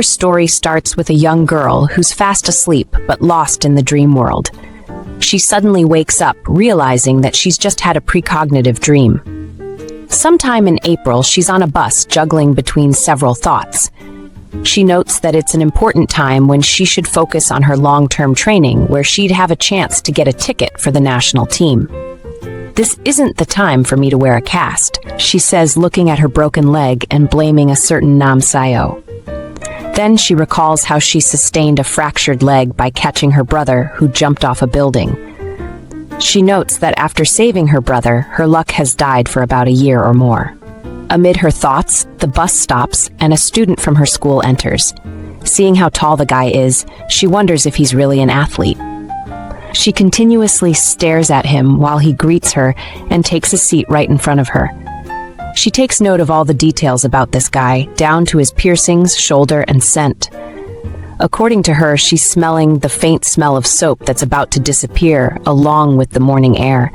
Our story starts with a young girl who's fast asleep but lost in the dream world. She suddenly wakes up, realizing that she's just had a precognitive dream. Sometime in April, she's on a bus juggling between several thoughts. She notes that it's an important time when she should focus on her long-term training, where she'd have a chance to get a ticket for the national team. "This isn't the time for me to wear a cast," she says, looking at her broken leg and blaming a certain Nam Sayo. Then she recalls how she sustained a fractured leg by catching her brother, who jumped off a building. She notes that after saving her brother, her luck has died for about a year or more. Amid her thoughts, the bus stops and a student from her school enters. Seeing how tall the guy is, she wonders if he's really an athlete. She continuously stares at him while he greets her and takes a seat right in front of her. She takes note of all the details about this guy, down to his piercings, shoulder, and scent. According to her, she's smelling the faint smell of soap that's about to disappear, along with the morning air.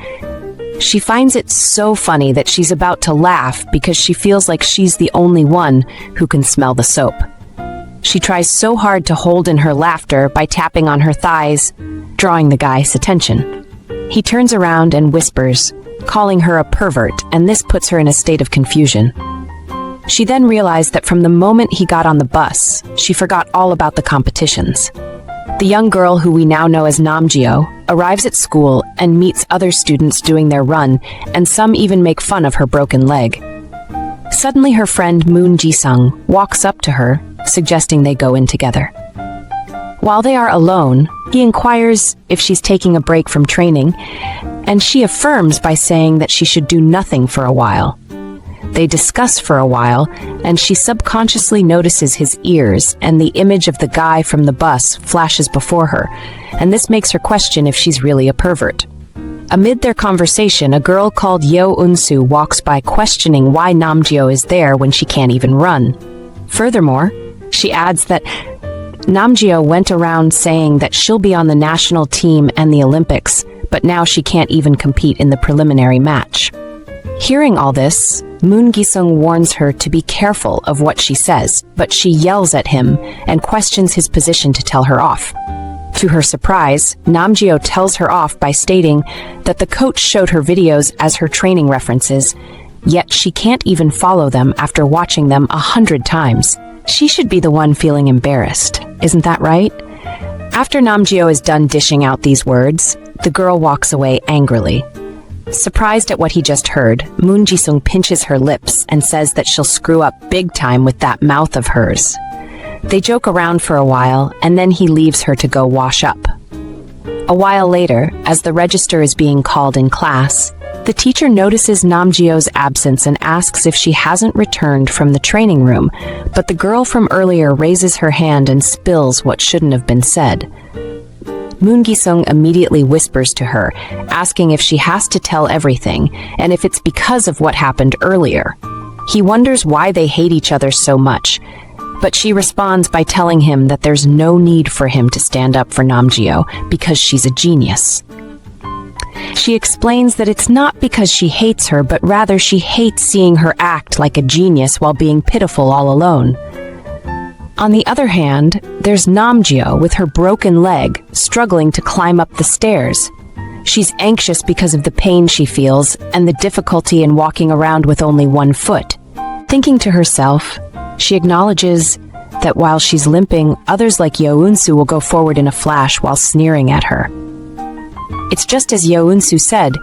She finds it so funny that she's about to laugh because she feels like she's the only one who can smell the soap. She tries so hard to hold in her laughter by tapping on her thighs, drawing the guy's attention. He turns around and whispers, calling her a pervert, and this puts her in a state of confusion. She then realized that from the moment he got on the bus, she forgot all about the competitions. The young girl, who we now know as Namgyo, arrives at school and meets other students doing their run, and some even make fun of her broken leg. Suddenly her friend Moon Ji-sung walks up to her, suggesting they go in together. While they are alone, he inquires if she's taking a break from training, and she affirms by saying that she should do nothing for a while. They discuss for a while, and she subconsciously notices his ears, and the image of the guy from the bus flashes before her, and this makes her question if she's really a pervert. Amid their conversation, a girl called Yeo Eunsu walks by, questioning why Namgyo is there when she can't even run. Furthermore, she adds that Namgyo went around saying that she'll be on the national team and the Olympics, but now she can't even compete in the preliminary match. Hearing all this, Moon Gi-sung warns her to be careful of what she says, but she yells at him and questions his position to tell her off. To her surprise, Namgyo tells her off by stating that the coach showed her videos as her training references, yet she can't even follow them after watching them 100 times. She should be the one feeling embarrassed, isn't that right? After Namgyo is done dishing out these words, the girl walks away angrily. Surprised at what he just heard, Moon Ji-sung pinches her lips and says that she'll screw up big time with that mouth of hers. They joke around for a while, and then he leaves her to go wash up. A while later, as the register is being called in class, the teacher notices Namgyo's absence and asks if she hasn't returned from the training room, but the girl from earlier raises her hand and spills what shouldn't have been said. Moon Gi-sung immediately whispers to her, asking if she has to tell everything, and if it's because of what happened earlier. He wonders why they hate each other so much, but she responds by telling him that there's no need for him to stand up for Namgyo because she's a genius. She explains that it's not because she hates her, but rather she hates seeing her act like a genius while being pitiful all alone. On the other hand, there's Namgyo with her broken leg, struggling to climb up the stairs. She's anxious because of the pain she feels and the difficulty in walking around with only one foot. Thinking to herself, she acknowledges that while she's limping, others like Yeo Eunsu will go forward in a flash while sneering at her. It's just as Yeo Eunsu said,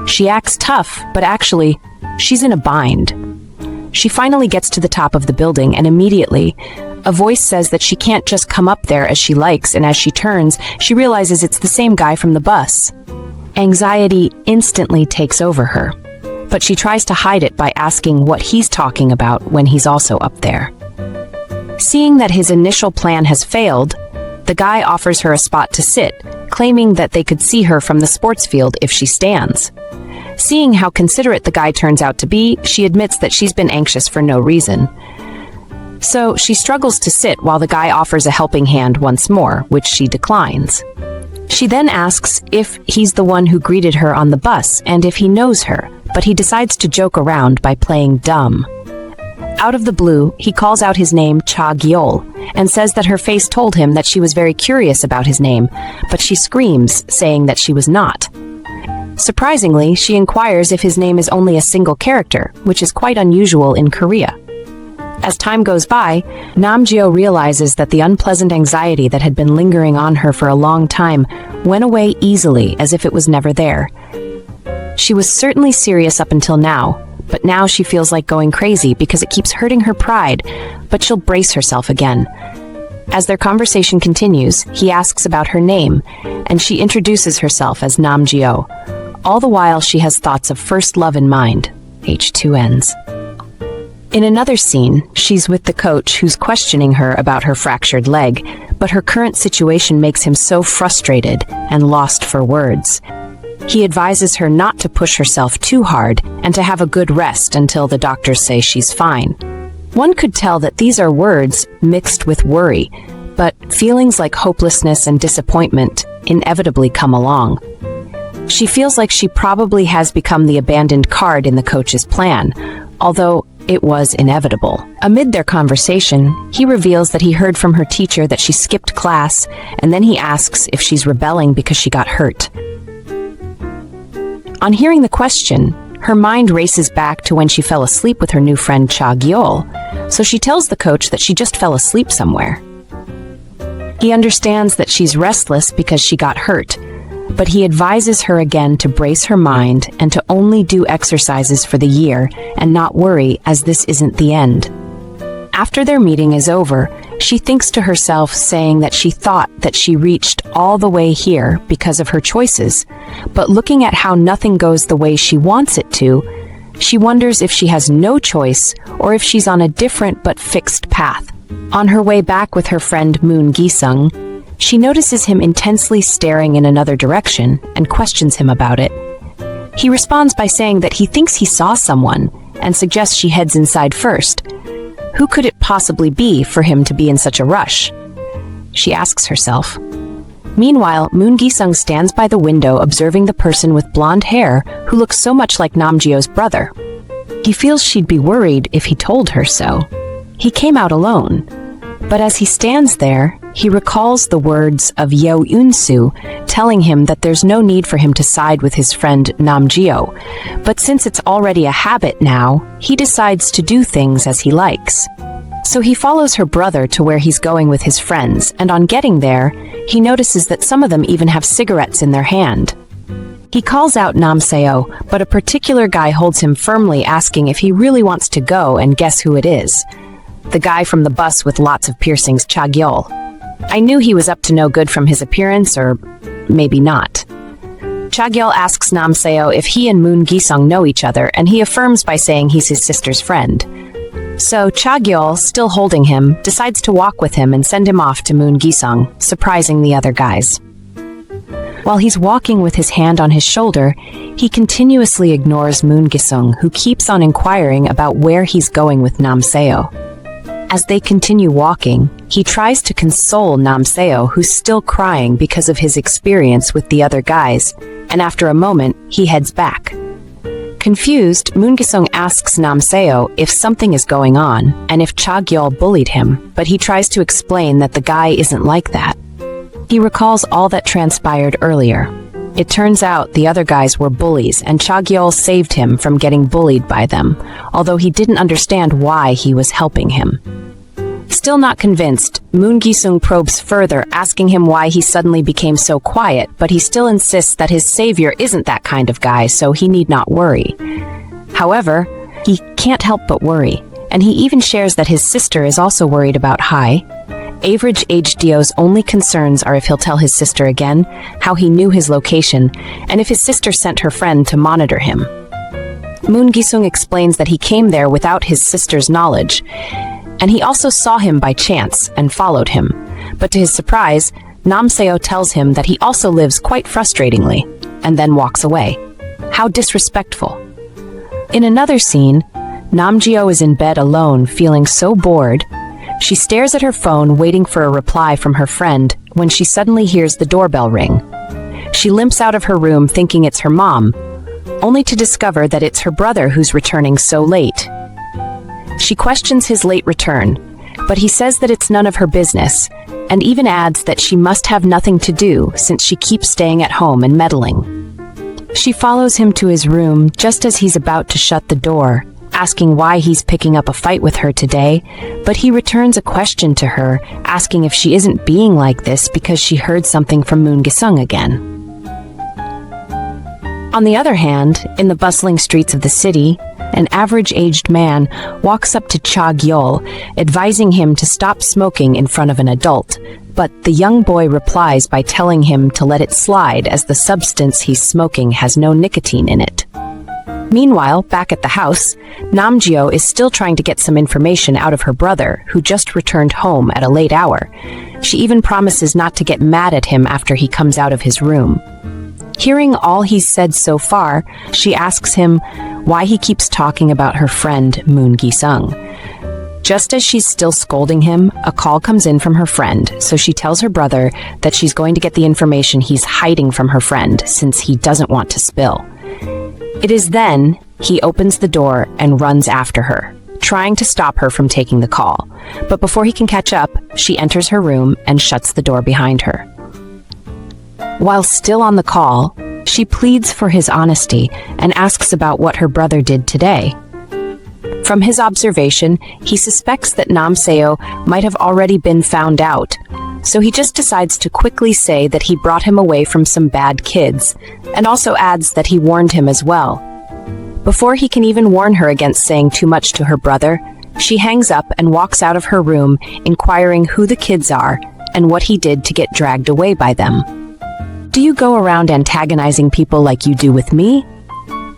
she acts tough, but actually, she's in a bind. She finally gets to the top of the building, and immediately, a voice says that she can't just come up there as she likes, and as she turns, she realizes it's the same guy from the bus. Anxiety instantly takes over her, but she tries to hide it by asking what he's talking about when he's also up there. Seeing that his initial plan has failed, the guy offers her a spot to sit, claiming that they could see her from the sports field if she stands. Seeing how considerate the guy turns out to be, she admits that she's been anxious for no reason. So she struggles to sit while the guy offers a helping hand once more, which she declines. She then asks if he's the one who greeted her on the bus and if he knows her, but he decides to joke around by playing dumb. Out of the blue, he calls out his name Cha Gyeol, and says that her face told him that she was very curious about his name, but she screams, saying that she was not. Surprisingly, she inquires if his name is only a single character, which is quite unusual in Korea. As time goes by, Namgyo realizes that the unpleasant anxiety that had been lingering on her for a long time went away easily as if it was never there. She was certainly serious up until now, but now she feels like going crazy because it keeps hurting her pride, but she'll brace herself again. As their conversation continues, he asks about her name, and she introduces herself as Namgyo. All the while she has thoughts of first love in mind, H2Ns. In another scene, she's with the coach who's questioning her about her fractured leg, but her current situation makes him so frustrated and lost for words. He advises her not to push herself too hard and to have a good rest until the doctors say she's fine. One could tell that these are words mixed with worry, but feelings like hopelessness and disappointment inevitably come along. She feels like she probably has become the abandoned card in the coach's plan, although it was inevitable. Amid their conversation, he reveals that he heard from her teacher that she skipped class, and then he asks if she's rebelling because she got hurt. On hearing the question, her mind races back to when she fell asleep with her new friend Cha Gyeol, so she tells the coach that she just fell asleep somewhere. He understands that she's restless because she got hurt, but he advises her again to brace her mind and to only do exercises for the year and not worry, as this isn't the end. After their meeting is over, she thinks to herself, saying that she thought that she reached all the way here because of her choices, but looking at how nothing goes the way she wants it to, she wonders if she has no choice or if she's on a different but fixed path. On her way back with her friend Moon Gi-sung, she notices him intensely staring in another direction and questions him about it. He responds by saying that he thinks he saw someone and suggests she heads inside first. Who could it possibly be for him to be in such a rush? She asks herself. Meanwhile, Moon Gi-sung stands by the window observing the person with blonde hair who looks so much like Namgyo's brother. He feels she'd be worried if he told her so. He came out alone, but as he stands there, he recalls the words of Yeo Eunsu telling him that there's no need for him to side with his friend Namgyo, but since it's already a habit now, he decides to do things as he likes. So he follows her brother to where he's going with his friends, and on getting there, he notices that some of them even have cigarettes in their hand. He calls out Namseo, but a particular guy holds him firmly, asking if he really wants to go, and guess who it is? The guy from the bus with lots of piercings, Cha Gyeol. I knew he was up to no good from his appearance, or maybe not. Cha Gyeol asks Namseo if he and Moon Gi-sung know each other, and he affirms by saying he's his sister's friend. So Cha Gyeol, still holding him, decides to walk with him and send him off to Moon Gi-sung, surprising the other guys. While he's walking with his hand on his shoulder, he continuously ignores Moon Gi-sung, who keeps on inquiring about where he's going with Namseo. As they continue walking, he tries to console Namseo, who's still crying because of his experience with the other guys, and after a moment, he heads back. Confused, Moon Gi-sung asks Namseo if something is going on and if Cha Gyeol bullied him, but he tries to explain that the guy isn't like that. He recalls all that transpired earlier. It turns out the other guys were bullies, and Cha Gyeol saved him from getting bullied by them, although he didn't understand why he was helping him. Still not convinced, Moon Gi-sung probes further, asking him why he suddenly became so quiet, but he still insists that his savior isn't that kind of guy, so he need not worry. However, he can't help but worry, and he even shares that his sister is also worried about Hai. Average Age Dio's only concerns are if he'll tell his sister again, how he knew his location, and if his sister sent her friend to monitor him. Moon Gi-sung explains that he came there without his sister's knowledge, and he also saw him by chance and followed him. But to his surprise, Namseo tells him that he also lives quite frustratingly, and then walks away. How disrespectful. In another scene, Namgyo is in bed alone, feeling so bored. She stares at her phone, waiting for a reply from her friend, when she suddenly hears the doorbell ring. She limps out of her room thinking it's her mom, only to discover that it's her brother who's returning so late. She questions his late return, but he says that it's none of her business, and even adds that she must have nothing to do since she keeps staying at home and meddling. She follows him to his room just as he's about to shut the door, asking why he's picking up a fight with her today, but he returns a question to her, asking if she isn't being like this because she heard something from Moon Gi-sung again. On the other hand, in the bustling streets of the city, an average-aged man walks up to Cha Gyeol, advising him to stop smoking in front of an adult, but the young boy replies by telling him to let it slide as the substance he's smoking has no nicotine in it. Meanwhile, back at the house, Namjeo is still trying to get some information out of her brother, who just returned home at a late hour. She even promises not to get mad at him after he comes out of his room. Hearing all he's said so far, she asks him why he keeps talking about her friend Moon Gi-sung. Just as she's still scolding him, a call comes in from her friend, so she tells her brother that she's going to get the information he's hiding from her friend since he doesn't want to spill. It is then he opens the door and runs after her, trying to stop her from taking the call. But before he can catch up, she enters her room and shuts the door behind her. While still on the call, she pleads for his honesty and asks about what her brother did today. From his observation, he suspects that Namseo might have already been found out, so he just decides to quickly say that he brought him away from some bad kids, and also adds that he warned him as well. Before he can even warn her against saying too much to her brother, she hangs up and walks out of her room, inquiring who the kids are and what he did to get dragged away by them. "Do you go around antagonizing people like you do with me?"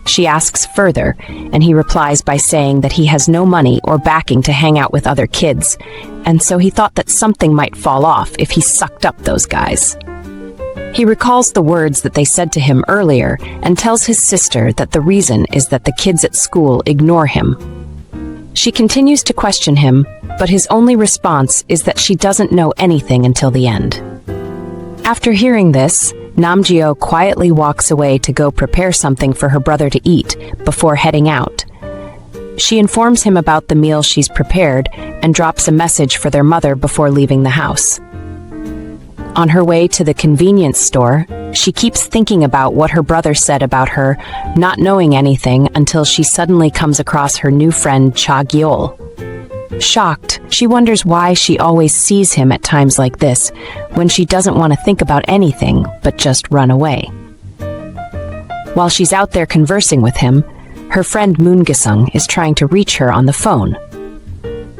She asks further, and he replies by saying that he has no money or backing to hang out with other kids, and so he thought that something might fall off if he sucked up those guys. He recalls the words that they said to him earlier and tells his sister that the reason is that the kids at school ignore him. She continues to question him, but his only response is that she doesn't know anything until the end. After hearing this, Namjeo quietly walks away to go prepare something for her brother to eat before heading out. She informs him about the meal she's prepared and drops a message for their mother before leaving the house. On her way to the convenience store, she keeps thinking about what her brother said about her not knowing anything until she suddenly comes across her new friend Cha Gyeol. Shocked, she wonders why she always sees him at times like this, when she doesn't want to think about anything but just run away. While she's out there conversing with him, her friend Moon Gi-sung is trying to reach her on the phone.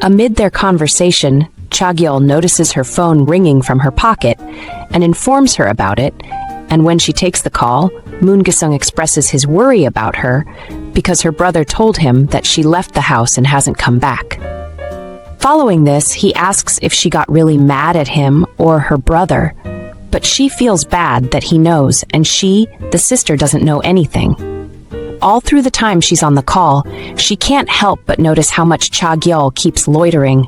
Amid their conversation, Cha Gyeol notices her phone ringing from her pocket and informs her about it, and when she takes the call, Moon Gi-sung expresses his worry about her because her brother told him that she left the house and hasn't come back. Following this, he asks if she got really mad at him or her brother, but she feels bad that he knows, and she, the sister, doesn't know anything. All through the time she's on the call, she can't help but notice how much Cha Gyeol keeps loitering.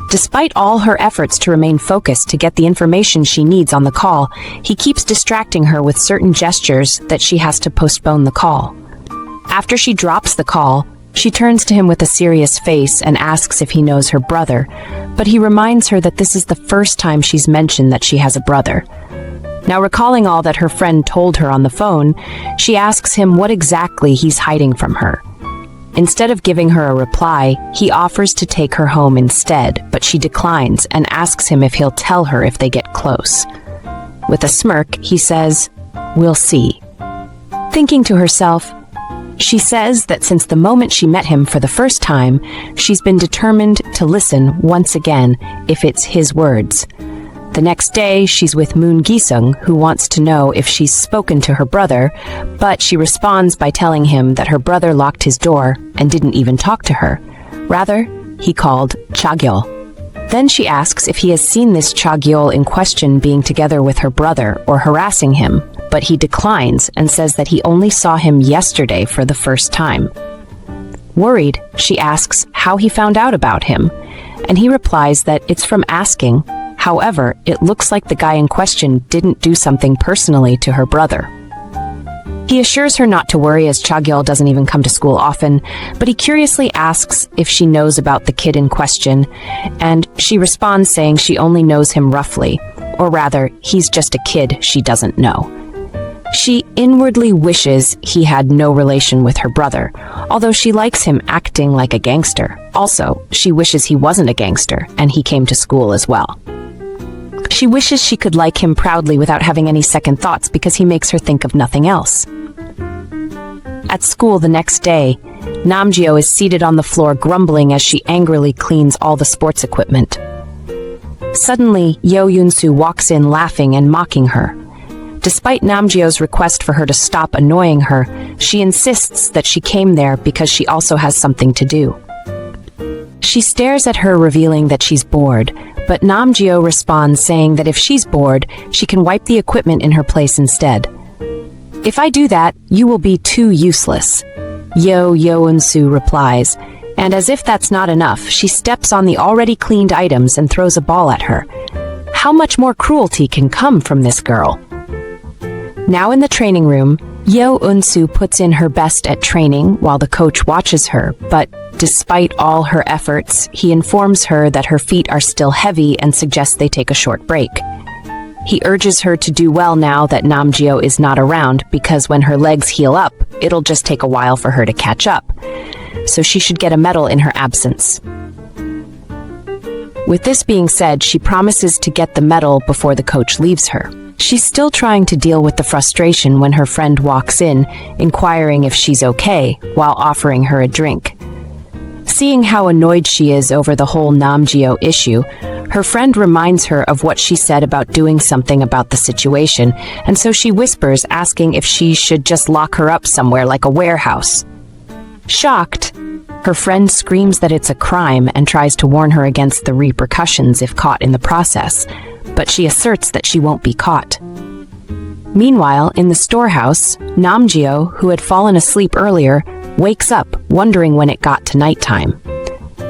Despite all her efforts to remain focused to get the information she needs on the call, he keeps distracting her with certain gestures that she has to postpone the call. After she drops the call, she turns to him with a serious face and asks if he knows her brother, but he reminds her that this is the first time she's mentioned that she has a brother. Now, recalling all that her friend told her on the phone, she asks him what exactly he's hiding from her. Instead of giving her a reply, he offers to take her home instead, but she declines and asks him if he'll tell her if they get close. With a smirk, he says, "We'll see." Thinking to herself, she says that since the moment she met him for the first time, she's been determined to listen once again if it's his words. The next day, she's with Moon Gi-sung, who wants to know if she's spoken to her brother, but she responds by telling him that her brother locked his door and didn't even talk to her. Rather, he called Cha Gyeol. Then she asks if he has seen this Cha Gyeol in question being together with her brother or harassing him, but he declines and says that he only saw him yesterday for the first time. Worried, she asks how he found out about him, and he replies that it's from asking. However, it looks like the guy in question didn't do something personally to her brother. He assures her not to worry as Cha Gyeol doesn't even come to school often, but he curiously asks if she knows about the kid in question, and she responds saying she only knows him roughly, or rather, he's just a kid she doesn't know. She inwardly wishes he had no relation with her brother, although she likes him acting like a gangster. Also, she wishes he wasn't a gangster and he came to school as well. She wishes she could like him proudly without having any second thoughts because he makes her think of nothing else. At school the next day, Namgyo is seated on the floor grumbling as she angrily cleans all the sports equipment. Suddenly, Yeo Eunsu walks in laughing and mocking her. Despite Namgyo's request for her to stop annoying her, she insists that she came there because she also has something to do. She stares at her, revealing that she's bored, but Namgyo responds saying that if she's bored, she can wipe the equipment in her place instead. "If I do that, you will be too useless," Yeo Eunsu replies, and as if that's not enough, she steps on the already cleaned items and throws a ball at her. How much more cruelty can come from this girl? Now in the training room, Yeo Eunsu puts in her best at training while the coach watches her, but despite all her efforts, he informs her that her feet are still heavy and suggests they take a short break. He urges her to do well now that Namgyo is not around because when her legs heal up, it'll just take a while for her to catch up. So she should get a medal in her absence. With this being said, she promises to get the medal before the coach leaves her. She's still trying to deal with the frustration when her friend walks in, inquiring if she's okay, while offering her a drink. Seeing how annoyed she is over the whole Namgyo issue, her friend reminds her of what she said about doing something about the situation, and so she whispers, asking if she should just lock her up somewhere like a warehouse. Shocked, her friend screams that it's a crime and tries to warn her against the repercussions if caught in the process, but she asserts that she won't be caught. Meanwhile, in the storehouse, Namgyo, who had fallen asleep earlier, wakes up, wondering when it got to nighttime.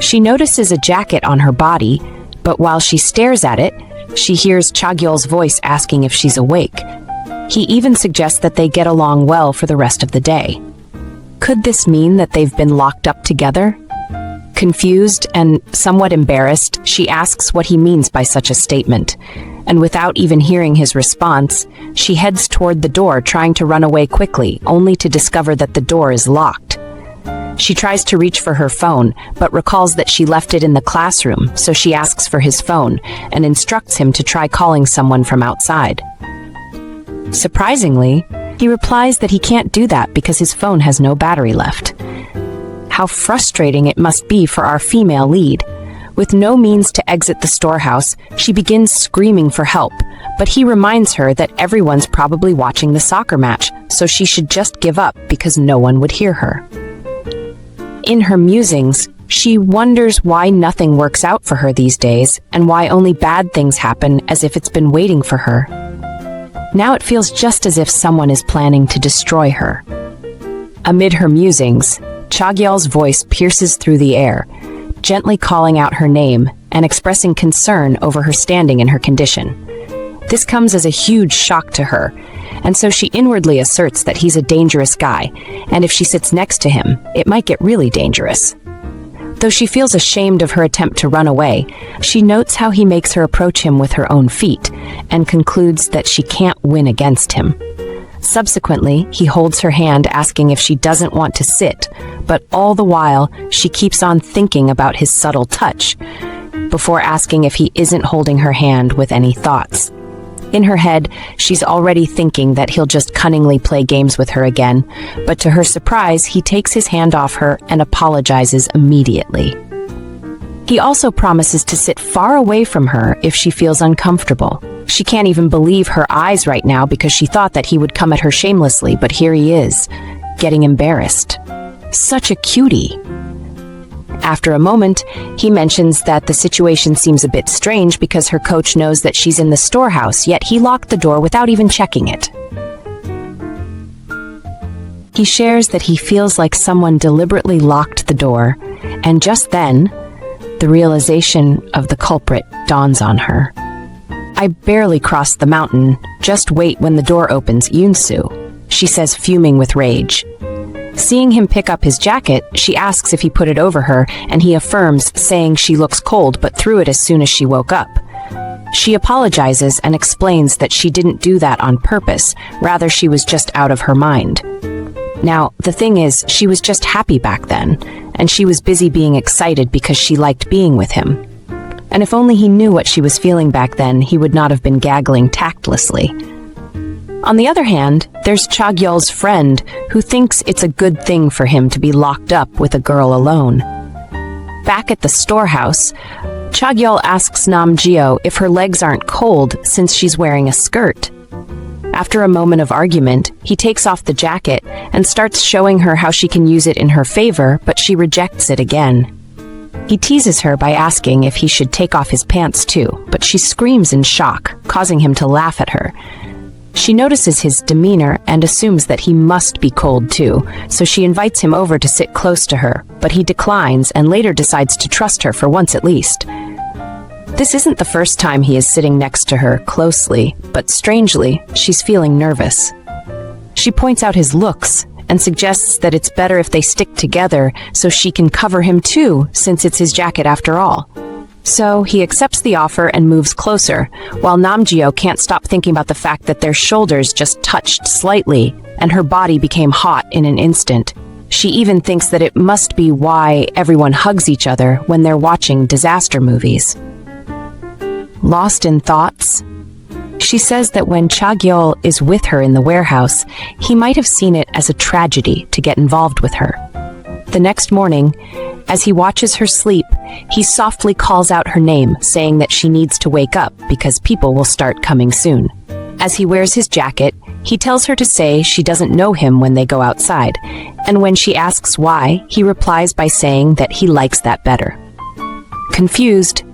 She notices a jacket on her body, but while she stares at it, she hears Cha Gyeol's voice asking if she's awake. He even suggests that they get along well for the rest of the day. Could this mean that they've been locked up together? Confused and somewhat embarrassed, she asks what he means by such a statement, and without even hearing his response, she heads toward the door, trying to run away quickly, only to discover that the door is locked. She tries to reach for her phone, but recalls that she left it in the classroom, so she asks for his phone and instructs him to try calling someone from outside. Surprisingly, he replies that he can't do that because his phone has no battery left. How frustrating it must be for our female lead. With no means to exit the storehouse, she begins screaming for help, but he reminds her that everyone's probably watching the soccer match, so she should just give up because no one would hear her. In her musings, she wonders why nothing works out for her these days and why only bad things happen, as if it's been waiting for her. Now it feels just as if someone is planning to destroy her. Amid her musings, Cha Gyeol's voice pierces through the air, gently calling out her name and expressing concern over her standing and her condition. This comes as a huge shock to her, and so she inwardly asserts that he's a dangerous guy, and if she sits next to him, it might get really dangerous. Though she feels ashamed of her attempt to run away, she notes how he makes her approach him with her own feet, and concludes that she can't win against him. Subsequently, he holds her hand, asking if she doesn't want to sit, but all the while, she keeps on thinking about his subtle touch, before asking if he isn't holding her hand with any thoughts. In her head, she's already thinking that he'll just cunningly play games with her again, but to her surprise, he takes his hand off her and apologizes immediately. He also promises to sit far away from her if she feels uncomfortable. She can't even believe her eyes right now because she thought that he would come at her shamelessly, but here he is, getting embarrassed. Such a cutie. After a moment, he mentions that the situation seems a bit strange because her coach knows that she's in the storehouse, yet he locked the door without even checking it. He shares that he feels like someone deliberately locked the door, and just then, the realization of the culprit dawns on her. "I barely crossed the mountain. Just wait when the door opens, Eunsu," she says, fuming with rage. Seeing him pick up his jacket, she asks if he put it over her, and he affirms, saying she looks cold but threw it as soon as she woke up. She apologizes and explains that she didn't do that on purpose, rather she was just out of her mind. Now, the thing is, she was just happy back then, and she was busy being excited because she liked being with him. And if only he knew what she was feeling back then, he would not have been gaggling tactlessly. On the other hand, there's Cha Gyeol's friend, who thinks it's a good thing for him to be locked up with a girl alone. Back at the storehouse, Cha Gyeol asks Namjeo if her legs aren't cold since she's wearing a skirt. After a moment of argument, he takes off the jacket and starts showing her how she can use it in her favor, but she rejects it again. He teases her by asking if he should take off his pants too, but she screams in shock, causing him to laugh at her. She notices his demeanor and assumes that he must be cold too, so she invites him over to sit close to her, but he declines and later decides to trust her for once at least. This isn't the first time he is sitting next to her closely, but strangely, she's feeling nervous. She points out his looks and suggests that it's better if they stick together so she can cover him too, since it's his jacket after all. So he accepts the offer and moves closer, while Namjeo can't stop thinking about the fact that their shoulders just touched slightly and her body became hot in an instant. She even thinks that it must be why everyone hugs each other when they're watching disaster movies. Lost in thoughts? She says that when Cha Gyeol is with her in the warehouse, he might have seen it as a tragedy to get involved with her. The next morning, as he watches her sleep, he softly calls out her name, saying that she needs to wake up because people will start coming soon. As he wears his jacket, he tells her to say she doesn't know him when they go outside, and when she asks why, he replies by saying that he likes that better. Confused,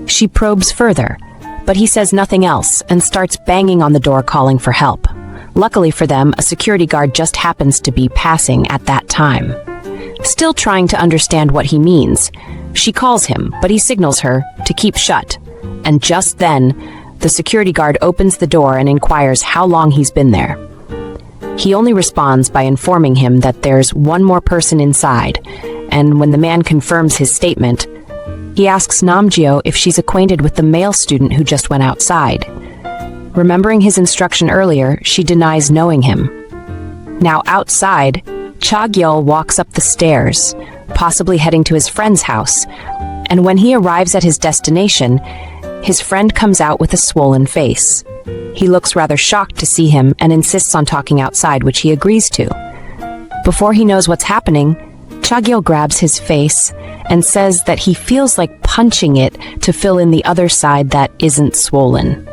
she probes further, but he says nothing else and starts banging on the door calling for help. Luckily for them, a security guard just happens to be passing at that time. Still trying to understand what he means, she calls him, but he signals her to keep shut. And just then, the security guard opens the door and inquires how long he's been there. He only responds by informing him that there's one more person inside, and when the man confirms his statement, he asks Namjeo if she's acquainted with the male student who just went outside. Remembering his instruction earlier, she denies knowing him. Now outside, Cha Gyeol walks up the stairs, possibly heading to his friend's house, and when he arrives at his destination, his friend comes out with a swollen face. He looks rather shocked to see him and insists on talking outside, which he agrees to. Before he knows what's happening, Cha Gyeol grabs his face and says that he feels like punching it to fill in the other side that isn't swollen.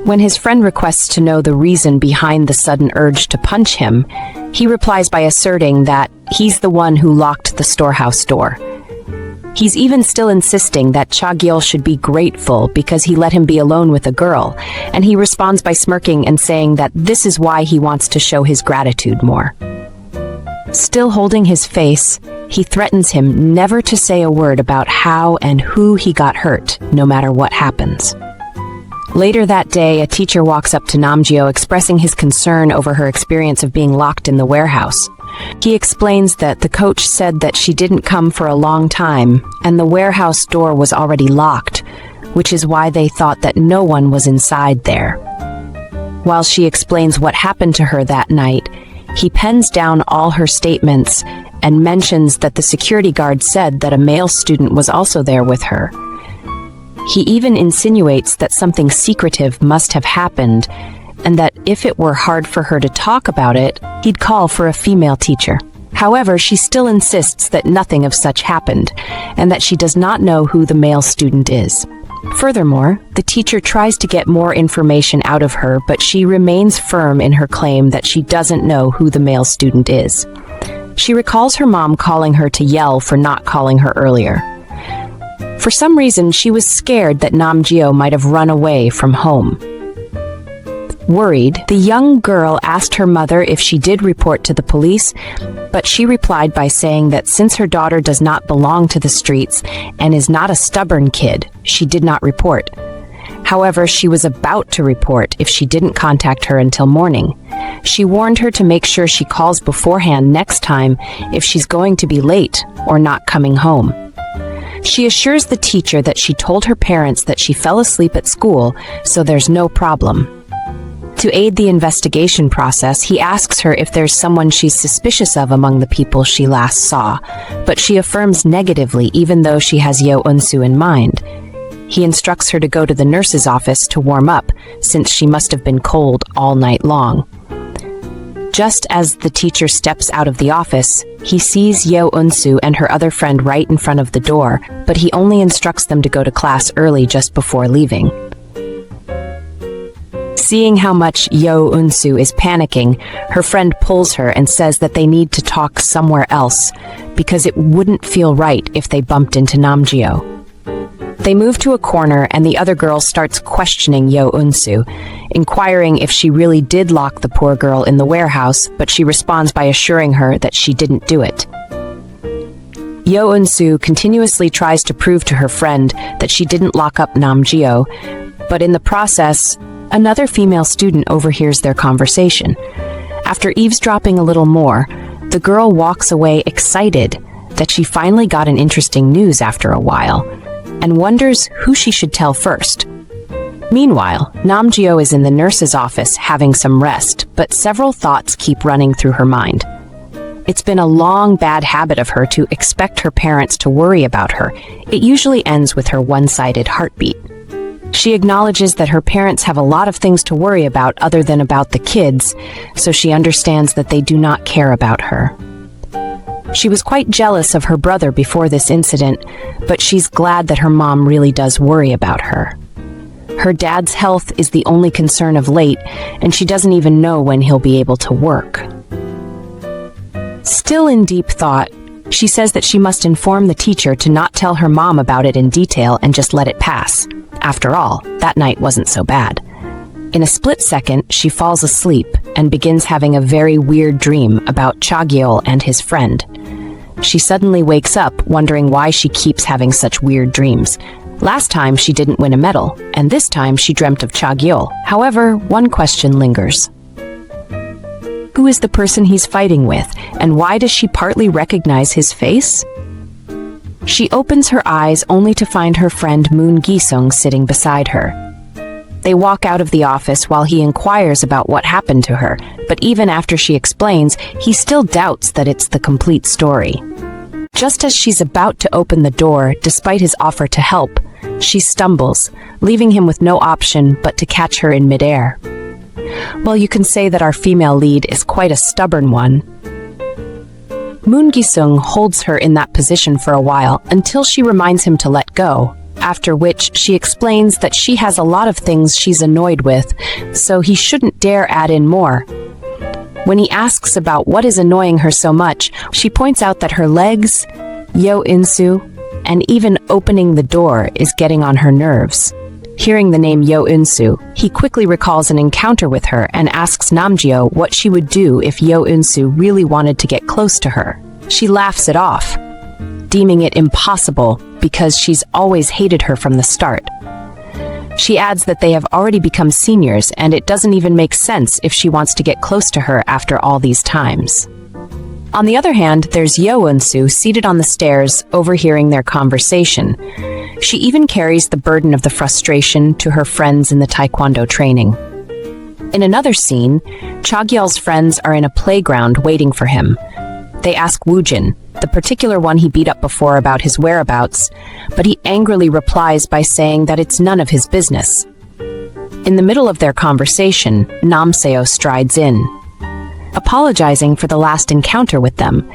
When his friend requests to know the reason behind the sudden urge to punch him, he replies by asserting that he's the one who locked the storehouse door. He's even still insisting that Cha Gyeol should be grateful because he let him be alone with a girl, and he responds by smirking and saying that this is why he wants to show his gratitude more. Still holding his face, he threatens him never to say a word about how and who he got hurt, no matter what happens. Later that day, a teacher walks up to Namjeo expressing his concern over her experience of being locked in the warehouse. He explains that the coach said that she didn't come for a long time, and the warehouse door was already locked, which is why they thought that no one was inside there. While she explains what happened to her that night, he pens down all her statements and mentions that the security guard said that a male student was also there with her. He even insinuates that something secretive must have happened, and that if it were hard for her to talk about it, he'd call for a female teacher. However, she still insists that nothing of such happened, and that she does not know who the male student is. Furthermore, the teacher tries to get more information out of her, but she remains firm in her claim that she doesn't know who the male student is. She recalls her mom calling her to yell for not calling her earlier. For some reason, she was scared that Namjeo might have run away from home. Worried, the young girl asked her mother if she did report to the police, but she replied by saying that since her daughter does not belong to the streets and is not a stubborn kid, she did not report. However, she was about to report if she didn't contact her until morning. She warned her to make sure she calls beforehand next time if she's going to be late or not coming home. She assures the teacher that she told her parents that she fell asleep at school, so there's no problem. To aid the investigation process, he asks her if there's someone she's suspicious of among the people she last saw, but she affirms negatively even though she has Yeo Eunsu in mind. He instructs her to go to the nurse's office to warm up, since she must have been cold all night long. Just as the teacher steps out of the office, he sees Yeo Eunsu and her other friend right in front of the door, but he only instructs them to go to class early just before leaving. Seeing how much Yeo Eunsu is panicking, her friend pulls her and says that they need to talk somewhere else because it wouldn't feel right if they bumped into Namgyo. They move to a corner and the other girl starts questioning Yeo Eunsu, inquiring if she really did lock the poor girl in the warehouse, but she responds by assuring her that she didn't do it. Yeo Eunsu continuously tries to prove to her friend that she didn't lock up Namgyo, but in the process, another female student overhears their conversation. After eavesdropping a little more, the girl walks away excited that she finally got an interesting news after a while, and wonders who she should tell first. Meanwhile, Namgyo is in the nurse's office having some rest, but several thoughts keep running through her mind. It's been a long bad habit of her to expect her parents to worry about her. It usually ends with her one-sided heartbeat. She acknowledges that her parents have a lot of things to worry about other than about the kids, so she understands that they do not care about her. She was quite jealous of her brother before this incident, but she's glad that her mom really does worry about her. Her dad's health is the only concern of late, and she doesn't even know when he'll be able to work. Still in deep thought, she says that she must inform the teacher to not tell her mom about it in detail and just let it pass. After all, that night wasn't so bad. In a split second, she falls asleep and begins having a very weird dream about Cha Gyeol and his friend. She suddenly wakes up wondering why she keeps having such weird dreams. Last time she didn't win a medal, and this time she dreamt of Cha Gyeol. However, one question lingers. Who is the person he's fighting with, and why does she partly recognize his face? She opens her eyes only to find her friend Moon Gi-sung sitting beside her. They walk out of the office while he inquires about what happened to her, but even after she explains, he still doubts that it's the complete story. Just as she's about to open the door, despite his offer to help, she stumbles, leaving him with no option but to catch her in midair. Well, you can say that our female lead is quite a stubborn one. Moon Gi-sung holds her in that position for a while until she reminds him to let go, after which she explains that she has a lot of things she's annoyed with, so he shouldn't dare add in more. When he asks about what is annoying her so much, she points out that her legs, Yeo Eunsu, and even opening the door is getting on her nerves. Hearing the name Yeo Eunsu, he quickly recalls an encounter with her and asks Namgyo what she would do if Yeo Eunsu really wanted to get close to her. She laughs it off, deeming it impossible because she's always hated her from the start. She adds that they have already become seniors and it doesn't even make sense if she wants to get close to her after all these times. On the other hand, there's Yeo Eunsu seated on the stairs, overhearing their conversation. She even carries the burden of the frustration to her friends in the Taekwondo training. In another scene, Cha Gyeol's friends are in a playground waiting for him. They ask Wujin, the particular one he beat up before, about his whereabouts, but he angrily replies by saying that it's none of his business. In the middle of their conversation, Namseo strides in, apologizing for the last encounter with them,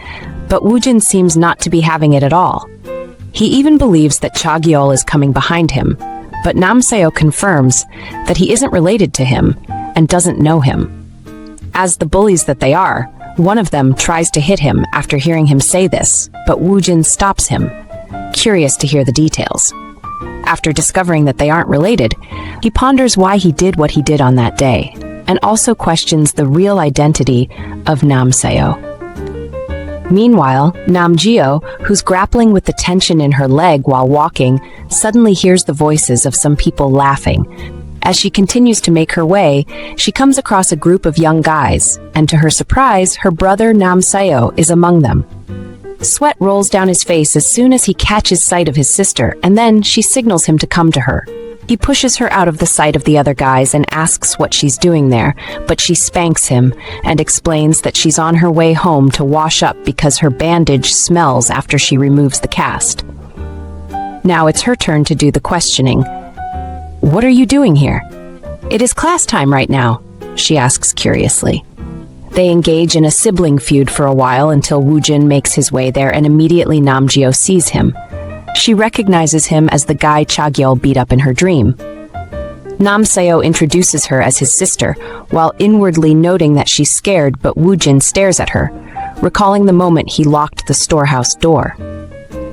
but Wujin seems not to be having it at all. He even believes that Cha Gyeol is coming behind him, but Namseo confirms that he isn't related to him and doesn't know him. As the bullies that they are, one of them tries to hit him after hearing him say this, but Wujin stops him, curious to hear the details. After discovering that they aren't related, he ponders why he did what he did on that day, and also questions the real identity of Namseo. Meanwhile, Namgyo, who's grappling with the tension in her leg while walking, suddenly hears the voices of some people laughing. As she continues to make her way, she comes across a group of young guys, and to her surprise, her brother Namseo is among them. Sweat rolls down his face as soon as he catches sight of his sister, and then she signals him to come to her. He pushes her out of the sight of the other guys and asks what she's doing there, but she spanks him and explains that she's on her way home to wash up because her bandage smells after she removes the cast. Now it's her turn to do the questioning. "What are you doing here?" "It is class time right now," she asks curiously. They engage in a sibling feud for a while until Wujin makes his way there and immediately Namgyo sees him. She recognizes him as the guy Cha Gyeol beat up in her dream. Namseo introduces her as his sister, while inwardly noting that she's scared, but Wujin stares at her, recalling the moment he locked the storehouse door.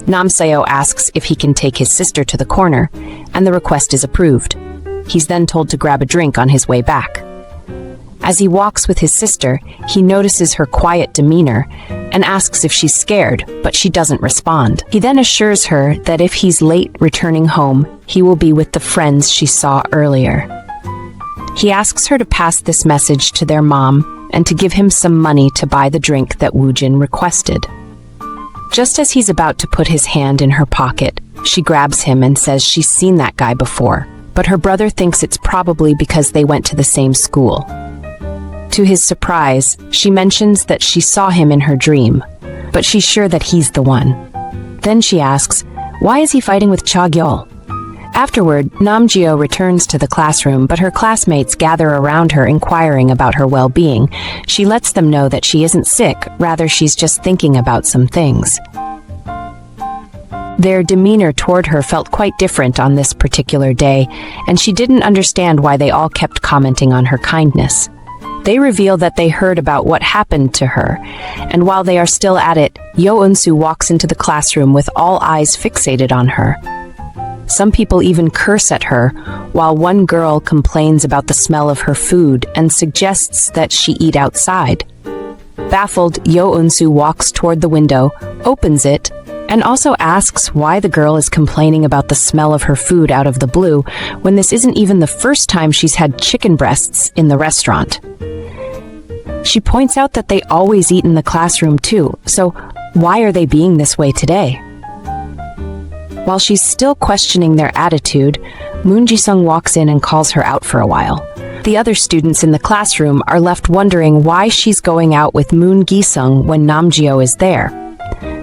Namseo asks if he can take his sister to the corner, and the request is approved. He's then told to grab a drink on his way back. As he walks with his sister, he notices her quiet demeanor and asks if she's scared, but she doesn't respond. He then assures her that if he's late returning home, he will be with the friends she saw earlier. He asks her to pass this message to their mom and to give him some money to buy the drink that Wujin requested. Just as he's about to put his hand in her pocket, she grabs him and says she's seen that guy before, but her brother thinks it's probably because they went to the same school. To his surprise, she mentions that she saw him in her dream, but she's sure that he's the one. Then she asks, why is he fighting with Cha Gyeol? Afterward, Namgyo returns to the classroom, but her classmates gather around her inquiring about her well-being. She lets them know that she isn't sick, rather she's just thinking about some things. Their demeanor toward her felt quite different on this particular day, and she didn't understand why they all kept commenting on her kindness. They reveal that they heard about what happened to her, and while they are still at it, Yeo Eunsu walks into the classroom with all eyes fixated on her. Some people even curse at her, while one girl complains about the smell of her food and suggests that she eat outside. Baffled, Yeo Eunsu walks toward the window, opens it, and also asks why the girl is complaining about the smell of her food out of the blue when this isn't even the first time she's had chicken breasts in the restaurant. She points out that they always eat in the classroom too, so why are they being this way today? While she's still questioning their attitude, Moon Ji-sung walks in and calls her out for a while. The other students in the classroom are left wondering why she's going out with Moon Gi-sung when Namgyo is there.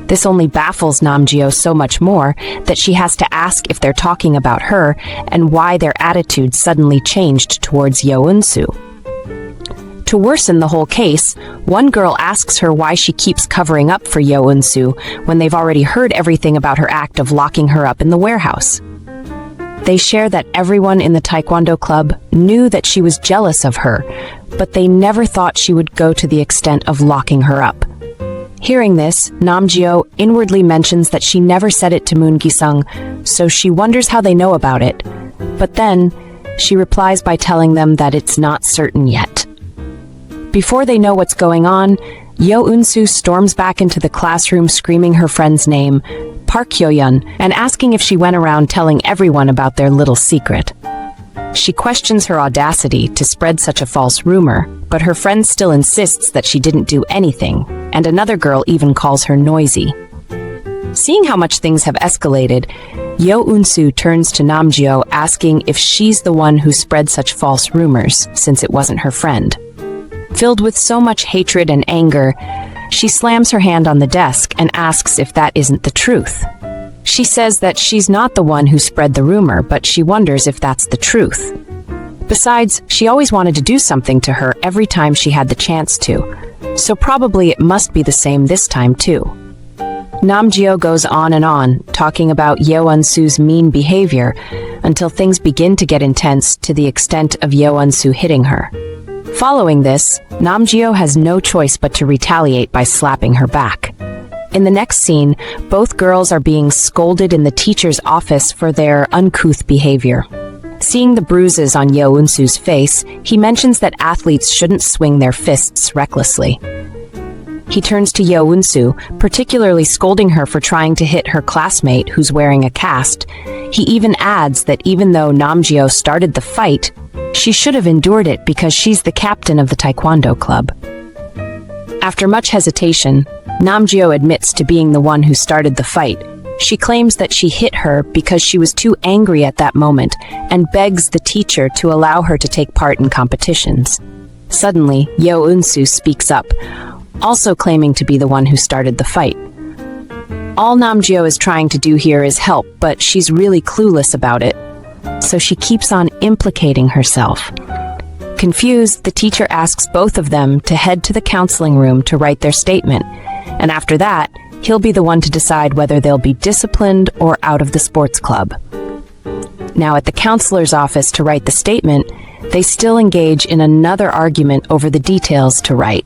This only baffles Namgyo so much more that she has to ask if they're talking about her and why their attitude suddenly changed towards Yeo Eunsu. To worsen the whole case, one girl asks her why she keeps covering up for Yeo Eunsu when they've already heard everything about her act of locking her up in the warehouse. They share that everyone in the Taekwondo club knew that she was jealous of her, but they never thought she would go to the extent of locking her up. Hearing this, Namgyo inwardly mentions that she never said it to Moon Gi-sung, so she wonders how they know about it. But then, she replies by telling them that it's not certain yet. Before they know what's going on, Yeo Eunsu storms back into the classroom screaming her friend's name, Park Hyo-yeon, and asking if she went around telling everyone about their little secret. She questions her audacity to spread such a false rumor, but her friend still insists that she didn't do anything, and another girl even calls her noisy. Seeing how much things have escalated, Yeo Eunsu turns to Namgyo asking if she's the one who spread such false rumors, since it wasn't her friend. Filled with so much hatred and anger, she slams her hand on the desk and asks if that isn't the truth. She says that she's not the one who spread the rumor, but she wonders if that's the truth. Besides, she always wanted to do something to her every time she had the chance to, so probably it must be the same this time too. Namgyo goes on and on, talking about Yeo Eunsu's mean behavior, until things begin to get intense to the extent of Yeo Eunsu hitting her. Following this, Namgyo has no choice but to retaliate by slapping her back. In the next scene, both girls are being scolded in the teacher's office for their uncouth behavior. Seeing the bruises on Yeo Eunsu's face, he mentions that athletes shouldn't swing their fists recklessly. he turns to Yeo Eunsu, particularly scolding her for trying to hit her classmate who's wearing a cast. He even adds that even though Namgyo started the fight, she should have endured it because she's the captain of the Taekwondo club. After much hesitation, Namgyo admits to being the one who started the fight. She claims that she hit her because she was too angry at that moment and begs the teacher to allow her to take part in competitions. Suddenly, Yeo Eunsu speaks up, also claiming to be the one who started the fight. All Namgyo is trying to do here is help, but she's really clueless about it, so she keeps on implicating herself. Confused, the teacher asks both of them to head to the counseling room to write their statement, and after that, he'll be the one to decide whether they'll be disciplined or out of the sports club. Now, at the counselor's office to write the statement, they still engage in another argument over the details to write.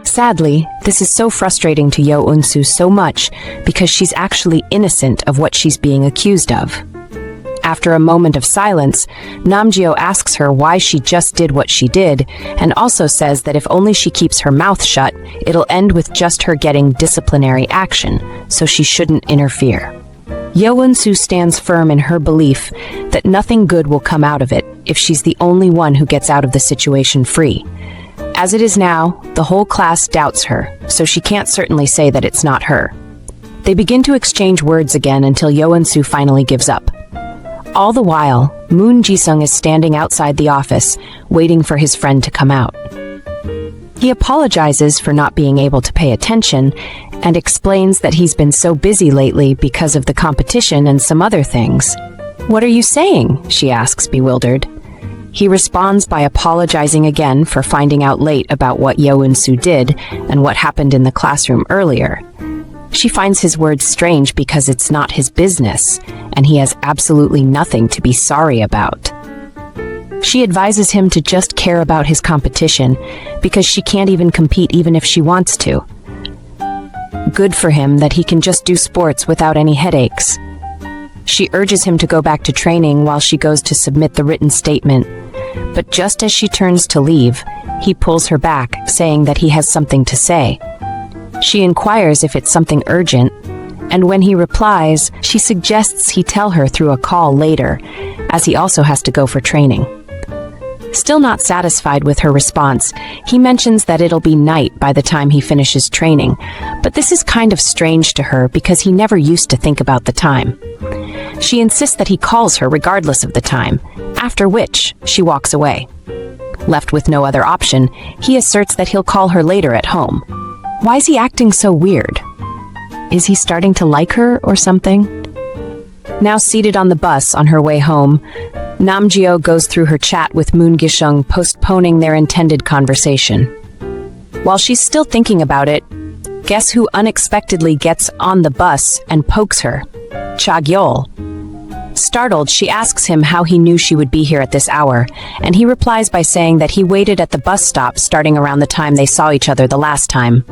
Sadly, this is so frustrating to Yeo Eunsu so much because she's actually innocent of what she's being accused of. After a moment of silence, Namgyo asks her why she just did what she did, and also says that if only she keeps her mouth shut, it'll end with just her getting disciplinary action, so she shouldn't interfere. Yeo Eunsu stands firm in her belief that nothing good will come out of it if she's the only one who gets out of the situation free. As it is now, the whole class doubts her, so she can't certainly say that it's not her. They begin to exchange words again until Yeo Eunsu finally gives up. All the while, Moon Jisung is standing outside the office, waiting for his friend to come out. He apologizes for not being able to pay attention and explains that he's been so busy lately because of the competition and some other things. "What are you saying?" she asks, bewildered. He responds by apologizing again for finding out late about what Yeo Eunsu did and what happened in the classroom earlier. She finds his words strange because it's not his business, and he has absolutely nothing to be sorry about. She advises him to just care about his competition because she can't even compete even if she wants to. Good for him that he can just do sports without any headaches. She urges him to go back to training while she goes to submit the written statement. But just as she turns to leave, he pulls her back, saying that he has something to say. She inquires if it's something urgent, and when he replies, she suggests he tell her through a call later, as he also has to go for training. Still not satisfied with her response, he mentions that it'll be night by the time he finishes training, but this is kind of strange to her because he never used to think about the time. She insists that he calls her regardless of the time, after which she walks away. Left with no other option, he asserts that he'll call her later at home. Why is he acting so weird? Is he starting to like her or something? Now seated on the bus on her way home, Namgyo goes through her chat with Moon Gishung, postponing their intended conversation. While she's still thinking about it, guess who unexpectedly gets on the bus and pokes her? Cha Gyeol. Startled, she asks him how he knew she would be here at this hour, and he replies by saying that he waited at the bus stop starting around the time they saw each other the last time.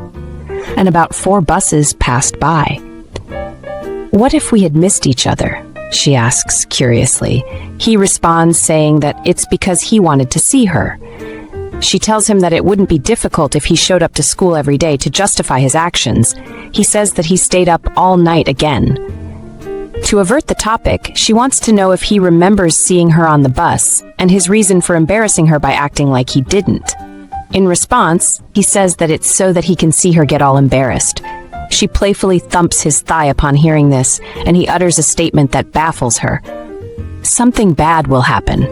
And about 4 buses passed by. "What if we had missed each other?" she asks curiously. He responds saying that it's because he wanted to see her. She tells him that it wouldn't be difficult if he showed up to school every day to justify his actions. He says that he stayed up all night again. To avert the topic, she wants to know if he remembers seeing her on the bus and his reason for embarrassing her by acting like he didn't. In response, he says that it's so that he can see her get all embarrassed. She playfully thumps his thigh upon hearing this, and he utters a statement that baffles her. Something bad will happen.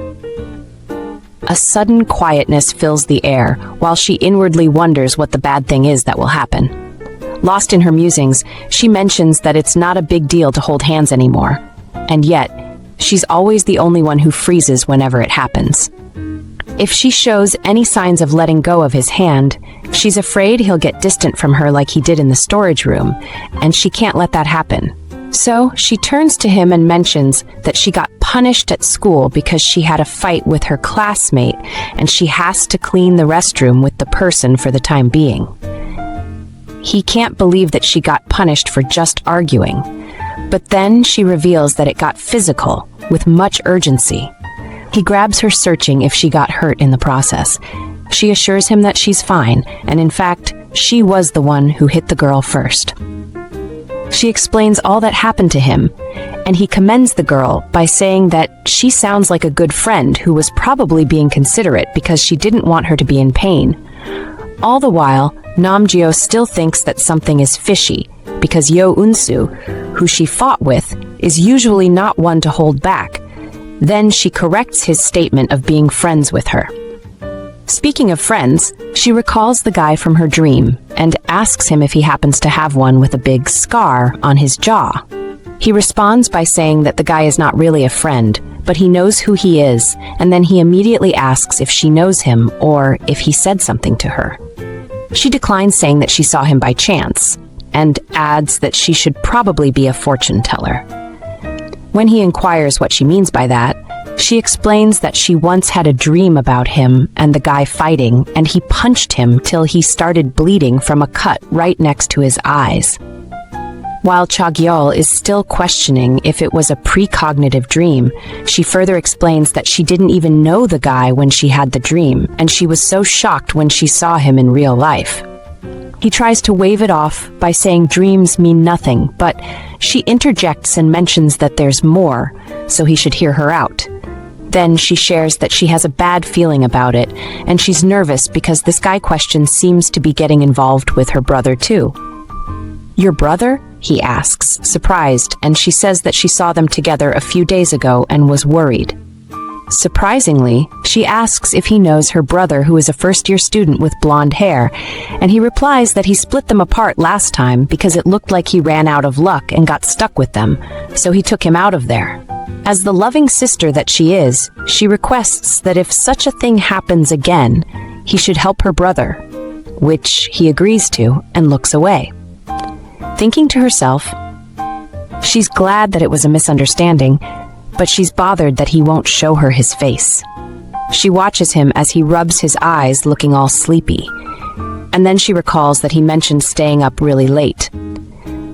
A sudden quietness fills the air, while she inwardly wonders what the bad thing is that will happen. Lost in her musings, she mentions that it's not a big deal to hold hands anymore, and yet, she's always the only one who freezes whenever it happens. If she shows any signs of letting go of his hand, she's afraid he'll get distant from her like he did in the storage room, and she can't let that happen. So, she turns to him and mentions that she got punished at school because she had a fight with her classmate, and she has to clean the restroom with the person for the time being. He can't believe that she got punished for just arguing, but then she reveals that it got physical, with much urgency. He grabs her, searching if she got hurt in the process. She assures him that she's fine, and in fact, she was the one who hit the girl first. She explains all that happened to him, and he commends the girl by saying that she sounds like a good friend who was probably being considerate because she didn't want her to be in pain. All the while, Namgyo still thinks that something is fishy because Yeo Eunsu, who she fought with, is usually not one to hold back. Then she corrects his statement of being friends with her. Speaking of friends, she recalls the guy from her dream and asks him if he happens to have one with a big scar on his jaw. He responds by saying that the guy is not really a friend, but he knows who he is, and then he immediately asks if she knows him or if he said something to her. She declines, saying that she saw him by chance, and adds that she should probably be a fortune teller. When he inquires what she means by that, she explains that she once had a dream about him and the guy fighting, and he punched him till he started bleeding from a cut right next to his eyes. While Cha Gyeol is still questioning if it was a precognitive dream, she further explains that she didn't even know the guy when she had the dream, and she was so shocked when she saw him in real life. He tries to wave it off by saying dreams mean nothing, but she interjects and mentions that there's more, so he should hear her out. Then she shares that she has a bad feeling about it, and she's nervous because this guy question seems to be getting involved with her brother too. "Your brother?" he asks, surprised, and she says that she saw them together a few days ago and was worried. Surprisingly, she asks if he knows her brother, who is a first-year student with blonde hair, and he replies that he split them apart last time because it looked like he ran out of luck and got stuck with them, so he took him out of there. As the loving sister that she is, she requests that if such a thing happens again, he should help her brother, which he agrees to and looks away. Thinking to herself, she's glad that it was a misunderstanding, but she's bothered that he won't show her his face. She watches him as he rubs his eyes, looking all sleepy, and then she recalls that he mentioned staying up really late.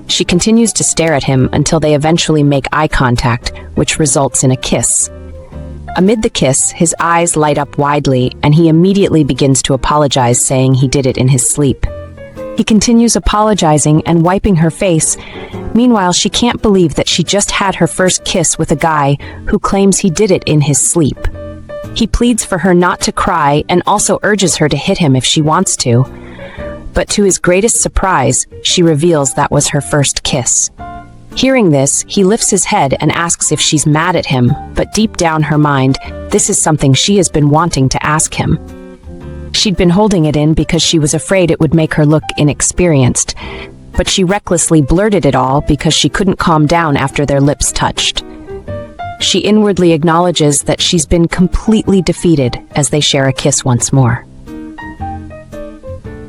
She continues to stare at him until they eventually make eye contact, which results in a kiss. Amid the kiss, his eyes light up widely, and he immediately begins to apologize, saying he did it in his sleep. He continues apologizing and wiping her face. Meanwhile, she can't believe that she just had her first kiss with a guy who claims he did it in his sleep. He pleads for her not to cry and also urges her to hit him if she wants to. But to his greatest surprise, she reveals that was her first kiss. Hearing this, he lifts his head and asks if she's mad at him, but deep down her mind, this is something she has been wanting to ask him. She'd been holding it in because she was afraid it would make her look inexperienced, but she recklessly blurted it all because she couldn't calm down after their lips touched. She inwardly acknowledges that she's been completely defeated as they share a kiss once more.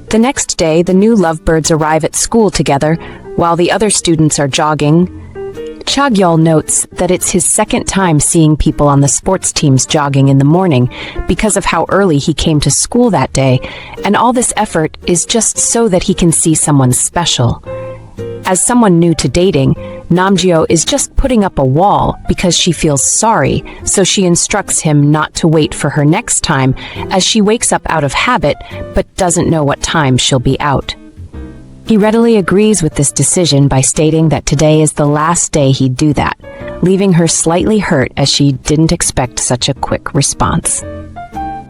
The next day, the new lovebirds arrive at school together, while the other students are jogging. Cha Gyeol notes that it's his second time seeing people on the sports teams jogging in the morning because of how early he came to school that day, and all this effort is just so that he can see someone special. As someone new to dating, Namgyo is just putting up a wall because she feels sorry, so she instructs him not to wait for her next time as she wakes up out of habit but doesn't know what time she'll be out. He readily agrees with this decision by stating that today is the last day he'd do that, leaving her slightly hurt as she didn't expect such a quick response.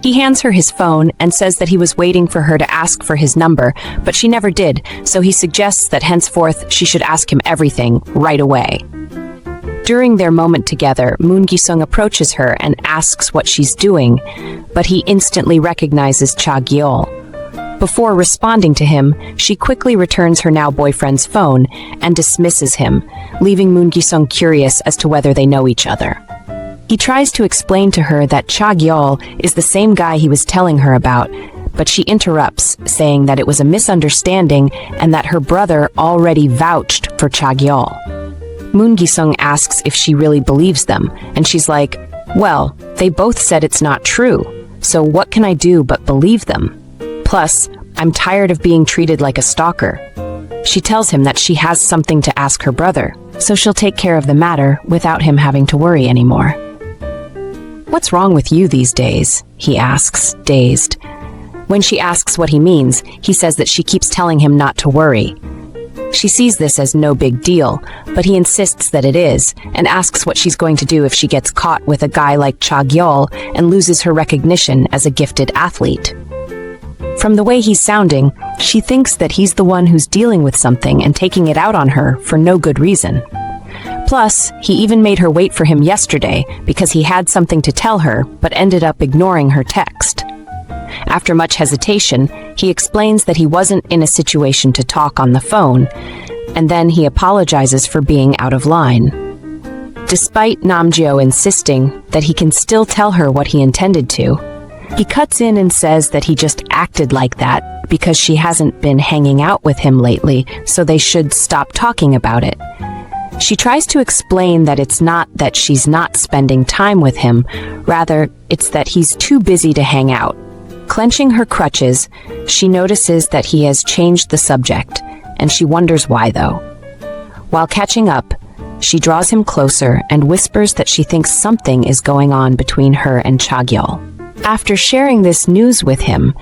He hands her his phone and says that he was waiting for her to ask for his number, but she never did, so he suggests that henceforth she should ask him everything right away. During their moment together, Moon Gi-sung approaches her and asks what she's doing, but he instantly recognizes Cha Gyeol. Before responding to him, she quickly returns her now boyfriend's phone and dismisses him, leaving Moon Gi-sung curious as to whether they know each other. He tries to explain to her that Cha Gyeol is the same guy he was telling her about, but she interrupts, saying that it was a misunderstanding and that her brother already vouched for Cha Gyeol. Moon Gi-sung asks if she really believes them, and she's like, well, they both said it's not true, so what can I do but believe them? Plus, I'm tired of being treated like a stalker. She tells him that she has something to ask her brother, so she'll take care of the matter without him having to worry anymore. "What's wrong with you these days?" he asks, dazed. When she asks what he means, he says that she keeps telling him not to worry. She sees this as no big deal, but he insists that it is, and asks what she's going to do if she gets caught with a guy like Cha Gyeol and loses her recognition as a gifted athlete. From the way he's sounding, she thinks that he's the one who's dealing with something and taking it out on her for no good reason. Plus, he even made her wait for him yesterday because he had something to tell her but ended up ignoring her text. After much hesitation, he explains that he wasn't in a situation to talk on the phone, and then he apologizes for being out of line. Despite Namgyo insisting that he can still tell her what he intended to, he cuts in and says that he just acted like that because she hasn't been hanging out with him lately, so they should stop talking about it. She tries to explain that it's not that she's not spending time with him, rather, it's that he's too busy to hang out. Clenching her crutches, she notices that he has changed the subject, and she wonders why though. While catching up, she draws him closer and whispers that she thinks something is going on between her and Cha Gyeol. After sharing this news with him,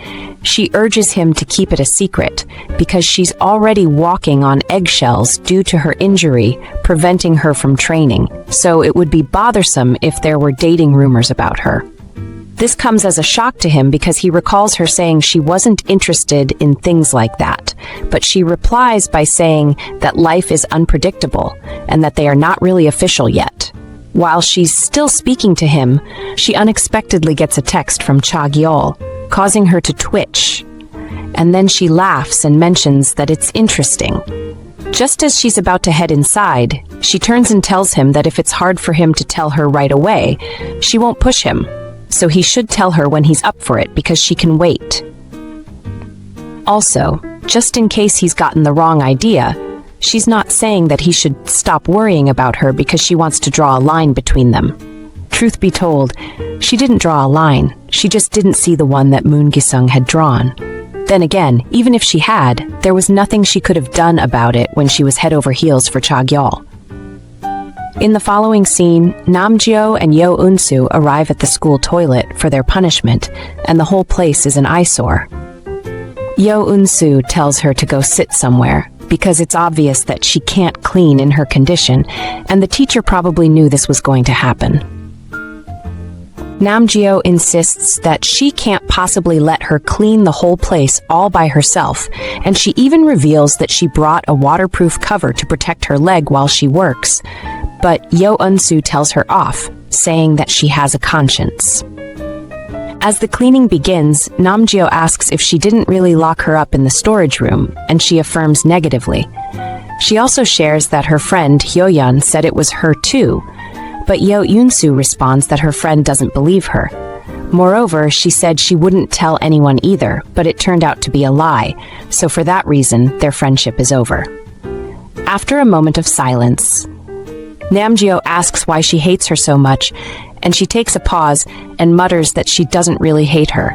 she urges him to keep it a secret because she's already walking on eggshells due to her injury, preventing her from training, so it would be bothersome if there were dating rumors about her. This comes as a shock to him because he recalls her saying she wasn't interested in things like that, but she replies by saying that life is unpredictable and that they are not really official yet. While she's still speaking to him, she unexpectedly gets a text from Cha Gyeol, causing her to twitch. And then she laughs and mentions that it's interesting. Just as she's about to head inside, she turns and tells him that if it's hard for him to tell her right away, she won't push him. So he should tell her when he's up for it because she can wait. Also, just in case he's gotten the wrong idea, she's not saying that he should stop worrying about her because she wants to draw a line between them. Truth be told, she didn't draw a line, she just didn't see the one that Moon Gi-sung had drawn. Then again, even if she had, there was nothing she could have done about it when she was head over heels for Cha Gyeol. In the following scene, Namgyo and Yeo Eunsu arrive at the school toilet for their punishment, and the whole place is an eyesore. Yeo Eunsu tells her to go sit somewhere, because it's obvious that she can't clean in her condition, and the teacher probably knew this was going to happen. Namgyo insists that she can't possibly let her clean the whole place all by herself, and she even reveals that she brought a waterproof cover to protect her leg while she works. But Yeo Eunsu tells her off, saying that she has a conscience. As the cleaning begins, Namgyo asks if she didn't really lock her up in the storage room, and she affirms negatively. She also shares that her friend Hyoyeon said it was her too, but Yeo Eunsu responds that her friend doesn't believe her. Moreover, she said she wouldn't tell anyone either, but it turned out to be a lie, so for that reason, their friendship is over. After a moment of silence, Namgyo asks why she hates her so much, and she takes a pause and mutters that she doesn't really hate her.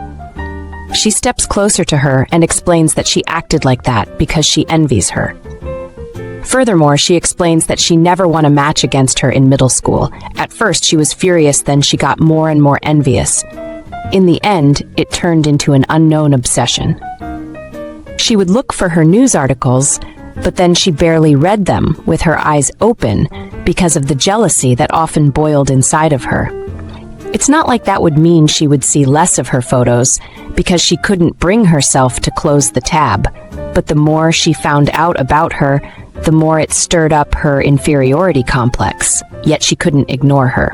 She steps closer to her and explains that she acted like that because she envies her. Furthermore, she explains that she never won a match against her in middle school. At first, she was furious, then she got more and more envious. In the end, it turned into an unknown obsession. She would look for her news articles, but then she barely read them with her eyes open because of the jealousy that often boiled inside of her. It's not like that would mean she would see less of her photos because she couldn't bring herself to close the tab, but the more she found out about her, the more it stirred up her inferiority complex, yet she couldn't ignore her.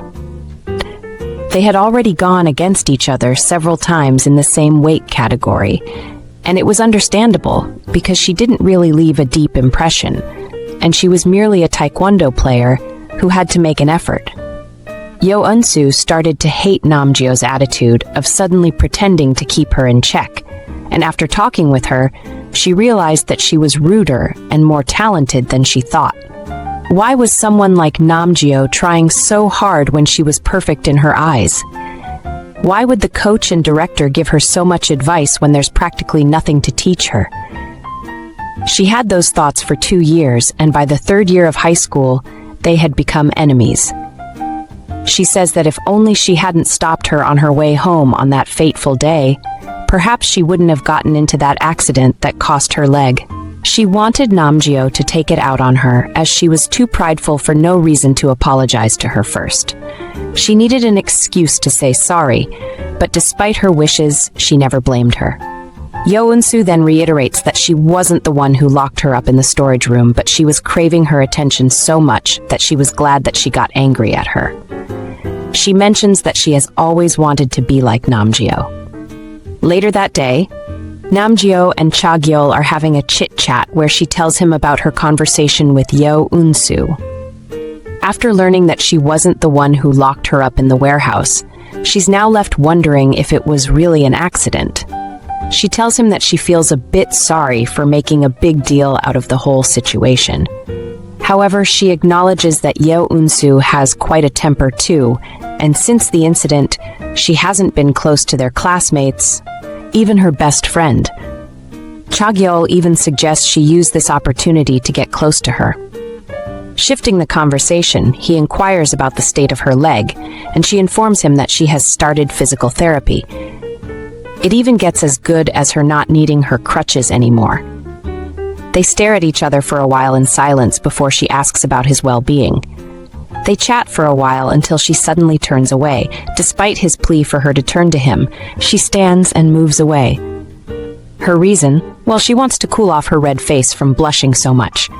They had already gone against each other several times in the same weight category, and it was understandable because she didn't really leave a deep impression, and she was merely a Taekwondo player who had to make an effort. Yeo Eunsu started to hate Namgyo's attitude of suddenly pretending to keep her in check, and after talking with her, she realized that she was ruder and more talented than she thought. Why was someone like Namgyo trying so hard when she was perfect in her eyes? Why would the coach and director give her so much advice when there's practically nothing to teach her? She had those thoughts for 2 years, and by the 3rd year of high school, they had become enemies. She says that if only she hadn't stopped her on her way home on that fateful day, perhaps she wouldn't have gotten into that accident that cost her leg. She wanted Namgyo to take it out on her, as she was too prideful for no reason to apologize to her first. She needed an excuse to say sorry, but despite her wishes, she never blamed her. Yeo Eunsu then reiterates that she wasn't the one who locked her up in the storage room, but she was craving her attention so much that she was glad that she got angry at her. She mentions that she has always wanted to be like Namgyo. Later that day, Namgyo and Cha Gyeol are having a chit-chat where she tells him about her conversation with Yeo Eunsu. After learning that she wasn't the one who locked her up in the warehouse, she's now left wondering if it was really an accident. She tells him that she feels a bit sorry for making a big deal out of the whole situation. However, she acknowledges that Yeo Eunsu has quite a temper too, and since the incident, she hasn't been close to their classmates, even her best friend. Cha Gyeol even suggests she use this opportunity to get close to her. Shifting the conversation, he inquires about the state of her leg, and she informs him that she has started physical therapy. It even gets as good as her not needing her crutches anymore. They stare at each other for a while in silence before she asks about his well-being. They chat for a while until she suddenly turns away. Despite his plea for her to turn to him, she stands and moves away. Her reason? Well, she wants to cool off her red face from blushing so much.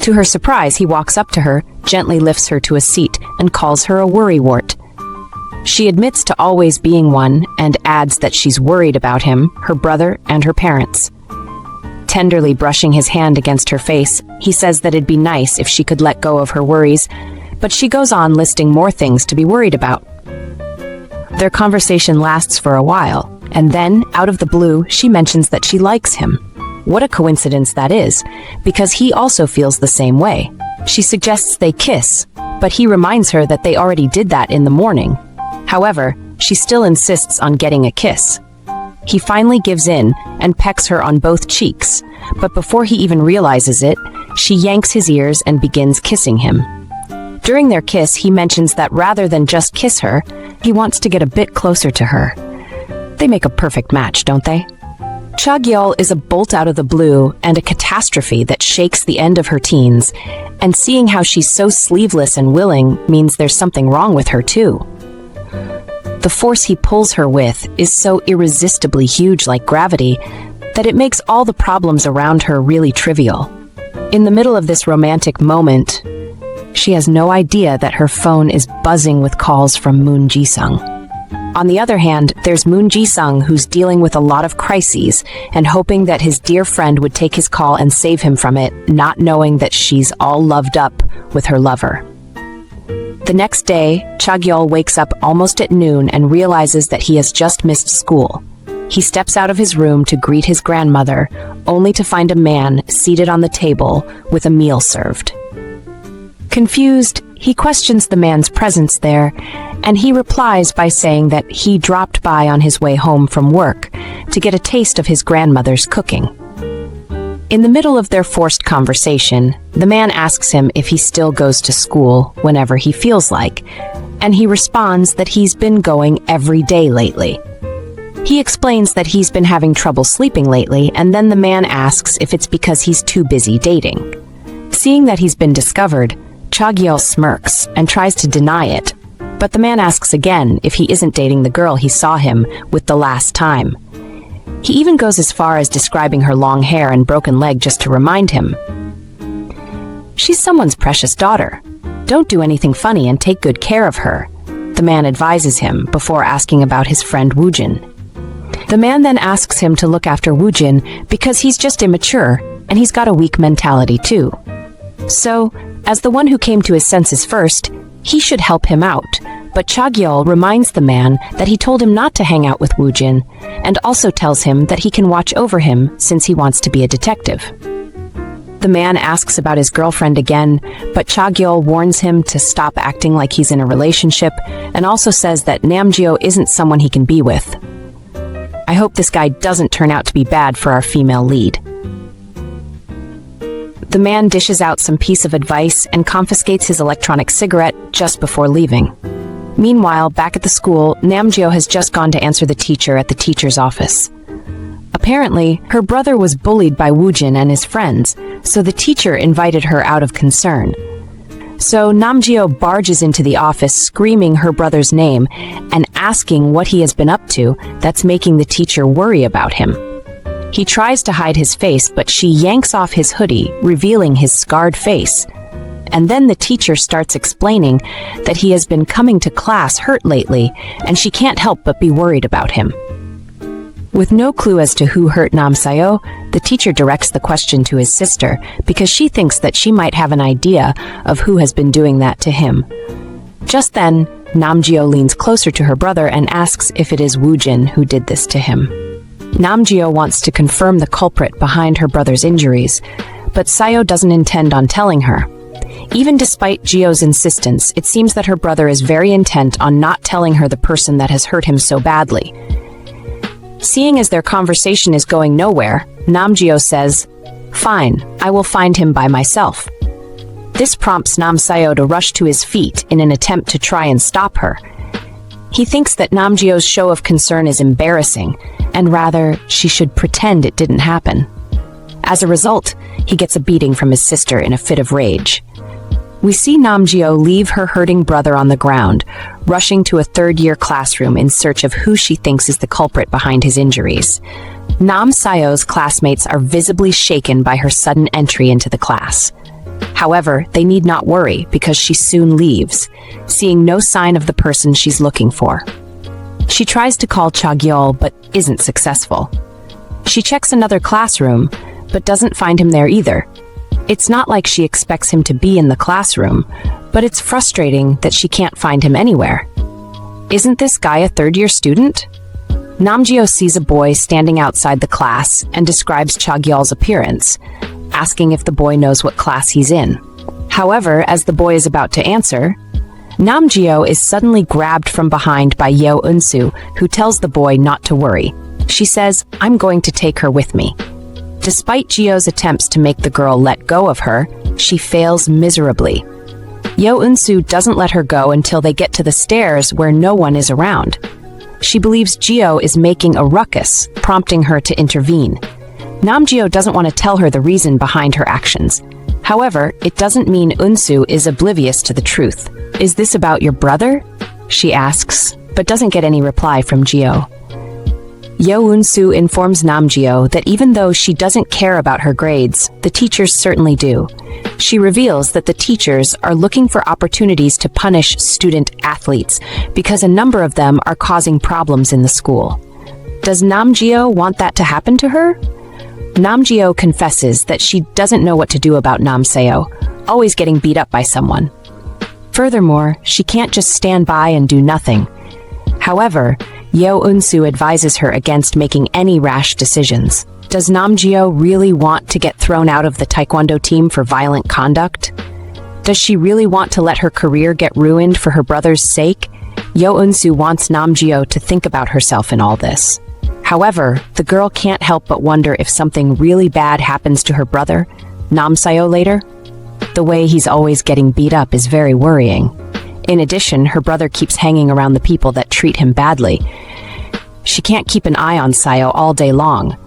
To her surprise, he walks up to her, gently lifts her to a seat, and calls her a worrywart. She admits to always being one, and adds that she's worried about him, her brother, and her parents. Tenderly brushing his hand against her face, he says that it'd be nice if she could let go of her worries, but she goes on listing more things to be worried about. Their conversation lasts for a while, and then, out of the blue, she mentions that she likes him. What a coincidence that is, because he also feels the same way. She suggests they kiss, but he reminds her that they already did that in the morning. However, she still insists on getting a kiss. He finally gives in and pecks her on both cheeks, but before he even realizes it, she yanks his ears and begins kissing him. During their kiss, he mentions that rather than just kiss her, he wants to get a bit closer to her. They make a perfect match, don't they? Cha Gyeol is a bolt out of the blue and a catastrophe that shakes the end of her teens, and seeing how she's so sleeveless and willing means there's something wrong with her too. The force he pulls her with is so irresistibly huge like gravity that it makes all the problems around her really trivial. In the middle of this romantic moment, she has no idea that her phone is buzzing with calls from Moon Ji-sung. On the other hand, there's Moon Ji-sung, who's dealing with a lot of crises and hoping that his dear friend would take his call and save him from it, not knowing that she's all loved up with her lover. The next day, Cha Gyeol wakes up almost at noon and realizes that he has just missed school. He steps out of his room to greet his grandmother, only to find a man seated on the table with a meal served. Confused, he questions the man's presence there, and he replies by saying that he dropped by on his way home from work to get a taste of his grandmother's cooking. In the middle of their forced conversation, the man asks him if he still goes to school whenever he feels like, and he responds that he's been going every day lately. He explains that he's been having trouble sleeping lately, and then the man asks if it's because he's too busy dating. Seeing that he's been discovered, Cha Gyeol smirks and tries to deny it, but the man asks again if he isn't dating the girl he saw him with the last time. He even goes as far as describing her long hair and broken leg just to remind him. She's someone's precious daughter. Don't do anything funny and take good care of her, the man advises him before asking about his friend Wujin. The man then asks him to look after Wujin because he's just immature and he's got a weak mentality too. So, as the one who came to his senses first, he should help him out, but Cha Gyeol reminds the man that he told him not to hang out with Wujin, and also tells him that he can watch over him since he wants to be a detective. The man asks about his girlfriend again, but Cha Gyeol warns him to stop acting like he's in a relationship, and also says that Namgyo isn't someone he can be with. I hope this guy doesn't turn out to be bad for our female lead. The man dishes out some piece of advice and confiscates his electronic cigarette just before leaving. Meanwhile, back at the school, Namgyo has just gone to answer the teacher at the teacher's office. Apparently, her brother was bullied by Wujin and his friends, so the teacher invited her out of concern. So Namgyo barges into the office screaming her brother's name and asking what he has been up to that's making the teacher worry about him. He tries to hide his face, but she yanks off his hoodie, revealing his scarred face. And then the teacher starts explaining that he has been coming to class hurt lately, and she can't help but be worried about him. With no clue as to who hurt Namsayo, the teacher directs the question to his sister because she thinks that she might have an idea of who has been doing that to him. Just then, Namgyo leans closer to her brother and asks if it is Wujin who did this to him. Namgyo wants to confirm the culprit behind her brother's injuries, but Sayo doesn't intend on telling her. Even despite Gio's insistence, it seems that her brother is very intent on not telling her the person that has hurt him so badly. Seeing as their conversation is going nowhere, Namgyo says, "Fine, I will find him by myself." This prompts Namsayo to rush to his feet in an attempt to try and stop her. He thinks that Namgyo's show of concern is embarrassing, and rather, she should pretend it didn't happen. As a result, he gets a beating from his sister in a fit of rage. We see Namgyo leave her hurting brother on the ground, rushing to a third-year classroom in search of who she thinks is the culprit behind his injuries. Nam Sayo's classmates are visibly shaken by her sudden entry into the class. However, they need not worry because she soon leaves, seeing no sign of the person she's looking for. She tries to call Cha Gyeol but isn't successful. She checks another classroom, but doesn't find him there either. It's not like she expects him to be in the classroom, but it's frustrating that she can't find him anywhere. Isn't this guy a third-year student? Namgyo sees a boy standing outside the class and describes Cha Gyeol's appearance, asking if the boy knows what class he's in. However, as the boy is about to answer, Namgyo is suddenly grabbed from behind by Yeo Eunsu, who tells the boy not to worry. She says, "I'm going to take her with me." Despite Gio's attempts to make the girl let go of her, she fails miserably. Yeo Eunsu doesn't let her go until they get to the stairs where no one is around. She believes Gio is making a ruckus, prompting her to intervene. Namgyo doesn't want to tell her the reason behind her actions. However, it doesn't mean Eunsu is oblivious to the truth. "Is this about your brother?" she asks, but doesn't get any reply from Gio. Yeo Eunsu informs Namgyo that even though she doesn't care about her grades, the teachers certainly do. She reveals that the teachers are looking for opportunities to punish student athletes because a number of them are causing problems in the school. Does Namgyo want that to happen to her? Namgyo confesses that she doesn't know what to do about Namsayo, always getting beat up by someone. Furthermore, she can't just stand by and do nothing. However, Yeo Eunsu advises her against making any rash decisions. Does Namgyo really want to get thrown out of the Taekwondo team for violent conduct? Does she really want to let her career get ruined for her brother's sake? Yeo Eunsu wants Namgyo to think about herself in all this. However, the girl can't help but wonder if something really bad happens to her brother, Namsayo, later. The way he's always getting beat up is very worrying. In addition, her brother keeps hanging around the people that treat him badly. She can't keep an eye on Sayo all day long.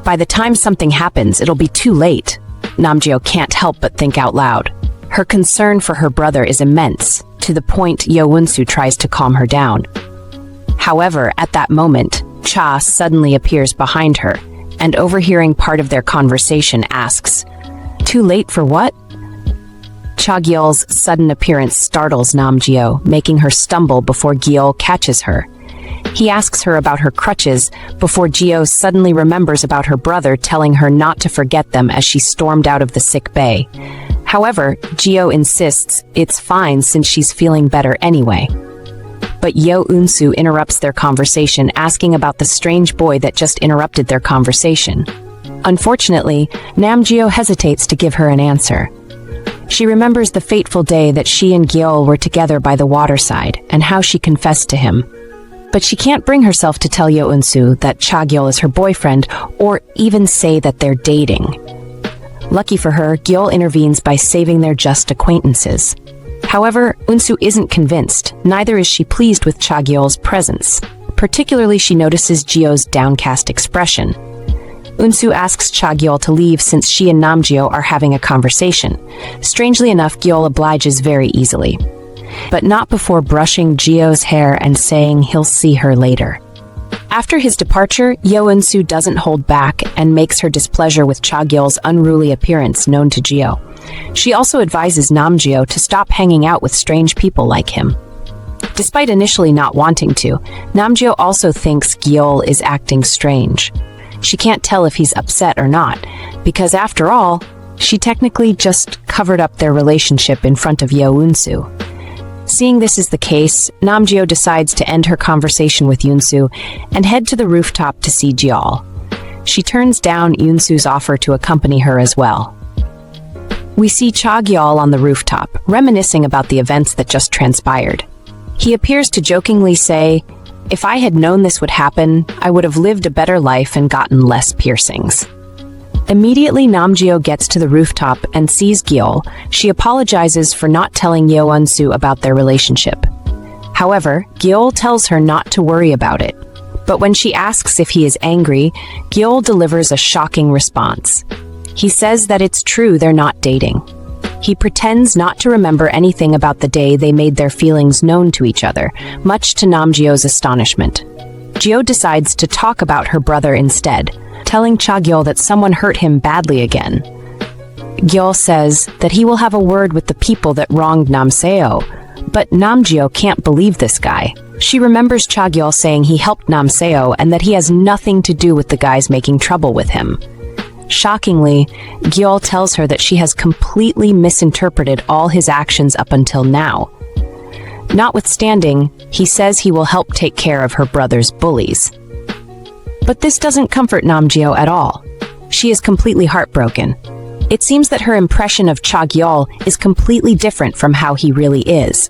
By the time something happens, it'll be too late. Namgyo can't help but think out loud. Her concern for her brother is immense, to the point Yeo Eunsu tries to calm her down. However, at that moment, Cha suddenly appears behind her, and overhearing part of their conversation asks, "Too late for what?" Cha Gyeol's sudden appearance startles Namgyo, making her stumble before Gyeol catches her. He asks her about her crutches before Gyeol suddenly remembers about her brother telling her not to forget them as she stormed out of the sick bay. However, Gyeol insists it's fine since she's feeling better anyway. But Yeo Eunsu interrupts their conversation, asking about the strange boy that just interrupted their conversation. Unfortunately, Namgyo hesitates to give her an answer. She remembers the fateful day that she and Gyeol were together by the waterside and how she confessed to him. But she can't bring herself to tell Yeo Eunsu that Cha Gyeol is her boyfriend or even say that they're dating. Lucky for her, Gyeol intervenes by saving their just acquaintances. However, Eunsu isn't convinced, neither is she pleased with Cha Gyeol's presence. Particularly, she notices Gyeol's downcast expression. Eunsu asks Cha Gyeol to leave since she and Namgyo are having a conversation. Strangely enough, Gyeol obliges very easily. But not before brushing Gyeol's hair and saying he'll see her later. After his departure, Yeo Eunsu doesn't hold back and makes her displeasure with Cha Gyeol's unruly appearance known to Gyeol. She also advises Namgyo to stop hanging out with strange people like him. Despite initially not wanting to, Namgyo also thinks Gyeol is acting strange. She can't tell if he's upset or not, because after all, she technically just covered up their relationship in front of Yeo Eunsu. Seeing this is the case, Namgyo decides to end her conversation with Eunsu and head to the rooftop to see Gyeol. She turns down Eunsu's offer to accompany her as well. We see Cha Gyeol on the rooftop, reminiscing about the events that just transpired. He appears to jokingly say, "If I had known this would happen, I would have lived a better life and gotten less piercings." Immediately, Namgyo gets to the rooftop and sees Gyeol. She apologizes for not telling Yeo Eunsu about their relationship. However, Gyeol tells her not to worry about it. But when she asks if he is angry, Gyeol delivers a shocking response. He says that it's true they're not dating. He pretends not to remember anything about the day they made their feelings known to each other, much to Namgyo's astonishment. Gyeol decides to talk about her brother instead, telling Cha Gyeol that someone hurt him badly again. Gyeol says that he will have a word with the people that wronged Namseo, but Namgyo can't believe this guy. She remembers Cha Gyeol saying he helped Namseo and that he has nothing to do with the guys making trouble with him. Shockingly, Gyeol tells her that she has completely misinterpreted all his actions up until now. Notwithstanding, he says he will help take care of her brother's bullies. But this doesn't comfort Namgyo at all. She is completely heartbroken. It seems that her impression of Cha Gyeol is completely different from how he really is.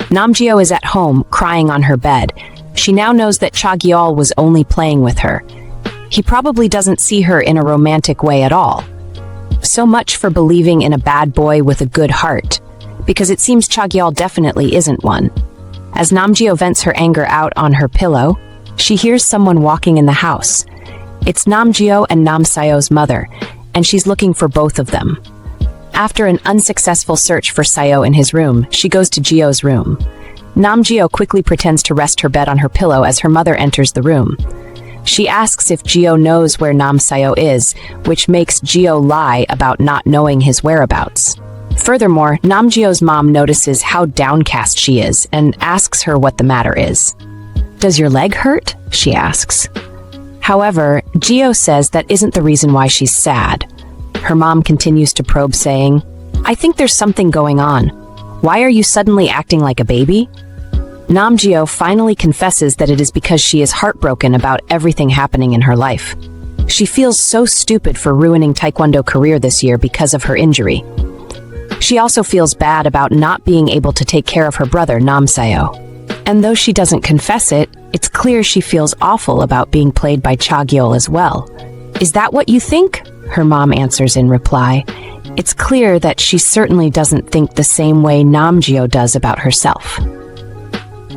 Namgyo is at home, crying on her bed. She now knows that Cha Gyeol was only playing with her. He probably doesn't see her in a romantic way at all. So much for believing in a bad boy with a good heart, because it seems Cha Gyeol definitely isn't one. As Namgyo vents her anger out on her pillow, she hears someone walking in the house. It's Namgyo and Namseo's mother, and she's looking for both of them. After an unsuccessful search for Seo in his room, she goes to Gyeo's room. Namgyo quickly pretends to rest her bed on her pillow as her mother enters the room. She asks if Gyeol knows where Namseo is, which makes Gyeol lie about not knowing his whereabouts. Furthermore, Namgyo's mom notices how downcast she is and asks her what the matter is. "Does your leg hurt?" she asks. However, Gyeol says that isn't the reason why she's sad. Her mom continues to probe, saying, "I think there's something going on. Why are you suddenly acting like a baby?" Namgyo finally confesses that it is because she is heartbroken about everything happening in her life. She feels so stupid for ruining Taekwondo career this year because of her injury. She also feels bad about not being able to take care of her brother, Namseo. And though she doesn't confess it, it's clear she feels awful about being played by Cha Gyeol as well. "Is that what you think?" her mom answers in reply. It's clear that she certainly doesn't think the same way Namgyo does about herself.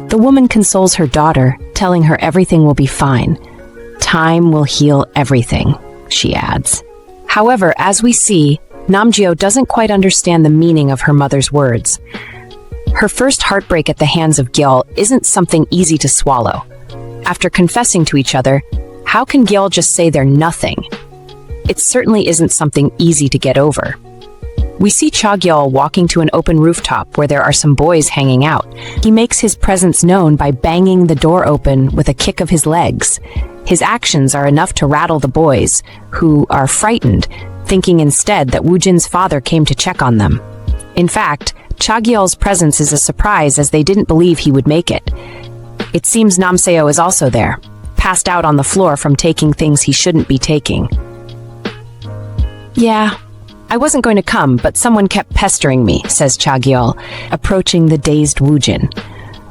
The woman consoles her daughter, telling her everything will be fine. "Time will heal everything," she adds. However, as we see, Namgyo doesn't quite understand the meaning of her mother's words. Her first heartbreak at the hands of Gyeol isn't something easy to swallow. After confessing to each other, how can Gyeol just say they're nothing? It certainly isn't something easy to get over. We see Cha Gyeol walking to an open rooftop where there are some boys hanging out. He makes his presence known by banging the door open with a kick of his legs. His actions are enough to rattle the boys, who are frightened, thinking instead that Wujin's father came to check on them. In fact, Cha Gyeol's presence is a surprise as they didn't believe he would make it. It seems Namseo is also there, passed out on the floor from taking things he shouldn't be taking. "Yeah, I wasn't going to come, but someone kept pestering me," says Cha Gyeol, approaching the dazed Wujin.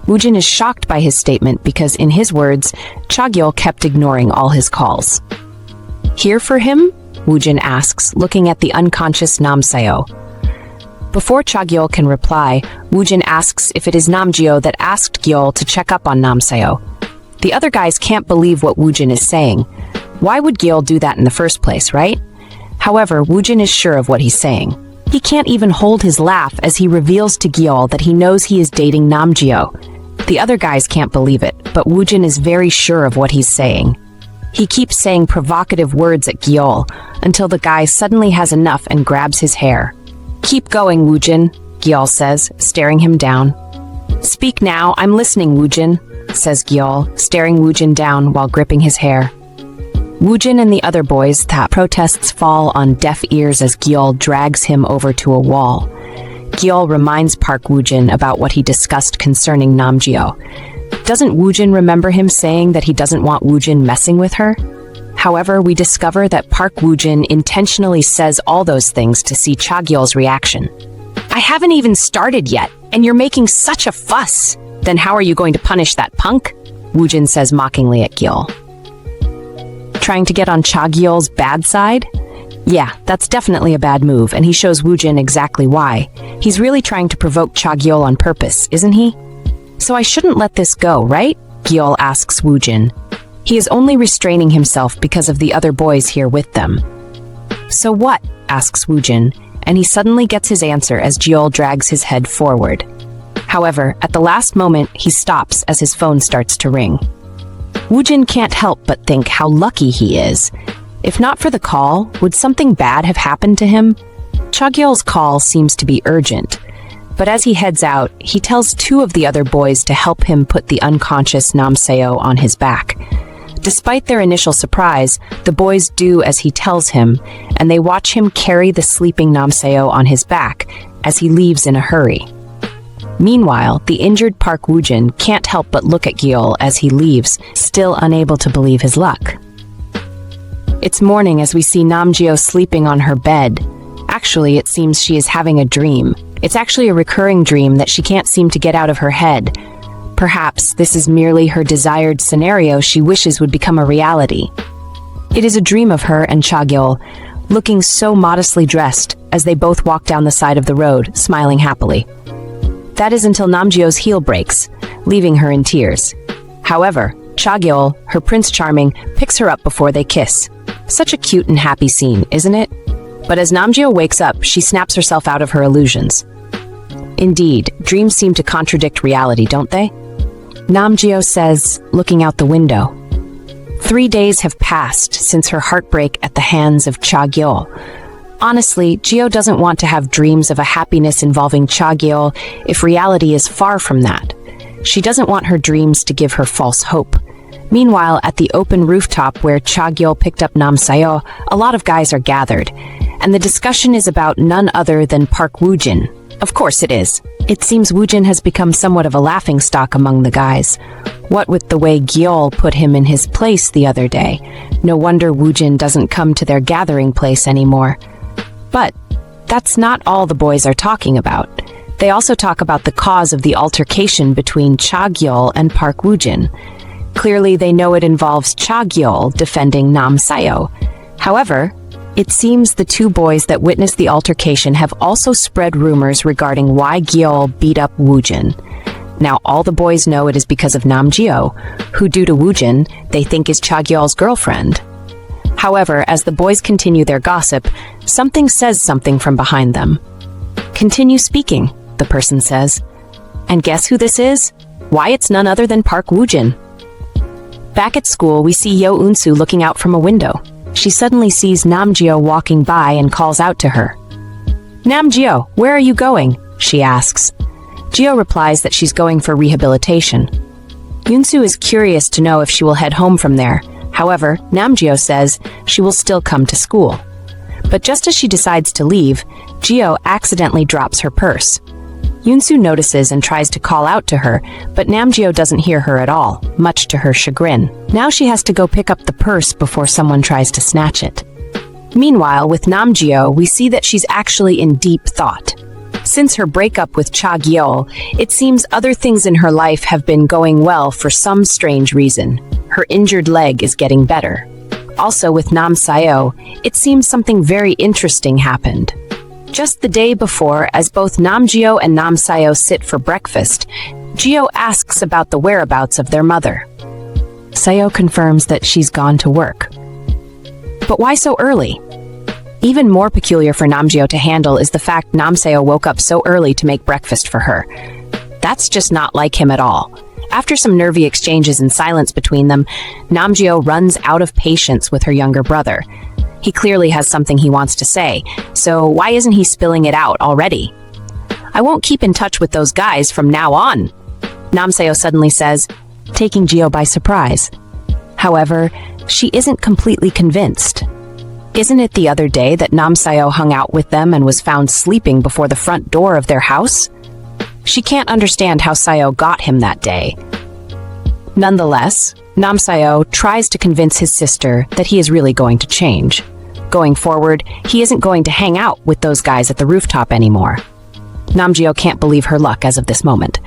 Wujin is shocked by his statement because, in his words, Cha Gyeol kept ignoring all his calls. "Here for him?" Wujin asks, looking at the unconscious Namseo. Before Cha Gyeol can reply, Wujin asks if it is Namgyo that asked Gyeol to check up on Namsayo. The other guys can't believe what Wujin is saying. Why would Gyeol do that in the first place, right? However, Wujin is sure of what he's saying. He can't even hold his laugh as he reveals to Gyeol that he knows he is dating Namgyo. The other guys can't believe it, but Wujin is very sure of what he's saying. He keeps saying provocative words at Gyeol until the guy suddenly has enough and grabs his hair. "Keep going, Wujin," Gyeol says, staring him down. "Speak now, I'm listening, Wujin," says Gyeol, staring Wujin down while gripping his hair. Wujin and the other boys' protests fall on deaf ears as Gyeol drags him over to a wall. Gyeol reminds Park Wujin about what he discussed concerning Namgyo. Doesn't Wujin remember him saying that he doesn't want Wujin messing with her? However, we discover that Park Wujin intentionally says all those things to see Cha Gyeol's reaction. "I haven't even started yet, and you're making such a fuss. Then how are you going to punish that punk?" Wujin says mockingly at Gyeol. Trying to get on Cha Gyeol's bad side? Yeah, that's definitely a bad move, and he shows Wujin exactly why. He's really trying to provoke Cha Gyeol on purpose, isn't he? "So I shouldn't let this go, right?" Gyeol asks Wujin. He is only restraining himself because of the other boys here with them. "So what?" asks Wujin, and he suddenly gets his answer as Gyeol drags his head forward. However, at the last moment, he stops as his phone starts to ring. Wujin can't help but think how lucky he is. If not for the call, would something bad have happened to him? Cha Gyeol's call seems to be urgent, but as he heads out, he tells two of the other boys to help him put the unconscious Namseo on his back. Despite their initial surprise, the boys do as he tells him, and they watch him carry the sleeping Namseo on his back as he leaves in a hurry. Meanwhile, the injured Park Wujin can't help but look at Gyeol as he leaves, still unable to believe his luck. It's morning as we see Namgyo sleeping on her bed. Actually, it seems she is having a dream. It's actually a recurring dream that she can't seem to get out of her head. Perhaps this is merely her desired scenario she wishes would become a reality. It is a dream of her and Cha Gyeol, looking so modestly dressed as they both walk down the side of the road, smiling happily. That is until Namgyo's heel breaks, leaving her in tears. However, Cha Gyeol, her Prince Charming, picks her up before they kiss. Such a cute and happy scene, isn't it? But as Namgyo wakes up, she snaps herself out of her illusions. Indeed, dreams seem to contradict reality, don't they? Namgyo says, looking out the window. 3 days have passed since her heartbreak at the hands of Cha Gyeol. Honestly, Geo doesn't want to have dreams of a happiness involving Cha Gyeol if reality is far from that. She doesn't want her dreams to give her false hope. Meanwhile, at the open rooftop where Cha Gyeol picked up Namsayo, a lot of guys are gathered, and the discussion is about none other than Park Wujin. Of course it is. It seems Wujin has become somewhat of a laughingstock among the guys. What with the way Gyeol put him in his place the other day. No wonder Wujin doesn't come to their gathering place anymore. But that's not all the boys are talking about. They also talk about the cause of the altercation between Cha Gyeol and Park Wujin. Clearly, they know it involves Cha Gyeol defending Namsayo. However, it seems the two boys that witnessed the altercation have also spread rumors regarding why Gyeol beat up Wujin. Now, all the boys know it is because of Namgyo, who, due to Wujin, they think is Cha Gyeol's girlfriend. However, as the boys continue their gossip, something says something from behind them. "Continue speaking," the person says. And guess who this is? Why, it's none other than Park Wujin. Back at school, we see Yeo Eunsu looking out from a window. She suddenly sees Namgyo walking by and calls out to her. "Namgyo, where are you going?" she asks. Geo replies that she's going for rehabilitation. Eunsu is curious to know if she will head home from there. However, Namgyo says she will still come to school. But just as she decides to leave, Geo accidentally drops her purse. Eunsu notices and tries to call out to her, but Namgyo doesn't hear her at all, much to her chagrin. Now she has to go pick up the purse before someone tries to snatch it. Meanwhile, with Namgyo, we see that she's actually in deep thought. Since her breakup with Cha Gyeol, it seems other things in her life have been going well for some strange reason. Her injured leg is getting better. Also with Namsayo, it seems something very interesting happened. Just the day before, as both Namgyo and Namsayo sit for breakfast, Geo asks about the whereabouts of their mother. Sayo confirms that she's gone to work. But why so early? Even more peculiar for Namgyo to handle is the fact Namsayo woke up so early to make breakfast for her. That's just not like him at all. After some nervy exchanges and silence between them, Namgyo runs out of patience with her younger brother. He clearly has something he wants to say, so why isn't he spilling it out already? I won't keep in touch with those guys from now on, Namsayo suddenly says, taking Geo by surprise. However, she isn't completely convinced. Isn't it the other day that Namsayo hung out with them and was found sleeping before the front door of their house? She can't understand how Sayo got him that day. Nonetheless, Namsayo tries to convince his sister that he is really going to change. Going forward, he isn't going to hang out with those guys at the rooftop anymore. Namgyo can't believe her luck as of this moment.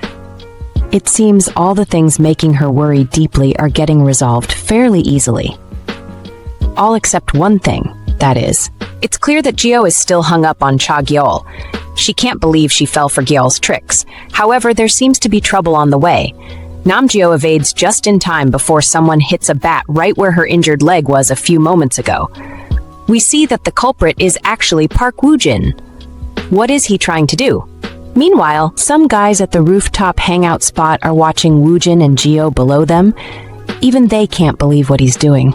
It seems all the things making her worry deeply are getting resolved fairly easily. All except one thing, that is. It's clear that Geo is still hung up on Cha Gyeol. She can't believe she fell for Gyeol's tricks. However, there seems to be trouble on the way. Namgyo evades just in time before someone hits a bat right where her injured leg was a few moments ago. We see that the culprit is actually Park Wujin. What is he trying to do? Meanwhile, some guys at the rooftop hangout spot are watching Wujin and Geo below them. Even they can't believe what he's doing.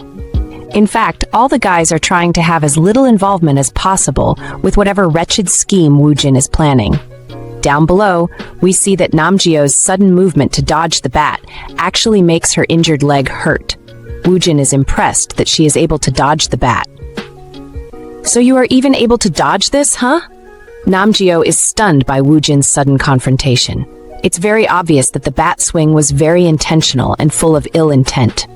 In fact, all the guys are trying to have as little involvement as possible with whatever wretched scheme Wujin is planning. Down below, we see that Namgyo's sudden movement to dodge the bat actually makes her injured leg hurt. Wujin is impressed that she is able to dodge the bat. So you are even able to dodge this, huh? Namgyo is stunned by Wujin's sudden confrontation. It's very obvious that the bat swing was very intentional and full of ill intent.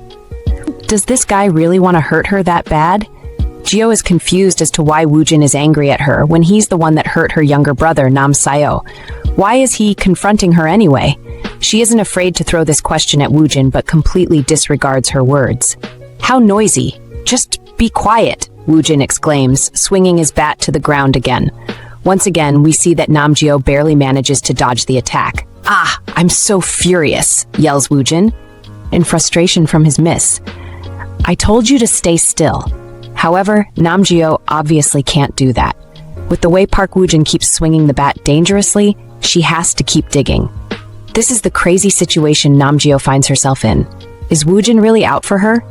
Does this guy really want to hurt her that bad? Geo is confused as to why Wujin is angry at her when he's the one that hurt her younger brother, Namsayo. Why is he confronting her anyway? She isn't afraid to throw this question at Wujin, but completely disregards her words. How noisy! Just be quiet, Wujin exclaims, swinging his bat to the ground again. Once again, we see that Namgyo barely manages to dodge the attack. Ah, I'm so furious, yells Wujin, in frustration from his miss. I told you to stay still. However, Namgyo obviously can't do that. With the way Park Wujin keeps swinging the bat dangerously, she has to keep digging. This is the crazy situation Namgyo finds herself in. Is Wujin really out for her?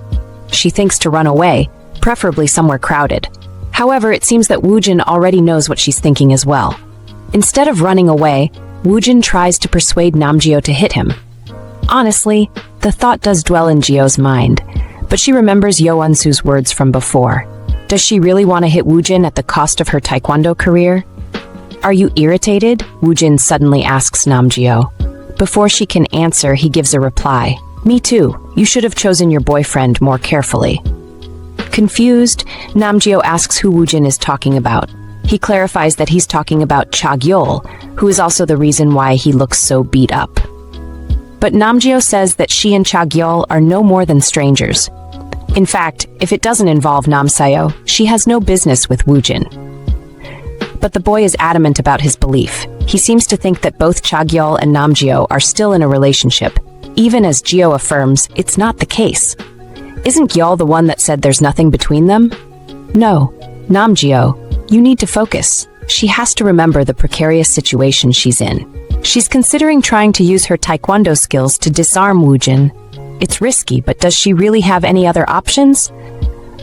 She thinks to run away, preferably somewhere crowded. However, it seems that Wujin already knows what she's thinking as well. Instead of running away, Wujin tries to persuade Namgyo to hit him. Honestly, the thought does dwell in Geo's mind, but she remembers Yeo Eunsu's words from before. Does she really want to hit Wujin at the cost of her taekwondo career? Are you irritated? Wujin suddenly asks Namgyo. Before she can answer, he gives a reply. Me too. You should have chosen your boyfriend more carefully. Confused, Namgyo asks who Wujin is talking about. He clarifies that he's talking about Cha Gyeol, who is also the reason why he looks so beat up. But Namgyo says that she and Cha Gyeol are no more than strangers. In fact, if it doesn't involve Namsayo, she has no business with Wujin. But the boy is adamant about his belief. He seems to think that both Cha Gyeol and Namgyo are still in a relationship, even as Geo affirms it's not the case. Isn't Gyeol the one that said there's nothing between them? No. Namgyo, you need to focus. She has to remember the precarious situation she's in. She's considering trying to use her taekwondo skills to disarm Wujin. It's risky, but does she really have any other options?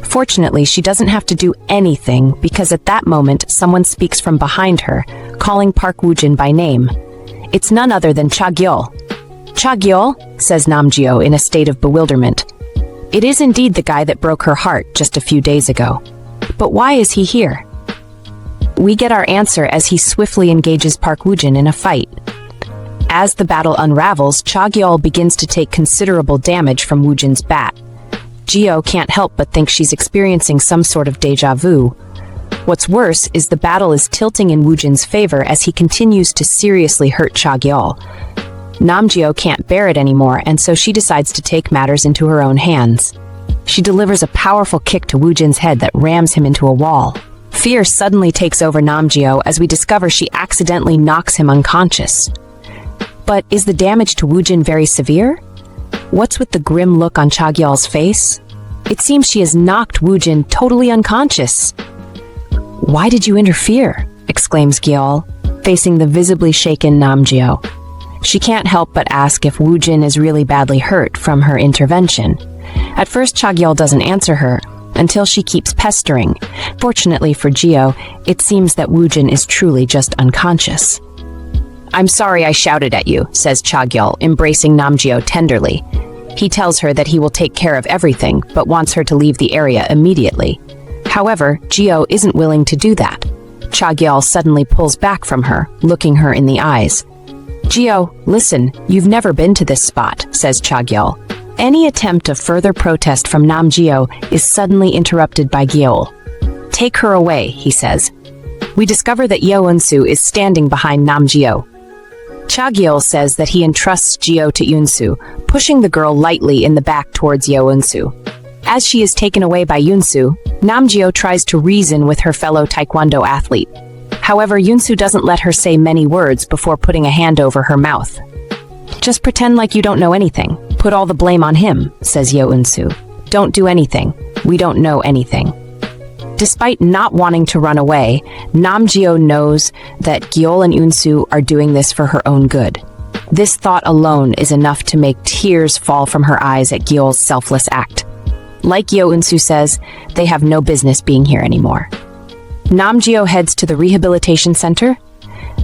Fortunately, she doesn't have to do anything because at that moment, someone speaks from behind her, calling Park Wujin by name. It's none other than Cha Gyeol. Cha Gyeol, says Namgyo in a state of bewilderment. It is indeed the guy that broke her heart just a few days ago. But why is he here? We get our answer as he swiftly engages Park Wujin in a fight. As the battle unravels, Cha Gyeol begins to take considerable damage from Wujin's bat. Geo can't help but think she's experiencing some sort of deja vu. What's worse is the battle is tilting in Wujin's favor as he continues to seriously hurt Cha Gyeol. Namgyo can't bear it anymore, and so she decides to take matters into her own hands. She delivers a powerful kick to Wujin's head that rams him into a wall. Fear suddenly takes over Namgyo as we discover she accidentally knocks him unconscious. But is the damage to Wujin very severe? What's with the grim look on Cha Gyeol's face? It seems she has knocked Wujin totally unconscious. "Why did you interfere?" exclaims Gyeol, facing the visibly shaken Namgyo. She can't help but ask if Wujin is really badly hurt from her intervention. At first, Cha Gyeol doesn't answer her, until she keeps pestering. Fortunately for Geo, it seems that Wujin is truly just unconscious. "I'm sorry I shouted at you," says Cha Gyeol, embracing Namgyo tenderly. He tells her that he will take care of everything, but wants her to leave the area immediately. However, Geo isn't willing to do that. Cha Gyeol suddenly pulls back from her, looking her in the eyes. "Geo, listen, you've never been to this spot," says Cha Gyeol. Any attempt of further protest from Namgyo is suddenly interrupted by Gyeol. "Take her away," he says. We discover that Yeo Eunsu is standing behind Namgyo. Cha Gyeol says that he entrusts Geo to Eunsu, pushing the girl lightly in the back towards Yeo Eunsu. As she is taken away by Eunsu, Namgyo tries to reason with her fellow Taekwondo athlete. However, Eunsu doesn't let her say many words before putting a hand over her mouth. "Just pretend like you don't know anything. Put all the blame on him," says Yeo Eunsu. "Don't do anything. We don't know anything." Despite not wanting to run away, Namgyo knows that Gyeol and Eunsu are doing this for her own good. This thought alone is enough to make tears fall from her eyes at Gyeol's selfless act. Like Yeo Eunsu says, they have no business being here anymore. Namgyo heads to the rehabilitation center,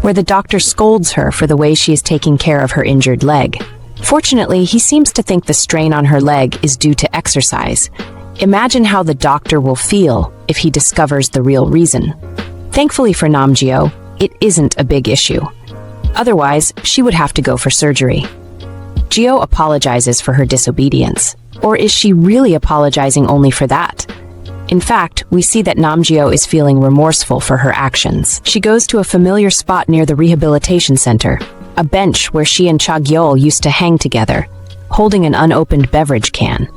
where the doctor scolds her for the way she is taking care of her injured leg. Fortunately, he seems to think the strain on her leg is due to exercise. Imagine how the doctor will feel if he discovers the real reason. Thankfully for Namgyo, it isn't a big issue. Otherwise, she would have to go for surgery. Geo apologizes for her disobedience. Or is she really apologizing only for that? In fact, we see that Namgyo is feeling remorseful for her actions. She goes to a familiar spot near the rehabilitation center, a bench where she and Cha Gyeol used to hang together, holding an unopened beverage can.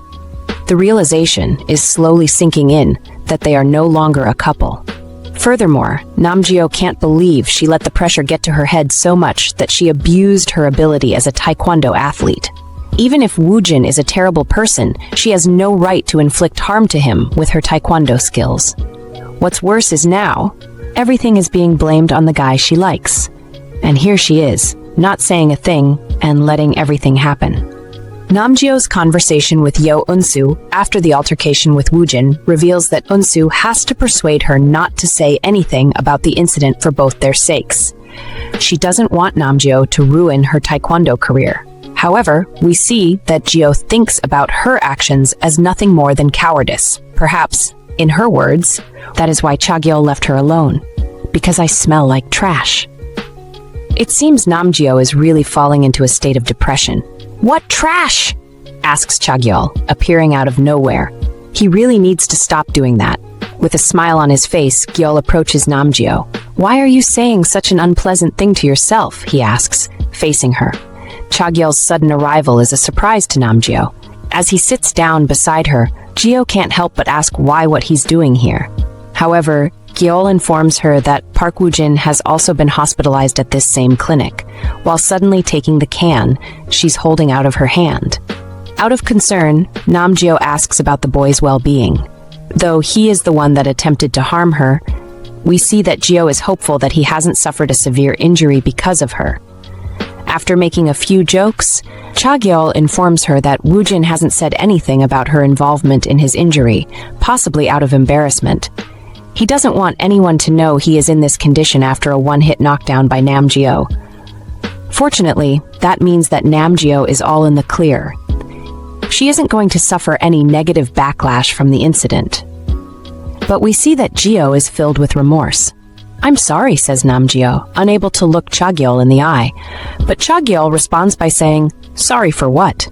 The realization is slowly sinking in that they are no longer a couple. Furthermore, Namgyo can't believe she let the pressure get to her head so much that she abused her ability as a Taekwondo athlete. Even if Wujin is a terrible person, she has no right to inflict harm to him with her Taekwondo skills. What's worse is now, everything is being blamed on the guy she likes. And here she is, not saying a thing and letting everything happen. Namgyo's conversation with Yeo Eunsu after the altercation with Wujin reveals that Eunsu has to persuade her not to say anything about the incident for both their sakes. She doesn't want Namgyo to ruin her Taekwondo career. However, we see that Geo thinks about her actions as nothing more than cowardice. Perhaps, in her words, that is why Cha Gyeol left her alone. Because I smell like trash. It seems Namgyo is really falling into a state of depression. "What trash?" asks Cha Gyeol, appearing out of nowhere. He really needs to stop doing that. With a smile on his face, Gyeol approaches Namgyo. "Why are you saying such an unpleasant thing to yourself?" he asks, facing her. Cha Gyeol's sudden arrival is a surprise to Namgyo. As he sits down beside her, Geo can't help but ask why what he's doing here. However, Gyeol informs her that Park Wujin has also been hospitalized at this same clinic, while suddenly taking the can she's holding out of her hand. Out of concern, Namgyo asks about the boy's well-being. Though he is the one that attempted to harm her, we see that Geo is hopeful that he hasn't suffered a severe injury because of her. After making a few jokes, Cha Gyeol informs her that Wujin hasn't said anything about her involvement in his injury, possibly out of embarrassment. He doesn't want anyone to know he is in this condition after a one-hit knockdown by Namgyo. Fortunately, that means that Namgyo is all in the clear. She isn't going to suffer any negative backlash from the incident. But we see that Geo is filled with remorse. "I'm sorry," says Namgyo, unable to look Cha Gyeol in the eye. But Cha Gyeol responds by saying, "Sorry for what?"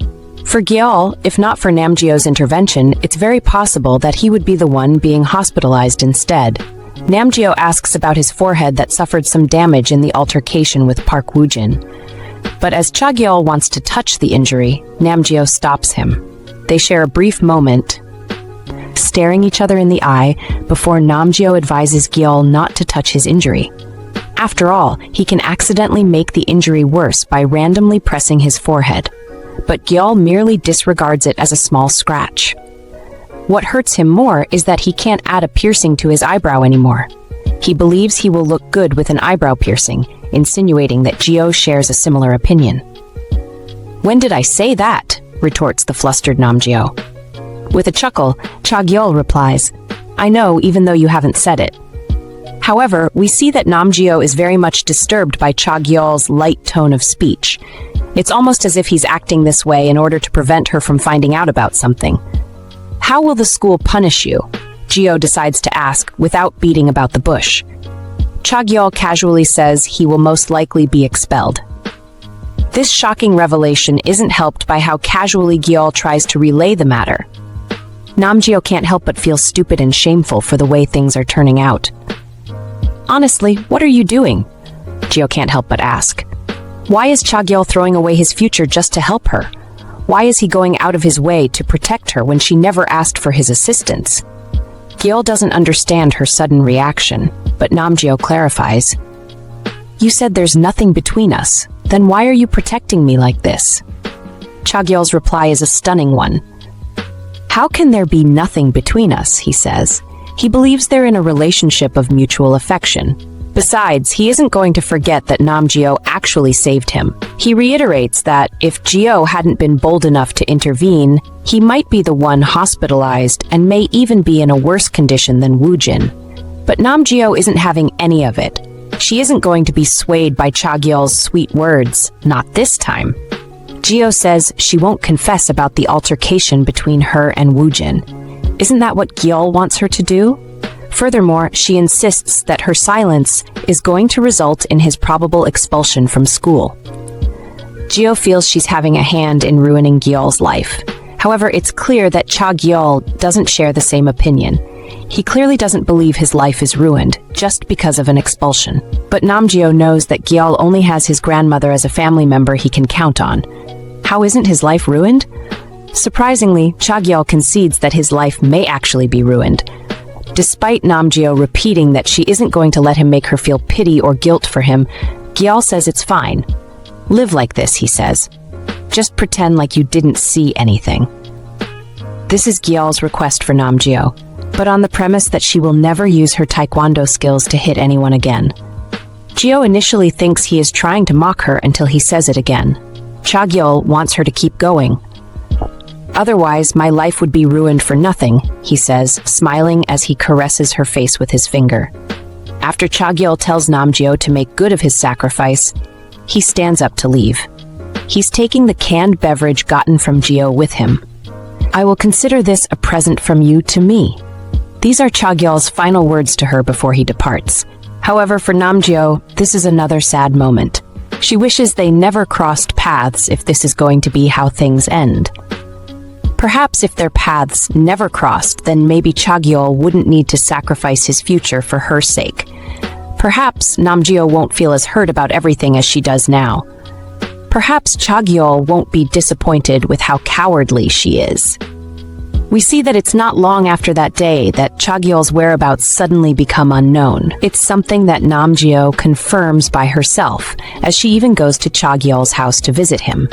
For Gyeol, if not for Namgyo's intervention, it's very possible that he would be the one being hospitalized instead. Namgyo asks about his forehead that suffered some damage in the altercation with Park Wujin. But as Cha Gyeol wants to touch the injury, Namgyo stops him. They share a brief moment, staring each other in the eye before Namgyo advises Gyeol not to touch his injury. After all, he can accidentally make the injury worse by randomly pressing his forehead. But Gyeol merely disregards it as a small scratch. What hurts him more is that he can't add a piercing to his eyebrow anymore. He believes he will look good with an eyebrow piercing, insinuating that Gyeol shares a similar opinion. "When did I say that?" retorts the flustered Namgyo. With a chuckle, Cha Gyeol replies, "I know, even though you haven't said it." However, we see that Namgyo is very much disturbed by Cha Gyeol's light tone of speech. It's almost as if he's acting this way in order to prevent her from finding out about something. "How will the school punish you?" Gyeol decides to ask, without beating about the bush. Cha Gyeol casually says he will most likely be expelled. This shocking revelation isn't helped by how casually Gyeol tries to relay the matter. Namgyo can't help but feel stupid and shameful for the way things are turning out. "Honestly, what are you doing?" Gyeol can't help but ask. Why is Cha Gyeol throwing away his future just to help her? Why is he going out of his way to protect her when she never asked for his assistance? Gyeol doesn't understand her sudden reaction, but Namgyo clarifies. "You said there's nothing between us. Then why are you protecting me like this?" Cha Gyeol's reply is a stunning one. "How can there be nothing between us?" he says. He believes they're in a relationship of mutual affection. Besides, he isn't going to forget that Namgyo actually saved him. He reiterates that if Gyeol hadn't been bold enough to intervene, he might be the one hospitalized and may even be in a worse condition than Wujin. But Namgyo isn't having any of it. She isn't going to be swayed by Cha Gyeol's sweet words, not this time. Gyeol says she won't confess about the altercation between her and Wujin. Isn't that what Gyeol wants her to do? Furthermore, she insists that her silence is going to result in his probable expulsion from school. Gyeol feels she's having a hand in ruining Gyeol's life. However, it's clear that Cha Gyeol doesn't share the same opinion. He clearly doesn't believe his life is ruined just because of an expulsion. But Namgyo knows that Gyeol only has his grandmother as a family member he can count on. How isn't his life ruined? Surprisingly, Cha Gyeol concedes that his life may actually be ruined. Despite Namgyo repeating that she isn't going to let him make her feel pity or guilt for him, Gyeol says it's fine. "Live like this," he says. "Just pretend like you didn't see anything." This is Gyeol's request for Namgyo, but on the premise that she will never use her taekwondo skills to hit anyone again. Gyeol initially thinks he is trying to mock her until he says it again. Cha Gyeol wants her to keep going. "Otherwise, my life would be ruined for nothing," he says, smiling as he caresses her face with his finger. After Cha Gyeol tells Namgyo to make good of his sacrifice, he stands up to leave. He's taking the canned beverage gotten from Gyeol with him. "I will consider this a present from you to me." These are Cha Gyeol's final words to her before he departs. However, for Namgyo, this is another sad moment. She wishes they never crossed paths if this is going to be how things end. Perhaps if their paths never crossed, then maybe Cha Gyeol wouldn't need to sacrifice his future for her sake. Perhaps Namgyo won't feel as hurt about everything as she does now. Perhaps Cha Gyeol won't be disappointed with how cowardly she is. We see that it's not long after that day that Cha Gyeol's whereabouts suddenly become unknown. It's something that Namgyo confirms by herself, as she even goes to Cha Gyeol's house to visit him.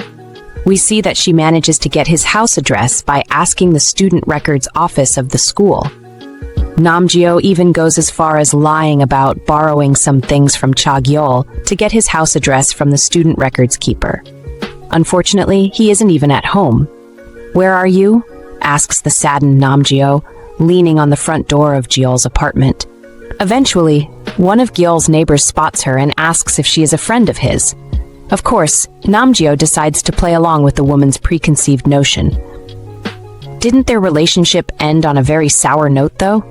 We see that she manages to get his house address by asking the student records office of the school. Namgyo even goes as far as lying about borrowing some things from Cha Gyeol to get his house address from the student records keeper. Unfortunately, he isn't even at home. "Where are you?" asks the saddened Namgyo, leaning on the front door of Gyeol's apartment. Eventually, one of Gyeol's neighbors spots her and asks if she is a friend of his. Of course, Namgyo decides to play along with the woman's preconceived notion. Didn't their relationship end on a very sour note, though?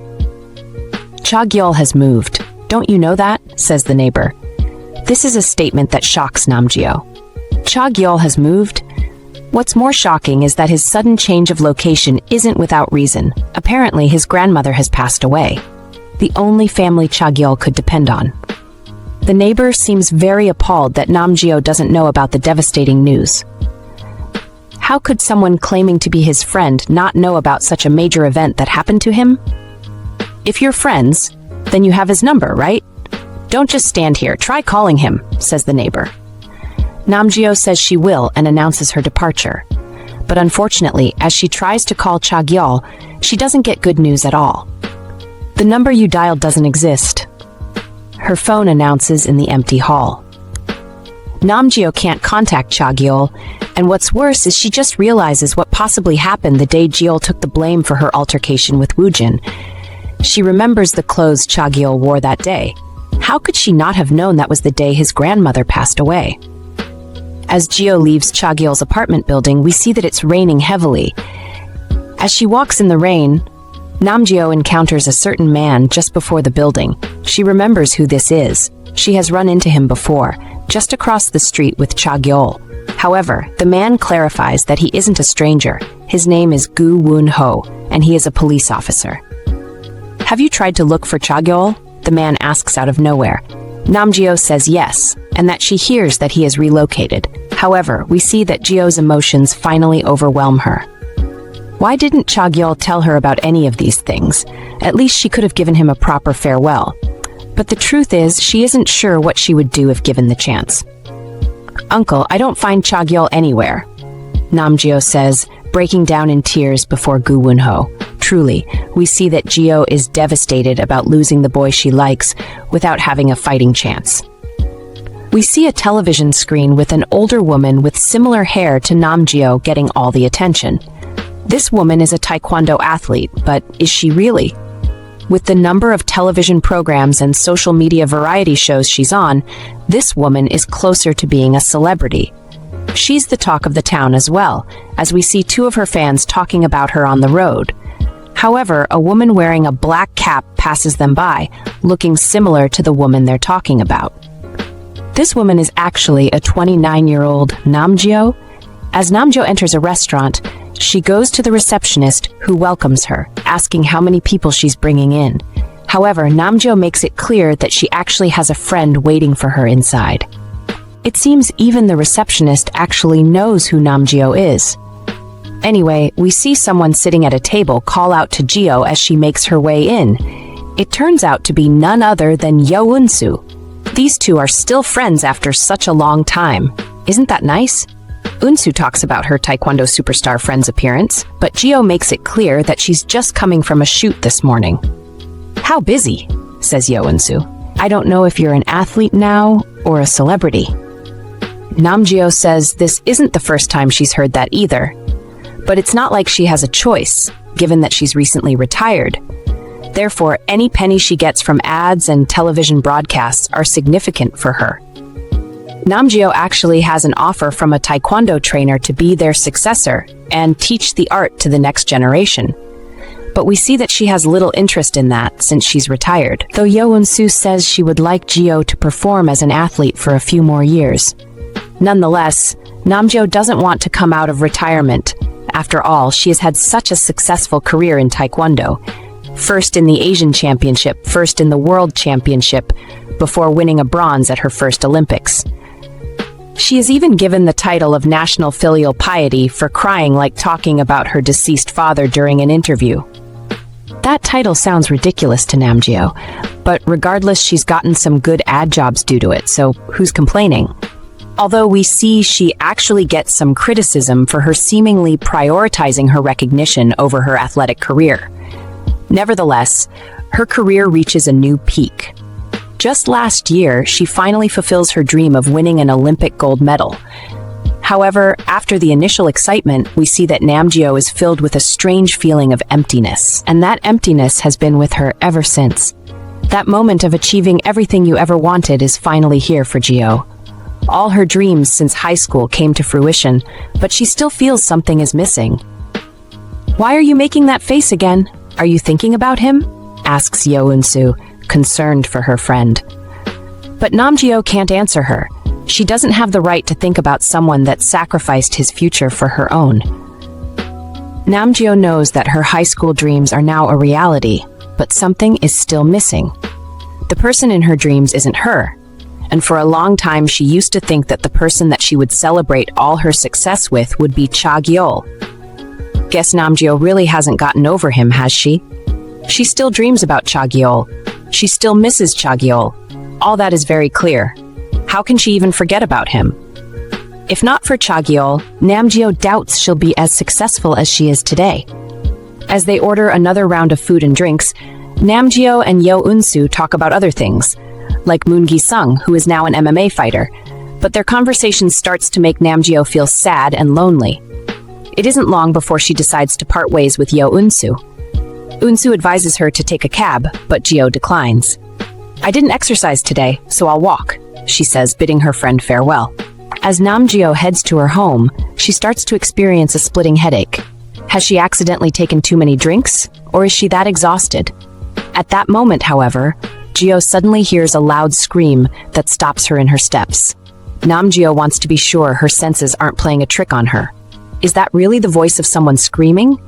"Cha Gyeol has moved. Don't you know that?" says the neighbor. This is a statement that shocks Namgyo. Cha Gyeol has moved? What's more shocking is that his sudden change of location isn't without reason. Apparently, his grandmother has passed away, the only family Cha Gyeol could depend on. The neighbor seems very appalled that Namgyo doesn't know about the devastating news. How could someone claiming to be his friend not know about such a major event that happened to him? If you're friends, then you have his number, right? Don't just stand here, try calling him, says the neighbor. Namgyo says she will and announces her departure. But unfortunately, as she tries to call Cha Gyeol, she doesn't get good news at all. The number you dialed doesn't exist. Her phone announces in the empty hall. Namgyo can't contact Cha Gyeol, and what's worse is she just realizes what possibly happened the day Gyeol took the blame for her altercation with Wujin. She remembers the clothes Cha Gyeol wore that day. How could she not have known that was the day his grandmother passed away? As Gyeol leaves Cha Gyeol's apartment building, we see that it's raining heavily. As she walks in the rain, Namgyo encounters a certain man just before the building. She remembers who this is. She has run into him before, just across the street with Cha Gyeol. However, the man clarifies that he isn't a stranger. His name is Gu Woon-ho, and he is a police officer. Have you tried to look for Cha Gyeol? The man asks out of nowhere. Namgyo says yes, and that she hears that he is relocated. However, we see that Gyeol's emotions finally overwhelm her. Why didn't Cha Gyeol tell her about any of these things? At least she could have given him a proper farewell. But the truth is, she isn't sure what she would do if given the chance. Uncle, I don't find Cha Gyeol anywhere, Namgyo says, breaking down in tears before Gu Woon-ho. Truly, we see that Gyeol is devastated about losing the boy she likes without having a fighting chance. We see a television screen with an older woman with similar hair to Namgyo getting all the attention. This woman is a Taekwondo athlete, but is she really? With the number of television programs and social media variety shows she's on, this woman is closer to being a celebrity. She's the talk of the town as well, as we see two of her fans talking about her on the road. However, a woman wearing a black cap passes them by, looking similar to the woman they're talking about. This woman is actually a 29-year-old Namgyo. As Namgyo enters a restaurant, she goes to the receptionist who welcomes her, asking how many people she's bringing in. However, Namgyo makes it clear that she actually has a friend waiting for her inside. It seems even the receptionist actually knows who Namgyo is. Anyway, we see someone sitting at a table call out to Gyeol as she makes her way in. It turns out to be none other than Yeo Eunsu. These two are still friends after such a long time. Isn't that nice? Eunsu talks about her Taekwondo superstar friend's appearance, but Gyeol makes it clear that she's just coming from a shoot this morning. How busy, says Yeo Eunsu. I don't know if you're an athlete now or a celebrity. Namgyo says this isn't the first time she's heard that either. But it's not like she has a choice, given that she's recently retired. Therefore, any penny she gets from ads and television broadcasts are significant for her. Namgyo actually has an offer from a Taekwondo trainer to be their successor and teach the art to the next generation. But we see that she has little interest in that since she's retired, though Yeo Eunsu says she would like Gyeol to perform as an athlete for a few more years. Nonetheless, Namgyo doesn't want to come out of retirement. After all, she has had such a successful career in Taekwondo. First in the Asian Championship, first in the World Championship, before winning a bronze at her first Olympics. She is even given the title of National Filial Piety for crying like talking about her deceased father during an interview. That title sounds ridiculous to Namgyo, but regardless, she's gotten some good ad jobs due to it, so who's complaining? Although we see she actually gets some criticism for her seemingly prioritizing her recognition over her athletic career. Nevertheless, her career reaches a new peak. Just last year, she finally fulfills her dream of winning an Olympic gold medal. However, after the initial excitement, we see that Namgyo is filled with a strange feeling of emptiness, and that emptiness has been with her ever since. That moment of achieving everything you ever wanted is finally here for Gyeol. All her dreams since high school came to fruition, but she still feels something is missing. Why are you making that face again? Are you thinking about him? Asks Yeo Eunsu, concerned for her friend. But Namgyo can't answer her. She doesn't have the right to think about someone that sacrificed his future for her own. Namgyo knows that her high school dreams are now a reality, but something is still missing. The person in her dreams isn't her. and for a long time she used to think that the person that she would celebrate all her success with would be Cha Gyeol. Guess Namgyo really hasn't gotten over him, has she? She still dreams about Cha Gyeol. She still misses Cha Gyeol. All that is very clear. How can she even forget about him? If not for Cha Gyeol, Namgyo doubts she'll be as successful as she is today. As they order another round of food and drinks, Namgyo and Yeo Eunsu talk about other things, like Moon Gi-sung, who is now an MMA fighter, but their conversation starts to make Namgyo feel sad and lonely. It isn't long before she decides to part ways with Yeo Eunsu. Eunsu advises her to take a cab, but Geo declines. "I didn't exercise today, so I'll walk," she says, bidding her friend farewell. As Namgyo heads to her home, she starts to experience a splitting headache. Has she accidentally taken too many drinks, or is she that exhausted? At that moment, however, Geo suddenly hears a loud scream that stops her in her steps. Namgyo wants to be sure her senses aren't playing a trick on her. Is that really the voice of someone screaming?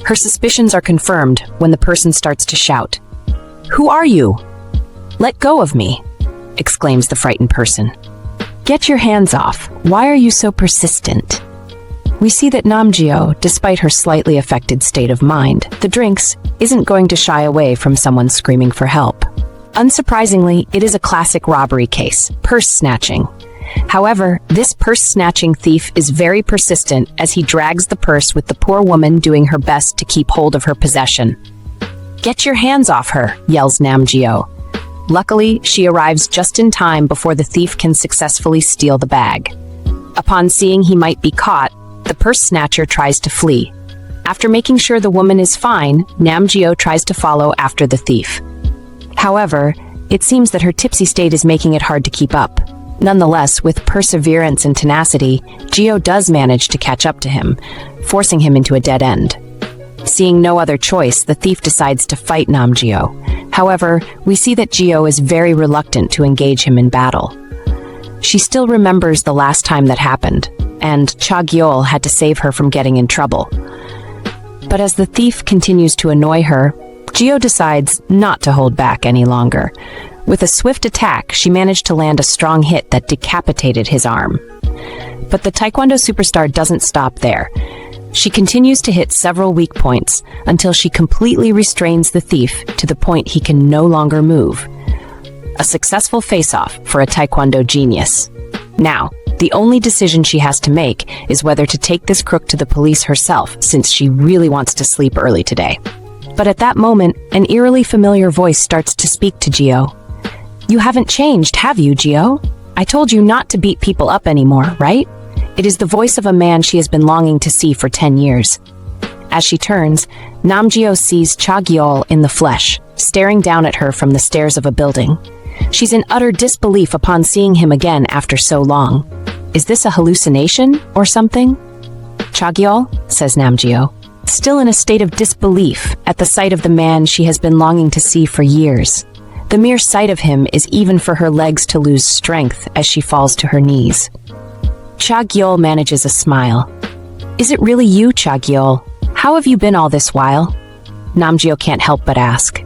Her suspicions are confirmed when the person starts to shout. "Who are you?" "Let go of me," exclaims the frightened person. "Get your hands off. Why are you so persistent?" We see that Namgyo, despite her slightly affected state of mind, the drinks, isn't going to shy away from someone screaming for help. Unsurprisingly, it is a classic robbery case, purse snatching. However, this purse-snatching thief is very persistent as he drags the purse with the poor woman doing her best to keep hold of her possession. "Get your hands off her," yells Namgyo. Luckily, she arrives just in time before the thief can successfully steal the bag. Upon seeing he might be caught, the purse snatcher tries to flee. After making sure the woman is fine, Namgyo tries to follow after the thief. However, it seems that her tipsy state is making it hard to keep up. Nonetheless, with perseverance and tenacity, Geo does manage to catch up to him, forcing him into a dead end. Seeing no other choice, the thief decides to fight Namgyo. However, we see that Geo is very reluctant to engage him in battle. She still remembers the last time that happened, and Cha Gyeol had to save her from getting in trouble. But as the thief continues to annoy her, Geo decides not to hold back any longer. With a swift attack, she managed to land a strong hit that decapitated his arm. But the Taekwondo superstar doesn't stop there. She continues to hit several weak points until she completely restrains the thief to the point he can no longer move. A successful face-off for a Taekwondo genius. Now, the only decision she has to make is whether to take this crook to the police herself, since she really wants to sleep early today. But at that moment, an eerily familiar voice starts to speak to Geo. "You haven't changed, have you, Geo? I told you not to beat people up anymore, right?" It is the voice of a man she has been longing to see for 10 years. As she turns, Namgyo sees Cha Gyeol in the flesh, staring down at her from the stairs of a building. She's in utter disbelief upon seeing him again after so long. Is this a hallucination or something? "Cha Gyeol," says Namgyo, still in a state of disbelief at the sight of the man she has been longing to see for years. The mere sight of him is even for her legs to lose strength as she falls to her knees. Cha Gyeol manages a smile. "Is it really you, Cha Gyeol? How have you been all this while?" Namgyo can't help but ask.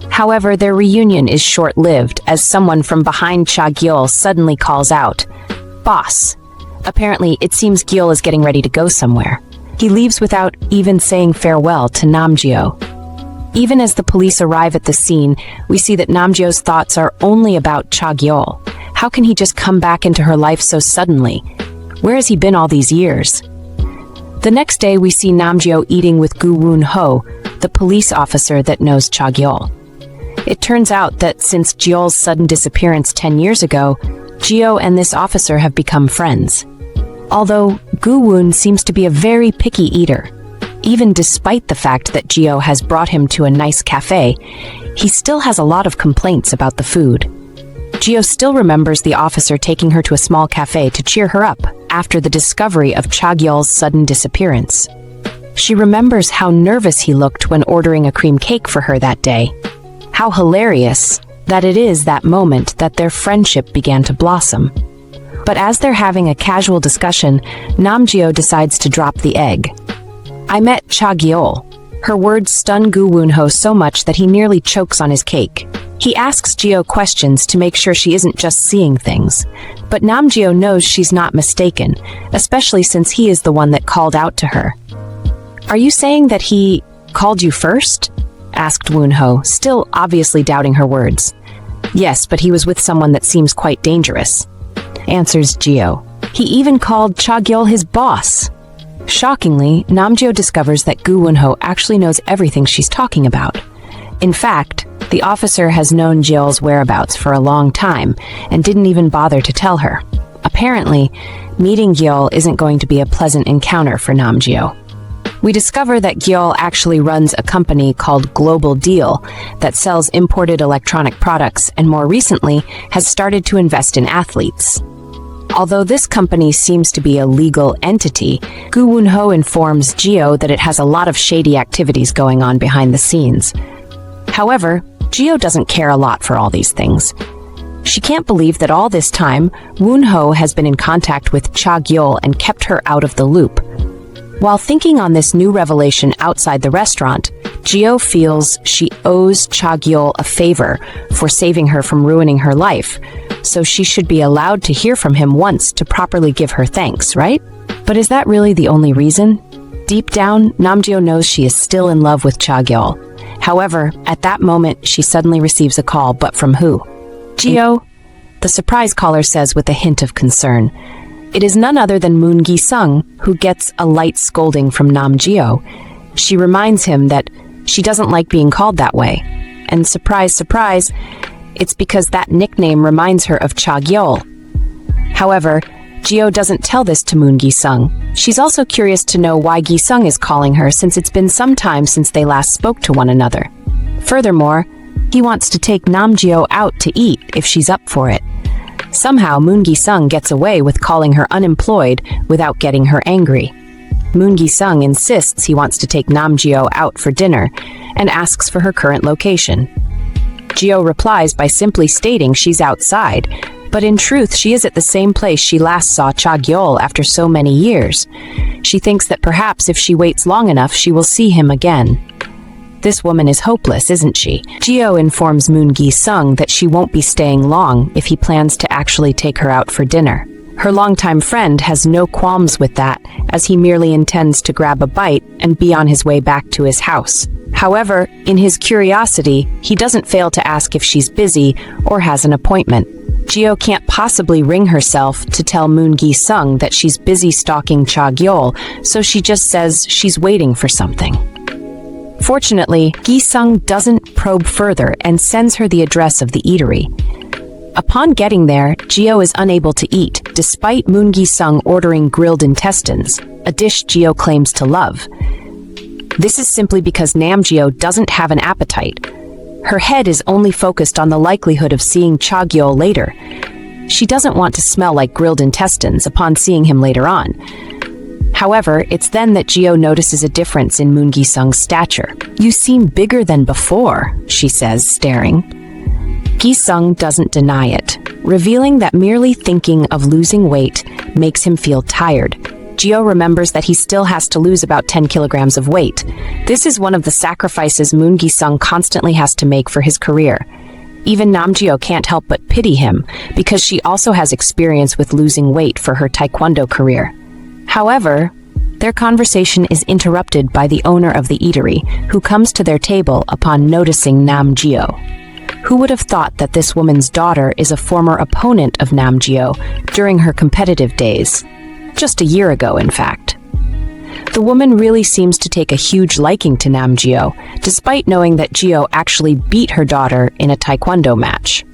However, their reunion is short-lived as someone from behind Cha Gyeol suddenly calls out, "Boss." Apparently, it seems Gyeol is getting ready to go somewhere. He leaves without even saying farewell to Namgyo. Even as the police arrive at the scene, we see that Namgyo's thoughts are only about Cha Gyeol. How can he just come back into her life so suddenly? Where has he been all these years? The next day, we see Namgyo eating with Gu Woon-ho, the police officer that knows Cha Gyeol. It turns out that since Gyeol's sudden disappearance 10 years ago, Geo and this officer have become friends. Although Gu Woon seems to be a very picky eater. Even despite the fact that Geo has brought him to a nice cafe, he still has a lot of complaints about the food. Geo still remembers the officer taking her to a small cafe to cheer her up after the discovery of Cha Gyeol's sudden disappearance. She remembers how nervous he looked when ordering a cream cake for her that day. How hilarious that it is that moment that their friendship began to blossom. But as they're having a casual discussion, Namgyo decides to drop the egg. "I met Cha Gyeol." Her words stun Gu Woon-ho so much that he nearly chokes on his cake. He asks Gyeol questions to make sure she isn't just seeing things. But Namgyo knows she's not mistaken, especially since he is the one that called out to her. "Are you saying that he called you first?" asked Woonho, still obviously doubting her words. "Yes, but he was with someone that seems quite dangerous," answers Gyeol. "He even called Cha Gyeol his boss." Shockingly, Namgyo discovers that Gu Woonho actually knows everything she's talking about. In fact, the officer has known Gyeol's whereabouts for a long time and didn't even bother to tell her. Apparently, meeting Gyeol isn't going to be a pleasant encounter for Namgyo. We discover that Gyeol actually runs a company called Global Deal that sells imported electronic products and more recently has started to invest in athletes. Although this company seems to be a legal entity, Gu Woonho informs Gyeol that it has a lot of shady activities going on behind the scenes. However, Gyeol doesn't care a lot for all these things. She can't believe that all this time, Woonho has been in contact with Cha Gyeol and kept her out of the loop. While thinking on this new revelation outside the restaurant, Gyeol feels she owes Cha Gyeol a favor for saving her from ruining her life, so she should be allowed to hear from him once to properly give her thanks, right? But is that really the only reason? Deep down, Namgyo knows she is still in love with Cha Gyeol. However, at that moment, she suddenly receives a call, but from who? "Gyeol," the surprise caller says with a hint of concern. It is none other than Moon Gi-sung, who gets a light scolding from Namgyo. She reminds him that she doesn't like being called that way. And surprise, surprise, it's because that nickname reminds her of Cha Gyeol. However, Gyeol doesn't tell this to Moon Gi-sung. She's also curious to know why Gi-sung is calling her since it's been some time since they last spoke to one another. Furthermore, he wants to take Namgyo out to eat if she's up for it. Somehow, Moon Gi-sung gets away with calling her unemployed without getting her angry. Moon Gi-sung insists he wants to take Namgyo out for dinner and asks for her current location. Gyeol replies by simply stating she's outside, but in truth she is at the same place she last saw Cha Gyeol after so many years. She thinks that perhaps if she waits long enough she will see him again. This woman is hopeless, isn't she? Gyeol informs Moon Gi-sung that she won't be staying long if he plans to actually take her out for dinner. Her longtime friend has no qualms with that, as he merely intends to grab a bite and be on his way back to his house. However, in his curiosity, he doesn't fail to ask if she's busy or has an appointment. Gyeol can't possibly ring herself to tell Moon Gi-sung that she's busy stalking Cha Gyeol, so she just says she's waiting for something. Fortunately, Gi-sung doesn't probe further and sends her the address of the eatery. Upon getting there, Gyeol is unable to eat, despite Moon Gi-sung ordering grilled intestines, a dish Gyeol claims to love. This is simply because Namgyo doesn't have an appetite. Her head is only focused on the likelihood of seeing Cha Gyeol later. She doesn't want to smell like grilled intestines upon seeing him later on. However, it's then that Gyeol notices a difference in Moon Gi-sung's stature. "You seem bigger than before," she says, staring. Gi-sung doesn't deny it, revealing that merely thinking of losing weight makes him feel tired. Gyeol remembers that he still has to lose about 10 kilograms of weight. This is one of the sacrifices Moon Gi-sung constantly has to make for his career. Even Namgyo can't help but pity him, because she also has experience with losing weight for her taekwondo career. However, their conversation is interrupted by the owner of the eatery, who comes to their table upon noticing Namgyo. Who would have thought that this woman's daughter is a former opponent of Namgyo during her competitive days? Just a year ago, in fact. The woman really seems to take a huge liking to Namgyo, despite knowing that Gyeol actually beat her daughter in a taekwondo match.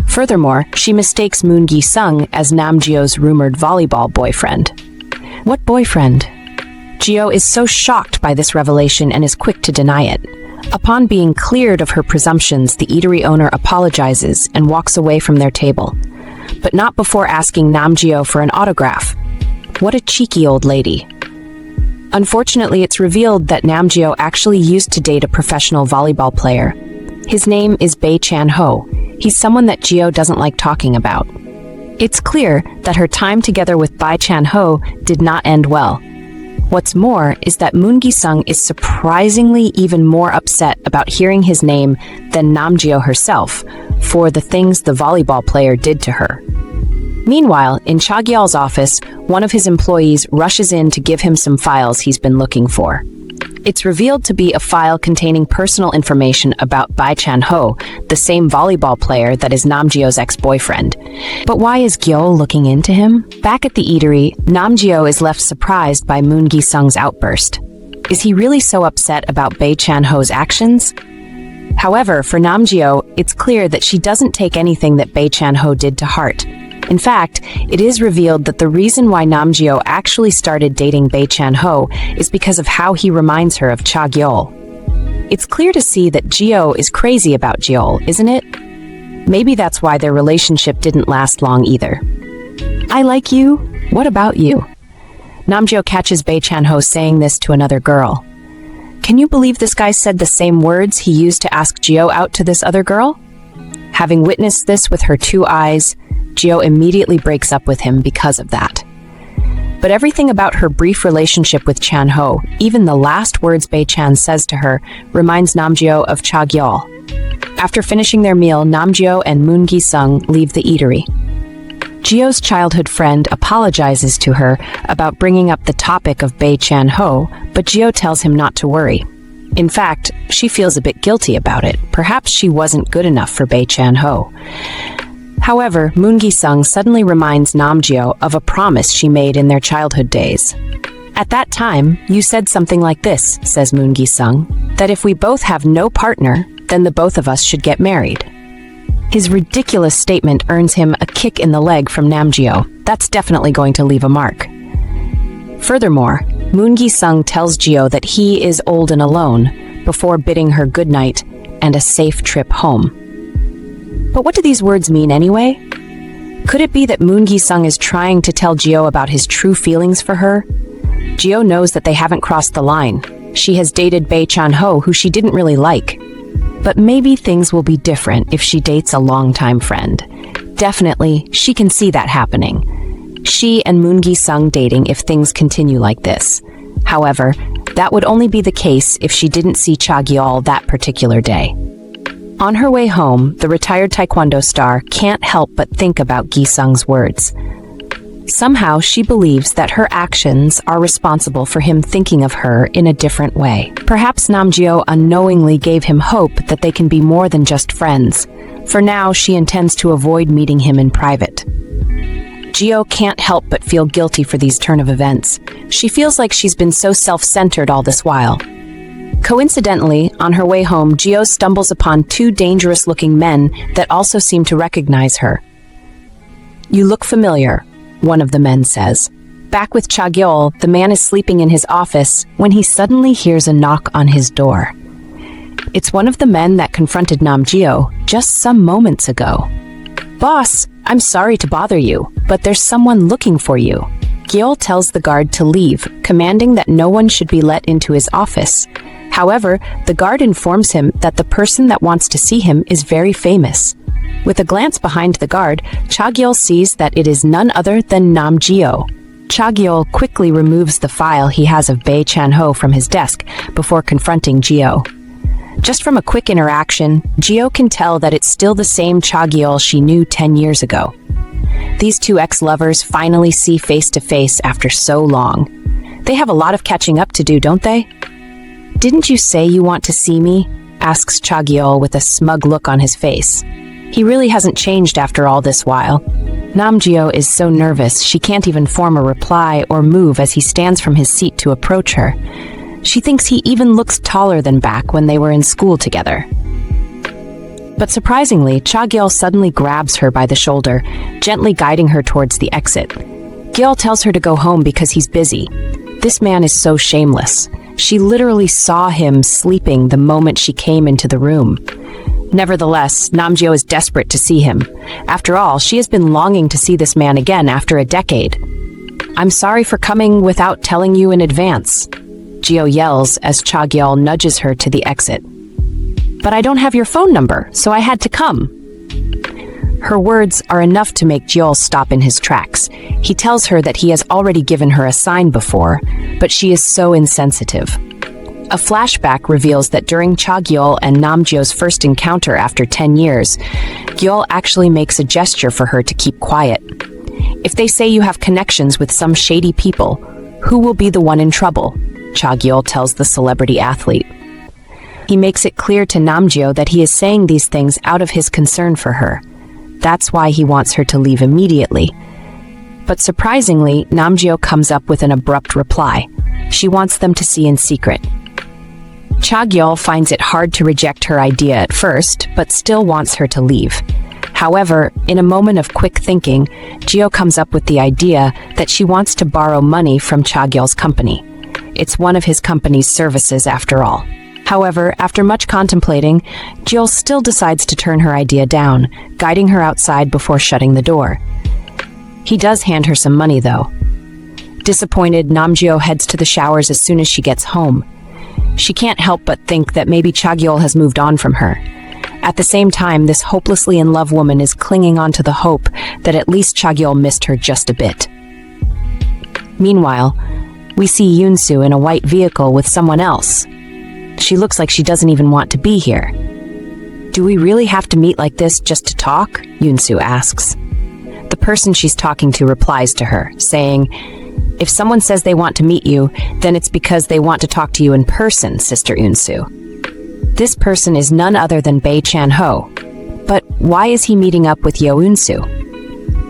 Furthermore, she mistakes Moon Gi-sung as Namgyo's rumored volleyball boyfriend. What boyfriend? Gyeol is so shocked by this revelation and is quick to deny it. Upon being cleared of her presumptions, the eatery owner apologizes and walks away from their table, but not before asking Namgyo for an autograph. What a cheeky old lady. Unfortunately, it's revealed that Namgyo actually used to date a professional volleyball player. His name is Bae Chan-ho. He's someone that Gyeol doesn't like talking about. It's clear that her time together with Bae Chan-ho did not end well. What's more is that Moon Gi-sung is surprisingly even more upset about hearing his name than Nam Gyeol herself for the things the volleyball player did to her. Meanwhile, in Cha Gyeol's office, one of his employees rushes in to give him some files he's been looking for. It's revealed to be a file containing personal information about Bae Chan-ho, the same volleyball player that is Nam Gyeol's ex-boyfriend. But why is Gyeol looking into him? Back at the eatery, Nam Gyeol is left surprised by Moon Gi-sung's outburst. Is he really so upset about Bae Chan-ho's actions? However, for Nam Gyeol, it's clear that she doesn't take anything that Bae Chan-ho did to heart. In fact, it is revealed that the reason why Nam Gyeol actually started dating Bae Chan-ho is because of how he reminds her of Cha Gyeol. It's clear to see that Gyeol is crazy about Gyeol, isn't it? Maybe that's why their relationship didn't last long either. I like you. What about you? Nam Gyeol catches Bae Chan-ho saying this to another girl. Can you believe this guy said the same words he used to ask Gyeol out to this other girl? Having witnessed this with her two eyes, Gyeol immediately breaks up with him because of that. But everything about her brief relationship with Chan-ho, even the last words Bae Chan says to her, reminds Nam Gyeol of Cha Gyeol. After finishing their meal, Nam Gyeol and Moon Gi-sung leave the eatery. Gyeol's childhood friend apologizes to her about bringing up the topic of Bae Chan-ho, but Gyeol tells him not to worry. In fact, she feels a bit guilty about it. Perhaps she wasn't good enough for Bae Chan-ho. However, Moon Gi-sung suddenly reminds Nam Gyeol of a promise she made in their childhood days. At that time, you said something like this, says Moon Gi-sung, that if we both have no partner, then the both of us should get married. His ridiculous statement earns him a kick in the leg from Nam Gyeol. That's definitely going to leave a mark. Furthermore, Moon Gi-sung tells Gyeol that he is old and alone before bidding her good night and a safe trip home. But what do these words mean anyway? Could it be that Moon Gi-sung is trying to tell Gyeol about his true feelings for her? Gyeol knows that they haven't crossed the line. She has dated Bae Chan-ho, who she didn't really like. But maybe things will be different if she dates a longtime friend. Definitely, she can see that happening. She and Moon Gi-sung dating if things continue like this. However, that would only be the case if she didn't see Cha Gyeol that particular day. On her way home, the retired Taekwondo star can't help but think about Gi-sung's words. Somehow, she believes that her actions are responsible for him thinking of her in a different way. Perhaps Nam Gyeol unknowingly gave him hope that they can be more than just friends. For now, she intends to avoid meeting him in private. Gyeol can't help but feel guilty for these turn of events. She feels like she's been so self-centered all this while. Coincidentally, on her way home, Gyeol stumbles upon two dangerous-looking men that also seem to recognize her. "You look familiar," one of the men says. Back with Cha Gyeol, the man is sleeping in his office when he suddenly hears a knock on his door. It's one of the men that confronted Nam Gyeol just some moments ago. "Boss, I'm sorry to bother you, but there's someone looking for you." Gyeol tells the guard to leave, commanding that no one should be let into his office. However, the guard informs him that the person that wants to see him is very famous. With a glance behind the guard, Cha Gyeol sees that it is none other than Nam Gyeol. Cha Gyeol quickly removes the file he has of Bae Chan-ho from his desk before confronting Gyeol. Just from a quick interaction, Gyeol can tell that it's still the same Cha Gyeol she knew 10 years ago. These two ex-lovers finally see face to face after so long. They have a lot of catching up to do, don't they? "Didn't you say you want to see me?" asks Cha Gyeol with a smug look on his face. He really hasn't changed after all this while. Nam Gyeol is so nervous she can't even form a reply or move as he stands from his seat to approach her. She thinks he even looks taller than back when they were in school together. But surprisingly, Cha Gyeol suddenly grabs her by the shoulder, gently guiding her towards the exit. Gyeol tells her to go home because he's busy. This man is so shameless. She literally saw him sleeping the moment she came into the room. Nevertheless, Nam Gyeol is desperate to see him. After all, she has been longing to see this man again after a decade. "I'm sorry for coming without telling you in advance," Gyeol yells as Cha Gyeol nudges her to the exit. "But I don't have your phone number, so I had to come." Her words are enough to make Gyeol stop in his tracks. He tells her that he has already given her a sign before, but she is so insensitive. A flashback reveals that during Cha Gyeol and Namjeo's first encounter after 10 years, Gyeol actually makes a gesture for her to keep quiet. If they say you have connections with some shady people, who will be the one in trouble? Cha Gyeol tells the celebrity athlete. He makes it clear to Namjeo that he is saying these things out of his concern for her. That's why he wants her to leave immediately. But surprisingly, Namjeo comes up with an abrupt reply. She wants them to see in secret. Cha Gyeol finds it hard to reject her idea at first, but still wants her to leave. However, in a moment of quick thinking, Geo comes up with the idea that she wants to borrow money from Cha Gyeol's company. It's one of his company's services after all. However, after much contemplating, Gyeol still decides to turn her idea down, guiding her outside before shutting the door. He does hand her some money, though. Disappointed, Namjeo heads to the showers as soon as she gets home. She can't help but think that maybe Cha Gyeol has moved on from her. At the same time, this hopelessly in love woman is clinging on to the hope that at least Cha Gyeol missed her just a bit. Meanwhile, we see Yeo Eunsu in a white vehicle with someone else. She looks like she doesn't even want to be here. Do we really have to meet like this just to talk? Yeo Eunsu asks. The person she's talking to replies to her, saying, "If someone says they want to meet you, then it's because they want to talk to you in person, Sister Eunsu." This person is none other than Bae Chan-ho. But why is he meeting up with Yeo Eunsu?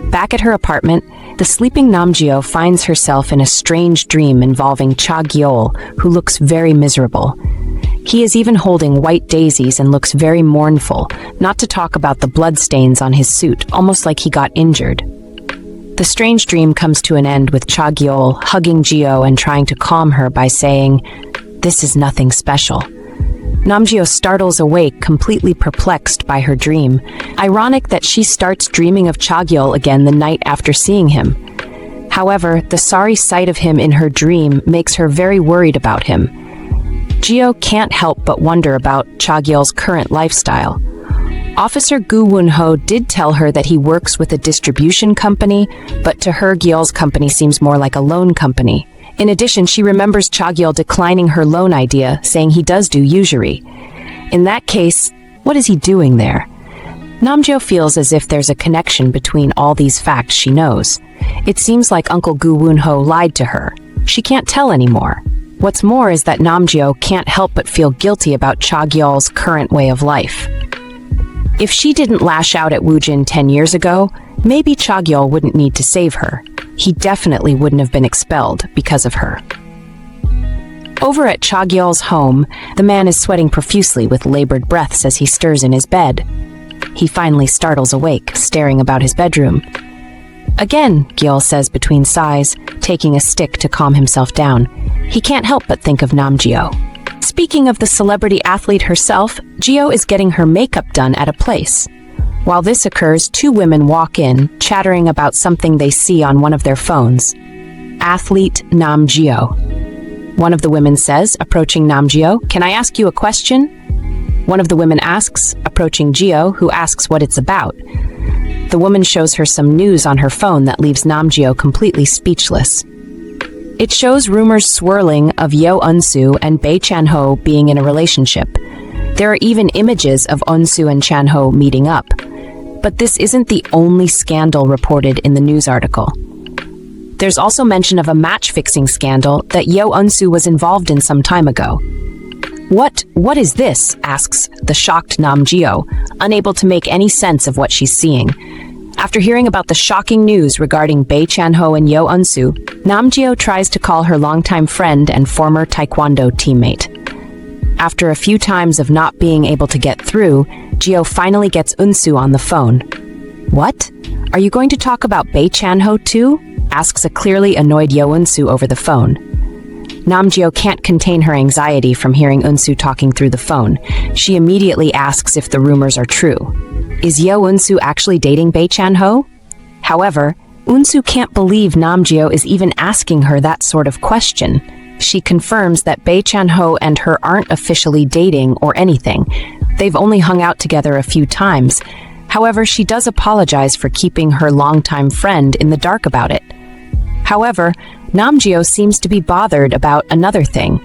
Back at her apartment, the sleeping Namjeo finds herself in a strange dream involving Cha Gyeol, who looks very miserable. He is even holding white daisies and looks very mournful, not to talk about the bloodstains on his suit, almost like he got injured. The strange dream comes to an end with Cha Gyeol hugging Geo and trying to calm her by saying, "This is nothing special." Namjeo startles awake, completely perplexed by her dream. Ironic that she starts dreaming of Cha Gyeol again the night after seeing him. However, the sorry sight of him in her dream makes her very worried about him. Geo can't help but wonder about Cha Gyeol's current lifestyle. Officer Gu Won-ho did tell her that he works with a distribution company, but to her, Gyeol's company seems more like a loan company. In addition, she remembers Cha Gyeol declining her loan idea, saying he does do usury. In that case, what is he doing there? Namjeo feels as if there's a connection between all these facts she knows. It seems like Uncle Gu Won-ho lied to her. She can't tell anymore. What's more is that Namjeo can't help but feel guilty about Cha Gyeol's current way of life. If she didn't lash out at Wujin 10 years ago, maybe Cha Gyeol wouldn't need to save her. He definitely wouldn't have been expelled because of her. Over at Cha Gyeol's home, the man is sweating profusely with labored breaths as he stirs in his bed. He finally startles awake, staring about his bedroom. "Again," Gyeol says between sighs, taking a stick to calm himself down. He can't help but think of Namjeo. Speaking of the celebrity athlete herself, Geo is getting her makeup done at a place. While this occurs, two women walk in, chattering about something they see on one of their phones. Athlete Namjeo. One of the women says, approaching Namjeo, "Can I ask you a question?" One of the women asks, approaching Geo, who asks what it's about. The woman shows her some news on her phone that leaves Namjeo completely speechless. It shows rumors swirling of Yeo Eunsu and Bae Chan-ho being in a relationship. There are even images of Eunsu and Chan-ho meeting up. But this isn't the only scandal reported in the news article. There's also mention of a match-fixing scandal that Yeo Eunsu was involved in some time ago. What is this?" asks the shocked Namjeo, unable to make any sense of what she's seeing. After hearing about the shocking news regarding Bae Chan-ho and Yeo Eunsu, Namjeo tries to call her longtime friend and former Taekwondo teammate. After a few times of not being able to get through, Geo finally gets Eunsu on the phone. "What? Are you going to talk about Bae Chan-ho too?" asks a clearly annoyed Yeo Eunsu over the phone. Namjeo can't contain her anxiety from hearing Eunsu talking through the phone. She immediately asks if the rumors are true. Is Yeo Eunsu actually dating Bae Chan-ho? However, Eunsu can't believe Namjeo is even asking her that sort of question. She confirms that Bae Chan-ho and her aren't officially dating or anything. They've only hung out together a few times. However, she does apologize for keeping her longtime friend in the dark about it. However, Namgyo seems to be bothered about another thing.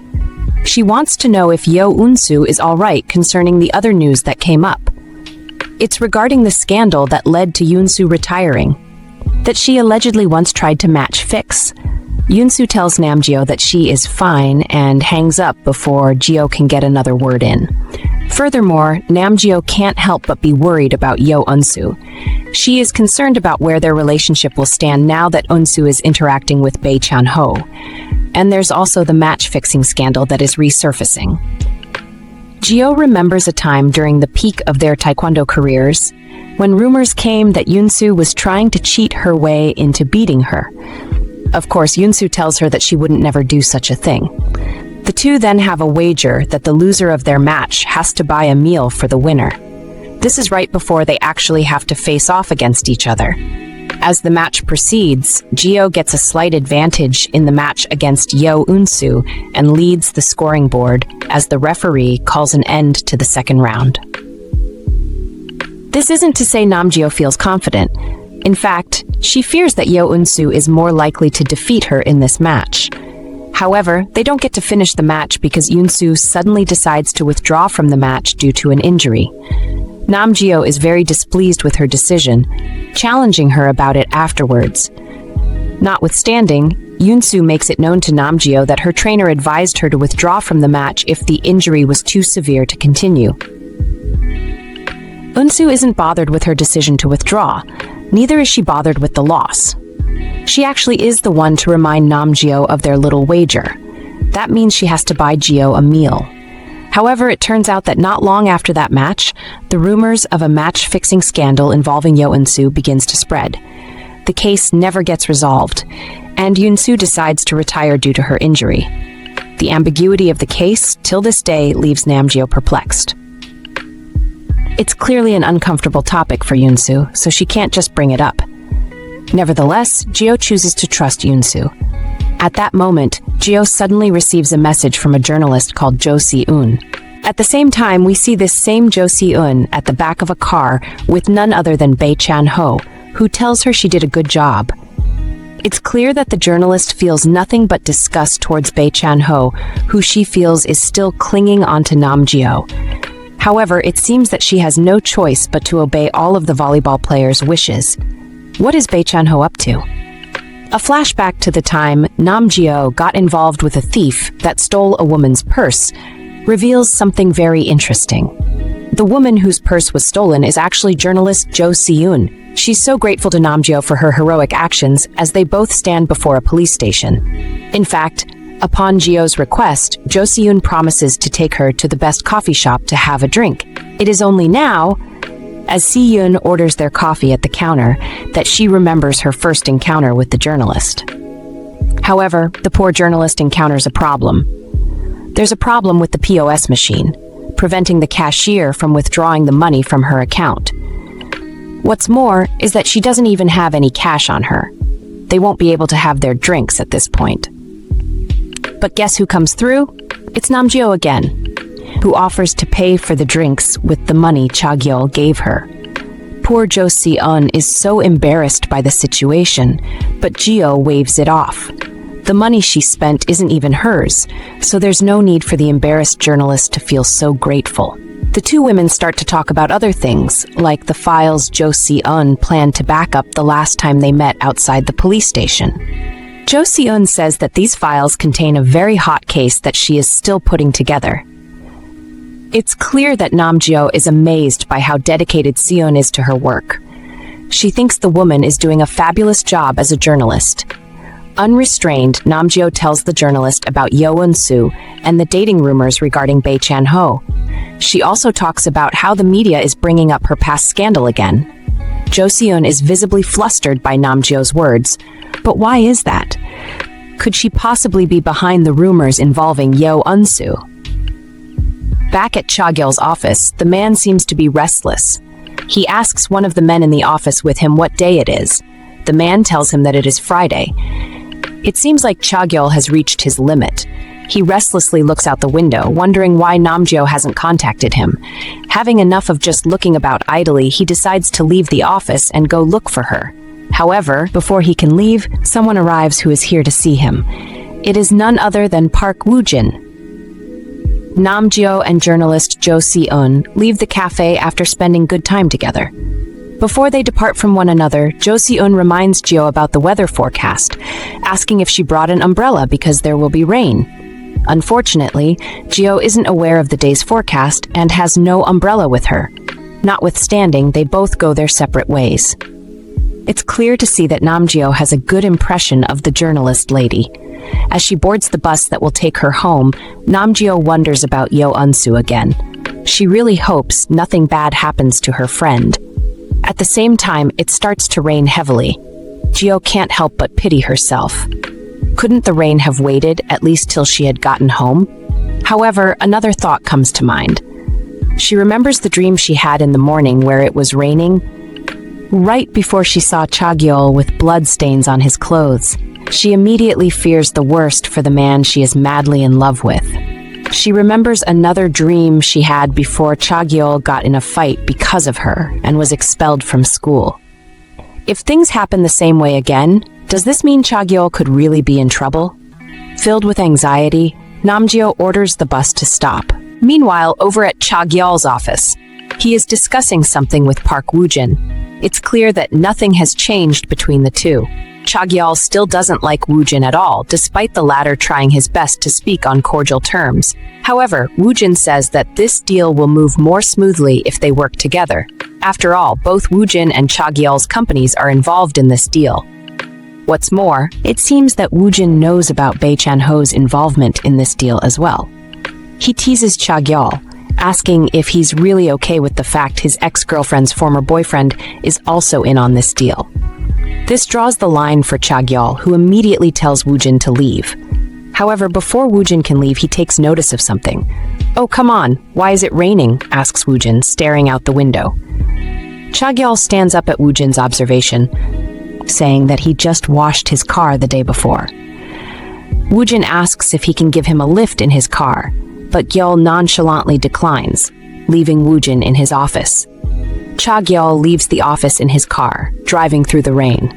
She wants to know if Yeo Eunsu is all right concerning the other news that came up. It's regarding the scandal that led to Eunsu retiring, that she allegedly once tried to match fix. Eunsu tells Namgyo that she is fine and hangs up before Gyeol can get another word in. Furthermore, Namgyo can't help but be worried about Yeo Eunsu. She is concerned about where their relationship will stand now that Eunsu is interacting with Bae Chan-ho. And there's also the match-fixing scandal that is resurfacing. Gyeol remembers a time during the peak of their taekwondo careers when rumors came that Eunsu was trying to cheat her way into beating her. Of course, Eunsu tells her that she wouldn't never do such a thing. The two then have a wager that the loser of their match has to buy a meal for the winner. This is right before they actually have to face off against each other. As the match proceeds, Gyeol gets a slight advantage in the match against Yeo Eunsu and leads the scoring board as the referee calls an end to the second round. This isn't to say Namgyo feels confident. In fact, she fears that Yeo Eunsu is more likely to defeat her in this match. However, they don't get to finish the match because Eunsu suddenly decides to withdraw from the match due to an injury. Namgyo is very displeased with her decision, challenging her about it afterwards. Notwithstanding, Eunsu makes it known to Namgyo that her trainer advised her to withdraw from the match if the injury was too severe to continue. Eunsu isn't bothered with her decision to withdraw. Neither is she bothered with the loss. She actually is the one to remind Namgyo of their little wager. That means she has to buy Gyeol a meal. However, it turns out that not long after that match, the rumors of a match-fixing scandal involving Yeo Eunsu begins to spread. The case never gets resolved, and Eunsu decides to retire due to her injury. The ambiguity of the case, till this day, leaves Namgyo perplexed. It's clearly an uncomfortable topic for Eunsu, so she can't just bring it up. Nevertheless, Gyeol chooses to trust Eunsu. At that moment, Gyeol suddenly receives a message from a journalist called Jo Si-eun. At the same time, we see this same Jo Si-eun at the back of a car with none other than Bae Chan-ho, who tells her she did a good job. It's clear that the journalist feels nothing but disgust towards Bae Chan-ho, who she feels is still clinging onto Namgyo. However, it seems that she has no choice but to obey all of the volleyball players' wishes. What is Bae Chan-ho up to? A flashback to the time Namgyo got involved with a thief that stole a woman's purse reveals something very interesting. The woman whose purse was stolen is actually journalist Jo Si-eun. She's so grateful to Namgyo for her heroic actions as they both stand before a police station. In fact, upon Gyeol's request, Jo Si-eun promises to take her to the best coffee shop to have a drink. It is only now, as Si-eun orders their coffee at the counter, that she remembers her first encounter with the journalist. However, the poor journalist encounters a problem. There's a problem with the POS machine, preventing the cashier from withdrawing the money from her account. What's more is that she doesn't even have any cash on her. They won't be able to have their drinks at this point. But guess who comes through? It's Namgyo again, who offers to pay for the drinks with the money Cha Gyeol gave her. Poor Jo Si-eun is so embarrassed by the situation, but Gyeol waves it off. The money she spent isn't even hers, so there's no need for the embarrassed journalist to feel so grateful. The two women start to talk about other things, like the files Jo Si-eun planned to back up the last time they met outside the police station. Jo Si-eun says that these files contain a very hot case that she is still putting together. It's clear that Namgyo is amazed by how dedicated Si-eun is to her work. She thinks the woman is doing a fabulous job as a journalist. Unrestrained, Namgyo tells the journalist about Yeo Eunsu and the dating rumors regarding Bae Chan-ho. She also talks about how the media is bringing up her past scandal again. Jo Si-eun is visibly flustered by Namgyo's words, but why is that? Could she possibly be behind the rumors involving Yeo Eunsu? Back at Cha Gyeol's office, the man seems to be restless. He asks one of the men in the office with him what day it is. The man tells him that it is Friday. It seems like Cha Gyeol has reached his limit. He restlessly looks out the window, wondering why Namgyo hasn't contacted him. Having enough of just looking about idly, he decides to leave the office and go look for her. However, before he can leave, someone arrives who is here to see him. It is none other than Park Wujin. Namgyo and journalist Jo Si-eun leave the cafe after spending good time together. Before they depart from one another, Jo Si-eun reminds Gyo about the weather forecast, asking if she brought an umbrella because there will be rain. Unfortunately, Gyo isn't aware of the day's forecast and has no umbrella with her. Notwithstanding, they both go their separate ways. It's clear to see that Namgyo has a good impression of the journalist lady. As she boards the bus that will take her home, Namgyo wonders about Yeo Eunsu again. She really hopes nothing bad happens to her friend. At the same time, it starts to rain heavily. Gyo can't help but pity herself. Couldn't the rain have waited at least till she had gotten home? However, another thought comes to mind. She remembers the dream she had in the morning where it was raining, right before she saw Cha Gyeol with blood stains on his clothes. She immediately fears the worst for the man she is madly in love with. She remembers another dream she had before Cha Gyeol got in a fight because of her and was expelled from school. If things happen the same way again, does this mean Cha Gyeol could really be in trouble? Filled with anxiety, Namgyo orders the bus to stop. Meanwhile, over at Cha Gyeol's office, he is discussing something with Park Wujin. It's clear that nothing has changed between the two. Cha Gyeol still doesn't like Wujin at all, despite the latter trying his best to speak on cordial terms. However, Wujin says that this deal will move more smoothly if they work together. After all, both Wujin and Cha Gyeol's companies are involved in this deal. What's more, it seems that Wujin knows about Bae Chan-ho's involvement in this deal as well. He teases Cha Gyeol, asking if he's really okay with the fact his ex-girlfriend's former boyfriend is also in on this deal. This draws the line for Cha Gyeol, who immediately tells Wujin to leave. However, before Wujin can leave, he takes notice of something. "Oh, come on, why is it raining?" asks Wujin, staring out the window. Cha Gyeol stands up at Wujin's observation, saying that he just washed his car the day before. Wujin asks if he can give him a lift in his car, but Gyeol nonchalantly declines, leaving Wujin in his office. Cha Gyeol leaves the office in his car, driving through the rain.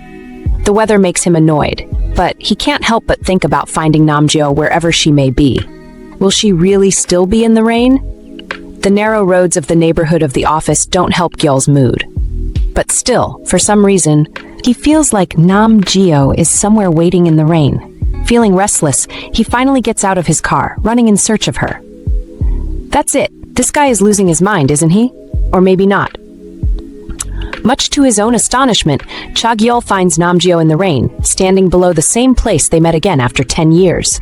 The weather makes him annoyed, but he can't help but think about finding Namgyo wherever she may be. Will she really still be in the rain? The narrow roads of the neighborhood of the office don't help Gyeol's mood. But still, for some reason, he feels like Namgyo is somewhere waiting in the rain. Feeling restless, he finally gets out of his car, running in search of her. That's it. This guy is losing his mind, isn't he? Or maybe not. Much to his own astonishment, Cha Gyeol finds Namgyo in the rain, standing below the same place they met again after 10 years.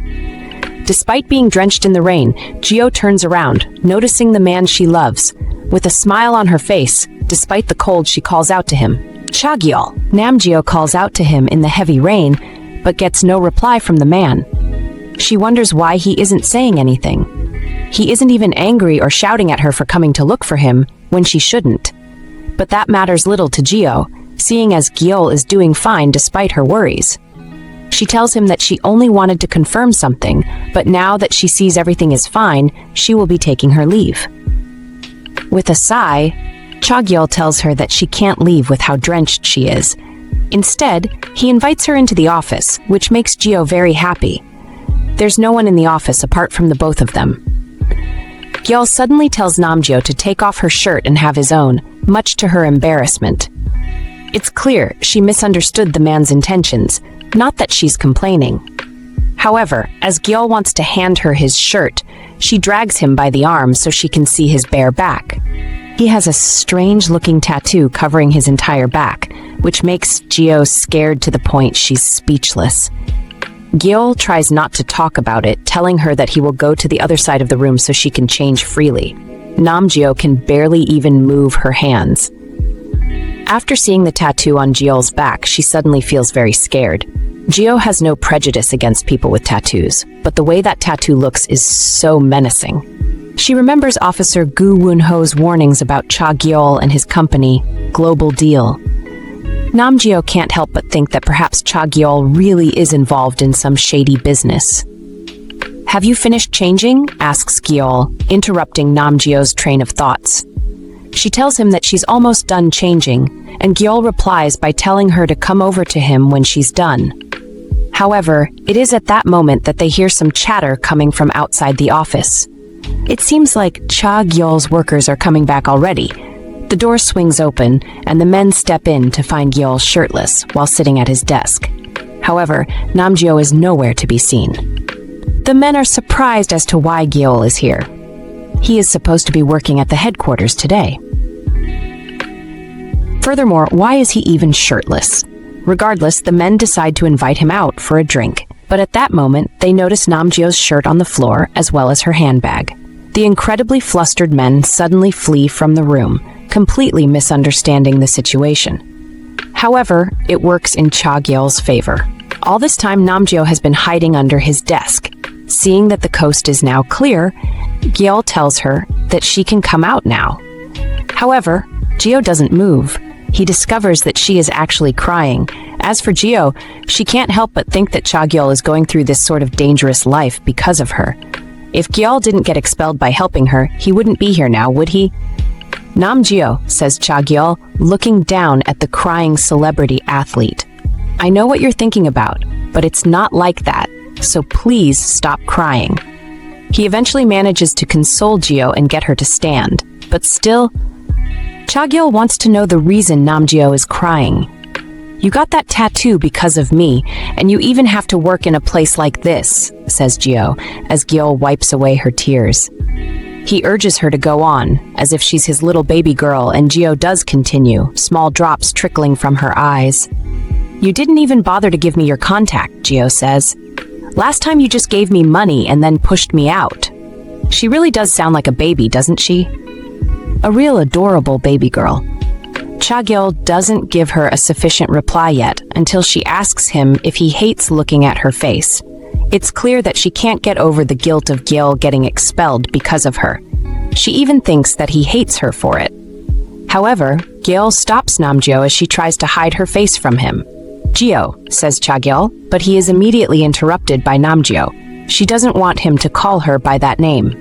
Despite being drenched in the rain, Gyo turns around, noticing the man she loves. With a smile on her face, despite the cold, she calls out to him, "Cha Gyeol." Namgyo calls out to him in the heavy rain, but gets no reply from the man. She wonders why he isn't saying anything. He isn't even angry or shouting at her for coming to look for him when she shouldn't. But that matters little to Gyo, seeing as Gyeol is doing fine despite her worries. She tells him that she only wanted to confirm something, but now that she sees everything is fine, she will be taking her leave. With a sigh, Cha Gyeol tells her that she can't leave with how drenched she is. Instead, he invites her into the office, which makes Gyo very happy. There's no one in the office apart from the both of them. Gyeol suddenly tells Namgyo to take off her shirt and have his own, much to her embarrassment. It's clear she misunderstood the man's intentions, not that she's complaining. However, as Gyeol wants to hand her his shirt, she drags him by the arm so she can see his bare back. He has a strange-looking tattoo covering his entire back, which makes Gyo scared to the point she's speechless. Gyeol tries not to talk about it, telling her that he will go to the other side of the room so she can change freely. Namgyo can barely even move her hands. After seeing the tattoo on Gyeol's back, she suddenly feels very scared. Gyo has no prejudice against people with tattoos, but the way that tattoo looks is so menacing. She remembers Officer Gu Won-ho's warnings about Cha Gyeol and his company, Global Deal. Namgyo can't help but think that perhaps Cha Gyeol really is involved in some shady business. Have you finished changing? Asks Gyeol, interrupting Namgyeo's train of thoughts. She tells him that she's almost done changing, and Gyeol replies by telling her to come over to him when she's done. However, it is at that moment that they hear some chatter coming from outside the office. It seems like Cha Gyeol's workers are coming back already. The door swings open, and the men step in to find Gyeol shirtless while sitting at his desk. However, Namgyo is nowhere to be seen. The men are surprised as to why Gyeol is here. He is supposed to be working at the headquarters today. Furthermore, why is he even shirtless? Regardless, the men decide to invite him out for a drink. But at that moment, they notice Namgyo's shirt on the floor as well as her handbag. The incredibly flustered men suddenly flee from the room, completely misunderstanding the situation. However, it works in Cha Gyeol's favor. All this time, Namgyo has been hiding under his desk. Seeing that the coast is now clear, Gyeol tells her that she can come out now. However, Gyeol doesn't move. He discovers that she is actually crying. As for Gyeol, she can't help but think that Cha Gyeol is going through this sort of dangerous life because of her. If Gyeol didn't get expelled by helping her, he wouldn't be here now, would he? Namgyo, says Cha Gyeol, looking down at the crying celebrity athlete. I know what you're thinking about, but it's not like that, so please stop crying. He eventually manages to console Gyeol and get her to stand, but still, Cha Gyeol wants to know the reason Namgyo is crying. You got that tattoo because of me, and you even have to work in a place like this, says Gyeol, as Gyeol wipes away her tears. He urges her to go on, as if she's his little baby girl, and Gyeol does continue, small drops trickling from her eyes. You didn't even bother to give me your contact, Gyeol says. Last time you just gave me money and then pushed me out. She really does sound like a baby, doesn't she? A real adorable baby girl. Cha Gyeol doesn't give her a sufficient reply yet until she asks him if he hates looking at her face. It's clear that she can't get over the guilt of Gyeol getting expelled because of her. She even thinks that he hates her for it. However, Gyeol stops Namgyo as she tries to hide her face from him. Gyeol, says Cha Gyeol, but he is immediately interrupted by Namgyo. She doesn't want him to call her by that name,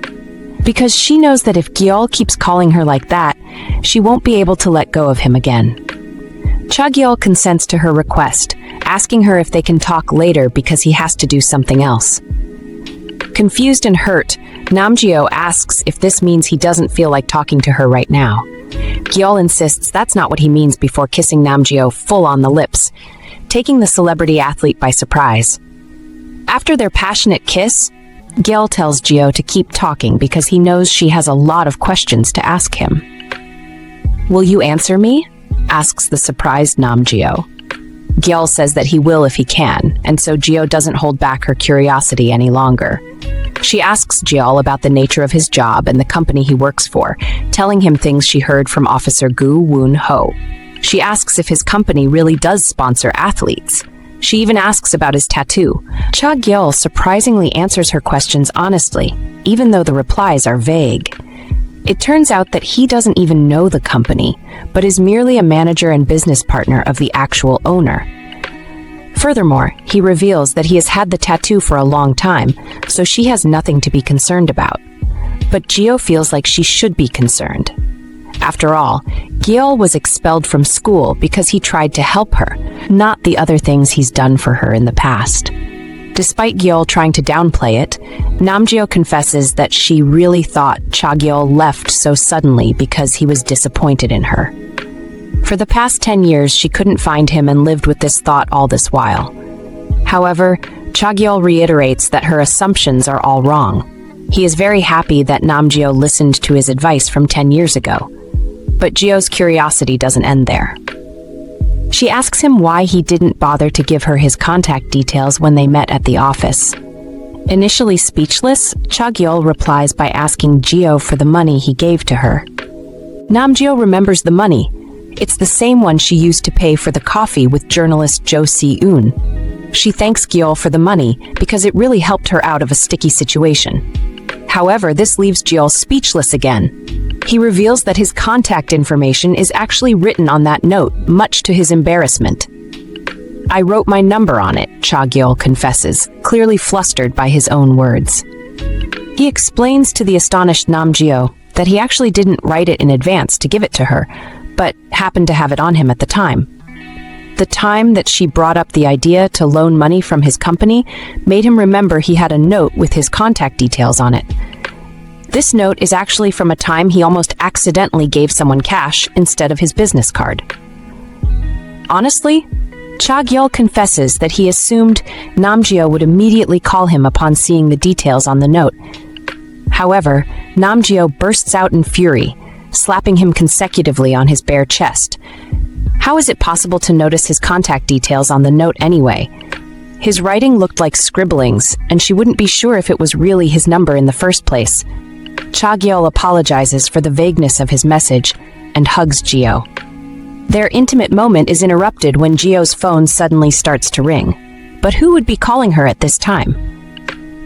because she knows that if Gyeol keeps calling her like that, she won't be able to let go of him again. Cha Gyeol consents to her request, asking her if they can talk later because he has to do something else. Confused and hurt, Namgyo asks if this means he doesn't feel like talking to her right now. Gyeol insists that's not what he means before kissing Namgyo full on the lips, taking the celebrity athlete by surprise. After their passionate kiss, Gyeol tells Gyeol to keep talking because he knows she has a lot of questions to ask him. Will you answer me? Asks the surprised Namgyo. Gyeol says that he will if he can, and so Gyeol doesn't hold back her curiosity any longer. She asks Gyeol about the nature of his job and the company he works for, telling him things she heard from Officer Gu Woon-ho. She asks if his company really does sponsor athletes. She even asks about his tattoo. Cha Gyeol surprisingly answers her questions honestly, even though the replies are vague. It turns out that he doesn't even know the company, but is merely a manager and business partner of the actual owner. Furthermore, he reveals that he has had the tattoo for a long time, so she has nothing to be concerned about. But Gyeol feels like she should be concerned. After all, Gyeol was expelled from school because he tried to help her, not the other things he's done for her in the past. Despite Gyeol trying to downplay it, Namgyo confesses that she really thought Cha Gyeol left so suddenly because he was disappointed in her. For the past 10 years, she couldn't find him and lived with this thought all this while. However, Cha Gyeol reiterates that her assumptions are all wrong. He is very happy that Namgyo listened to his advice from 10 years ago. But Gyeol's curiosity doesn't end there. She asks him why he didn't bother to give her his contact details when they met at the office. Initially speechless, Cha Gyeol replies by asking Gyeol for the money he gave to her. Namgyo remembers the money. It's the same one she used to pay for the coffee with journalist Jo Si-eun. She thanks Gyeol for the money because it really helped her out of a sticky situation. However, this leaves Gyeol speechless again. He reveals that his contact information is actually written on that note, much to his embarrassment. I wrote my number on it, Cha Gyeol confesses, clearly flustered by his own words. He explains to the astonished Namgyo that he actually didn't write it in advance to give it to her, but happened to have it on him at the time. The time that she brought up the idea to loan money from his company made him remember he had a note with his contact details on it. This note is actually from a time he almost accidentally gave someone cash instead of his business card. Honestly, Cha Gyeol confesses that he assumed Namgyo would immediately call him upon seeing the details on the note. However, Namgyo bursts out in fury, slapping him consecutively on his bare chest. How is it possible to notice his contact details on the note anyway? His writing looked like scribblings, and she wouldn't be sure if it was really his number in the first place. Cha Gyeol apologizes for the vagueness of his message and hugs Geo. Their intimate moment is interrupted when Geo's phone suddenly starts to ring. But who would be calling her at this time?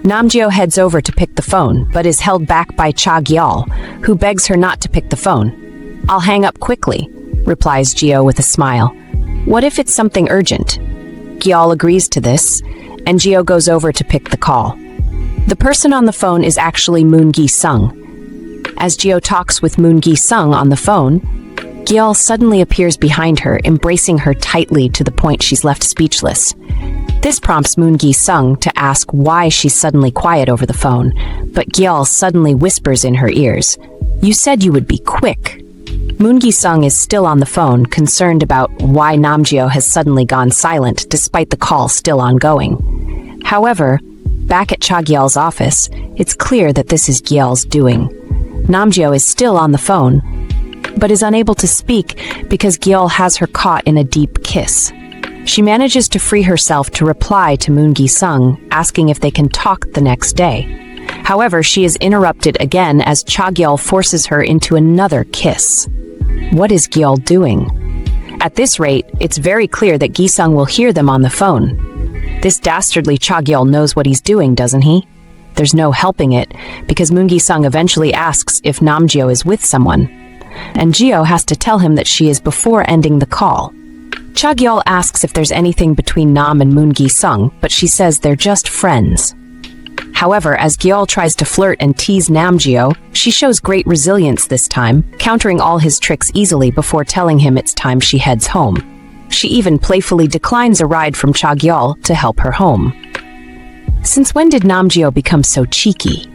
Namgyo heads over to pick the phone, but is held back by Cha Gyeol, who begs her not to pick the phone. "I'll hang up quickly," replies Geo with a smile. "What if it's something urgent?" Gyeol agrees to this, and Geo goes over to pick the call. The person on the phone is actually Moon Gi-sung. As Geo talks with Moon Gi-sung on the phone, Gyeol suddenly appears behind her, embracing her tightly to the point she's left speechless. This prompts Moon Gi-sung to ask why she's suddenly quiet over the phone, but Gyeol suddenly whispers in her ears, "You said you would be quick." Moon Gi-sung is still on the phone, concerned about why Namgyo has suddenly gone silent despite the call still ongoing. However, back at Cha Gyeol's office, it's clear that this is Gyeol's doing. Namgyo is still on the phone, but is unable to speak because Gyeol has her caught in a deep kiss. She manages to free herself to reply to Moon Gi-sung, asking if they can talk the next day. However, she is interrupted again as Cha Gyeol forces her into another kiss. What is Gyeol doing? At this rate, it's very clear that Gi-sung will hear them on the phone. This dastardly Cha Gyeol knows what he's doing, doesn't he? There's no helping it, because Moon Gi-sung eventually asks if Namgyo is with someone, and Geo has to tell him that she is before ending the call. Cha Gyeol asks if there's anything between Nam and Moon Gi-sung, but she says they're just friends. However, as Gyeol tries to flirt and tease Namgyo, she shows great resilience this time, countering all his tricks easily before telling him it's time she heads home. She even playfully declines a ride from Cha Gyeol to help her home. Since when did Namgyo become so cheeky?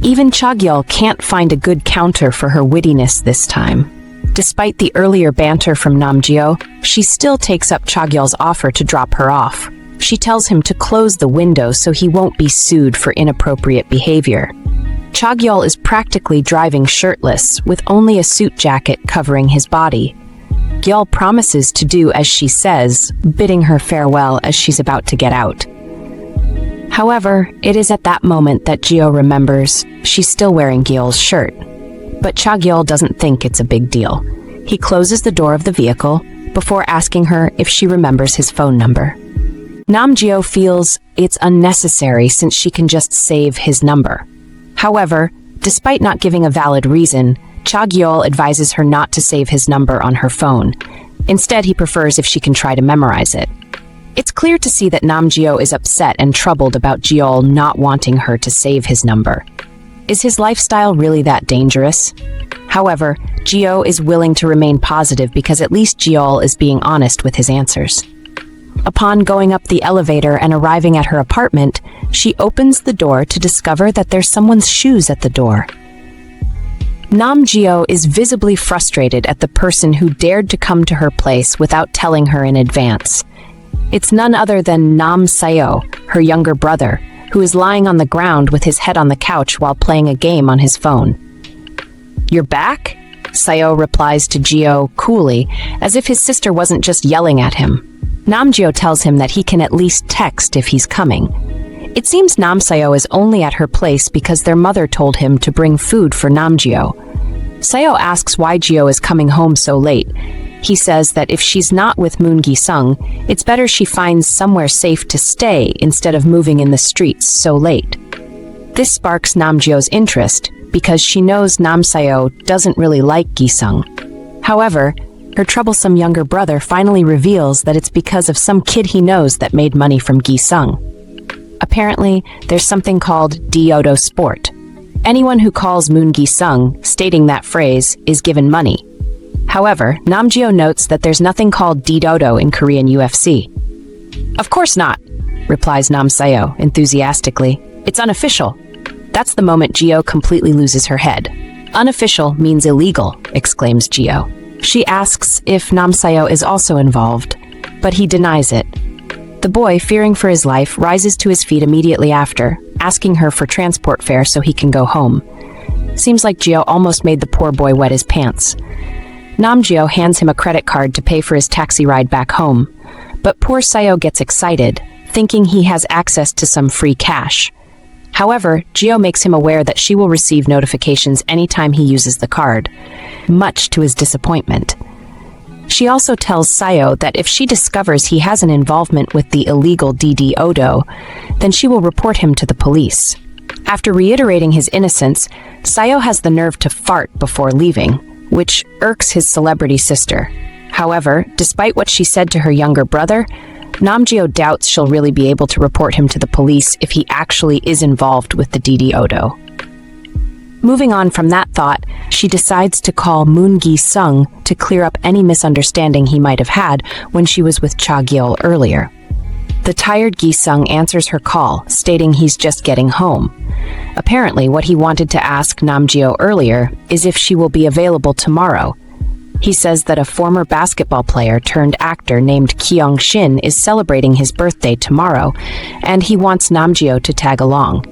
Even Cha Gyeol can't find a good counter for her wittiness this time. Despite the earlier banter from Namgyo, she still takes up Cha Gyeol's offer to drop her off. She tells him to close the window so he won't be sued for inappropriate behavior. Cha Gyeol is practically driving shirtless, with only a suit jacket covering his body. Gyeol promises to do as she says, bidding her farewell as she's about to get out. However, it is at that moment that Geo remembers she's still wearing Gyeol's shirt. But Cha Gyeol doesn't think it's a big deal. He closes the door of the vehicle before asking her if she remembers his phone number. Namgyo feels it's unnecessary since she can just save his number. However, despite not giving a valid reason, Cha Gyeol advises her not to save his number on her phone. Instead, he prefers if she can try to memorize it. It's clear to see that Namgyo is upset and troubled about Gyeol not wanting her to save his number. Is his lifestyle really that dangerous? However, Geo is willing to remain positive because at least Gyeol is being honest with his answers. Upon going up the elevator and arriving at her apartment, she opens the door to discover that there's someone's shoes at the door. Namgyo is visibly frustrated at the person who dared to come to her place without telling her in advance. It's none other than Nam Sayo, her younger brother, who is lying on the ground with his head on the couch while playing a game on his phone. "You're back?" Sayo replies to Geo coolly, as if his sister wasn't just yelling at him. Namgyo tells him that he can at least text if he's coming. It seems Nam Sayo is only at her place because their mother told him to bring food for Namgyo. Sayo asks why Geo is coming home so late. He says that if she's not with Moon Gi-sung, it's better she finds somewhere safe to stay instead of moving in the streets so late. This sparks Namgyo's interest because she knows Nam Sayo doesn't really like Gi-sung. However, her troublesome younger brother finally reveals that it's because of some kid he knows that made money from Gi-sung. Apparently, there's something called Deodo sport. Anyone who calls Moon Gi-sung, stating that phrase, is given money. However, Namgyo notes that there's nothing called Deodo in Korean UFC. Of course not, replies Namsayo enthusiastically. It's unofficial. That's the moment Geo completely loses her head. Unofficial means illegal, exclaims Geo. She asks if Namsayo is also involved, but he denies it. The boy, fearing for his life, rises to his feet immediately after, asking her for transport fare so he can go home. Seems like Geo almost made the poor boy wet his pants. Namgyo hands him a credit card to pay for his taxi ride back home, but poor Sayo gets excited, thinking he has access to some free cash. However, Geo makes him aware that she will receive notifications anytime he uses the card, much to his disappointment. She also tells Sayo that if she discovers he has an involvement with the illegal DD Odo, then she will report him to the police. After reiterating his innocence, Sayo has the nerve to fart before leaving, which irks his celebrity sister. However, despite what she said to her younger brother, Namgyo doubts she'll really be able to report him to the police if he actually is involved with the DD Odo. Moving on from that thought, she decides to call Moon Gi-sung to clear up any misunderstanding he might have had when she was with Cha Gyeol earlier. The tired Gi-sung answers her call, stating he's just getting home. Apparently, what he wanted to ask Namgyo earlier is if she will be available tomorrow. He says that a former basketball player turned actor named Kyung-shin is celebrating his birthday tomorrow, and he wants Namgyo to tag along.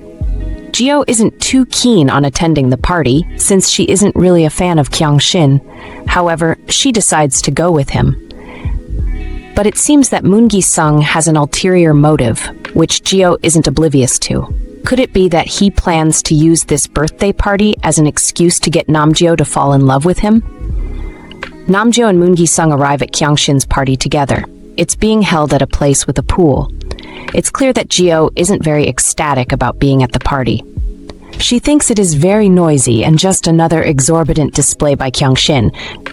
Geo isn't too keen on attending the party, since she isn't really a fan of Kyung-shin. However, she decides to go with him. But it seems that Moon Gi-sung has an ulterior motive, which Geo isn't oblivious to. Could it be that he plans to use this birthday party as an excuse to get Namgyo to fall in love with him? Namgyo and Moon Gi-sung arrive at Kyung-shin's party together. It's being held at a place with a pool. It's clear that Geo isn't very ecstatic about being at the party. She thinks it is very noisy and just another exorbitant display by Kyung-shin,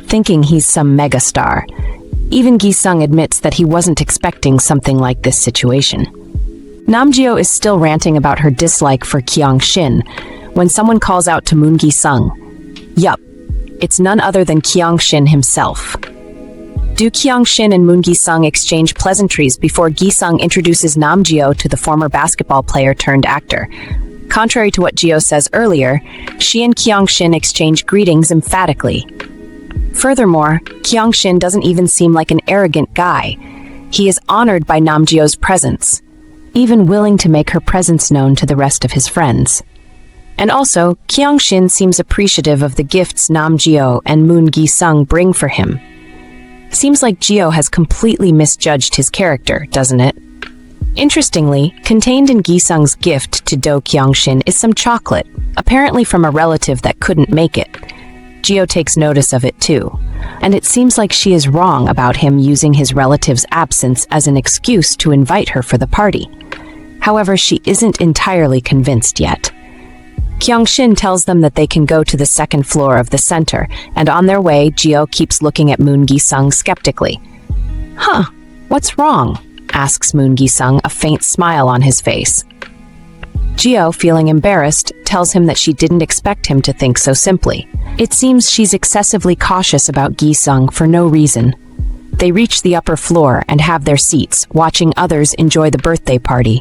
thinking he's some megastar. Even Gi-sung admits that he wasn't expecting something like this situation. Namgyo is still ranting about her dislike for Kyung-shin when someone calls out to Moon Gi-sung. Yup, it's none other than Kyung-shin himself. Do Kyung-shin and Moon Gi-sung exchange pleasantries before Gi-sung introduces Namgyo to the former basketball player turned actor. Contrary to what Geo says earlier, she and Kyung-shin exchange greetings emphatically. Furthermore, Kyung-shin doesn't even seem like an arrogant guy. He is honored by Namgyo's presence, even willing to make her presence known to the rest of his friends. And also, Kyung-shin seems appreciative of the gifts Namgyo and Moon Gi-sung bring for him. Seems like Geo has completely misjudged his character, doesn't it? Interestingly, contained in Gi-sung's gift to Do Kyung-shin is some chocolate, apparently from a relative that couldn't make it. Geo takes notice of it too, and it seems like she is wrong about him using his relative's absence as an excuse to invite her for the party. However, she isn't entirely convinced yet. Kyung-shin tells them that they can go to the second floor of the center, and on their way, Geo keeps looking at Moon Gi-sung skeptically. Huh, what's wrong? Asks Moon Gi-sung, a faint smile on his face. Geo, feeling embarrassed, tells him that she didn't expect him to think so simply. It seems she's excessively cautious about Gi-sung for no reason. They reach the upper floor and have their seats, watching others enjoy the birthday party.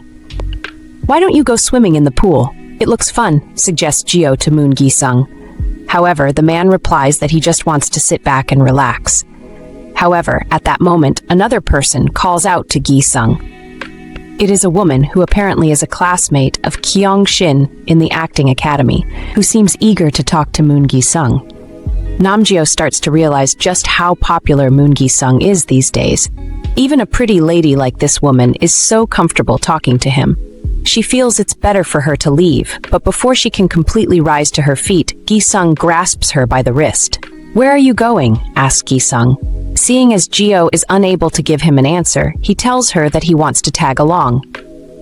Why don't you go swimming in the pool? It looks fun, suggests Geo to Moon Gi-sung. However, the man replies that he just wants to sit back and relax. However, at that moment, another person calls out to Gi-sung. It is a woman who apparently is a classmate of Kyung-shin in the acting academy, who seems eager to talk to Moon Gi-sung. Namgyo starts to realize just how popular Moon Gi-sung is these days. Even a pretty lady like this woman is so comfortable talking to him. She feels it's better for her to leave, but before she can completely rise to her feet, Gi-sung grasps her by the wrist. "Where are you going?" asks Gi-sung. Seeing as Geo is unable to give him an answer, he tells her that he wants to tag along.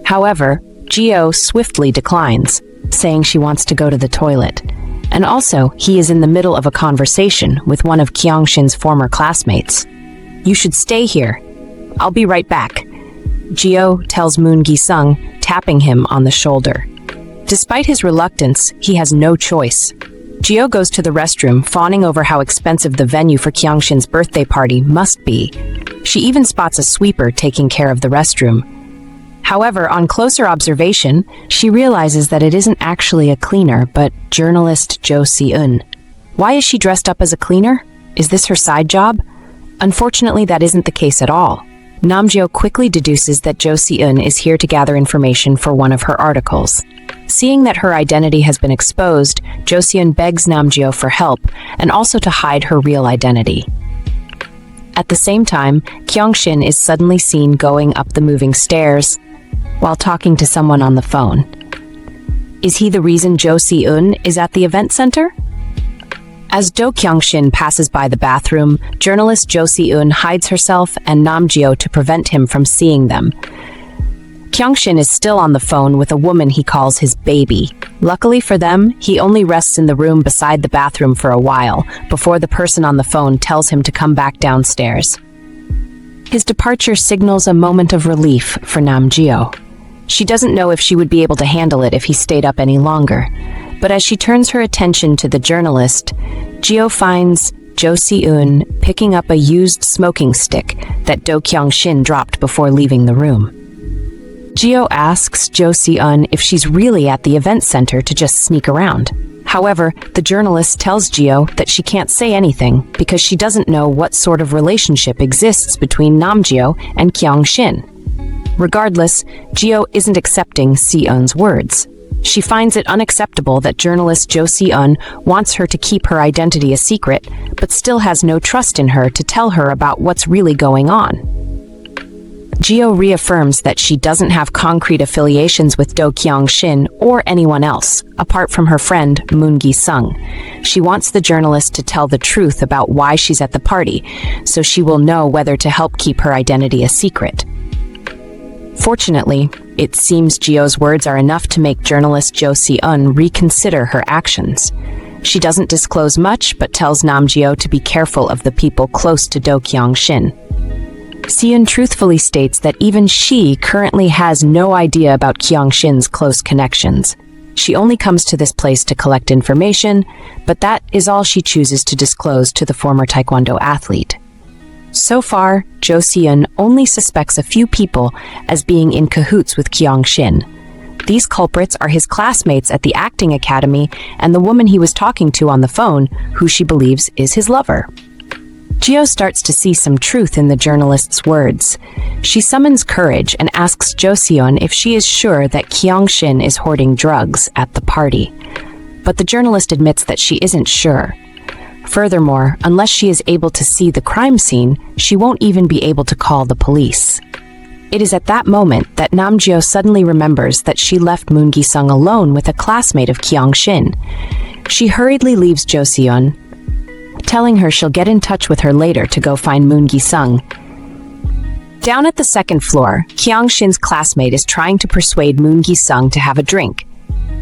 However, Geo swiftly declines, saying she wants to go to the toilet. And also, he is in the middle of a conversation with one of Kyung-shin's former classmates. "You should stay here. I'll be right back." Geo tells Moon Gi-sung, tapping him on the shoulder. Despite his reluctance, he has no choice. Geo goes to the restroom, fawning over how expensive the venue for Kyung-shin's birthday party must be. She even spots a sweeper taking care of the restroom. However, on closer observation, she realizes that it isn't actually a cleaner, but journalist Jo Si-eun. Why is she dressed up as a cleaner? Is this her side job? Unfortunately, that isn't the case at all. Namgyo quickly deduces that Jo Si-eun is here to gather information for one of her articles. Seeing that her identity has been exposed, Jo Si-eun begs Namgyo for help and also to hide her real identity. At the same time, Kyung-shin is suddenly seen going up the moving stairs while talking to someone on the phone. Is he the reason Jo Si-eun is at the event center? As Do Kyung-shin passes by the bathroom, journalist Jo Si-eun hides herself and Namgyo to prevent him from seeing them. Kyung-shin is still on the phone with a woman he calls his baby. Luckily for them, he only rests in the room beside the bathroom for a while, before the person on the phone tells him to come back downstairs. His departure signals a moment of relief for Namgyo. She doesn't know if she would be able to handle it if he stayed up any longer. But as she turns her attention to the journalist, Geo finds Jo Si-eun picking up a used smoking stick that Do Kyung-shin dropped before leaving the room. Geo asks Jo Si-eun if she's really at the event center to just sneak around. However, the journalist tells Geo that she can't say anything because she doesn't know what sort of relationship exists between Namgyo and Kyung-shin. Regardless, Geo isn't accepting Si-eun's words. She finds it unacceptable that journalist Jo Si-eun wants her to keep her identity a secret, but still has no trust in her to tell her about what's really going on. Geo reaffirms that she doesn't have concrete affiliations with Do Kyung-shin or anyone else, apart from her friend Moon Gi-sung. She wants the journalist to tell the truth about why she's at the party, so she will know whether to help keep her identity a secret. Fortunately, it seems Geo's words are enough to make journalist Jo Si-eun reconsider her actions. She doesn't disclose much, but tells Namgyo to be careful of the people close to Do Kyung-shin. Si-eun truthfully states that even she currently has no idea about Kyung-shin's close connections. She only comes to this place to collect information, but that is all she chooses to disclose to the former Taekwondo athlete. So far, Jo Si-eun only suspects a few people as being in cahoots with Kyung-shin. These culprits are his classmates at the acting academy and the woman he was talking to on the phone, who she believes is his lover. Geo starts to see some truth in the journalist's words. She summons courage and asks Jo Si-eun if she is sure that Kyung-shin is hoarding drugs at the party. But the journalist admits that she isn't sure. Furthermore, unless she is able to see the crime scene, she won't even be able to call the police. It is at that moment that Namgyo suddenly remembers that she left Moon Gi-sung alone with a classmate of Kyung-shin. She hurriedly leaves Jo Si-eun, telling her she'll get in touch with her later to go find Moon Gi-sung. Down at the second floor, Kyung-shin's classmate is trying to persuade Moon Gi-sung to have a drink.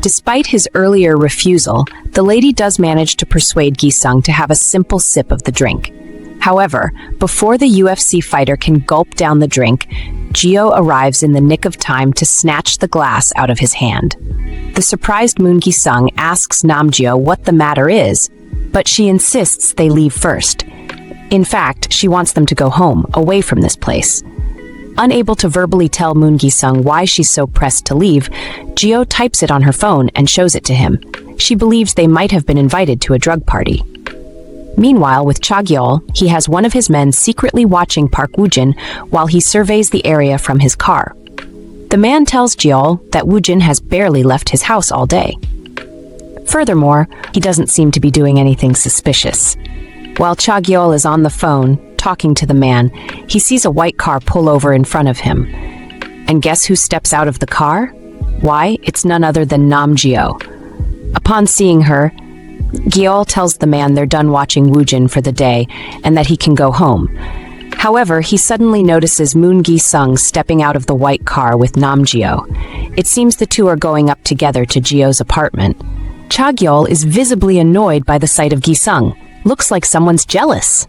Despite his earlier refusal, the lady does manage to persuade Gi-sung to have a simple sip of the drink. However, before the UFC fighter can gulp down the drink, Geo arrives in the nick of time to snatch the glass out of his hand. The surprised Moon Gi-sung asks Namgyo what the matter is, but she insists they leave first. In fact, she wants them to go home, away from this place. Unable to verbally tell Moon Gi-sung why she's so pressed to leave, Geo types it on her phone and shows it to him. She believes they might have been invited to a drug party. Meanwhile, with Cha Gyeol, he has one of his men secretly watching Park Wujin while he surveys the area from his car. The man tells Gyeol that Wujin has barely left his house all day. Furthermore, he doesn't seem to be doing anything suspicious. While Cha Gyeol is on the phone, talking to the man, he sees a white car pull over in front of him. And guess who steps out of the car? Why, it's none other than Namgyo. Upon seeing her, Gyeol tells the man they're done watching Wujin for the day and that he can go home. However, he suddenly notices Moon Gi-sung stepping out of the white car with Namgyo. It seems the two are going up together to Geo's apartment. Cha Gyeol is visibly annoyed by the sight of Gi-sung. Looks like someone's jealous.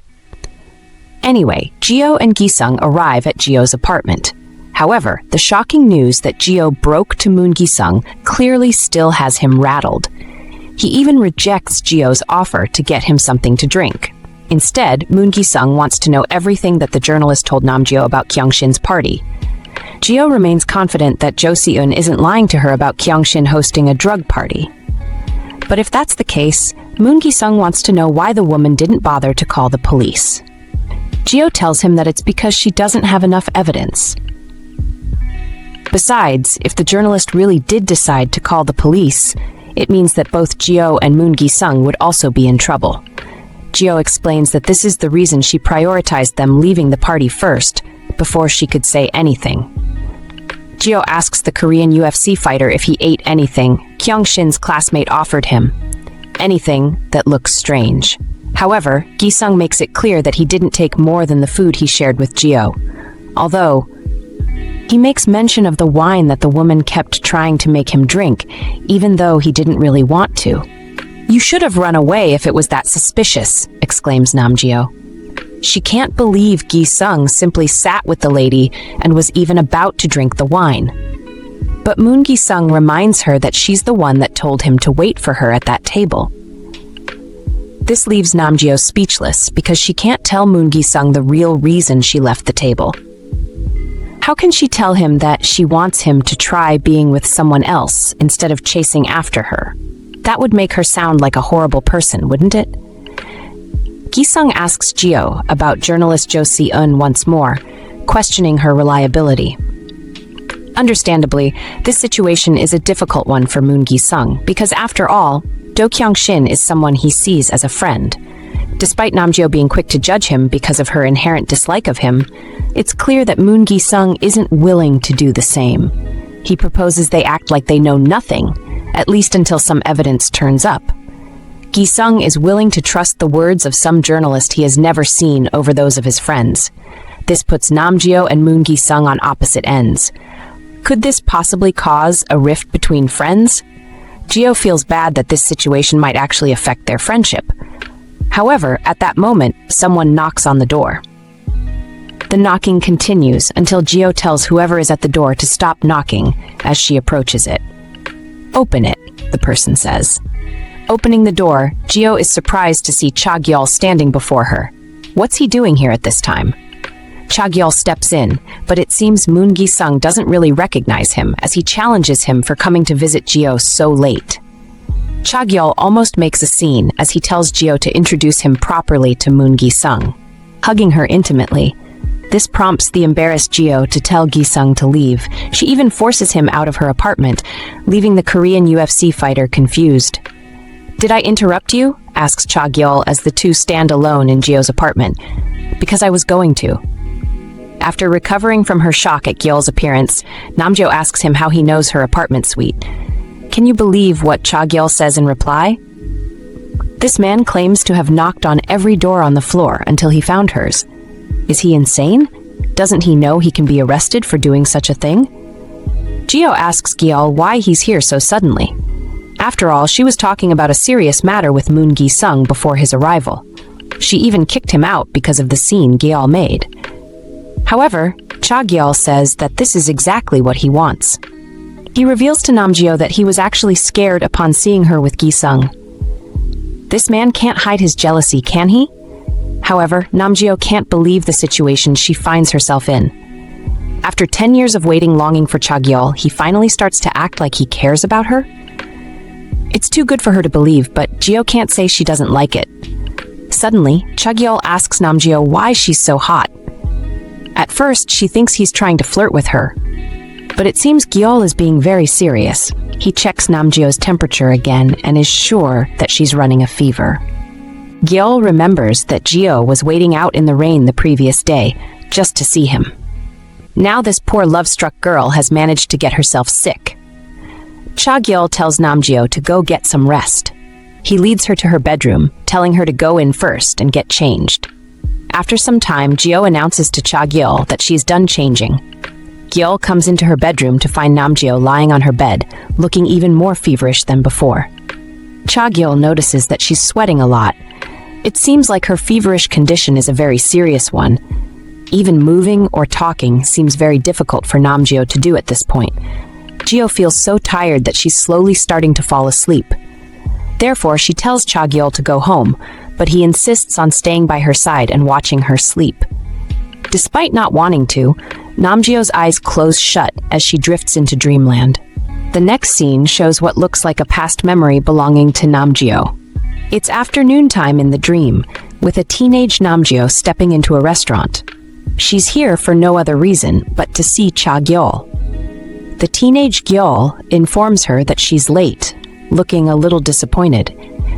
Anyway, Geo and Gi-sung arrive at Geo's apartment. However, the shocking news that Gyeol broke to Moon Gi-sung clearly still has him rattled. He even rejects Gyeol's offer to get him something to drink. Instead, Moon Gi-sung wants to know everything that the journalist told Namgyo about Kyongshin's party. Gyeol remains confident that Jo Si-eun isn't lying to her about Kyongshin hosting a drug party. But if that's the case, Moon Gi-sung wants to know why the woman didn't bother to call the police. Gyeol tells him that it's because she doesn't have enough evidence. Besides, if the journalist really did decide to call the police, it means that both Gyeol and Moon Gi-sung would also be in trouble. Gyeol explains that this is the reason she prioritized them leaving the party first, before she could say anything. Gyeol asks the Korean UFC fighter if he ate anything Kyongshin's classmate offered him. Anything that looks strange. However, Gi-sung makes it clear that he didn't take more than the food he shared with Gyeol. Although, he makes mention of the wine that the woman kept trying to make him drink, even though he didn't really want to. "You should have run away if it was that suspicious," exclaims Namgyo. She can't believe Gi-sung simply sat with the lady and was even about to drink the wine. But Moon Gi-sung reminds her that she's the one that told him to wait for her at that table. This leaves Namgyo speechless because she can't tell Moon Gi-sung the real reason she left the table. How can she tell him that she wants him to try being with someone else instead of chasing after her? That would make her sound like a horrible person, wouldn't it? Gi-sung asks Gyeol about journalist Jo Si-eun once more, questioning her reliability. Understandably, this situation is a difficult one for Moon Gi-sung because, after all, Do Kyongshin is someone he sees as a friend. Despite Namgyo being quick to judge him because of her inherent dislike of him, it's clear that Moon Gi-sung isn't willing to do the same. He proposes they act like they know nothing, at least until some evidence turns up. Gi-sung is willing to trust the words of some journalist he has never seen over those of his friends. This puts Namgyo and Moon Gi-sung on opposite ends. Could this possibly cause a rift between friends? Gyeol feels bad that this situation might actually affect their friendship. However, at that moment, someone knocks on the door. The knocking continues until Gyeol tells whoever is at the door to stop knocking as she approaches it. "Open it," the person says. Opening the door, Gyeol is surprised to see Cha Gyeol standing before her. What's he doing here at this time? Cha Gyeol steps in, but it seems Moon Gi-sung doesn't really recognize him as he challenges him for coming to visit Gyeol so late. Cha Gyeol almost makes a scene as he tells Gyeol to introduce him properly to Moon Gi-sung, hugging her intimately. This prompts the embarrassed Gyeol to tell Gi-sung to leave. She even forces him out of her apartment, leaving the Korean UFC fighter confused. "Did I interrupt you?" asks Cha Gyeol as the two stand alone in Gyeol's apartment. "Because I was going to." After recovering from her shock at Gyeol's appearance, Namgyo asks him how he knows her apartment suite. Can you believe what Cha Gyeol says in reply? This man claims to have knocked on every door on the floor until he found hers. Is he insane? Doesn't he know he can be arrested for doing such a thing? Gyeol asks Gyeol why he's here so suddenly. After all, she was talking about a serious matter with Moon Gi-sung before his arrival. She even kicked him out because of the scene Gyeol made. However, Cha Gyeol says that this is exactly what he wants. He reveals to Namgyo that he was actually scared upon seeing her with Gi-sung. This man can't hide his jealousy, can he? However, Namgyo can't believe the situation she finds herself in. After 10 years of waiting longing for Cha Gyeol, he finally starts to act like he cares about her? It's too good for her to believe, but Gyeol can't say she doesn't like it. Suddenly, Cha Gyeol asks Namgyo why she's so hot. At first, she thinks he's trying to flirt with her. But it seems Gyeol is being very serious. He checks Namgyo's temperature again and is sure that she's running a fever. Gyeol remembers that Gyeol was waiting out in the rain the previous day, just to see him. Now this poor love-struck girl has managed to get herself sick. Cha Gyeol tells Namgyo to go get some rest. He leads her to her bedroom, telling her to go in first and get changed. After some time, Gyeol announces to Cha Gyeol that she's done changing. Gyeol comes into her bedroom to find Namgyo lying on her bed, looking even more feverish than before. Cha Gyeol notices that she's sweating a lot. It seems like her feverish condition is a very serious one. Even moving or talking seems very difficult for Namgyo to do at this point. Gyeol feels so tired that she's slowly starting to fall asleep. Therefore, she tells Cha Gyeol to go home, but he insists on staying by her side and watching her sleep. Despite not wanting to, Namgyo's eyes close shut as she drifts into dreamland. The next scene shows what looks like a past memory belonging to Namgyo. It's afternoon time in the dream, with a teenage Namgyo stepping into a restaurant. She's here for no other reason but to see Cha Gyeol. The teenage Gyeol informs her that she's late, looking a little disappointed.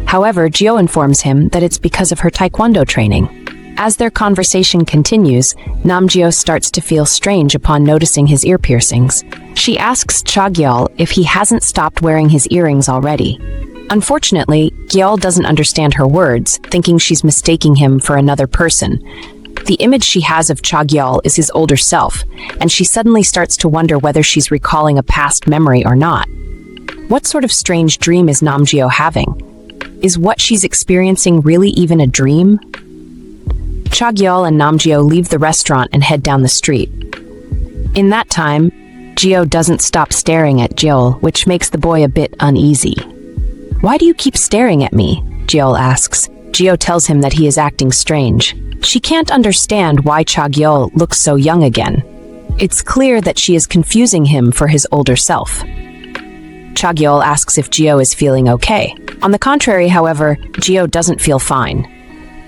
However, Gyeol informs him that it's because of her Taekwondo training. As their conversation continues, Namgyo starts to feel strange upon noticing his ear piercings. She asks Cha Gyeol if he hasn't stopped wearing his earrings already. Unfortunately, Gyeol doesn't understand her words, thinking she's mistaking him for another person. The image she has of Cha Gyeol is his older self, and she suddenly starts to wonder whether she's recalling a past memory or not. What sort of strange dream is Namgyo having? Is what she's experiencing really even a dream? Cha Gyeol and Namgyo leave the restaurant and head down the street. In that time, Gyeol doesn't stop staring at Gyeol, which makes the boy a bit uneasy. "Why do you keep staring at me?" Gyeol asks. Gyeol tells him that he is acting strange. She can't understand why Cha Gyeol looks so young again. It's clear that she is confusing him for his older self. Cha Gyeol asks if Gyeol is feeling okay. On the contrary, however, Gyeol doesn't feel fine.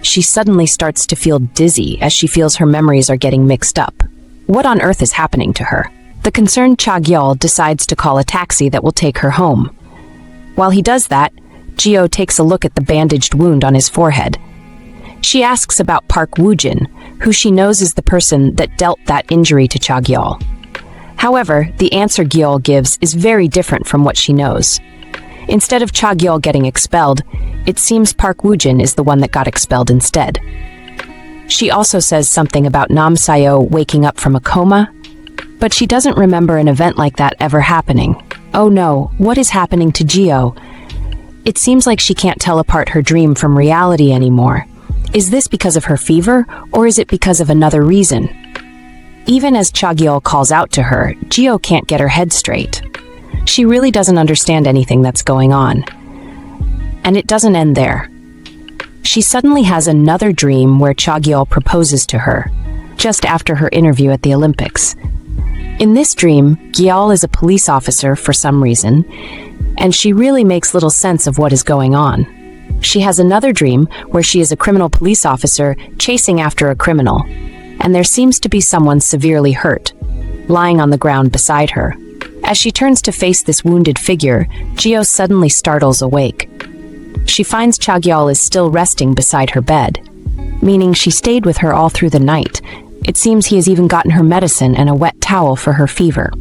She suddenly starts to feel dizzy as she feels her memories are getting mixed up. What on earth is happening to her? The concerned Cha Gyeol decides to call a taxi that will take her home. While he does that, Gyeol takes a look at the bandaged wound on his forehead. She asks about Park Wujin, who she knows is the person that dealt that injury to Cha Gyeol. However, the answer Gyeol gives is very different from what she knows. Instead of Cha Gyeol getting expelled, it seems Park Wujin is the one that got expelled instead. She also says something about Nam Sayo waking up from a coma, but she doesn't remember an event like that ever happening. Oh no, what is happening to Gyeol? It seems like she can't tell apart her dream from reality anymore. Is this because of her fever, or is it because of another reason? Even as Cha Gyeol calls out to her, Gyeol can't get her head straight. She really doesn't understand anything that's going on. And it doesn't end there. She suddenly has another dream where Cha Gyeol proposes to her, just after her interview at the Olympics. In this dream, Gyeol is a police officer for some reason, and she really makes little sense of what is going on. She has another dream where she is a criminal police officer chasing after a criminal, and there seems to be someone severely hurt, lying on the ground beside her. As she turns to face this wounded figure, Gyeol suddenly startles awake. She finds Cha Gyeol is still resting beside her bed, meaning she stayed with her all through the night. It seems he has even gotten her medicine and a wet towel for her fever.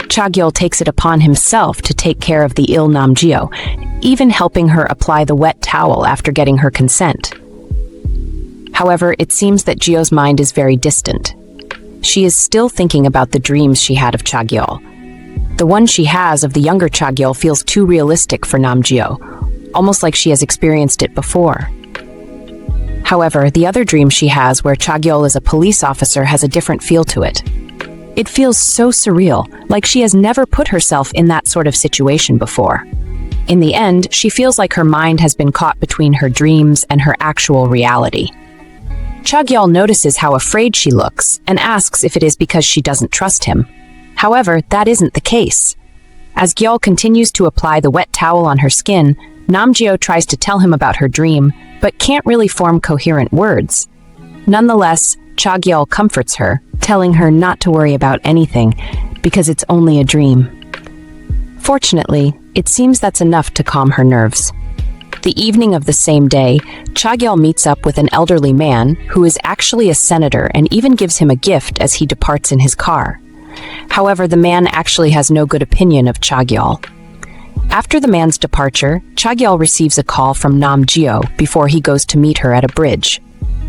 Cha Gyeol takes it upon himself to take care of the ill Namgyo, even helping her apply the wet towel after getting her consent. However, it seems that Gyeol's mind is very distant. She is still thinking about the dreams she had of Cha Gyeol. The one she has of the younger Cha Gyeol feels too realistic for Namgyo, almost like she has experienced it before. However, the other dream she has where Cha Gyeol is a police officer has a different feel to it. It feels so surreal, like she has never put herself in that sort of situation before. In the end, she feels like her mind has been caught between her dreams and her actual reality. Cha Gyeol notices how afraid she looks and asks if it is because she doesn't trust him. However, that isn't the case. As Gyeol continues to apply the wet towel on her skin, Namgyo tries to tell him about her dream, but can't really form coherent words. Nonetheless, Cha Gyeol comforts her, telling her not to worry about anything, because it's only a dream. Fortunately, it seems that's enough to calm her nerves. The evening of the same day, Cha Gyeol meets up with an elderly man who is actually a senator and even gives him a gift as he departs in his car. However, the man actually has no good opinion of Cha Gyeol. After the man's departure, Cha Gyeol receives a call from Namgyo before he goes to meet her at a bridge.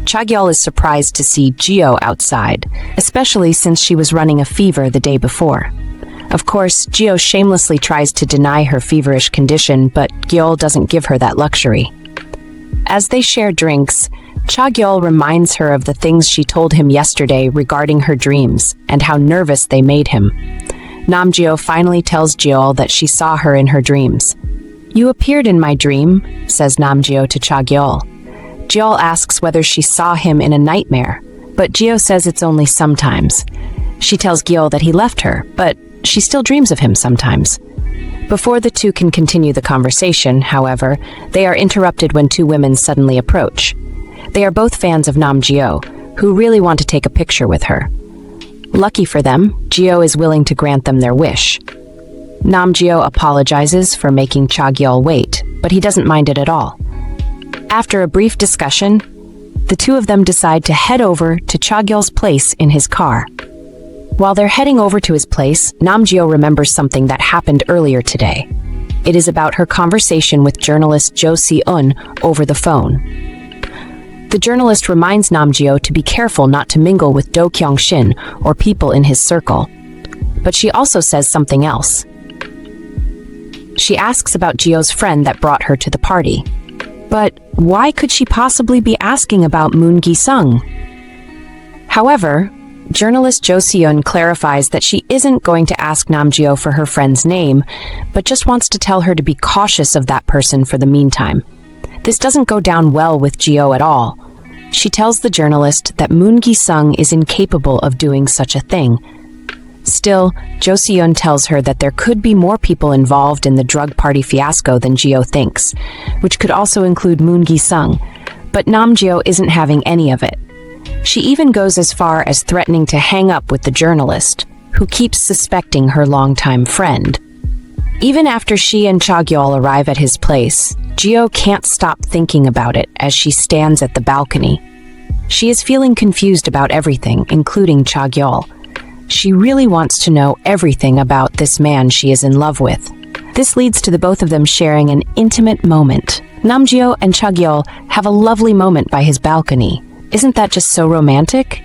Cha Gyeol is surprised to see Gyeol outside, especially since she was running a fever the day before. Of course, Gyeol shamelessly tries to deny her feverish condition, but Gyeol doesn't give her that luxury. As they share drinks, Cha Gyeol reminds her of the things she told him yesterday regarding her dreams and how nervous they made him. Namgyo finally tells Gyeol that she saw her in her dreams. "You appeared in my dream," says Namgyo to Cha Gyeol. Gyeol asks whether she saw him in a nightmare, but Gyeol says it's only sometimes. She tells Gyeol that he left her, but she still dreams of him sometimes. Before the two can continue the conversation, however, they are interrupted when two women suddenly approach. They are both fans of Namgyo, who really want to take a picture with her. Lucky for them, Gyeol is willing to grant them their wish. Namgyo apologizes for making Cha Gyeol wait, but he doesn't mind it at all. After a brief discussion, the two of them decide to head over to Cha Gyeol's place in his car. While they're heading over to his place, Namgyo remembers something that happened earlier today. It is about her conversation with journalist Jo Si-eun over the phone. The journalist reminds Namgyo to be careful not to mingle with Do Kyung-shin or people in his circle. But she also says something else. She asks about Gio's friend that brought her to the party. But why could she possibly be asking about Moon Gi-sung? However, journalist Jo Si-eun clarifies that she isn't going to ask Namgyo for her friend's name, but just wants to tell her to be cautious of that person for the meantime. This doesn't go down well with Gio at all. She tells the journalist that Moon Gi-sung is incapable of doing such a thing. Still, Jo Si-eun tells her that there could be more people involved in the drug party fiasco than Gio thinks, which could also include Moon Gi-sung, but Namgyo isn't having any of it. She even goes as far as threatening to hang up with the journalist, who keeps suspecting her longtime friend. Even after she and Cha Gyeol arrive at his place, Gio can't stop thinking about it as she stands at the balcony. She is feeling confused about everything, including Cha Gyeol. She really wants to know everything about this man she is in love with. This leads to the both of them sharing an intimate moment. Namgyo and Cha Gyeol have a lovely moment by his balcony. Isn't that just so romantic?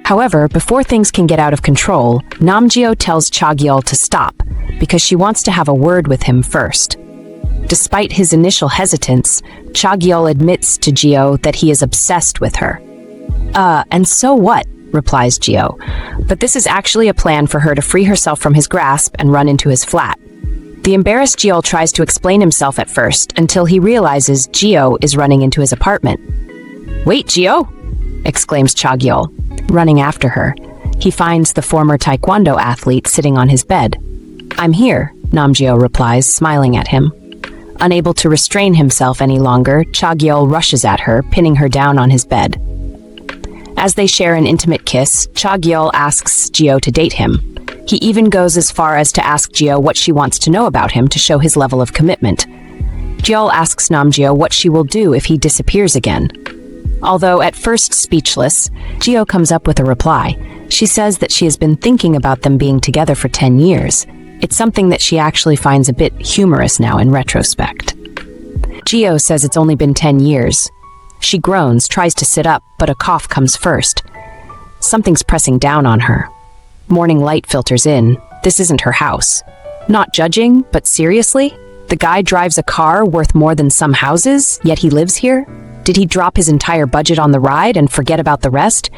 However, before things can get out of control, Namgyo tells Cha Gyeol to stop because she wants to have a word with him first. Despite his initial hesitance, Cha Gyeol admits to Gio that he is obsessed with her. And so what? Replies Gio. But this is actually a plan for her to free herself from his grasp and run into his flat. The embarrassed Gio tries to explain himself at first until he realizes Gio is running into his apartment. "Wait, Gio!" exclaims Cha Gyeol. Running after her, he finds the former Taekwondo athlete sitting on his bed. "I'm here," Namgyo replies, smiling at him. Unable to restrain himself any longer, Cha Gyeol rushes at her, pinning her down on his bed. As they share an intimate kiss, Cha Gyeol asks Gio to date him. He even goes as far as to ask Gio what she wants to know about him to show his level of commitment. Gyeol asks Namgyo what she will do if he disappears again. Although at first speechless, Gio comes up with a reply. She says that she has been thinking about them being together for 10 years. It's something that she actually finds a bit humorous now in retrospect. Gio says it's only been 10 years. She groans, tries to sit up, but a cough comes first. Something's pressing down on her. Morning light filters in. This isn't her house. Not judging, but seriously? The guy drives a car worth more than some houses, yet he lives here? Did he drop his entire budget on the ride and forget about the rest?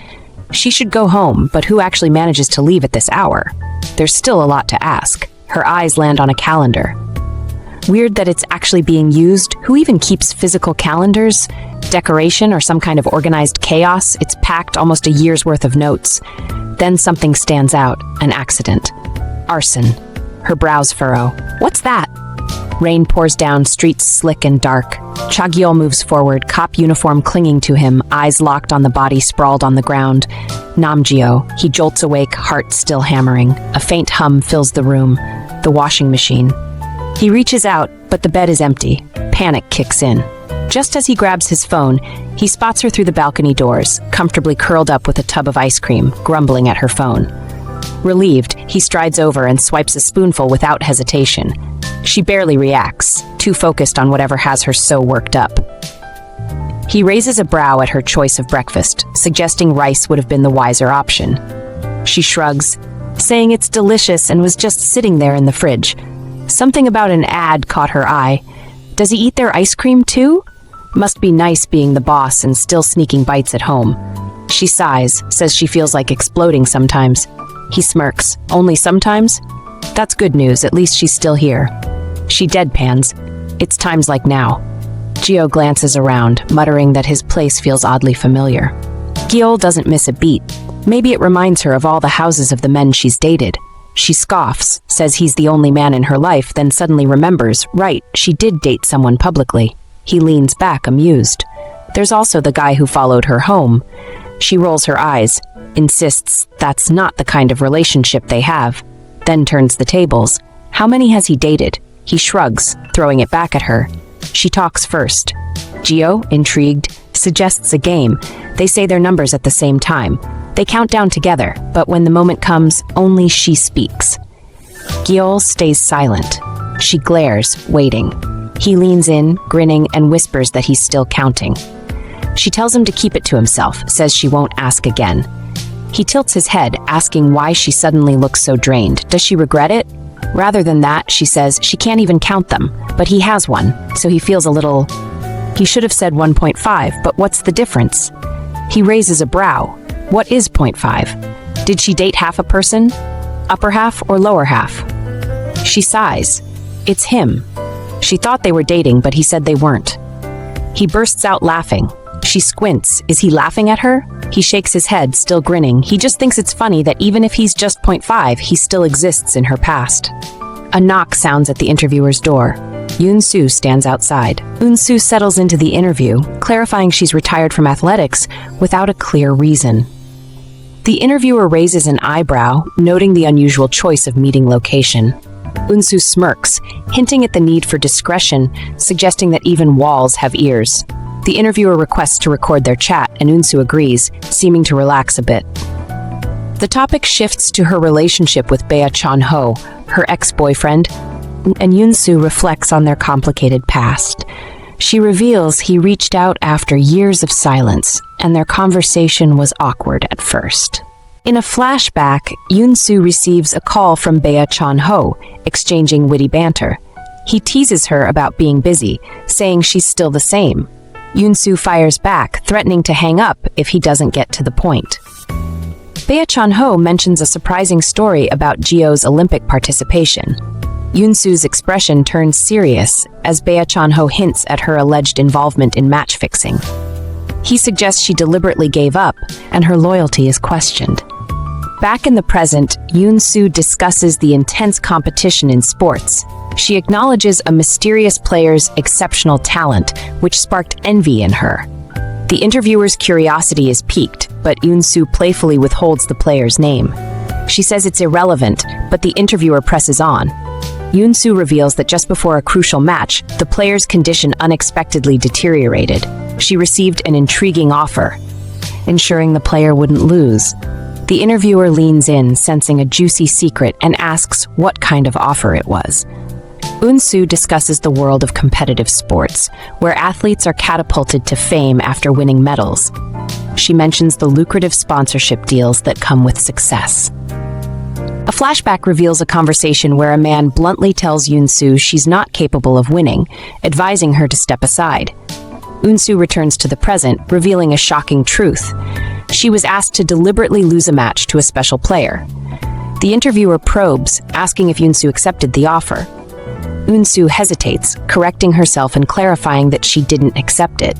She should go home, but who actually manages to leave at this hour? There's still a lot to ask. Her eyes land on a calendar. Weird that it's actually being used. Who even keeps physical calendars? Decoration or some kind of organized chaos? It's packed almost a year's worth of notes. Then something stands out. An accident. Arson. Her brows furrow. What's that? Rain pours down, streets slick and dark. Cha Gyeol moves forward, cop uniform clinging to him, eyes locked on the body sprawled on the ground. Namgyo. He jolts awake, heart still hammering. A faint hum fills the room. The washing machine. He reaches out, but the bed is empty. Panic kicks in. Just as he grabs his phone, he spots her through the balcony doors, comfortably curled up with a tub of ice cream, grumbling at her phone. Relieved, he strides over and swipes a spoonful without hesitation. She barely reacts, too focused on whatever has her so worked up. He raises a brow at her choice of breakfast, suggesting rice would have been the wiser option. She shrugs, saying it's delicious and was just sitting there in the fridge. Something about an ad caught her eye. Does he eat their ice cream too? Must be nice being the boss and still sneaking bites at home. She sighs, says she feels like exploding sometimes. He smirks. Only sometimes? That's good news, at least she's still here. She deadpans. It's times like now. Geo glances around, muttering that his place feels oddly familiar. Gyeol doesn't miss a beat. Maybe it reminds her of all the houses of the men she's dated. She scoffs, says he's the only man in her life, then suddenly remembers, right, she did date someone publicly. He leans back, amused. There's also the guy who followed her home. She rolls her eyes, insists that's not the kind of relationship they have, then turns the tables. How many has he dated? He shrugs, throwing it back at her. She talks first. Geo, intrigued, suggests a game. They say their numbers at the same time. They count down together, but when the moment comes, only she speaks. Gyeol stays silent. She glares, waiting. He leans in, grinning, and whispers that he's still counting. She tells him to keep it to himself, says she won't ask again. He tilts his head, asking why she suddenly looks so drained. Does she regret it? Rather than that, she says she can't even count them, but he has one, so he feels a little... He should have said 1.5, but what's the difference? He raises a brow. What is 0.5? Did she date half a person? Upper half or lower half? She sighs. It's him. She thought they were dating, but he said they weren't. He bursts out laughing. She squints. Is he laughing at her? He shakes his head, still grinning. He just thinks it's funny that even if he's just 0.5, he still exists in her past. A knock sounds at the interviewer's door. Yeo Eunsu stands outside. Eunsu settles into the interview, clarifying she's retired from athletics without a clear reason. The interviewer raises an eyebrow, noting the unusual choice of meeting location. Eunsu smirks, hinting at the need for discretion, suggesting that even walls have ears. The interviewer requests to record their chat, and Eunsu agrees, seeming to relax a bit. The topic shifts to her relationship with Bae Chon-ho, her ex-boyfriend, and Eunsu reflects on their complicated past. She reveals he reached out after years of silence, and their conversation was awkward at first. In a flashback, Eunsu receives a call from Bae Chon-ho, exchanging witty banter. He teases her about being busy, saying she's still the same. Eunsu fires back, threatening to hang up if he doesn't get to the point. Bae Chon-ho mentions a surprising story about Geo's Olympic participation. Eunsu's expression turns serious as Bae Chon-ho hints at her alleged involvement in match fixing. He suggests she deliberately gave up, and her loyalty is questioned. Back in the present, Eunsu discusses the intense competition in sports. She acknowledges a mysterious player's exceptional talent, which sparked envy in her. The interviewer's curiosity is piqued, but Eunsu playfully withholds the player's name. She says it's irrelevant, but the interviewer presses on. Eunsu reveals that just before a crucial match, the player's condition unexpectedly deteriorated. She received an intriguing offer, ensuring the player wouldn't lose. The interviewer leans in, sensing a juicy secret, and asks what kind of offer it was. Eunsu discusses the world of competitive sports, where athletes are catapulted to fame after winning medals. She mentions the lucrative sponsorship deals that come with success. A flashback reveals a conversation where a man bluntly tells Eunsu she's not capable of winning, advising her to step aside. Eunsu returns to the present, revealing a shocking truth. She was asked to deliberately lose a match to a special player. The interviewer probes, asking if Eunsu accepted the offer. Eunsu hesitates, correcting herself and clarifying that she didn't accept it.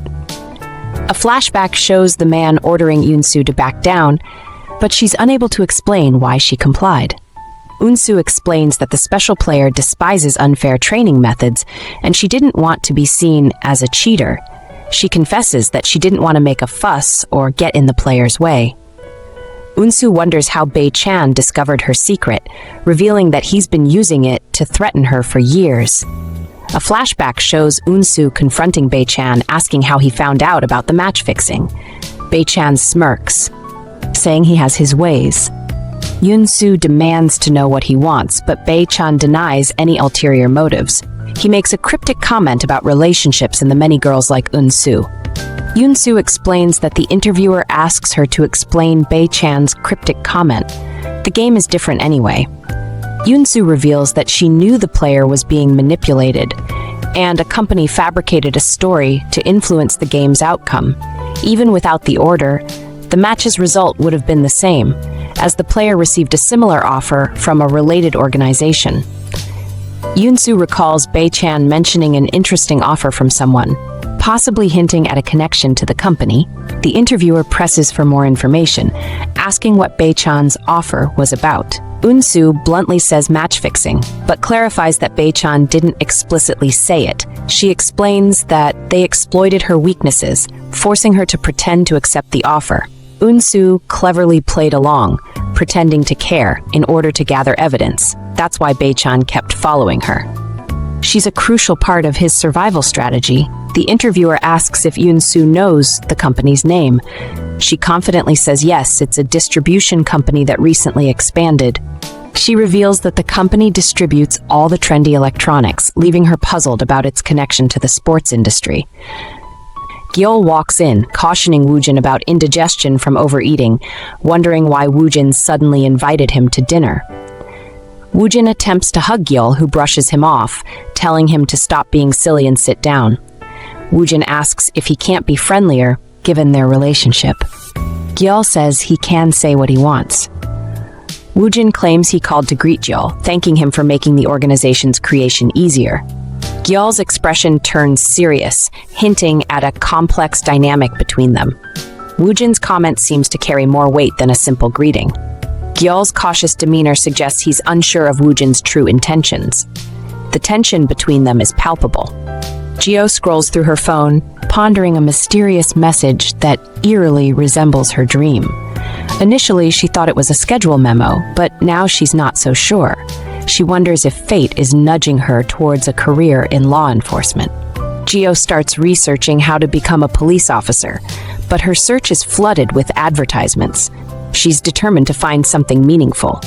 A flashback shows the man ordering Eunsu to back down, but she's unable to explain why she complied. Eunsu explains that the special player despises unfair training methods, and she didn't want to be seen as a cheater. She confesses that she didn't want to make a fuss or get in the player's way. Eunsu wonders how Bae Chan discovered her secret, revealing that he's been using it to threaten her for years. A flashback shows Eunsu confronting Bae Chan, asking how he found out about the match fixing. Bae Chan smirks, saying he has his ways. Eunsu demands to know what he wants, but Bae Chan denies any ulterior motives. He makes a cryptic comment about relationships and the many girls like Eunsu. Eunsu explains that the interviewer asks her to explain Bae Chan's cryptic comment. The game is different anyway. Eunsu reveals that she knew the player was being manipulated, and a company fabricated a story to influence the game's outcome. Even without the order, the match's result would have been the same, as the player received a similar offer from a related organization. Eunsu recalls Bae-chan mentioning an interesting offer from someone, possibly hinting at a connection to the company. The interviewer presses for more information, asking what Bae-chan's offer was about. Eunsu bluntly says match fixing, but clarifies that Bae-chan didn't explicitly say it. She explains that they exploited her weaknesses, forcing her to pretend to accept the offer. Eunsu cleverly played along, pretending to care in order to gather evidence. That's why Bae-chan kept following her. She's a crucial part of his survival strategy. The interviewer asks if Eunsu knows the company's name. She confidently says yes, it's a distribution company that recently expanded. She reveals that the company distributes all the trendy electronics, leaving her puzzled about its connection to the sports industry. Gyeol walks in, cautioning Wujin about indigestion from overeating, wondering why Wujin suddenly invited him to dinner. Wujin attempts to hug Gyeol, who brushes him off, telling him to stop being silly and sit down. Wujin asks if he can't be friendlier, given their relationship. Gyeol says he can say what he wants. Wujin claims he called to greet Gyeol, thanking him for making the organization's creation easier. Gyeol's expression turns serious, hinting at a complex dynamic between them. Wujin's comment seems to carry more weight than a simple greeting. Gyeol's cautious demeanor suggests he's unsure of Wujin's true intentions. The tension between them is palpable. Gyeol scrolls through her phone, pondering a mysterious message that eerily resembles her dream. Initially, she thought it was a schedule memo, but now she's not so sure. She wonders if fate is nudging her towards a career in law enforcement. Gyeol starts researching how to become a police officer, but her search is flooded with advertisements. She's determined to find something meaningful.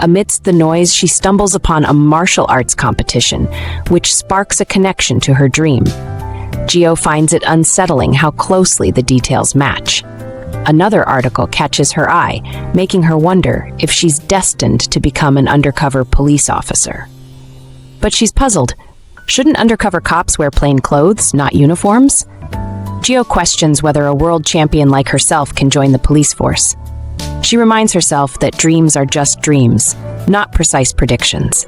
Amidst the noise, she stumbles upon a martial arts competition, which sparks a connection to her dream. Gyeol finds it unsettling how closely the details match. Another article catches her eye, making her wonder if she's destined to become an undercover police officer. But she's puzzled. Shouldn't undercover cops wear plain clothes, not uniforms? Gyeol questions whether a world champion like herself can join the police force. She reminds herself that dreams are just dreams, not precise predictions.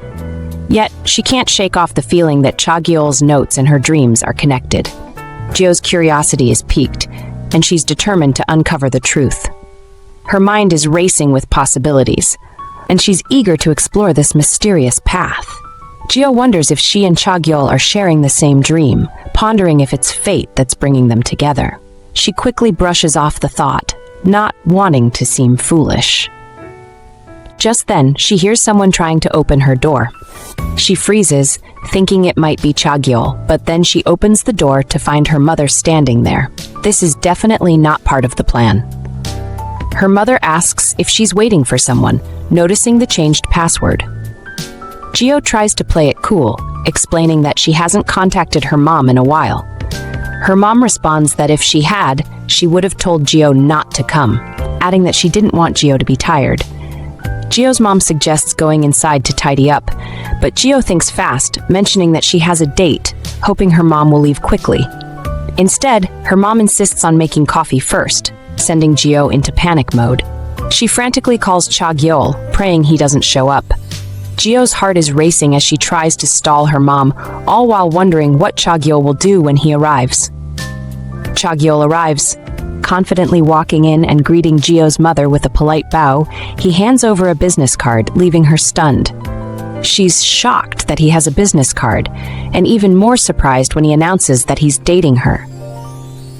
Yet, she can't shake off the feeling that Cha Gyeol's notes and her dreams are connected. Gyeol's curiosity is piqued, and she's determined to uncover the truth. Her mind is racing with possibilities, and she's eager to explore this mysterious path. Gyeol wonders if she and Cha Gyeol are sharing the same dream, pondering if it's fate that's bringing them together. She quickly brushes off the thought, not wanting to seem foolish. Just then, she hears someone trying to open her door. She freezes, thinking it might be Cha Gyeol, but then she opens the door to find her mother standing there. This is definitely not part of the plan. Her mother asks if she's waiting for someone, noticing the changed password. Gyeol tries to play it cool, explaining that she hasn't contacted her mom in a while. Her mom responds that if she had, she would have told Gyeol not to come, adding that she didn't want Gyeol to be tired. Gyeol's mom suggests going inside to tidy up, but Gyeol thinks fast, mentioning that she has a date, hoping her mom will leave quickly. Instead, her mom insists on making coffee first, sending Gyeol into panic mode. She frantically calls Cha Gyeol, praying he doesn't show up. Gyeol's heart is racing as she tries to stall her mom, all while wondering what Cha Gyeol will do when he arrives. Cha Gyeol arrives. Confidently walking in and greeting Gyeol's mother with a polite bow, he hands over a business card, leaving her stunned. She's shocked that he has a business card, and even more surprised when he announces that he's dating her.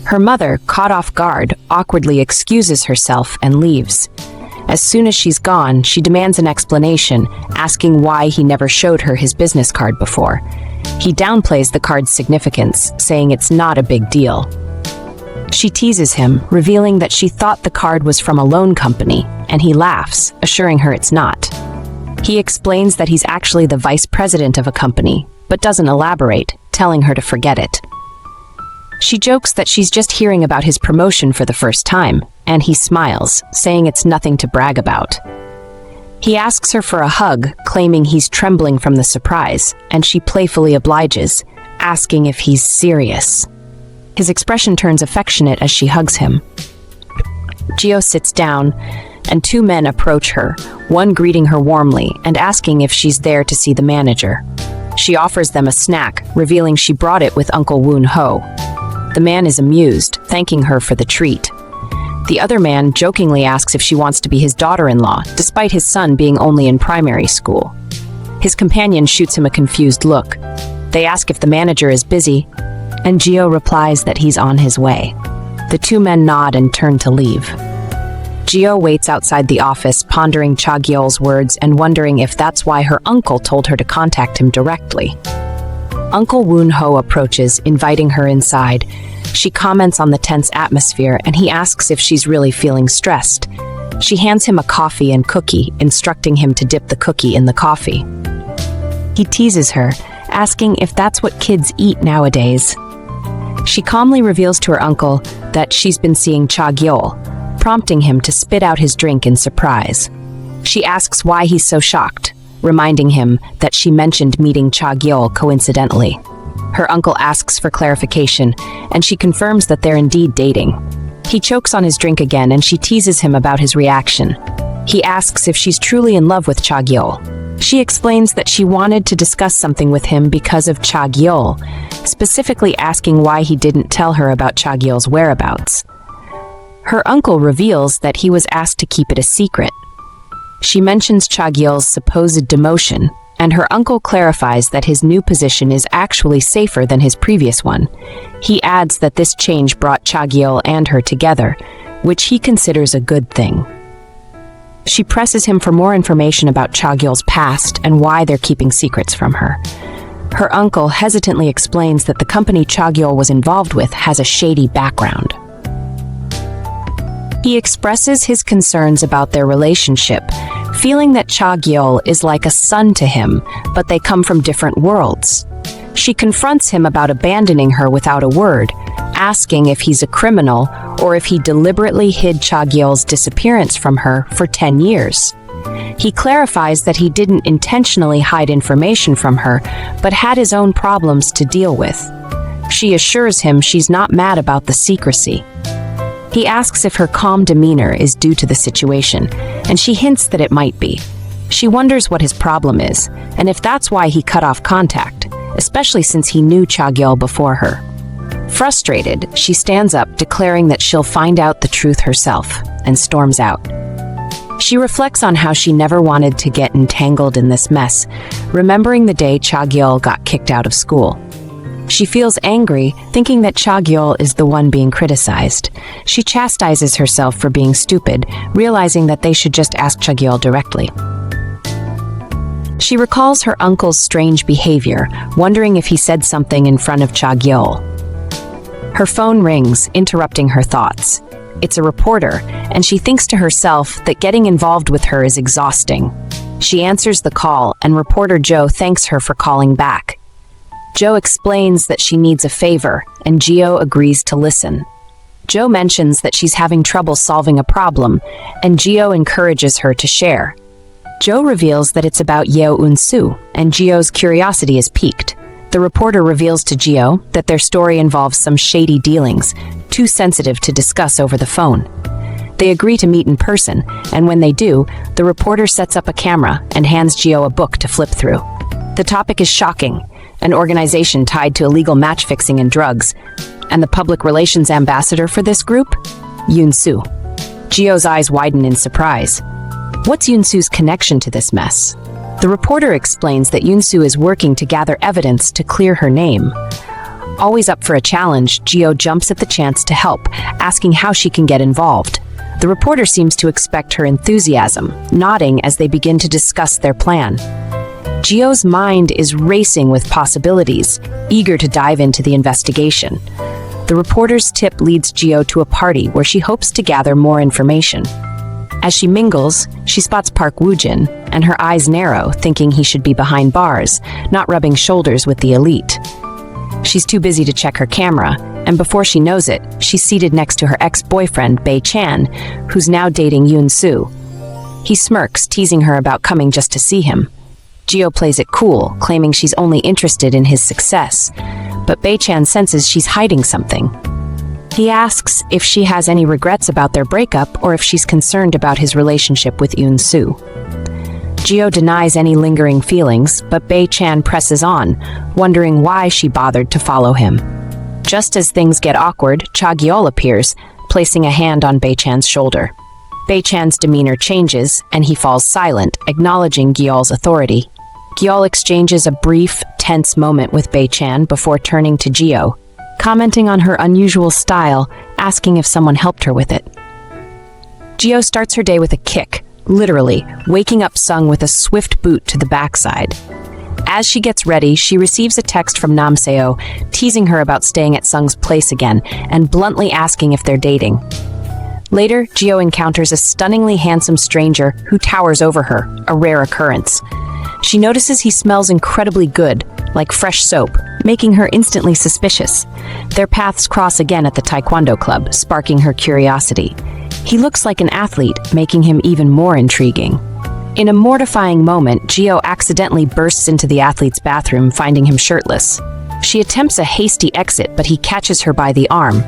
Her mother, caught off guard, awkwardly excuses herself and leaves. As soon as she's gone, she demands an explanation, asking why he never showed her his business card before. He downplays the card's significance, saying it's not a big deal. She teases him, revealing that she thought the card was from a loan company, and he laughs, assuring her it's not. He explains that he's actually the vice president of a company, but doesn't elaborate, telling her to forget it. She jokes that she's just hearing about his promotion for the first time, and he smiles, saying it's nothing to brag about. He asks her for a hug, claiming he's trembling from the surprise, and she playfully obliges, asking if he's serious. His expression turns affectionate as she hugs him. Gyeol sits down, and two men approach her, one greeting her warmly and asking if she's there to see the manager. She offers them a snack, revealing she brought it with Uncle Woon Ho. The man is amused, thanking her for the treat. The other man jokingly asks if she wants to be his daughter-in-law, despite his son being only in primary school. His companion shoots him a confused look. They ask if the manager is busy, and Gyeol replies that he's on his way. The two men nod and turn to leave. Gyeol waits outside the office, pondering Cha Gyeol's words and wondering if that's why her uncle told her to contact him directly. Uncle Woon Ho approaches, inviting her inside. She comments on the tense atmosphere, and he asks if she's really feeling stressed. She hands him a coffee and cookie, instructing him to dip the cookie in the coffee. He teases her, asking if that's what kids eat nowadays. She calmly reveals to her uncle that she's been seeing Cha Gyeol, prompting him to spit out his drink in surprise. She asks why he's so shocked, reminding him that she mentioned meeting Cha Gyeol coincidentally. Her uncle asks for clarification, and she confirms that they're indeed dating. He chokes on his drink again, and she teases him about his reaction. He asks if she's truly in love with Cha Gyeol. She explains that she wanted to discuss something with him because of Cha Gyeol, specifically asking why he didn't tell her about Cha Gyeol's whereabouts. Her uncle reveals that he was asked to keep it a secret. She mentions Cha Gyeol's supposed demotion, and her uncle clarifies that his new position is actually safer than his previous one. He adds that this change brought Cha Gyeol and her together, which he considers a good thing. She presses him for more information about Cha Gyeol's past and why they're keeping secrets from her. Her uncle hesitantly explains that the company Cha Gyeol was involved with has a shady background. He expresses his concerns about their relationship, feeling that Cha Gyeol is like a son to him, but they come from different worlds. She confronts him about abandoning her without a word, asking if he's a criminal or if he deliberately hid Cha Gyeol's disappearance from her for 10 years. He clarifies that he didn't intentionally hide information from her, but had his own problems to deal with. She assures him she's not mad about the secrecy. He asks if her calm demeanor is due to the situation, and she hints that it might be. She wonders what his problem is, and if that's why he cut off contact, especially since he knew Cha Gyeol before her. Frustrated, she stands up, declaring that she'll find out the truth herself, and storms out. She reflects on how she never wanted to get entangled in this mess, remembering the day Cha Gyeol got kicked out of school. She feels angry, thinking that Cha Gyeol is the one being criticized. She chastises herself for being stupid, realizing that they should just ask Cha Gyeol directly. She recalls her uncle's strange behavior, wondering if he said something in front of Cha Gyeol. Her phone rings, interrupting her thoughts. It's a reporter, and she thinks to herself that getting involved with her is exhausting. She answers the call, and reporter Joe thanks her for calling back. Joe explains that she needs a favor, and Gyeol agrees to listen. Joe mentions that she's having trouble solving a problem, and Gyeol encourages her to share. Joe reveals that it's about Yeo Eunsu, and Gyeol's curiosity is piqued. The reporter reveals to Gyeol that their story involves some shady dealings, too sensitive to discuss over the phone. They agree to meet in person, and when they do, the reporter sets up a camera and hands Gyeol a book to flip through. The topic is shocking: an organization tied to illegal match fixing and drugs, and the public relations ambassador for this group? Eunsu. Gyeol's eyes widen in surprise. What's Eunsu's connection to this mess? The reporter explains that Eunsu is working to gather evidence to clear her name. Always up for a challenge, Gyeol jumps at the chance to help, asking how she can get involved. The reporter seems to expect her enthusiasm, nodding as they begin to discuss their plan. Gyeol's mind is racing with possibilities, eager to dive into the investigation. The reporter's tip leads Gyeol to a party where she hopes to gather more information. As she mingles, she spots Park Wujin, and her eyes narrow, thinking he should be behind bars, not rubbing shoulders with the elite. She's too busy to check her camera, and before she knows it, she's seated next to her ex-boyfriend, Bae Chan, who's now dating Eunsu. He smirks, teasing her about coming just to see him. Gyeol plays it cool, claiming she's only interested in his success. but Bae-chan senses she's hiding something. He asks if she has any regrets about their breakup or if she's concerned about his relationship with Eunsu. Geo denies any lingering feelings, but Bae-chan presses on, wondering why she bothered to follow him. Just as things get awkward, Cha Gyeol appears, placing a hand on Bae-chan's shoulder. Bae-chan's demeanor changes, and he falls silent, acknowledging Gyeol's authority. Gyeol exchanges a brief, tense moment with Bae-chan before turning to Geo, commenting on her unusual style, asking if someone helped her with it. Geo starts her day with a kick, literally, waking up Sung with a swift boot to the backside. As she gets ready, she receives a text from Namseo, teasing her about staying at Sung's place again, and bluntly asking if they're dating. Later, Geo encounters a stunningly handsome stranger who towers over her, a rare occurrence. She notices he smells incredibly good, like fresh soap, making her instantly suspicious. Their paths cross again at the Taekwondo club, sparking her curiosity. He looks like an athlete, making him even more intriguing. In a mortifying moment, Geo accidentally bursts into the athlete's bathroom, finding him shirtless. She attempts a hasty exit, but he catches her by the arm.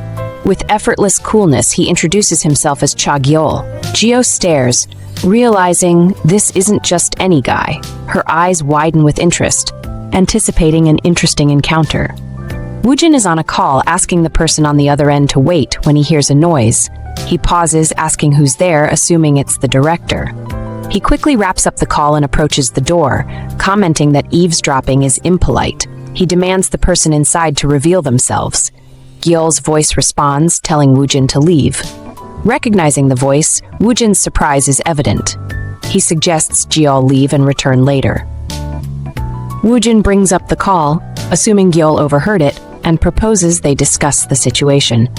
With effortless coolness, he introduces himself as Cha Gyeol. Geo stares, realizing this isn't just any guy. Her eyes widen with interest, anticipating an interesting encounter. Wujin is on a call, asking the person on the other end to wait when he hears a noise. He pauses, asking who's there, assuming it's the director. He quickly wraps up the call and approaches the door, commenting that eavesdropping is impolite. He demands the person inside to reveal themselves. Gyeol's voice responds, telling Wujin to leave. Recognizing the voice, Wujin's surprise is evident. He suggests Gyeol leave and return later. Wujin brings up the call, assuming Gyeol overheard it, and proposes they discuss the situation.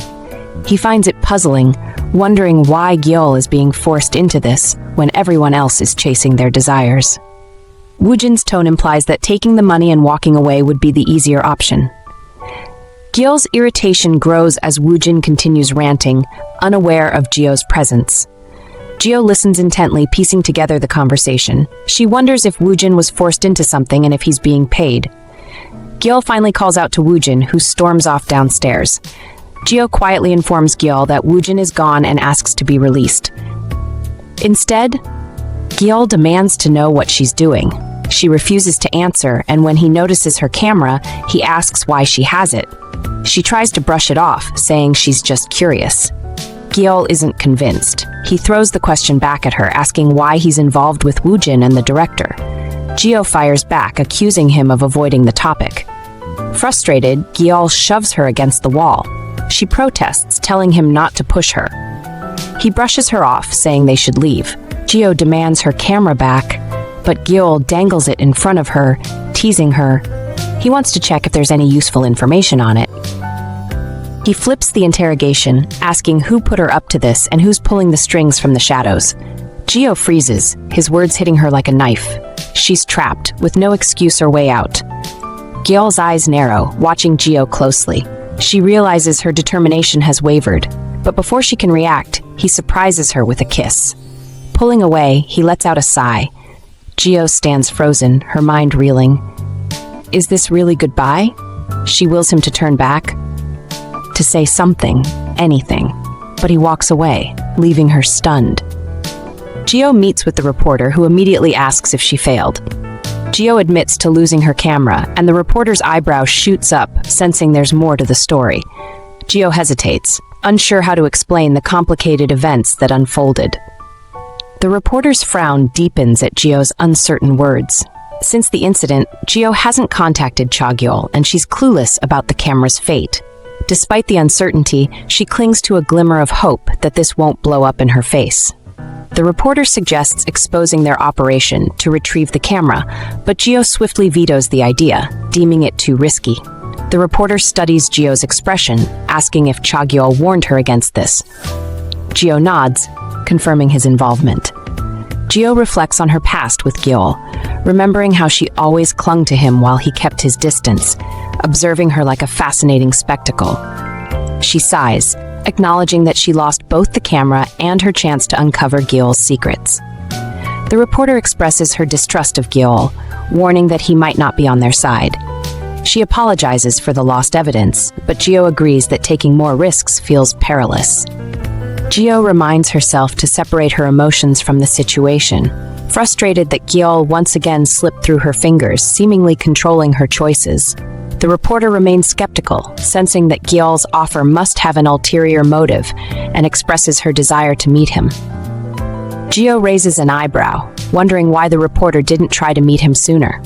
He finds it puzzling, wondering why Gyeol is being forced into this when everyone else is chasing their desires. Wujin's tone implies that taking the money and walking away would be the easier option. Gyeol's irritation grows as Wujin continues ranting, unaware of Geo's presence. Geo listens intently, piecing together the conversation. She wonders if Wujin was forced into something and if he's being paid. Gyeol finally calls out to Wujin, who storms off downstairs. Geo quietly informs Gyeol that Wujin is gone and asks to be released. Instead, Gyeol demands to know what she's doing. She refuses to answer, and when he notices her camera, he asks why she has it. She tries to brush it off, saying she's just curious. Gyeol isn't convinced. He throws the question back at her, asking why he's involved with Wujin and the director. Geo fires back, accusing him of avoiding the topic. Frustrated, Gyeol shoves her against the wall. She protests, telling him not to push her. He brushes her off, saying they should leave. Geo demands her camera back, but Gyeol dangles it in front of her, teasing her. He wants to check if there's any useful information on it. He flips the interrogation, asking who put her up to this and who's pulling the strings from the shadows. Geo freezes, his words hitting her like a knife. She's trapped, with no excuse or way out. Gyeol's eyes narrow, watching Geo closely. She realizes her determination has wavered, but before she can react, he surprises her with a kiss. Pulling away, he lets out a sigh. Geo stands frozen, her mind reeling. Is this really goodbye? She wills him to turn back, to say something, anything, but he walks away, leaving her stunned. Geo meets with the reporter, who immediately asks if she failed. Geo admits to losing her camera, and the reporter's eyebrow shoots up, sensing there's more to the story. Geo hesitates, unsure how to explain the complicated events that unfolded. The reporter's frown deepens at Geo's uncertain words. Since the incident, Geo hasn't contacted Cha Gyeol, and she's clueless about the camera's fate. Despite the uncertainty, she clings to a glimmer of hope that this won't blow up in her face. The reporter suggests exposing their operation to retrieve the camera, but Geo swiftly vetoes the idea, deeming it too risky. The reporter studies Geo's expression, asking if Cha Gyeol warned her against this. Geo nods, confirming his involvement. Geo reflects on her past with Gyeol, remembering how she always clung to him while he kept his distance, observing her like a fascinating spectacle. She sighs, acknowledging that she lost both the camera and her chance to uncover Gyeol's secrets. The reporter expresses her distrust of Gyeol, warning that he might not be on their side. She apologizes for the lost evidence, but Gyeol agrees that taking more risks feels perilous. Gyeol reminds herself to separate her emotions from the situation, frustrated that Gyeol once again slipped through her fingers, seemingly controlling her choices. The reporter remains skeptical, sensing that Gyeol's offer must have an ulterior motive, and expresses her desire to meet him. Gyeol raises an eyebrow, wondering why the reporter didn't try to meet him sooner.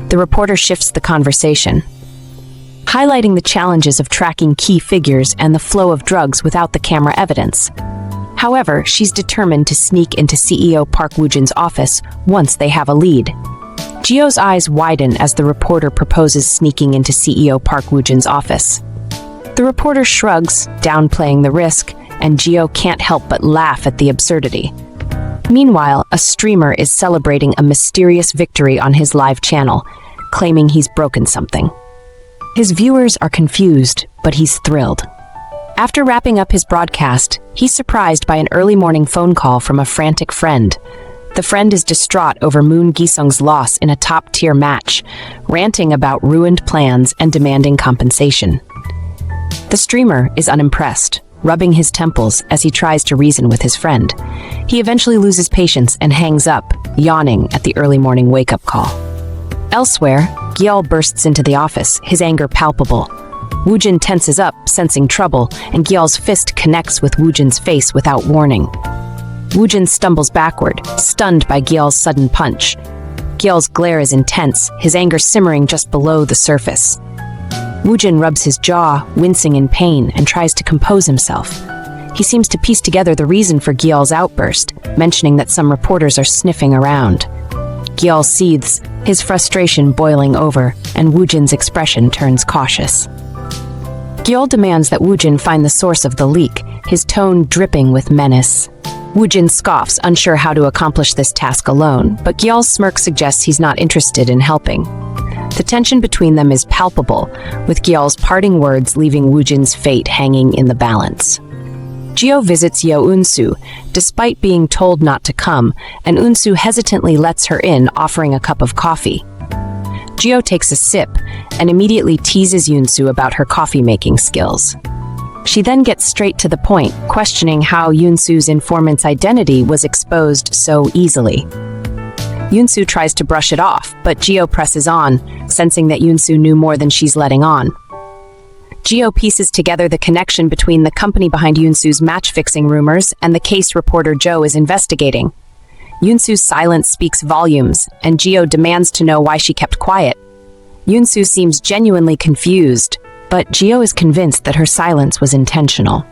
The reporter shifts the conversation, highlighting the challenges of tracking key figures and the flow of drugs without the camera evidence. However, she's determined to sneak into CEO Park Wujin's office once they have a lead. Gyeol's eyes widen as the reporter proposes sneaking into CEO Park Wujin's office. The reporter shrugs, downplaying the risk, and Gyeol can't help but laugh at the absurdity. Meanwhile, a streamer is celebrating a mysterious victory on his live channel, claiming he's broken something. His viewers are confused, but he's thrilled. After wrapping up his broadcast, he's surprised by an early morning phone call from a frantic friend. The friend is distraught over Moon Gi-sung's loss in a top-tier match, ranting about ruined plans and demanding compensation. The streamer is unimpressed, rubbing his temples as he tries to reason with his friend. He eventually loses patience and hangs up, yawning at the early morning wake-up call. Elsewhere, Gyeol bursts into the office, his anger palpable. Wujin tenses up, sensing trouble, and Gyeol's fist connects with Wujin's face without warning. Wujin stumbles backward, stunned by Gyeol's sudden punch. Gyeol's glare is intense, his anger simmering just below the surface. Wujin rubs his jaw, wincing in pain, and tries to compose himself. He seems to piece together the reason for Gyeol's outburst, mentioning that some reporters are sniffing around. Gyeol seethes, his frustration boiling over, and Wujin's expression turns cautious. Gyeol demands that Wujin find the source of the leak, his tone dripping with menace. Wujin scoffs, unsure how to accomplish this task alone, but Gyeol's smirk suggests he's not interested in helping. The tension between them is palpable, with Gyeol's parting words leaving Wujin's fate hanging in the balance. Gyeol visits Yeo Eunsu, despite being told not to come, and Eunsu hesitantly lets her in, offering a cup of coffee. Gyeol takes a sip and immediately teases Eunsu about her coffee-making skills. She then gets straight to the point, questioning how Eunsu's informant's identity was exposed so easily. Eunsu tries to brush it off, but Gyeol presses on, sensing that Eunsu knew more than she's letting on. Gyeol pieces together the connection between the company behind Eunsu's match-fixing rumors and the case reporter Jo is investigating. Eunsu's silence speaks volumes, and Gyeol demands to know why she kept quiet. Eunsu seems genuinely confused, but Gyeol is convinced that her silence was intentional.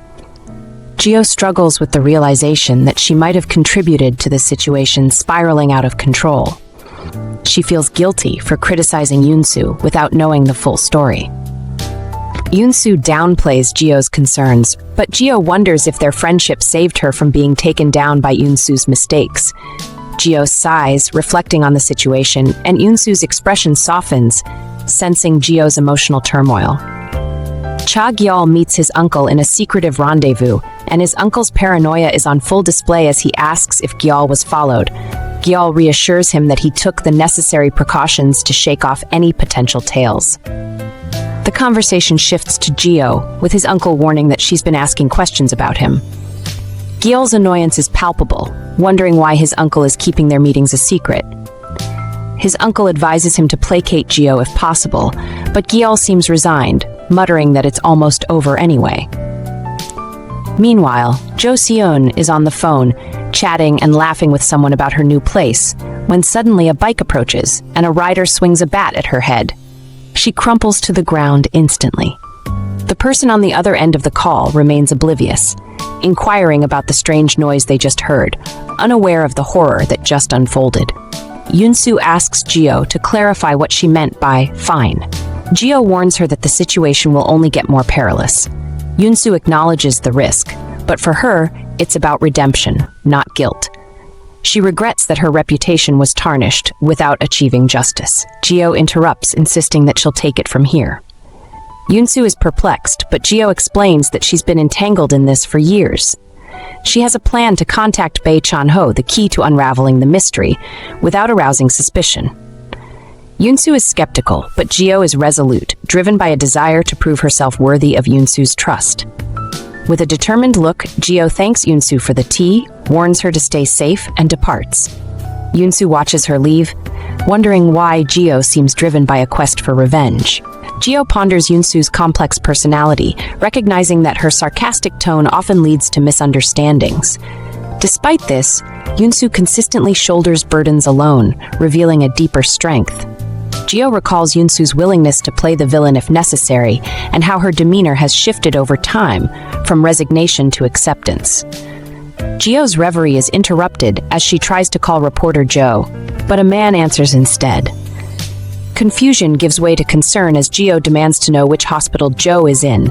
Gyeol struggles with the realization that she might have contributed to the situation spiraling out of control. She feels guilty for criticizing Eunsu without knowing the full story. Eunsu downplays Gyeol's concerns, but Gyeol wonders if their friendship saved her from being taken down by Eunsu's mistakes. Gyeol sighs, reflecting on the situation, and Eunsu's expression softens, sensing Gyeol's emotional turmoil. Cha Gyeol meets his uncle in a secretive rendezvous, and his uncle's paranoia is on full display as he asks if Gyeol was followed. Gyeol reassures him that he took the necessary precautions to shake off any potential tales. The conversation shifts to Gyeol, with his uncle warning that she's been asking questions about him. Gyeol's annoyance is palpable, wondering why his uncle is keeping their meetings a secret. His uncle advises him to placate Gyeol if possible, but Gyeol seems resigned, muttering that it's almost over anyway. Meanwhile, Jo Seon is on the phone, chatting and laughing with someone about her new place, when suddenly a bike approaches and a rider swings a bat at her head. She crumples to the ground instantly. The person on the other end of the call remains oblivious, inquiring about the strange noise they just heard, unaware of the horror that just unfolded. Eunsu asks Gyeol to clarify what she meant by fine. Gyeol warns her that the situation will only get more perilous. Eunsu acknowledges the risk, but for her, it's about redemption, not guilt. She regrets that her reputation was tarnished without achieving justice. Gyeol interrupts, insisting that she'll take it from here. Eunsu is perplexed, but Gyeol explains that she's been entangled in this for years. She has a plan to contact Bae Chan-ho, the key to unraveling the mystery, without arousing suspicion. Eunsu is skeptical, but Gyeol is resolute, driven by a desire to prove herself worthy of Eunsu's trust. With a determined look, Gyeol thanks Eunsu for the tea, warns her to stay safe, and departs. Eunsu watches her leave, wondering why Gyeol seems driven by a quest for revenge. Gyeol ponders Eunsu's complex personality, recognizing that her sarcastic tone often leads to misunderstandings. Despite this, Eunsu consistently shoulders burdens alone, revealing a deeper strength. Gyeol recalls Eunsu's willingness to play the villain if necessary, and how her demeanor has shifted over time, from resignation to acceptance. Gyeol's reverie is interrupted as she tries to call reporter Joe, but a man answers instead. Confusion gives way to concern as Gyeol demands to know which hospital Joe is in.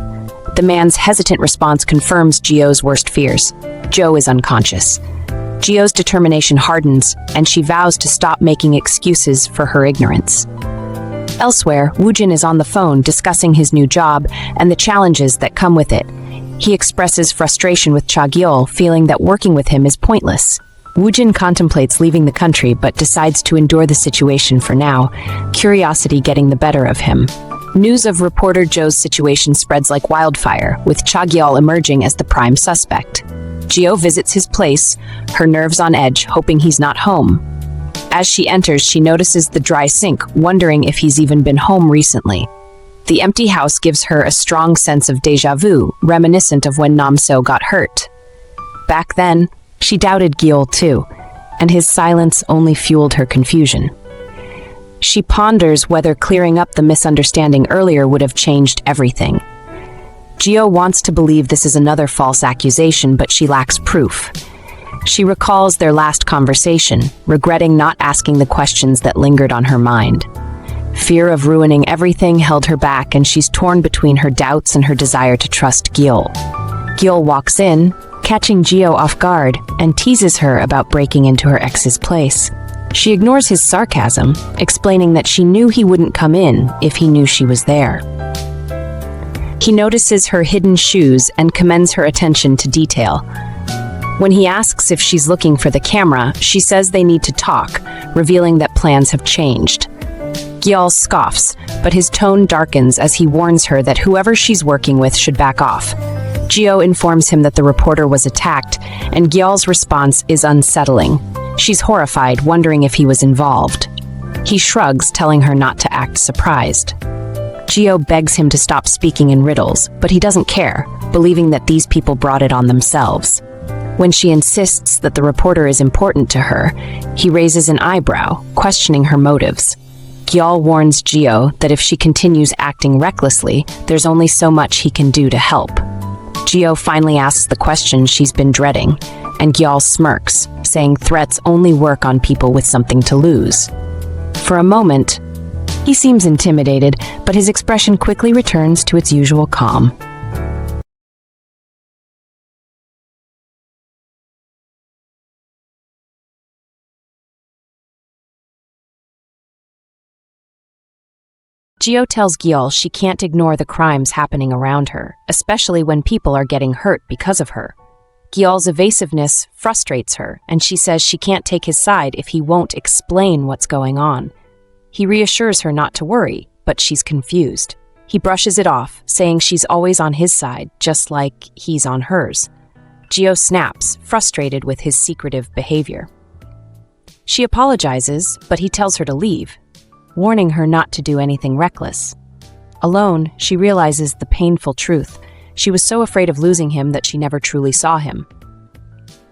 The man's hesitant response confirms Gyeol's worst fears. Joe is unconscious. Gyeol's determination hardens, and she vows to stop making excuses for her ignorance. Elsewhere, Wujin is on the phone discussing his new job and the challenges that come with it. He expresses frustration with Cha Gyeol, feeling that working with him is pointless. Wujin contemplates leaving the country but decides to endure the situation for now, curiosity getting the better of him. News of reporter Joe's situation spreads like wildfire, with Cha Gyeol emerging as the prime suspect. Gyeol visits his place, her nerves on edge, hoping he's not home. As she enters, she notices the dry sink, wondering if he's even been home recently. The empty house gives her a strong sense of déjà vu, reminiscent of when Nam-seo got hurt. Back then, she doubted Gyeol too, and his silence only fueled her confusion. She ponders whether clearing up the misunderstanding earlier would have changed everything. Gyeol wants to believe this is another false accusation, but she lacks proof. She recalls their last conversation, regretting not asking the questions that lingered on her mind. Fear of ruining everything held her back, and she's torn between her doubts and her desire to trust Gyeol. Gyeol walks in, catching Gyeol off guard, and teases her about breaking into her ex's place. She ignores his sarcasm, explaining that she knew he wouldn't come in if he knew she was there. He notices her hidden shoes and commends her attention to detail. When he asks if she's looking for the camera, she says they need to talk, revealing that plans have changed. Gyeol scoffs, but his tone darkens as he warns her that whoever she's working with should back off. Gyeol informs him that the reporter was attacked, and Gyeol's response is unsettling. She's horrified, wondering if he was involved. He shrugs, telling her not to act surprised. Gyeol begs him to stop speaking in riddles, but he doesn't care, believing that these people brought it on themselves. When she insists that the reporter is important to her, he raises an eyebrow, questioning her motives. Gyeol warns Gyeol that if she continues acting recklessly, there's only so much he can do to help. Gyeol finally asks the question she's been dreading, and Gyeol smirks, saying threats only work on people with something to lose. For a moment, he seems intimidated, but his expression quickly returns to its usual calm. Gyeol tells Gyeol she can't ignore the crimes happening around her, especially when people are getting hurt because of her. Gyeol's evasiveness frustrates her, and she says she can't take his side if he won't explain what's going on. He reassures her not to worry, but she's confused. He brushes it off, saying she's always on his side, just like he's on hers. Gyeol snaps, frustrated with his secretive behavior. She apologizes, but he tells her to leave, warning her not to do anything reckless. Alone, she realizes the painful truth. She was so afraid of losing him that she never truly saw him.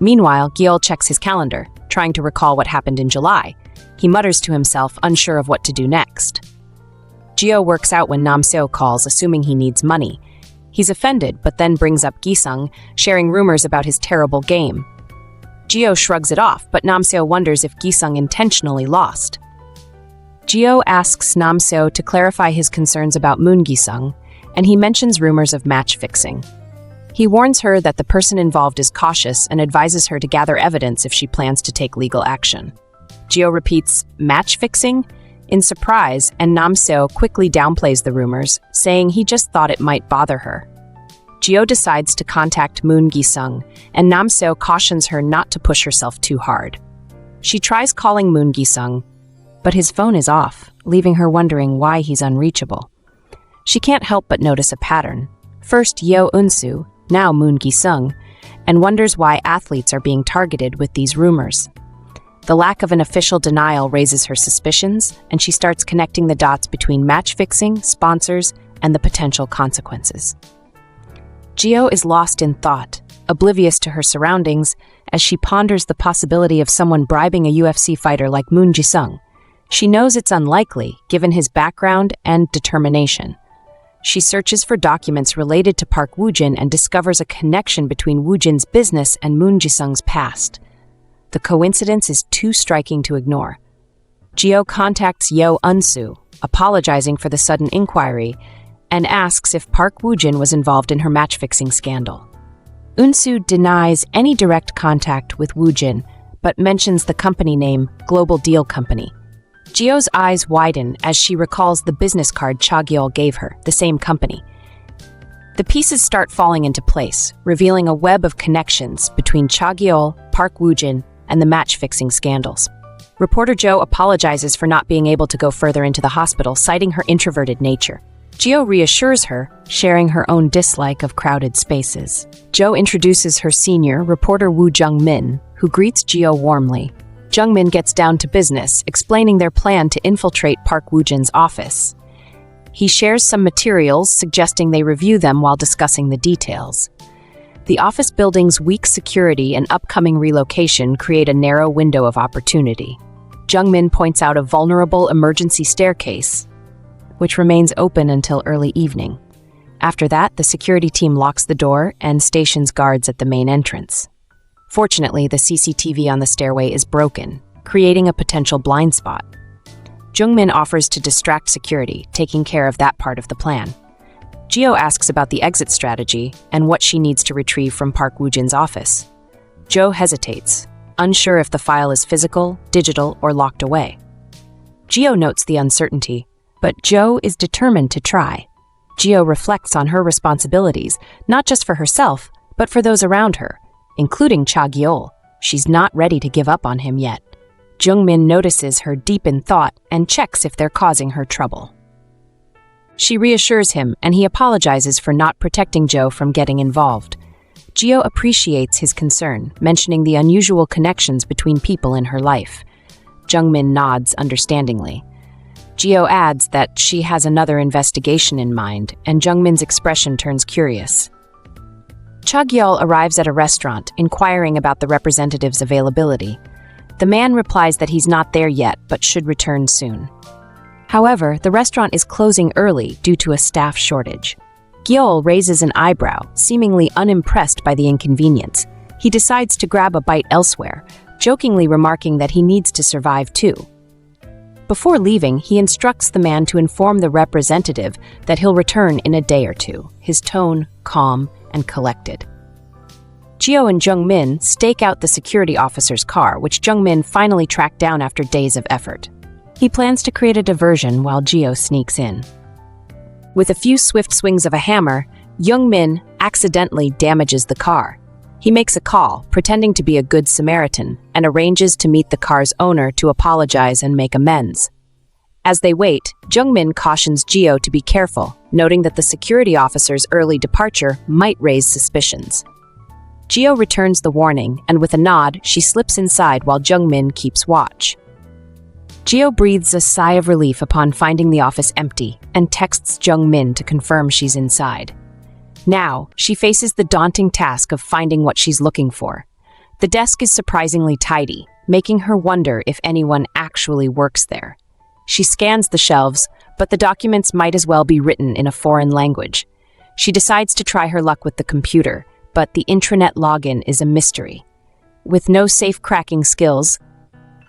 Meanwhile, Gyeol checks his calendar, trying to recall what happened in July. He mutters to himself, unsure of what to do next. Gyeol works out when Nam-seo calls, assuming he needs money. He's offended, but then brings up Gi-sung, sharing rumors about his terrible game. Gyeol shrugs it off, but Nam-seo wonders if Gi-sung intentionally lost. Gyeol asks Nam-seo to clarify his concerns about Moon Gi-sung, and he mentions rumors of match fixing. He warns her that the person involved is cautious and advises her to gather evidence if she plans to take legal action. Gyeol repeats, match fixing? In surprise, and Nam-seo quickly downplays the rumors, saying he just thought it might bother her. Gyeol decides to contact Moon Gi-sung, and Nam-seo cautions her not to push herself too hard. She tries calling Moon Gi-sung, but his phone is off, leaving her wondering why he's unreachable. She can't help but notice a pattern. First Yeo Eunsu, now Moon Gi-sung, and wonders why athletes are being targeted with these rumors. The lack of an official denial raises her suspicions, and she starts connecting the dots between match fixing, sponsors, and the potential consequences. Gyeol is lost in thought, oblivious to her surroundings, as she ponders the possibility of someone bribing a UFC fighter like Moon Gi-sung. She knows it's unlikely, given his background and determination. She searches for documents related to Park Wujin and discovers a connection between Wujin's business and Moon Gi-sung's past. The coincidence is too striking to ignore. Gyeol contacts Yeo Eunsu, apologizing for the sudden inquiry, and asks if Park Wujin was involved in her match-fixing scandal. Eunsu denies any direct contact with Wujin, but mentions the company name Global Deal Company. Gyeol's eyes widen as she recalls the business card Cha Gyeol gave her, the same company. The pieces start falling into place, revealing a web of connections between Cha Gyeol, Park Wujin, and the match-fixing scandals. Reporter Jo apologizes for not being able to go further into the hospital, citing her introverted nature. Gyeol reassures her, sharing her own dislike of crowded spaces. Jo introduces her senior, reporter Woo Jung-min, who greets Gyeol warmly. Jung-min gets down to business, explaining their plan to infiltrate Park Wujin's office. He shares some materials, suggesting they review them while discussing the details. The office building's weak security and upcoming relocation create a narrow window of opportunity. Jung-min points out a vulnerable emergency staircase, which remains open until early evening. After that, the security team locks the door and stations guards at the main entrance. Fortunately, the CCTV on the stairway is broken, creating a potential blind spot. Jung-min offers to distract security, taking care of that part of the plan. Gyeol asks about the exit strategy and what she needs to retrieve from Park Wujin's office. Jo hesitates, unsure if the file is physical, digital, or locked away. Gyeol notes the uncertainty, but Jo is determined to try. Gyeol reflects on her responsibilities, not just for herself, but for those around her, including Cha Gyeol. She's not ready to give up on him yet. Jung-min notices her deep in thought and checks if they're causing her trouble. She reassures him, and he apologizes for not protecting Jo from getting involved. Gyeol appreciates his concern, mentioning the unusual connections between people in her life. Jung-min nods understandingly. Gyeol adds that she has another investigation in mind, and Jung-min's expression turns curious. Cha Gyeol arrives at a restaurant, inquiring about the representative's availability. The man replies that he's not there yet, but should return soon. However, the restaurant is closing early due to a staff shortage. Gyeol raises an eyebrow, seemingly unimpressed by the inconvenience. He decides to grab a bite elsewhere, jokingly remarking that he needs to survive too. Before leaving, he instructs the man to inform the representative that he'll return in a day or two, his tone calm and collected. Gyeol and Jung-min stake out the security officer's car, which Jung-min finally tracked down after days of effort. He plans to create a diversion while Gyeol sneaks in. With a few swift swings of a hammer, Jung-min accidentally damages the car. He makes a call, pretending to be a good Samaritan, and arranges to meet the car's owner to apologize and make amends. As they wait, Jung-min cautions Gyeol to be careful, noting that the security officer's early departure might raise suspicions. Gyeol returns the warning, and with a nod, she slips inside while Jung-min keeps watch. Gyeol breathes a sigh of relief upon finding the office empty and texts Jung-min to confirm she's inside. Now, she faces the daunting task of finding what she's looking for. The desk is surprisingly tidy, making her wonder if anyone actually works there. She scans the shelves, but the documents might as well be written in a foreign language. She decides to try her luck with the computer, but the intranet login is a mystery. With no safe cracking skills,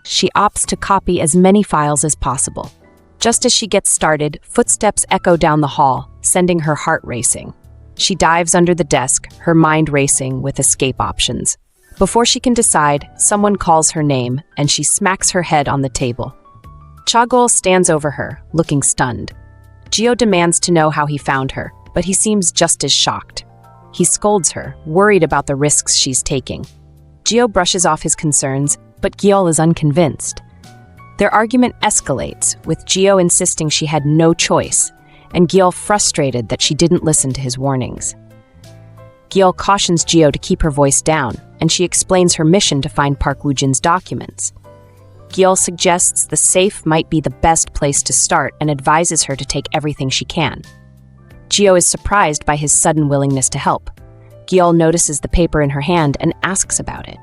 she opts to copy as many files as possible. Just as she gets started, footsteps echo down the hall, sending her heart racing. She dives under the desk, her mind racing with escape options. Before she can decide, someone calls her name, and she smacks her head on the table. Cha Gyeol stands over her, looking stunned. Gyeol demands to know how he found her, but he seems just as shocked. He scolds her, worried about the risks she's taking. Gyeol brushes off his concerns, but Gyeol is unconvinced. Their argument escalates, with Gyeol insisting she had no choice, and Gyeol frustrated that she didn't listen to his warnings. Gyeol cautions Gyeol to keep her voice down, and she explains her mission to find Park Wujin's documents. Gyeol suggests the safe might be the best place to start and advises her to take everything she can. Gyeol is surprised by his sudden willingness to help. Gyeol notices the paper in her hand and asks about it.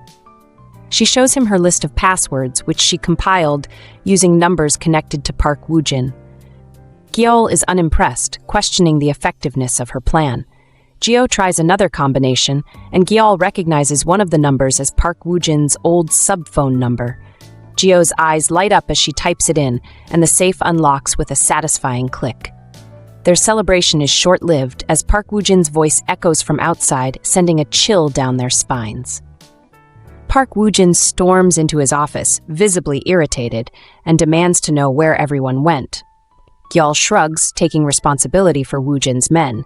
She shows him her list of passwords, which she compiled using numbers connected to Park Wujin. Gyeol is unimpressed, questioning the effectiveness of her plan. Gyeol tries another combination, and Gyeol recognizes one of the numbers as Park Wujin's old subphone number. Gyeol's eyes light up as she types it in, and the safe unlocks with a satisfying click. Their celebration is short-lived as Park Wujin's voice echoes from outside, sending a chill down their spines. Park Wujin storms into his office, visibly irritated, and demands to know where everyone went. Gyeol shrugs, taking responsibility for Wujin's men.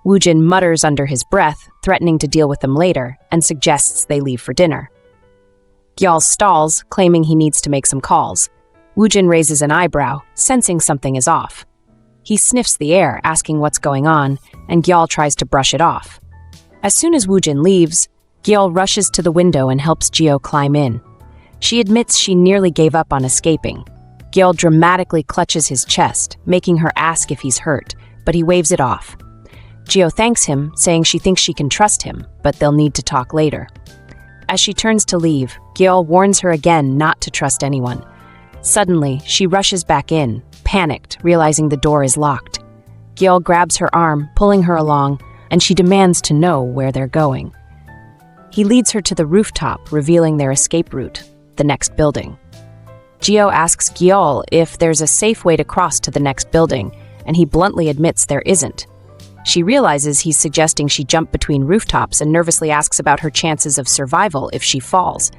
Wujin mutters under his breath, threatening to deal with them later, and suggests they leave for dinner. Gyeol stalls, claiming he needs to make some calls. Wujin raises an eyebrow, sensing something is off. He sniffs the air, asking what's going on, and Gyeol tries to brush it off. As soon as Wujin leaves, Gyeol rushes to the window and helps Gyeol climb in. She admits she nearly gave up on escaping. Gyeol dramatically clutches his chest, making her ask if he's hurt, but he waves it off. Gyeol thanks him, saying she thinks she can trust him, but they'll need to talk later. As she turns to leave, Gyeol warns her again not to trust anyone. Suddenly, she rushes back in, panicked, realizing the door is locked. Gyeol grabs her arm, pulling her along, and she demands to know where they're going. He leads her to the rooftop, revealing their escape route, the next building. Gyeol asks Gyeol if there's a safe way to cross to the next building, and he bluntly admits there isn't. She realizes he's suggesting she jump between rooftops and nervously asks about her chances of survival if she falls.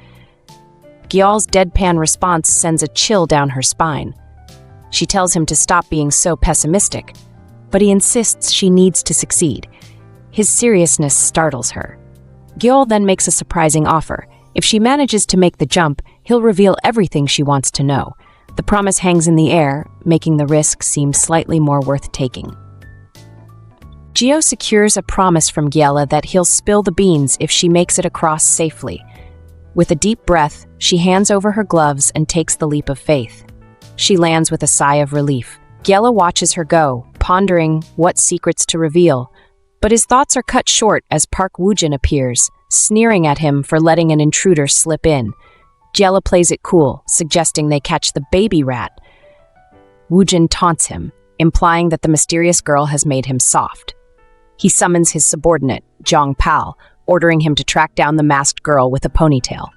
Gyeol's deadpan response sends a chill down her spine. She tells him to stop being so pessimistic, but he insists she needs to succeed. His seriousness startles her. Gyeol then makes a surprising offer. If she manages to make the jump, he'll reveal everything she wants to know. The promise hangs in the air, making the risk seem slightly more worth taking. Gyeol secures a promise from Gyeol that he'll spill the beans if she makes it across safely. With a deep breath, she hands over her gloves and takes the leap of faith. She lands with a sigh of relief. Gyeol watches her go, pondering what secrets to reveal. But his thoughts are cut short as Park Wujin appears, sneering at him for letting an intruder slip in. Gyeol plays it cool, suggesting they catch the baby rat. Wujin taunts him, implying that the mysterious girl has made him soft. He summons his subordinate, Jong Pal, ordering him to track down the masked girl with a ponytail.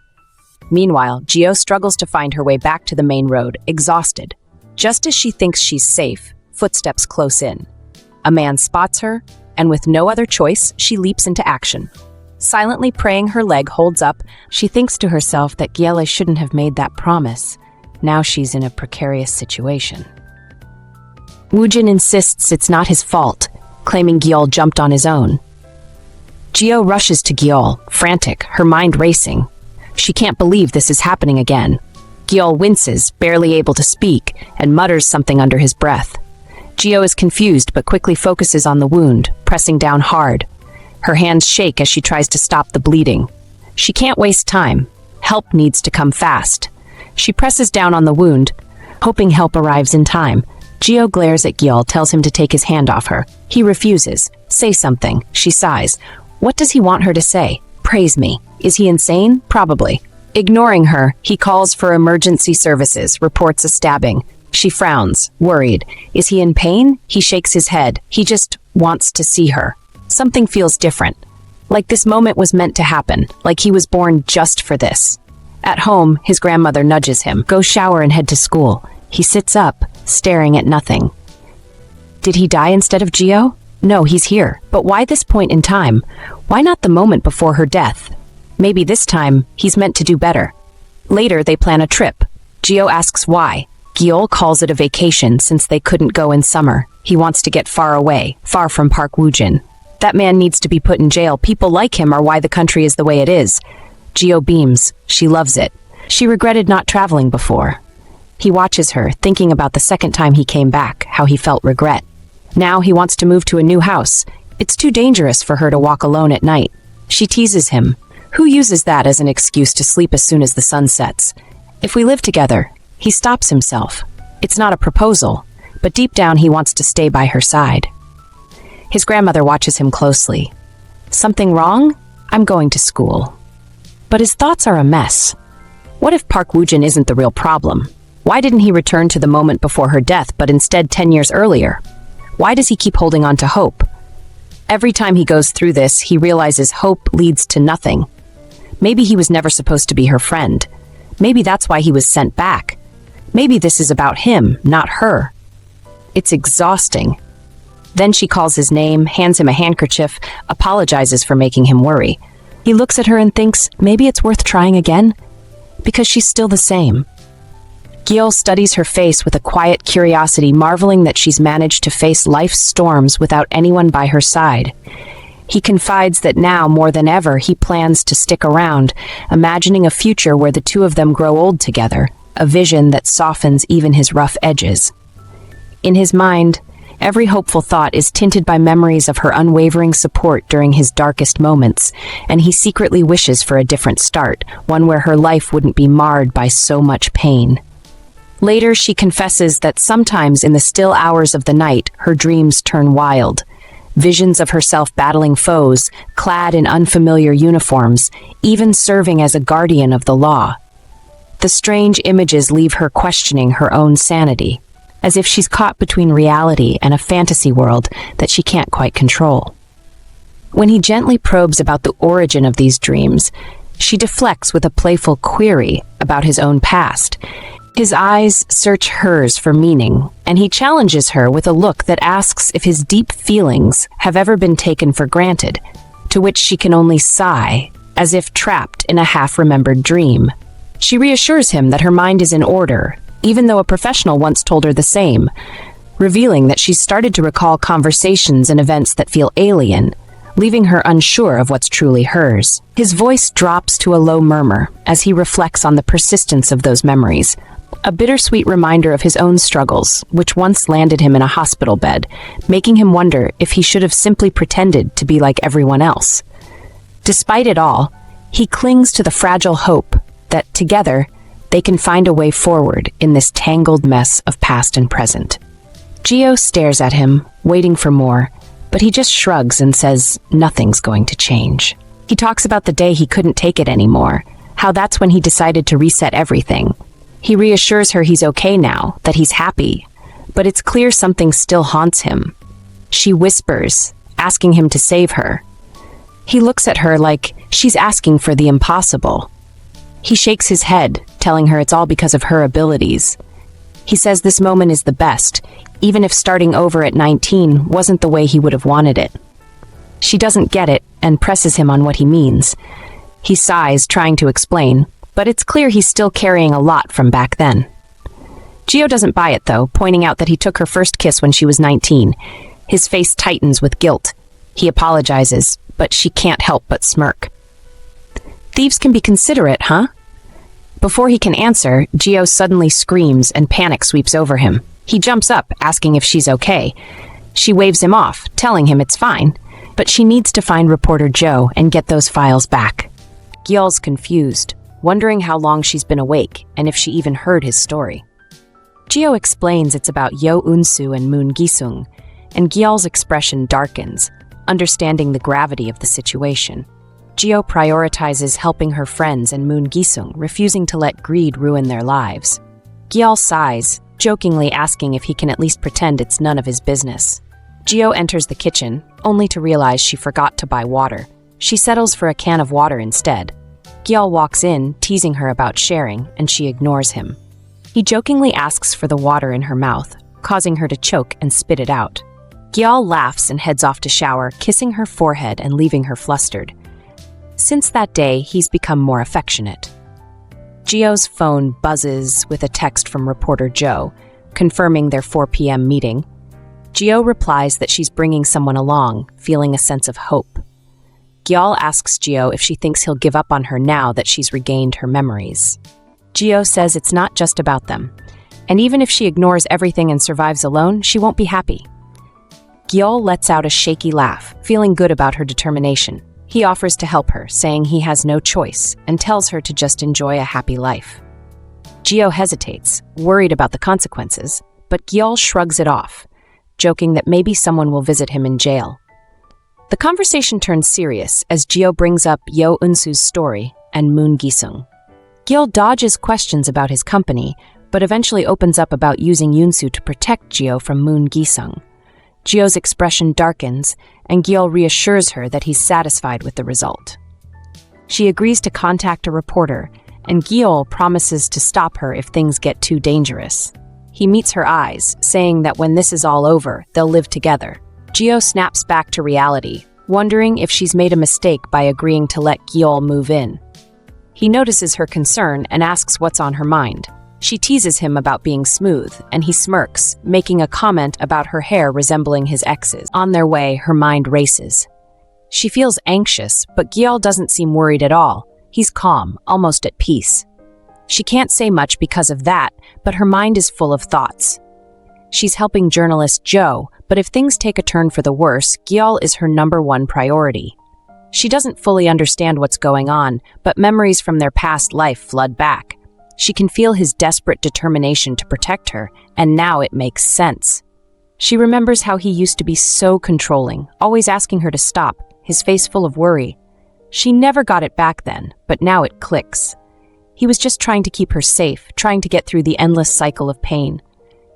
Meanwhile, Gyeol struggles to find her way back to the main road, exhausted. Just as she thinks she's safe, footsteps close in. A man spots her, and with no other choice, she leaps into action. Silently praying her leg holds up, she thinks to herself that Gyeol shouldn't have made that promise. Now she's in a precarious situation. Wujin insists it's not his fault, claiming Gyeol jumped on his own. Gyeol rushes to Gyeol, frantic, her mind racing. She can't believe this is happening again. Gyeol winces, barely able to speak, and mutters something under his breath. Gyeol is confused but quickly focuses on the wound, pressing down hard. Her hands shake as she tries to stop the bleeding. She can't waste time. Help needs to come fast. She presses down on the wound, hoping help arrives in time. Gyeol glares at Gyeol, tells him to take his hand off her. He refuses. Say something. She sighs. What does he want her to say? Praise me. Is he insane? Probably. Ignoring her, he calls for emergency services, reports a stabbing. She frowns, worried. Is he in pain? He shakes his head. He just wants to see her. Something feels different. Like this moment was meant to happen. Like he was born just for this. At home, his grandmother nudges him. Go shower and head to school. He sits up, staring at nothing. Did he die instead of Gyeol? No, he's here. But why this point in time? Why not the moment before her death? Maybe this time, he's meant to do better. Later, they plan a trip. Gyeol asks why. Gyeol calls it a vacation since they couldn't go in summer. He wants to get far away, far from Park Wujin. That man needs to be put in jail. People like him are why the country is the way it is. Gyeol beams. She loves it. She regretted not traveling before. He watches her, thinking about the second time he came back, how he felt regret. Now he wants to move to a new house. It's too dangerous for her to walk alone at night. She teases him. Who uses that as an excuse to sleep as soon as the sun sets? If we live together, he stops himself. It's not a proposal, but deep down he wants to stay by her side. His grandmother watches him closely. Something wrong? I'm going to school. But his thoughts are a mess. What if Park Wujin isn't the real problem? Why didn't he return to the moment before her death, but instead 10 years earlier? Why does he keep holding on to hope? Every time he goes through this, he realizes hope leads to nothing. Maybe he was never supposed to be her friend. Maybe that's why he was sent back. Maybe this is about him, not her. It's exhausting. Then she calls his name, hands him a handkerchief, apologizes for making him worry. He looks at her and thinks, maybe it's worth trying again? Because she's still the same. Gyeol studies her face with a quiet curiosity, marveling that she's managed to face life's storms without anyone by her side. He confides that now, more than ever, he plans to stick around, imagining a future where the two of them grow old together, a vision that softens even his rough edges. In his mind, every hopeful thought is tinted by memories of her unwavering support during his darkest moments, and he secretly wishes for a different start, one where her life wouldn't be marred by so much pain. Later, she confesses that sometimes in the still hours of the night, her dreams turn wild. Visions of herself battling foes, clad in unfamiliar uniforms, even serving as a guardian of the law. The strange images leave her questioning her own sanity, as if she's caught between reality and a fantasy world that she can't quite control. When he gently probes about the origin of these dreams, she deflects with a playful query about his own past. His eyes search hers for meaning, and he challenges her with a look that asks if his deep feelings have ever been taken for granted, to which she can only sigh, as if trapped in a half-remembered dream. She reassures him that her mind is in order, even though a professional once told her the same, revealing that she's started to recall conversations and events that feel alien, leaving her unsure of what's truly hers. His voice drops to a low murmur as he reflects on the persistence of those memories, a bittersweet reminder of his own struggles, which once landed him in a hospital bed, making him wonder if he should have simply pretended to be like everyone else. Despite it all, he clings to the fragile hope that, together, they can find a way forward in this tangled mess of past and present. Gyeol stares at him, waiting for more, but he just shrugs and says nothing's going to change. He talks about the day he couldn't take it anymore, how that's when he decided to reset everything. He reassures her he's okay now, that he's happy, but it's clear something still haunts him. She whispers, asking him to save her. He looks at her like she's asking for the impossible. He shakes his head, telling her it's all because of her abilities. He says this moment is the best, even if starting over at 19 wasn't the way he would have wanted it. She doesn't get it and presses him on what he means. He sighs, trying to explain, but it's clear he's still carrying a lot from back then. Gyeol doesn't buy it, though, pointing out that he took her first kiss when she was 19. His face tightens with guilt. He apologizes, but she can't help but smirk. Thieves can be considerate, huh? Before he can answer, Gyeol suddenly screams and panic sweeps over him. He jumps up, asking if she's okay. She waves him off, telling him it's fine, but she needs to find reporter Joe and get those files back. Gyeol's confused, wondering how long she's been awake and if she even heard his story. Gyeol explains it's about Yeo Eunsu and Moon Gi-sung, and Gyeol's expression darkens, understanding the gravity of the situation. Gyeol prioritizes helping her friends and Moon Gi-sung, refusing to let greed ruin their lives. Gyeol sighs, jokingly asking if he can at least pretend it's none of his business. Gyeol enters the kitchen, only to realize she forgot to buy water. She settles for a can of water instead. Gyeol walks in, teasing her about sharing, and she ignores him. He jokingly asks for the water in her mouth, causing her to choke and spit it out. Gyeol laughs and heads off to shower, kissing her forehead and leaving her flustered. Since that day, he's become more affectionate. Gyeol's phone buzzes with a text from reporter Joe, confirming their 4 p.m. meeting. Gyeol replies that she's bringing someone along, feeling a sense of hope. Gyeol asks Gyeol if she thinks he'll give up on her now that she's regained her memories. Gyeol says it's not just about them. And even if she ignores everything and survives alone, she won't be happy. Gyeol lets out a shaky laugh, feeling good about her determination. He offers to help her, saying he has no choice, and tells her to just enjoy a happy life. Geo hesitates, worried about the consequences, but Gyeol shrugs it off, joking that maybe someone will visit him in jail. The conversation turns serious as Geo brings up Yeo Eunsu's story and Moon Gi-sung. Gyeol dodges questions about his company, but eventually opens up about using Eunsu to protect Geo from Moon Gi-sung. Geo's expression darkens, and Gyeol reassures her that he's satisfied with the result. She agrees to contact a reporter, and Gyeol promises to stop her if things get too dangerous. He meets her eyes, saying that when this is all over, they'll live together. Geo snaps back to reality, wondering if she's made a mistake by agreeing to let Gyeol move in. He notices her concern and asks what's on her mind. She teases him about being smooth, and he smirks, making a comment about her hair resembling his ex's. On their way, her mind races. She feels anxious, but Gyeol doesn't seem worried at all. He's calm, almost at peace. She can't say much because of that, but her mind is full of thoughts. She's helping journalist Joe, but if things take a turn for the worse, Gyeol is her #1 priority. She doesn't fully understand what's going on, but memories from their past life flood back. She can feel his desperate determination to protect her, and now it makes sense. She remembers how he used to be so controlling, always asking her to stop, his face full of worry. She never got it back then, but now it clicks. He was just trying to keep her safe, trying to get through the endless cycle of pain.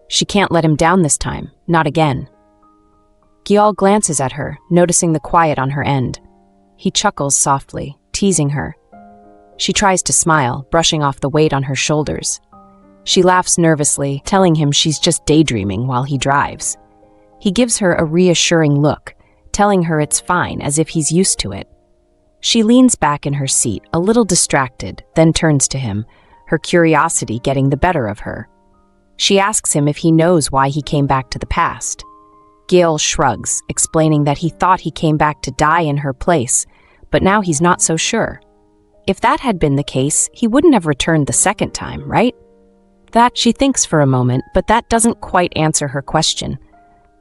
She can't let him down this time, not again. Gyeol glances at her, noticing the quiet on her end. He chuckles softly, teasing her. She tries to smile, brushing off the weight on her shoulders. She laughs nervously, telling him she's just daydreaming while he drives. He gives her a reassuring look, telling her it's fine, as if he's used to it. She leans back in her seat, a little distracted, then turns to him, her curiosity getting the better of her. She asks him if he knows why he came back to the past. Gyeol shrugs, explaining that he thought he came back to die in her place, but now he's not so sure. If that had been the case, he wouldn't have returned the second time, right? That she thinks for a moment, but that doesn't quite answer her question.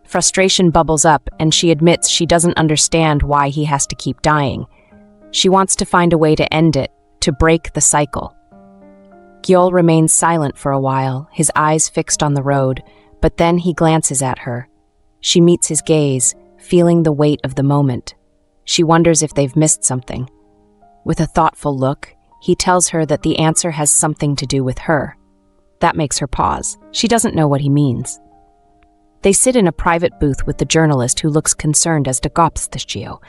Frustration bubbles up, and she admits she doesn't understand why he has to keep dying. She wants to find a way to end it, to break the cycle. Gyeol remains silent for a while, his eyes fixed on the road, but then he glances at her. She meets his gaze, feeling the weight of the moment. She wonders if they've missed something. With a thoughtful look, he tells her that the answer has something to do with her. That makes her pause. She doesn't know what he means. They sit in a private booth with the journalist who looks concerned as to Gyeol.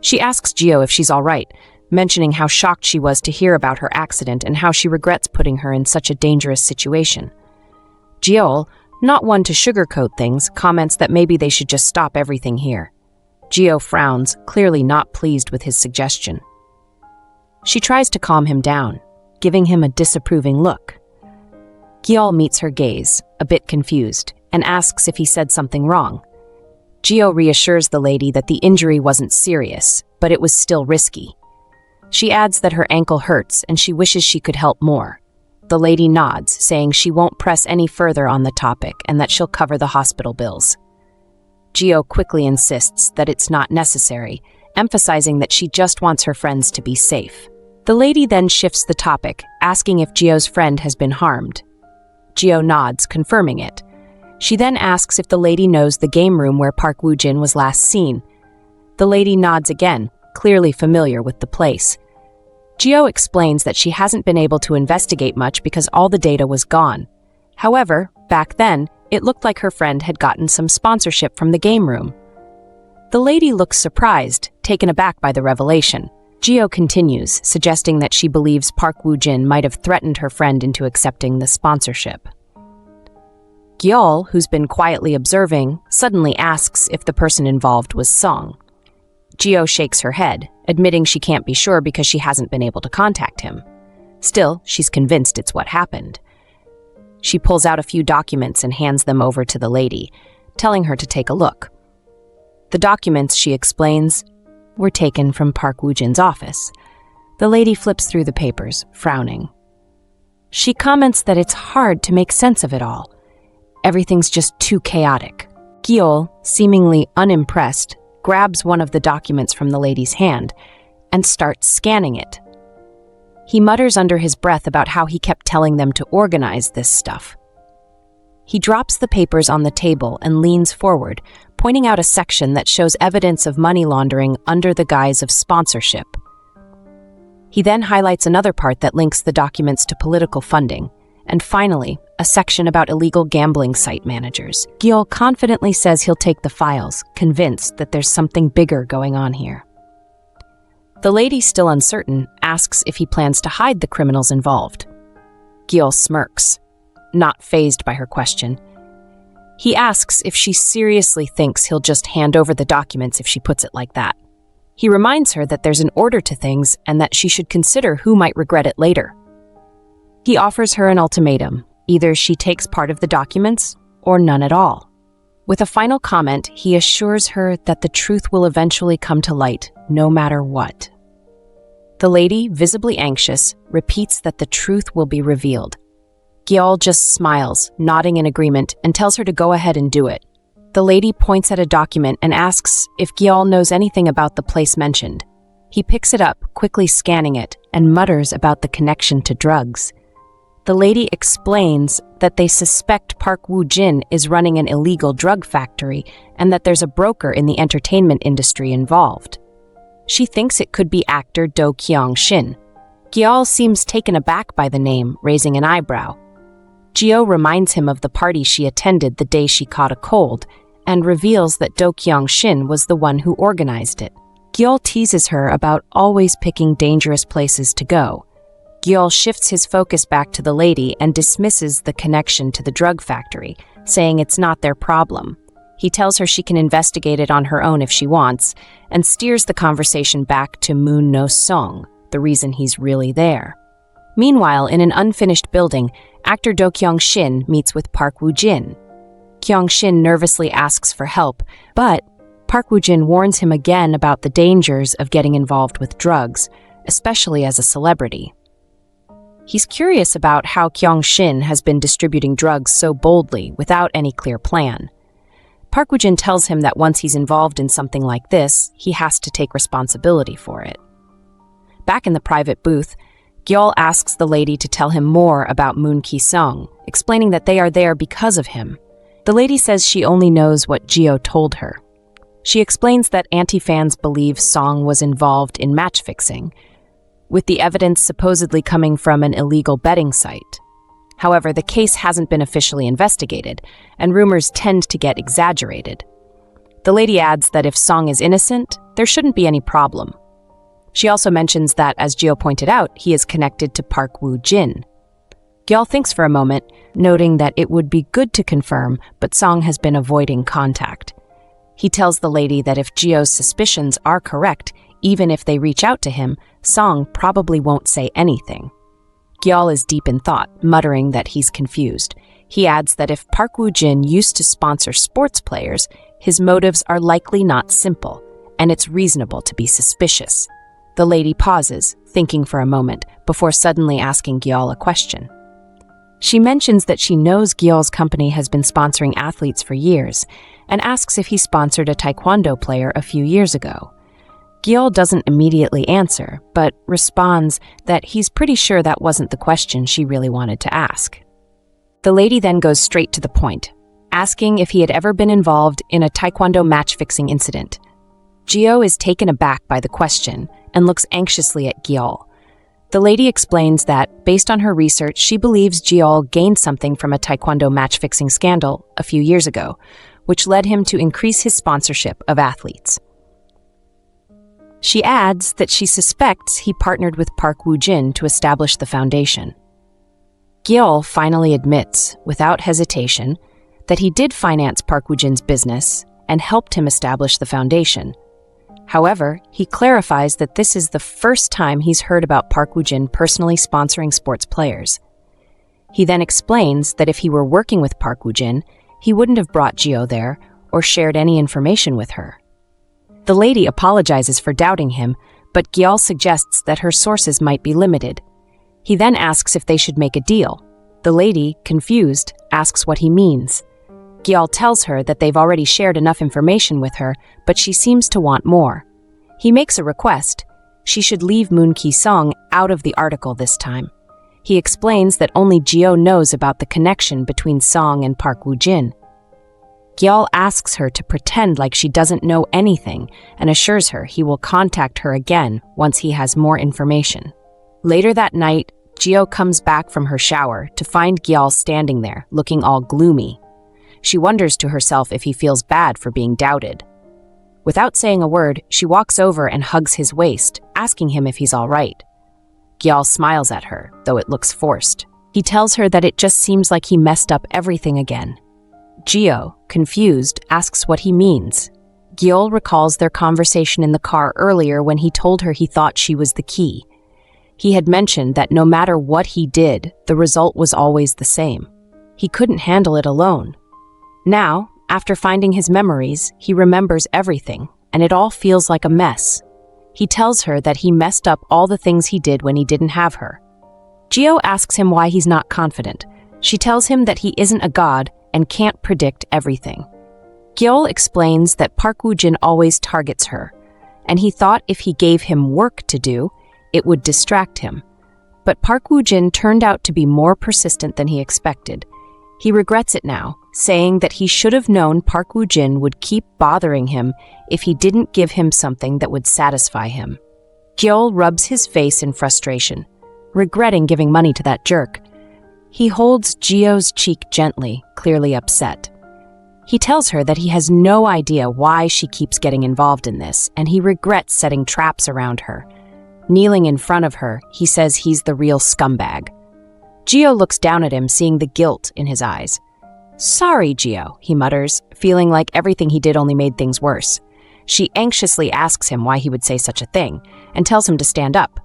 She asks Gyeol if she's all right, mentioning how shocked she was to hear about her accident and how she regrets putting her in such a dangerous situation. Gyeol, not one to sugarcoat things, comments that maybe they should just stop everything here. Gyeol frowns, clearly not pleased with his suggestion. She tries to calm him down, giving him a disapproving look. Gyeol meets her gaze, a bit confused, and asks if he said something wrong. Gyeol reassures the lady that the injury wasn't serious, but it was still risky. She adds that her ankle hurts and she wishes she could help more. The lady nods, saying she won't press any further on the topic and that she'll cover the hospital bills. Gyeol quickly insists that it's not necessary, emphasizing that she just wants her friends to be safe. The lady then shifts the topic, asking if Gyeol's friend has been harmed. Gyeol nods, confirming it. She then asks if the lady knows the game room where Park Wujin was last seen. The lady nods again, clearly familiar with the place. Gyeol explains that she hasn't been able to investigate much because all the data was gone. However, back then, it looked like her friend had gotten some sponsorship from the game room. The lady looks surprised, taken aback by the revelation. Gyeol continues, suggesting that she believes Park Wujin might have threatened her friend into accepting the sponsorship. Gyeol, who's been quietly observing, suddenly asks if the person involved was Song. Gyeol shakes her head, admitting she can't be sure because she hasn't been able to contact him. Still, she's convinced it's what happened. She pulls out a few documents and hands them over to the lady, telling her to take a look. The documents, she explains, were taken from Park Wujin's office. The lady flips through the papers, frowning. She comments that it's hard to make sense of it all. Everything's just too chaotic. Gyeol, seemingly unimpressed, grabs one of the documents from the lady's hand and starts scanning it. He mutters under his breath about how he kept telling them to organize this stuff. He drops the papers on the table and leans forward, pointing out a section that shows evidence of money laundering under the guise of sponsorship. He then highlights another part that links the documents to political funding, and finally, a section about illegal gambling site managers. Gyeol confidently says he'll take the files, convinced that there's something bigger going on here. The lady, still uncertain, asks if he plans to hide the criminals involved. Gyeol smirks, not fazed by her question. He asks if she seriously thinks he'll just hand over the documents if she puts it like that. He reminds her that there's an order to things and that she should consider who might regret it later. He offers her an ultimatum. Either she takes part of the documents or none at all. With a final comment, he assures her that the truth will eventually come to light, no matter what. The lady, visibly anxious, repeats that the truth will be revealed. Gyeol just smiles, nodding in agreement, and tells her to go ahead and do it. The lady points at a document and asks if Gyeol knows anything about the place mentioned. He picks it up, quickly scanning it, and mutters about the connection to drugs. The lady explains that they suspect Park Wujin is running an illegal drug factory and that there's a broker in the entertainment industry involved. She thinks it could be actor Do Kyung-shin. Gyeol seems taken aback by the name, raising an eyebrow. Geo reminds him of the party she attended the day she caught a cold and reveals that Do Kyung-shin was the one who organized it. Gyeol teases her about always picking dangerous places to go. Gyeol shifts his focus back to the lady and dismisses the connection to the drug factory, saying it's not their problem. He tells her she can investigate it on her own if she wants, and steers the conversation back to Moon No Song, the reason he's really there. Meanwhile, in an unfinished building, actor Do Kyung-shin meets with Park Wujin. Kyung-shin nervously asks for help, but Park Wujin warns him again about the dangers of getting involved with drugs, especially as a celebrity. He's curious about how Kyung-shin has been distributing drugs so boldly without any clear plan. Park Wujin tells him that once he's involved in something like this, he has to take responsibility for it. Back in the private booth, Gyeol asks the lady to tell him more about Moon Ki-sung, explaining that they are there because of him. The lady says she only knows what Geo told her. She explains that anti-fans believe Song was involved in match fixing, with the evidence supposedly coming from an illegal betting site. However, the case hasn't been officially investigated, and rumors tend to get exaggerated. The lady adds that if Song is innocent, there shouldn't be any problem. She also mentions that, as Geo pointed out, he is connected to Park Wujin. Gyeol thinks for a moment, noting that it would be good to confirm, but Song has been avoiding contact. He tells the lady that if Geo's suspicions are correct, even if they reach out to him, Song probably won't say anything. Gyeol is deep in thought, muttering that he's confused. He adds that if Park Wujin used to sponsor sports players, his motives are likely not simple, and it's reasonable to be suspicious. The lady pauses, thinking for a moment, before suddenly asking Gyeol a question. She mentions that she knows Gyeol's company has been sponsoring athletes for years, and asks if he sponsored a Taekwondo player a few years ago. Gyeol doesn't immediately answer, but responds that he's pretty sure that wasn't the question she really wanted to ask. The lady then goes straight to the point, asking if he had ever been involved in a Taekwondo match-fixing incident. Geo is taken aback by the question and looks anxiously at Gyeol. The lady explains that, based on her research, she believes Gyeol gained something from a Taekwondo match-fixing scandal a few years ago, which led him to increase his sponsorship of athletes. She adds that she suspects he partnered with Park Wujin to establish the foundation. Gyeol finally admits, without hesitation, that he did finance Park Wujin's business and helped him establish the foundation. However, he clarifies that this is the first time he's heard about Park Wujin personally sponsoring sports players. He then explains that if he were working with Park Wujin, he wouldn't have brought Geo there or shared any information with her. The lady apologizes for doubting him, but Gyeol suggests that her sources might be limited. He then asks if they should make a deal. The lady, confused, asks what he means. Gyeol tells her that they've already shared enough information with her, but she seems to want more. He makes a request. She should leave Moon Ki-sung out of the article this time. He explains that only Gyeol knows about the connection between Song and Park Wujin. Gyeol asks her to pretend like she doesn't know anything and assures her he will contact her again once he has more information. Later that night, Gyeol comes back from her shower to find Gyeol standing there, looking all gloomy. She wonders to herself if he feels bad for being doubted. Without saying a word, she walks over and hugs his waist, asking him if he's all right. Gyeol smiles at her, though it looks forced. He tells her that it just seems like he messed up everything again. Gyeol, confused, asks what he means. Gyeol recalls their conversation in the car earlier when he told her he thought she was the key. He had mentioned that no matter what he did, the result was always the same. He couldn't handle it alone. Now, after finding his memories, he remembers everything, and it all feels like a mess. He tells her that he messed up all the things he did when he didn't have her. Gyeol asks him why he's not confident. She tells him that he isn't a god and can't predict everything. Gyeol explains that Park Wujin always targets her, and he thought if he gave him work to do, it would distract him. But Park Wujin turned out to be more persistent than he expected. He regrets it now, saying that he should have known Park Wujin would keep bothering him if he didn't give him something that would satisfy him. Gyeol rubs his face in frustration, regretting giving money to that jerk. He holds Gyeol's cheek gently, clearly upset. He tells her that he has no idea why she keeps getting involved in this, and he regrets setting traps around her. Kneeling in front of her, he says he's the real scumbag. Gyeol looks down at him, seeing the guilt in his eyes. "Sorry, Gyeol," he mutters, feeling like everything he did only made things worse. She anxiously asks him why he would say such a thing, and tells him to stand up.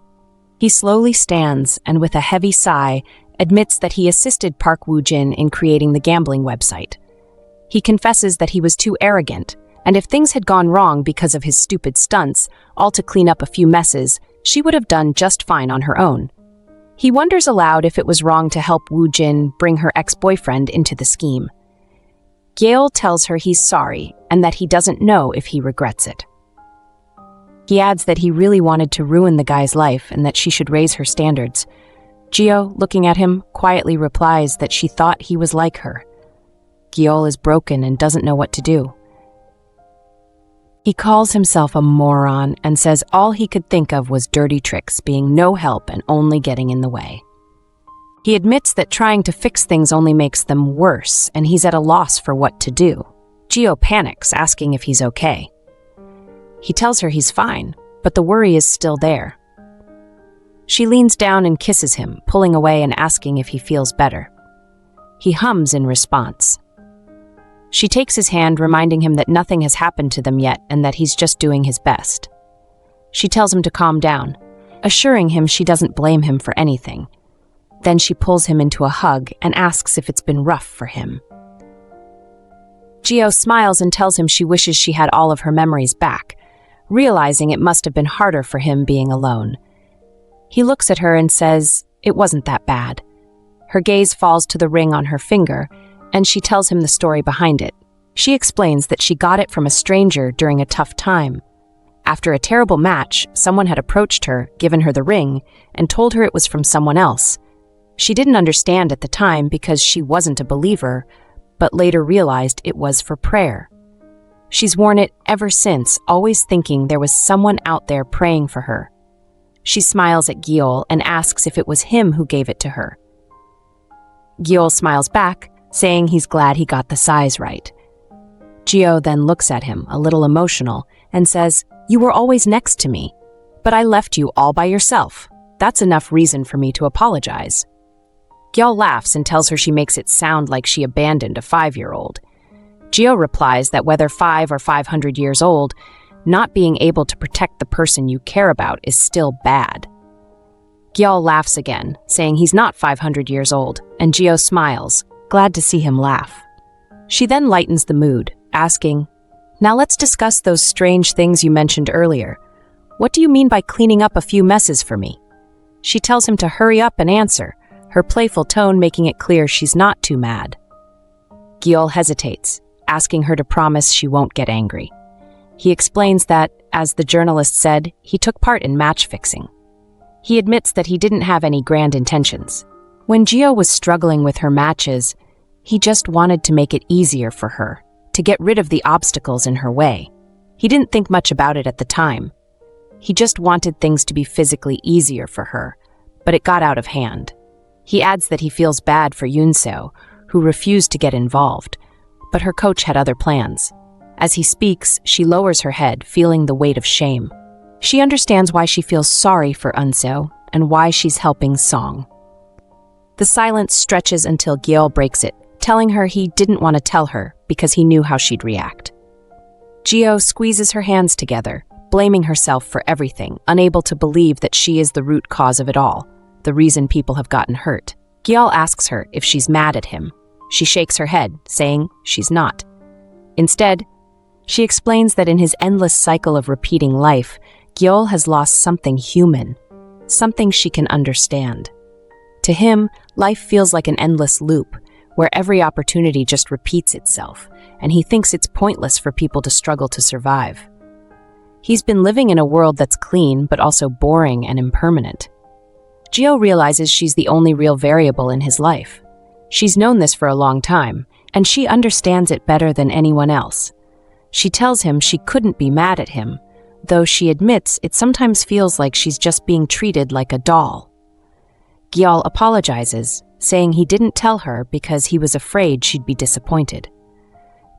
He slowly stands, and with a heavy sigh, admits that he assisted Park Wujin in creating the gambling website. He confesses that he was too arrogant, and if things had gone wrong because of his stupid stunts, all to clean up a few messes, she would have done just fine on her own. He wonders aloud if it was wrong to help Wujin bring her ex-boyfriend into the scheme. Gyeol tells her he's sorry and that he doesn't know if he regrets it. He adds that he really wanted to ruin the guy's life and that she should raise her standards. Gyeol, looking at him, quietly replies that she thought he was like her. Gyeol is broken and doesn't know what to do. He calls himself a moron and says all he could think of was dirty tricks, being no help and only getting in the way. He admits that trying to fix things only makes them worse, and he's at a loss for what to do. Gyeol panics, asking if he's okay. He tells her he's fine, but the worry is still there. She leans down and kisses him, pulling away and asking if he feels better. He hums in response. She takes his hand, reminding him that nothing has happened to them yet and that he's just doing his best. She tells him to calm down, assuring him she doesn't blame him for anything. Then she pulls him into a hug and asks if it's been rough for him. Gyeol smiles and tells him she wishes she had all of her memories back, realizing it must have been harder for him being alone. He looks at her and says it wasn't that bad. Her gaze falls to the ring on her finger, and she tells him the story behind it. She explains that she got it from a stranger during a tough time. After a terrible match, someone had approached her, given her the ring, and told her it was from someone else. She didn't understand at the time because she wasn't a believer, but later realized it was for prayer. She's worn it ever since, always thinking there was someone out there praying for her. She smiles at Gyeol and asks if it was him who gave it to her. Gyeol smiles back, saying he's glad he got the size right. Gyeol then looks at him, a little emotional, and says, "You were always next to me, but I left you all by yourself. That's enough reason for me to apologize." Gyeol laughs and tells her she makes it sound like she abandoned a 5-year-old. Gyeol replies that whether 5 or 500 years old, not being able to protect the person you care about is still bad. Gyeol laughs again, saying he's not 500 years old, and Gyeol smiles, glad to see him laugh. She then lightens the mood, asking, "Now let's discuss those strange things you mentioned earlier. What do you mean by cleaning up a few messes for me?" She tells him to hurry up and answer, her playful tone making it clear she's not too mad. Gyeol hesitates, asking her to promise she won't get angry. He explains that, as the journalist said, he took part in match fixing. He admits that he didn't have any grand intentions. When Gyeol was struggling with her matches, he just wanted to make it easier for her, to get rid of the obstacles in her way. He didn't think much about it at the time. He just wanted things to be physically easier for her, but it got out of hand. He adds that he feels bad for Eunsu, who refused to get involved, but her coach had other plans. As he speaks, she lowers her head, feeling the weight of shame. She understands why she feels sorry for Eunsu and why she's helping Song. The silence stretches until Gyeol breaks it, telling her he didn't want to tell her because he knew how she'd react. Gyeol squeezes her hands together, blaming herself for everything, unable to believe that she is the root cause of it all, the reason people have gotten hurt. Gyeol asks her if she's mad at him. She shakes her head, saying she's not. Instead, she explains that in his endless cycle of repeating life, Gyeol has lost something human, something she can understand. To him, life feels like an endless loop, where every opportunity just repeats itself, and he thinks it's pointless for people to struggle to survive. He's been living in a world that's clean, but also boring and impermanent. Gyeol realizes she's the only real variable in his life. She's known this for a long time, and she understands it better than anyone else. She tells him she couldn't be mad at him, though she admits it sometimes feels like she's just being treated like a doll. Gyeol apologizes, saying he didn't tell her because he was afraid she'd be disappointed.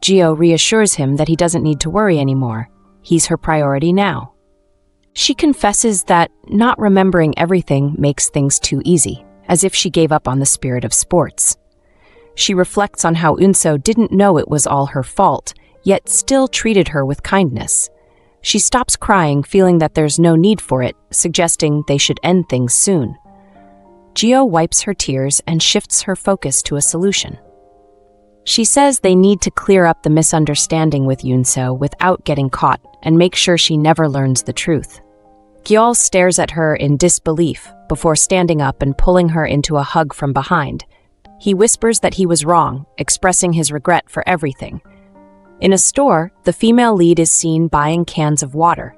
Gyeol reassures him that he doesn't need to worry anymore. He's her priority now. She confesses that not remembering everything makes things too easy, as if she gave up on the spirit of sports. She reflects on how Eunsu didn't know it was all her fault, yet still treated her with kindness. She stops crying, feeling that there's no need for it, suggesting they should end things soon. Gyeol wipes her tears and shifts her focus to a solution. She says they need to clear up the misunderstanding with Eunsu without getting caught and make sure she never learns the truth. Gyeol stares at her in disbelief before standing up and pulling her into a hug from behind. He whispers that he was wrong, expressing his regret for everything. In a store, the female lead is seen buying cans of water.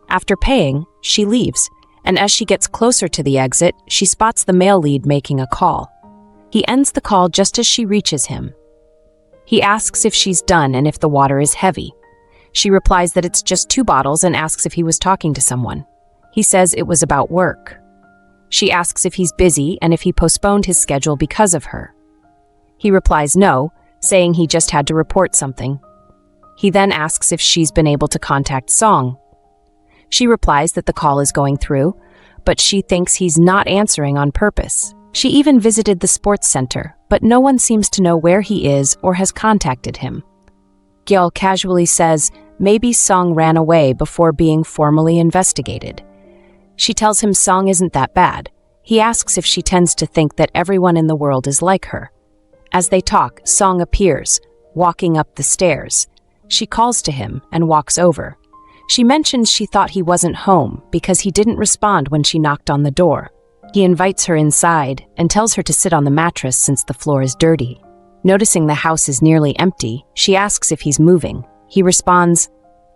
After paying, she leaves, and as she gets closer to the exit, she spots the male lead making a call. He ends the call just as she reaches him. He asks if she's done and if the water is heavy. She replies that it's just 2 bottles and asks if he was talking to someone. He says it was about work. She asks if he's busy and if he postponed his schedule because of her. He replies no, saying he just had to report something. He then asks if she's been able to contact Song. She replies that the call is going through, but she thinks he's not answering on purpose. She even visited the sports center, but no one seems to know where he is or has contacted him. Gyeol casually says maybe Song ran away before being formally investigated. She tells him Song isn't that bad. He asks if she tends to think that everyone in the world is like her. As they talk, Song appears, walking up the stairs. She calls to him and walks over. She mentions she thought he wasn't home because he didn't respond when she knocked on the door. He invites her inside and tells her to sit on the mattress since the floor is dirty. Noticing the house is nearly empty, she asks if he's moving. He responds,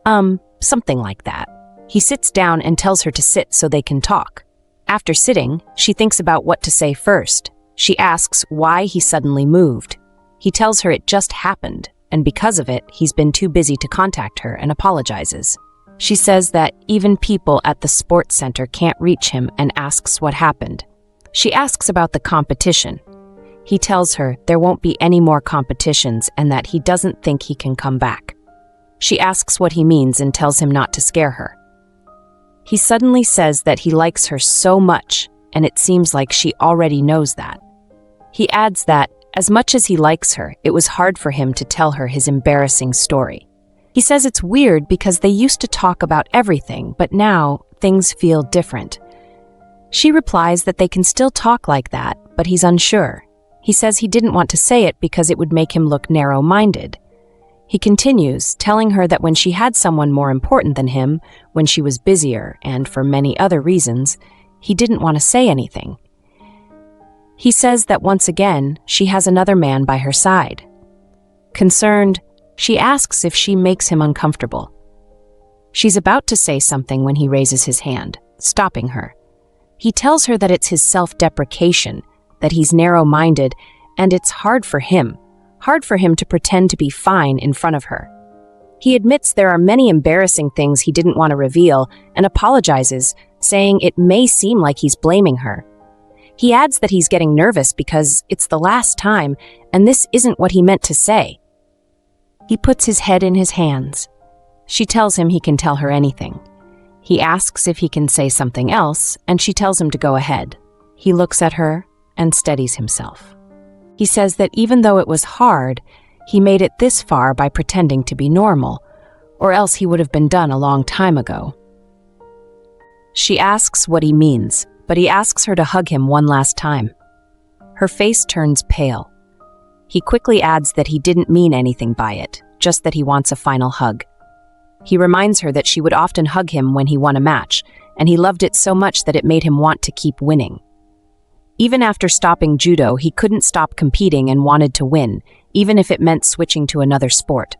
something like that. He sits down and tells her to sit so they can talk. After sitting, she thinks about what to say first. She asks why he suddenly moved. He tells her it just happened, and because of it, he's been too busy to contact her and apologizes. She says that even people at the sports center can't reach him and asks what happened. She asks about the competition. He tells her there won't be any more competitions and that he doesn't think he can come back. She asks what he means and tells him not to scare her. He suddenly says that he likes her so much, and it seems like she already knows that. He adds that, as much as he likes her, it was hard for him to tell her his embarrassing story. He says it's weird because they used to talk about everything, but now things feel different. She replies that they can still talk like that, but he's unsure. He says he didn't want to say it because it would make him look narrow-minded. He continues, telling her that when she had someone more important than him, when she was busier and for many other reasons, he didn't want to say anything. He says that once again, she has another man by her side. Concerned, she asks if she makes him uncomfortable. She's about to say something when he raises his hand, stopping her. He tells her that it's his self-deprecation, that he's narrow-minded, and it's hard for him to pretend to be fine in front of her. He admits there are many embarrassing things he didn't want to reveal and apologizes, saying it may seem like he's blaming her. He adds that he's getting nervous because it's the last time, and this isn't what he meant to say. He puts his head in his hands. She tells him he can tell her anything. He asks if he can say something else, and she tells him to go ahead. He looks at her and steadies himself. He says that even though it was hard, he made it this far by pretending to be normal, or else he would have been done a long time ago. She asks what he means, but he asks her to hug him one last time. Her face turns pale. He quickly adds that he didn't mean anything by it, just that he wants a final hug. He reminds her that she would often hug him when he won a match, and he loved it so much that it made him want to keep winning. Even after stopping judo, he couldn't stop competing and wanted to win, even if it meant switching to another sport.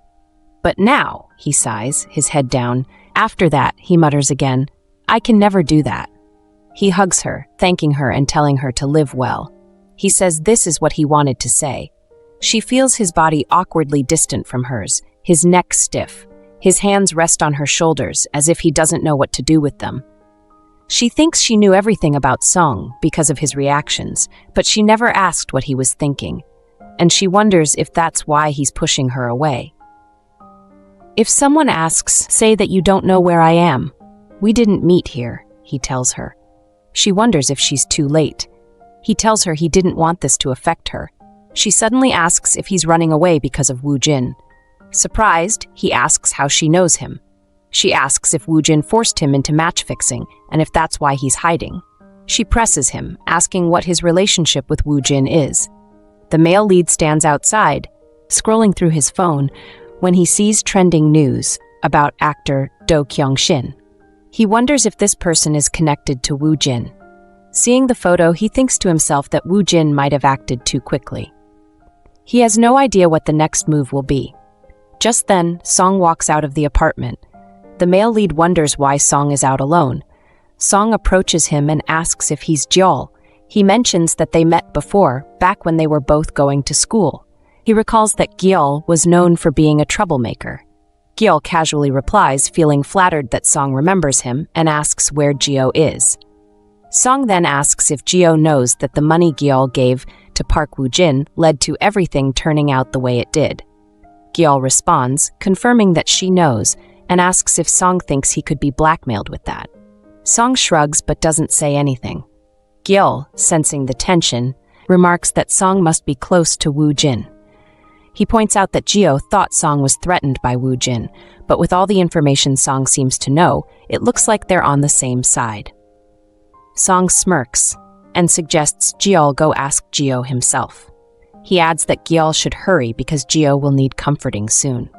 But now, he sighs, his head down. After that, he mutters again, I can never do that. He hugs her, thanking her and telling her to live well. He says this is what he wanted to say. She feels his body awkwardly distant from hers, his neck stiff. His hands rest on her shoulders as if he doesn't know what to do with them. She thinks she knew everything about Song because of his reactions, but she never asked what he was thinking, and she wonders if that's why he's pushing her away. If someone asks, say that you don't know where I am. We didn't meet here, he tells her. She wonders if she's too late. He tells her he didn't want this to affect her. She suddenly asks if he's running away because of Wujin. Surprised, he asks how she knows him. She asks if Wujin forced him into match fixing and if that's why he's hiding. She presses him, asking what his relationship with Wujin is. The male lead stands outside, scrolling through his phone, when he sees trending news about actor Do Kyung-shin. He wonders if this person is connected to Wujin. Seeing the photo, he thinks to himself that Wujin might have acted too quickly. He has no idea what the next move will be. Just then, Song walks out of the apartment. The male lead wonders why Song is out alone. Song approaches him and asks if he's Gyeol. He mentions that they met before, back when they were both going to school. He recalls that Gyeol was known for being a troublemaker. Gyeol casually replies, feeling flattered that Song remembers him, and asks where Gyeol is. Song then asks if Gyeol knows that the money Gyeol gave to Park Wujin led to everything turning out the way it did. Gyeol responds, confirming that she knows, and asks if Song thinks he could be blackmailed with that. Song shrugs but doesn't say anything. Gyeol, sensing the tension, remarks that Song must be close to Wujin. He points out that Gyeol thought Song was threatened by Wujin, but with all the information Song seems to know, it looks like they're on the same side. Song smirks and suggests Gyeol go ask Gyeol himself. He adds that Gyeol should hurry because Gyeol will need comforting soon.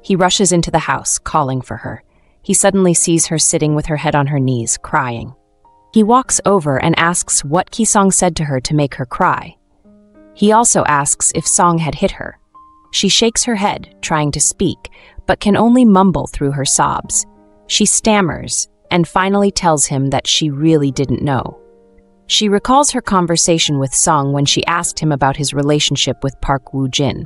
He rushes into the house, calling for her. He suddenly sees her sitting with her head on her knees, crying. He walks over and asks what Ki-song said to her to make her cry. He also asks if Song had hit her. She shakes her head, trying to speak, but can only mumble through her sobs. She stammers and finally tells him that she really didn't know. She recalls her conversation with Song when she asked him about his relationship with Park Wujin.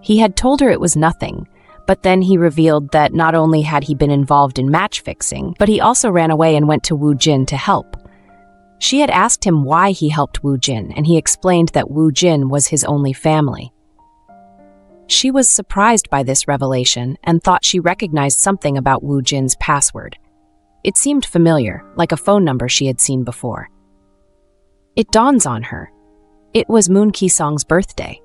He had told her it was nothing, but then he revealed that not only had he been involved in match fixing, but he also ran away and went to Wujin to help. She had asked him why he helped Wujin, and he explained that Wujin was his only family. She was surprised by this revelation and thought she recognized something about Wujin's password. It seemed familiar, like a phone number she had seen before. It dawns on her. It was Moon Ki-song's birthday.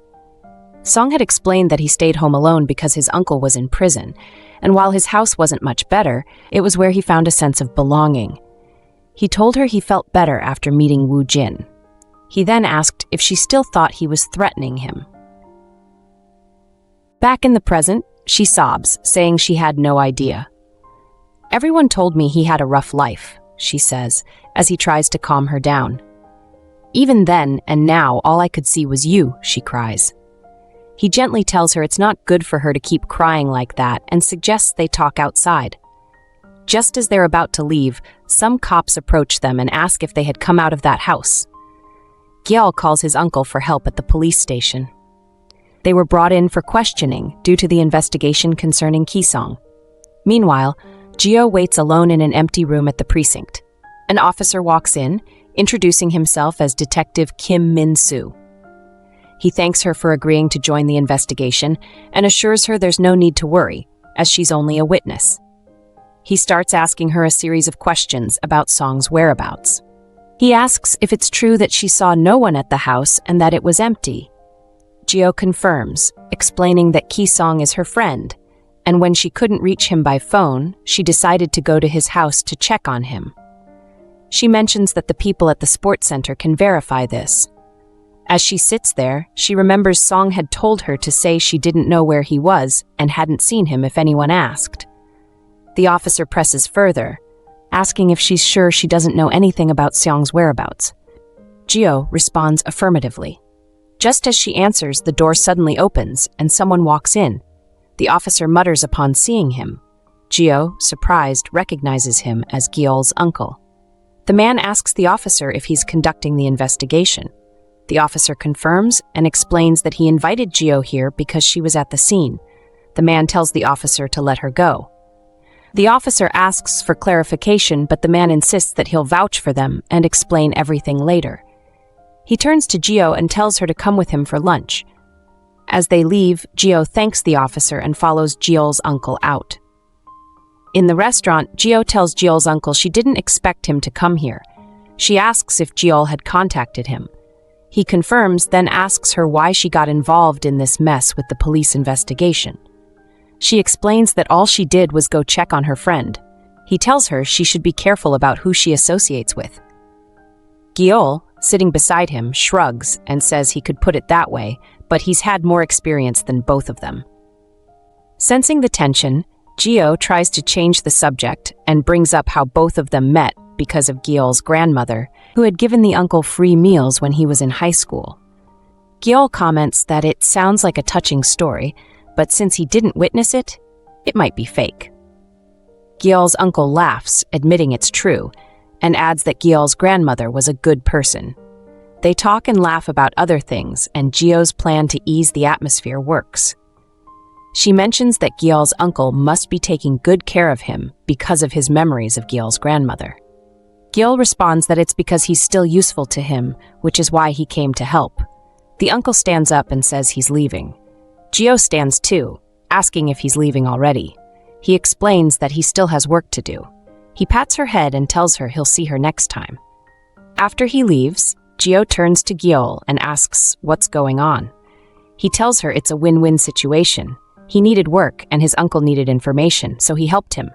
Song had explained that he stayed home alone because his uncle was in prison, and while his house wasn't much better, it was where he found a sense of belonging. He told her he felt better after meeting Wujin. He then asked if she still thought he was threatening him. Back in the present, she sobs, saying she had no idea. Everyone told me he had a rough life, she says, as he tries to calm her down. Even then and now, all I could see was you, she cries. He gently tells her it's not good for her to keep crying like that and suggests they talk outside. Just as they're about to leave, some cops approach them and ask if they had come out of that house. Gyeol calls his uncle for help at the police station. They were brought in for questioning due to the investigation concerning Ki-song. Meanwhile, Gyeol waits alone in an empty room at the precinct. An officer walks in, introducing himself as Detective Kim Min-soo. He thanks her for agreeing to join the investigation and assures her there's no need to worry, as she's only a witness. He starts asking her a series of questions about Song's whereabouts. He asks if it's true that she saw no one at the house and that it was empty. Gyeol confirms, explaining that Ki-song is her friend, and when she couldn't reach him by phone, she decided to go to his house to check on him. She mentions that the people at the sports center can verify this. As she sits there, she remembers Song had told her to say she didn't know where he was and hadn't seen him if anyone asked. The officer presses further, asking if she's sure she doesn't know anything about Song's whereabouts. Gyeol responds affirmatively. Just as she answers, the door suddenly opens and someone walks in. The officer mutters upon seeing him. Gyeol, surprised, recognizes him as Gyeol's uncle. The man asks the officer if he's conducting the investigation. The officer confirms and explains that he invited Gyeol here because she was at the scene. The man tells the officer to let her go. The officer asks for clarification, but the man insists that he'll vouch for them and explain everything later. He turns to Gyeol and tells her to come with him for lunch. As they leave, Gyeol thanks the officer and follows Gyeol's uncle out. In the restaurant, Gyeol tells Gyeol's uncle she didn't expect him to come here. She asks if Gyeol had contacted him. He confirms, then asks her why she got involved in this mess with the police investigation. She explains that all she did was go check on her friend. He tells her she should be careful about who she associates with. Gyeol, sitting beside him, shrugs and says he could put it that way, but he's had more experience than both of them. Sensing the tension, Gyeol tries to change the subject and brings up how both of them met because of Gyeol's grandmother, who had given the uncle free meals when he was in high school. Gyeol comments that it sounds like a touching story, but since he didn't witness it, it might be fake. Gyeol's uncle laughs, admitting it's true, and adds that Gyeol's grandmother was a good person. They talk and laugh about other things, and Gyeol's plan to ease the atmosphere works. She mentions that Gyeol's uncle must be taking good care of him because of his memories of Gyeol's grandmother. Gyeol responds that it's because he's still useful to him, which is why he came to help. The uncle stands up and says he's leaving. Gyeol stands too, asking if he's leaving already. He explains that he still has work to do. He pats her head and tells her he'll see her next time. After he leaves, Gyeol turns to Gyeol and asks what's going on. He tells her it's a win-win situation. He needed work and his uncle needed information, so he helped him.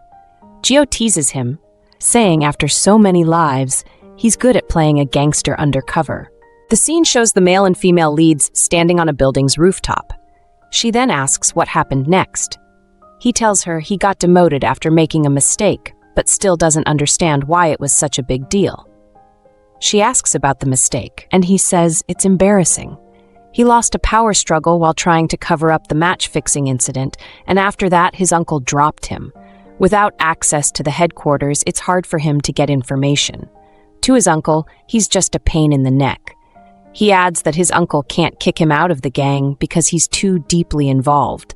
Gyeol teases him, saying after so many lives, he's good at playing a gangster undercover. The scene shows the male and female leads standing on a building's rooftop. She then asks what happened next. He tells her he got demoted after making a mistake, but still doesn't understand why it was such a big deal. She asks about the mistake, and he says it's embarrassing. He lost a power struggle while trying to cover up the match-fixing incident, and after that, his uncle dropped him. Without access to the headquarters, it's hard for him to get information. To his uncle, he's just a pain in the neck. He adds that his uncle can't kick him out of the gang because he's too deeply involved,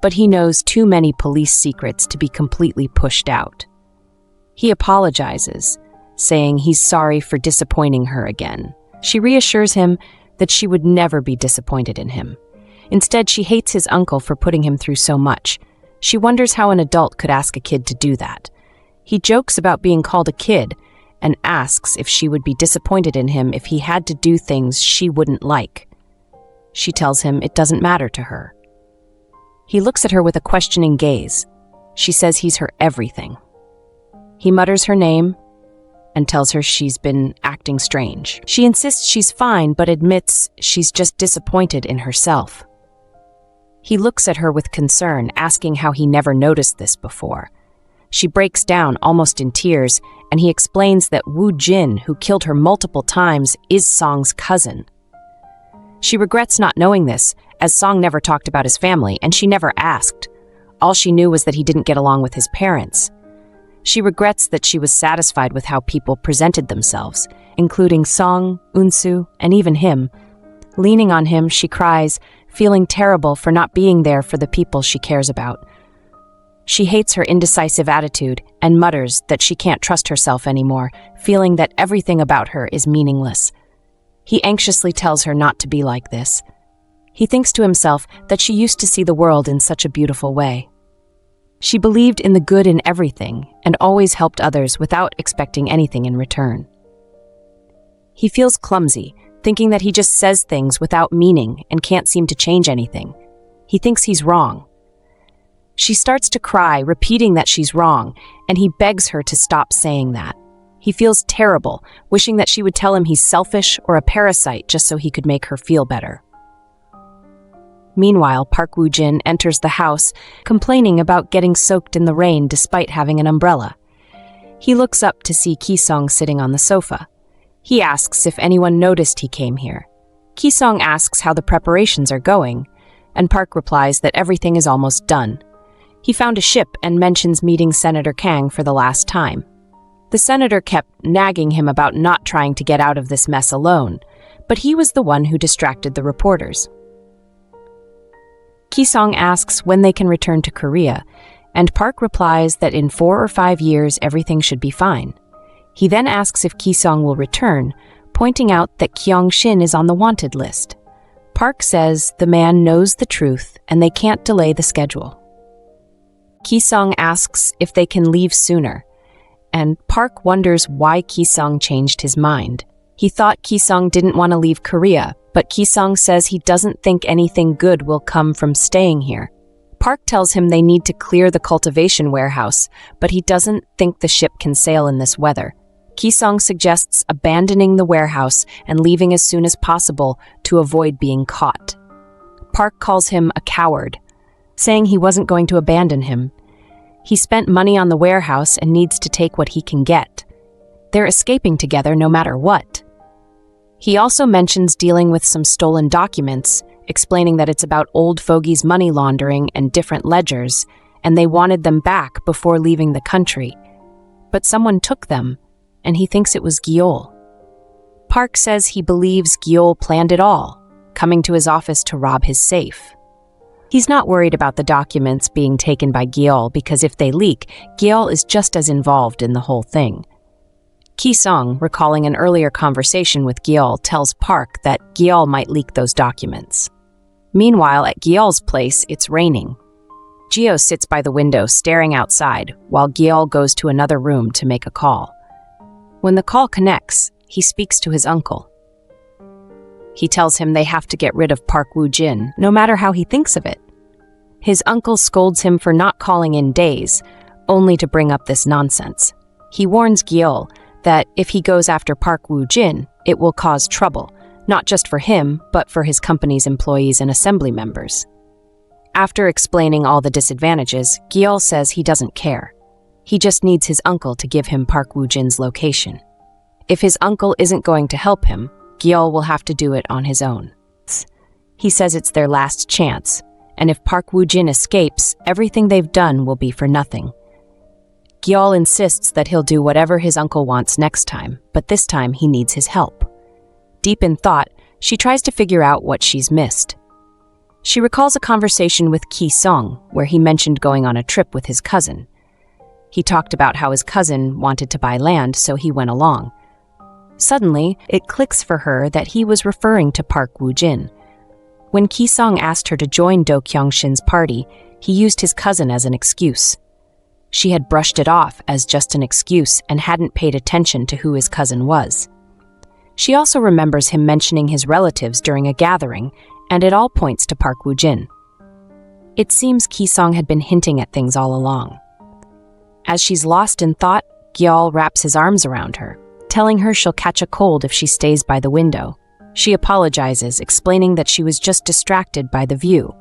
but he knows too many police secrets to be completely pushed out. He apologizes, saying he's sorry for disappointing her again. She reassures him that she would never be disappointed in him. Instead, she hates his uncle for putting him through so much. She wonders how an adult could ask a kid to do that. He jokes about being called a kid and asks if she would be disappointed in him if he had to do things she wouldn't like. She tells him it doesn't matter to her. He looks at her with a questioning gaze. She says he's her everything. He mutters her name and tells her she's been acting strange. She insists she's fine, but admits she's just disappointed in herself. He looks at her with concern, asking how he never noticed this before. She breaks down, almost in tears, and he explains that Wujin, who killed her multiple times, is Song's cousin. She regrets not knowing this, as Song never talked about his family, and she never asked. All she knew was that he didn't get along with his parents. She regrets that she was satisfied with how people presented themselves, including Song, Eunsu, and even him. Leaning on him, she cries, feeling terrible for not being there for the people she cares about. She hates her indecisive attitude and mutters that she can't trust herself anymore, feeling that everything about her is meaningless. He anxiously tells her not to be like this. He thinks to himself that she used to see the world in such a beautiful way. She believed in the good in everything and always helped others without expecting anything in return. He feels clumsy, thinking that he just says things without meaning and can't seem to change anything. He thinks he's wrong. She starts to cry, repeating that she's wrong, and he begs her to stop saying that. He feels terrible, wishing that she would tell him he's selfish or a parasite just so he could make her feel better. Meanwhile, Park Wujin enters the house, complaining about getting soaked in the rain despite having an umbrella. He looks up to see Ki-song sitting on the sofa. He asks if anyone noticed he came here. Ki-song asks how the preparations are going, and Park replies that everything is almost done. He found a ship and mentions meeting Senator Kang for the last time. The senator kept nagging him about not trying to get out of this mess alone, but he was the one who distracted the reporters. Ki-song asks when they can return to Korea, and Park replies that in 4 or 5 years everything should be fine. He then asks if Ki-song will return, pointing out that Kyung-shin is on the wanted list. Park says the man knows the truth and they can't delay the schedule. Ki-song asks if they can leave sooner, and Park wonders why Ki-song changed his mind. He thought Ki-song didn't want to leave Korea, but Ki-song says he doesn't think anything good will come from staying here. Park tells him they need to clear the cultivation warehouse, but he doesn't think the ship can sail in this weather. Ki-song suggests abandoning the warehouse and leaving as soon as possible to avoid being caught. Park calls him a coward, saying he wasn't going to abandon him. He spent money on the warehouse and needs to take what he can get. They're escaping together no matter what. He also mentions dealing with some stolen documents, explaining that it's about old fogies' money laundering and different ledgers, and they wanted them back before leaving the country. But someone took them, and he thinks it was Gyeol. Park says he believes Gyeol planned it all, coming to his office to rob his safe. He's not worried about the documents being taken by Gyeol because if they leak, Gyeol is just as involved in the whole thing. Ki-song, recalling an earlier conversation with Gyeol, tells Park that Gyeol might leak those documents. Meanwhile, at Gyeol's place, it's raining. Geo sits by the window staring outside, while Gyeol goes to another room to make a call. When the call connects, he speaks to his uncle. He tells him they have to get rid of Park Wujin, no matter how he thinks of it. His uncle scolds him for not calling in days, only to bring up this nonsense. He warns Gyeol that if he goes after Park Wujin, it will cause trouble, not just for him, but for his company's employees and assembly members. After explaining all the disadvantages, Gyeol says he doesn't care. He just needs his uncle to give him Park Wujin's location. If his uncle isn't going to help him, Gyeol will have to do it on his own. He says it's their last chance, and if Park Wujin escapes, everything they've done will be for nothing. Gyeol insists that he'll do whatever his uncle wants next time, but this time he needs his help. Deep in thought, she tries to figure out what she's missed. She recalls a conversation with Ki-song, where he mentioned going on a trip with his cousin. He talked about how his cousin wanted to buy land, so he went along. Suddenly, it clicks for her that he was referring to Park Wujin. When Ki-song asked her to join Do Kyung-shin's party, he used his cousin as an excuse. She had brushed it off as just an excuse and hadn't paid attention to who his cousin was. She also remembers him mentioning his relatives during a gathering, and it all points to Park Wujin. It seems Ki-song had been hinting at things all along. As she's lost in thought, Gyeol wraps his arms around her, telling her she'll catch a cold if she stays by the window. She apologizes, explaining that she was just distracted by the view.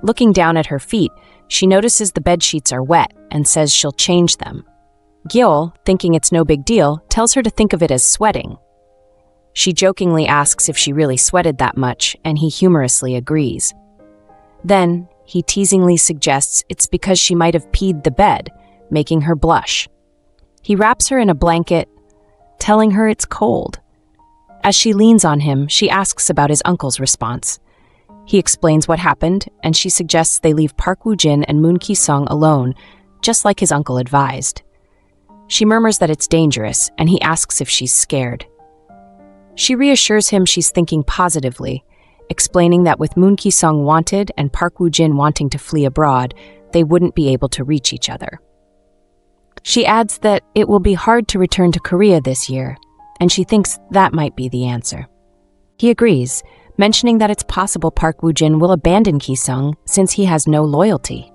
Looking down at her feet, she notices the bedsheets are wet and says she'll change them. Gyeol, thinking it's no big deal, tells her to think of it as sweating. She jokingly asks if she really sweated that much, and he humorously agrees. Then, he teasingly suggests it's because she might have peed the bed, making her blush. He wraps her in a blanket, telling her it's cold. As she leans on him, she asks about his uncle's response. He explains what happened, and she suggests they leave Park Wujin and Moon Ki-sung alone, just like his uncle advised. She murmurs that it's dangerous, and he asks if she's scared. She reassures him she's thinking positively, explaining that with Moon Ki-sung wanted and Park Wujin wanting to flee abroad, they wouldn't be able to reach each other. She adds that it will be hard to return to Korea this year, and she thinks that might be the answer. He agrees, mentioning that it's possible Park Wujin will abandon Ki-sung since he has no loyalty.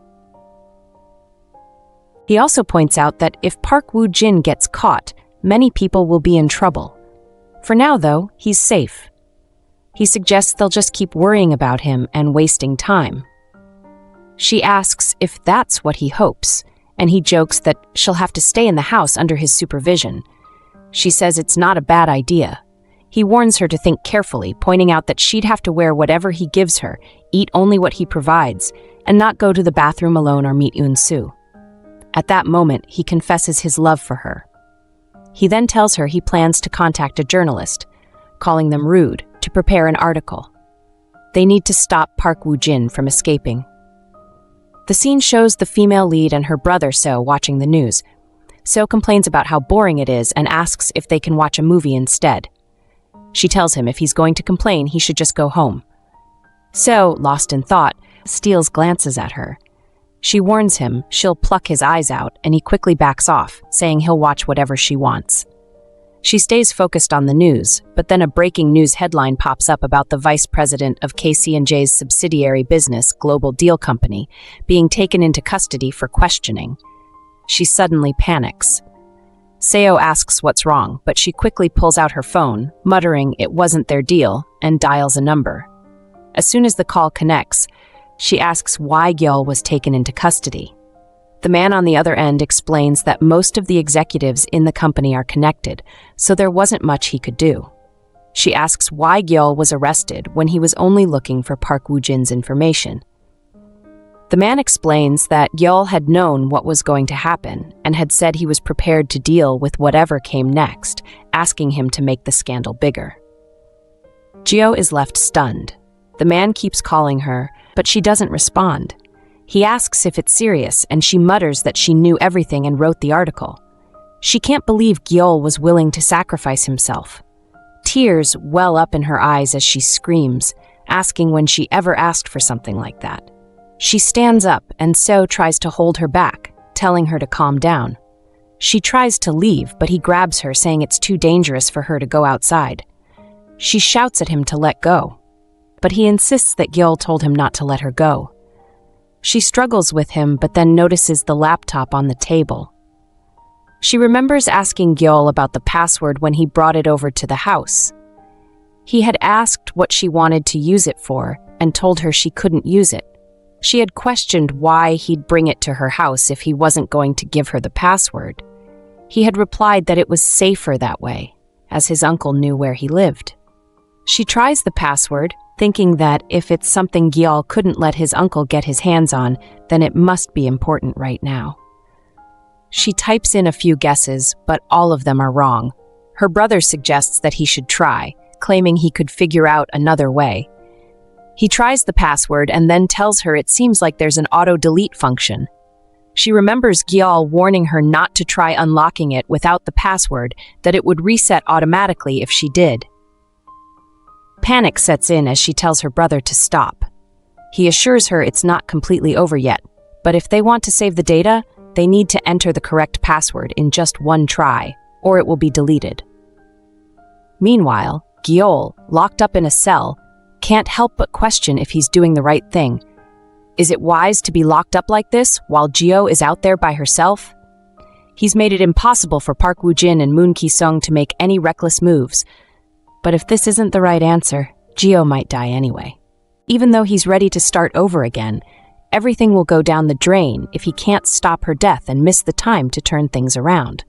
He also points out that if Park Wujin gets caught, many people will be in trouble. For now, though, he's safe. He suggests they'll just keep worrying about him and wasting time. She asks if that's what he hopes, and he jokes that she'll have to stay in the house under his supervision. She says it's not a bad idea. He warns her to think carefully, pointing out that she'd have to wear whatever he gives her, eat only what he provides, and not go to the bathroom alone or meet Eunsu. At that moment, he confesses his love for her. He then tells her he plans to contact a journalist, calling them rude, to prepare an article. They need to stop Park Wujin from escaping. The scene shows the female lead and her brother So watching the news. So complains about how boring it is and asks if they can watch a movie instead. She tells him if he's going to complain, he should just go home. So, lost in thought, steals glances at her. She warns him she'll pluck his eyes out, and he quickly backs off, saying he'll watch whatever she wants. She stays focused on the news, but then a breaking news headline pops up about the vice president of KC&J's subsidiary business, Global Deal Company, being taken into custody for questioning. She suddenly panics. Seo asks what's wrong, but she quickly pulls out her phone, muttering it wasn't their deal, and dials a number. As soon as the call connects, she asks why Gyeol was taken into custody. The man on the other end explains that most of the executives in the company are connected, so there wasn't much he could do. She asks why Gyeol was arrested when he was only looking for Park Wujin's information. The man explains that Gyeol had known what was going to happen and had said he was prepared to deal with whatever came next, asking him to make the scandal bigger. Gyeol is left stunned. The man keeps calling her, but she doesn't respond. He asks if it's serious, and she mutters that she knew everything and wrote the article. She can't believe Gyeol was willing to sacrifice himself. Tears well up in her eyes as she screams, asking when she ever asked for something like that. She stands up, and So tries to hold her back, telling her to calm down. She tries to leave, but he grabs her, saying it's too dangerous for her to go outside. She shouts at him to let go, but he insists that Gyeol told him not to let her go. She struggles with him, but then notices the laptop on the table. She remembers asking Gyeol about the password when he brought it over to the house. He had asked what she wanted to use it for and told her she couldn't use it. She had questioned why he'd bring it to her house if he wasn't going to give her the password. He had replied that it was safer that way, as his uncle knew where he lived. She tries the password, thinking that if it's something Gyeol couldn't let his uncle get his hands on, then it must be important right now. She types in a few guesses, but all of them are wrong. Her brother suggests that he should try, claiming he could figure out another way. He tries the password and then tells her it seems like there's an auto-delete function. She remembers Gyeol warning her not to try unlocking it without the password, that it would reset automatically if she did. Panic sets in as she tells her brother to stop. He assures her it's not completely over yet, but if they want to save the data, they need to enter the correct password in just one try, or it will be deleted. Meanwhile, Gyeol, locked up in a cell, can't help but question if he's doing the right thing. Is it wise to be locked up like this while Gyeol is out there by herself? He's made it impossible for Park Wujin and Moon Ki-sung to make any reckless moves. But if this isn't the right answer, Gyeol might die anyway. Even though he's ready to start over again, Everything will go down the drain if he can't stop her death and miss the time to turn things around.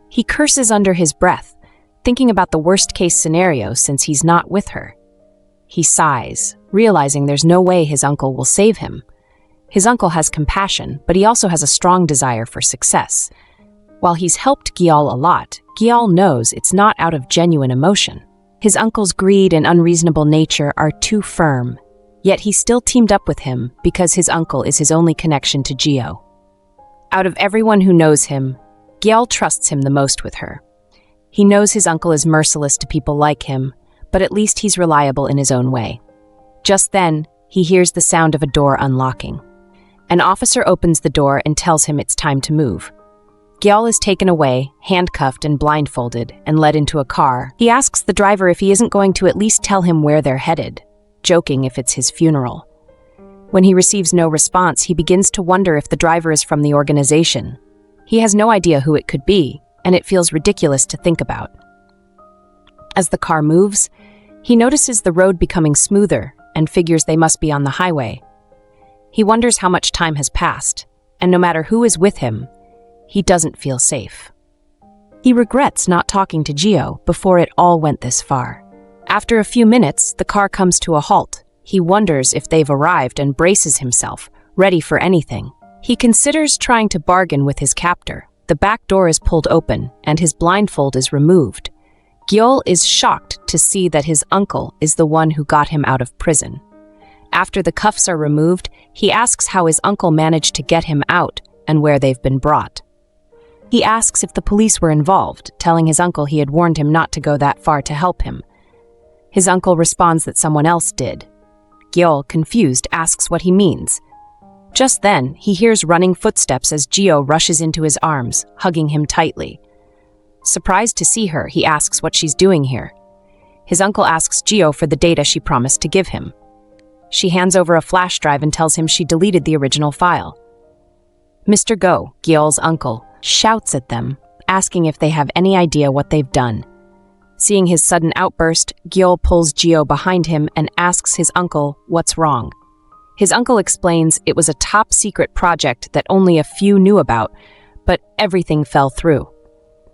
He curses under his breath, thinking about the worst-case scenario since he's not with her. He sighs, realizing there's no way his uncle will save him. His uncle has compassion, but he also has a strong desire for success. While he's helped Gyeol a lot, Gyeol knows it's not out of genuine emotion. His uncle's greed and unreasonable nature are too firm, yet he still teamed up with him because his uncle is his only connection to Geo. Out of everyone who knows him, Gyeol trusts him the most with her. He knows his uncle is merciless to people like him, but at least he's reliable in his own way. Just then, he hears the sound of a door unlocking. An officer opens the door and tells him it's time to move. Gyeol is taken away, handcuffed and blindfolded, and led into a car. He asks the driver if he isn't going to at least tell him where they're headed, joking if it's his funeral. When he receives no response, he begins to wonder if the driver is from the organization. He has no idea who it could be, and it feels ridiculous to think about. As the car moves, he notices the road becoming smoother and figures they must be on the highway. He wonders how much time has passed, and no matter who is with him, he doesn't feel safe. He regrets not talking to Geo before it all went this far. After a few minutes, the car comes to a halt. He wonders if they've arrived and braces himself, ready for anything. He considers trying to bargain with his captor. The back door is pulled open, and his blindfold is removed. Gyeol is shocked to see that his uncle is the one who got him out of prison. After the cuffs are removed, he asks how his uncle managed to get him out and where they've been brought. He asks if the police were involved, telling his uncle he had warned him not to go that far to help him. His uncle responds that someone else did. Gyeol, confused, asks what he means. Just then, he hears running footsteps as Geo rushes into his arms, hugging him tightly. Surprised to see her, he asks what she's doing here. His uncle asks Geo for the data she promised to give him. She hands over a flash drive and tells him she deleted the original file. Mr. Go, Gyeol's uncle, shouts at them, asking if they have any idea what they've done. Seeing his sudden outburst, Gyeol pulls Geo behind him and asks his uncle what's wrong. His uncle explains it was a top-secret project that only a few knew about, but everything fell through.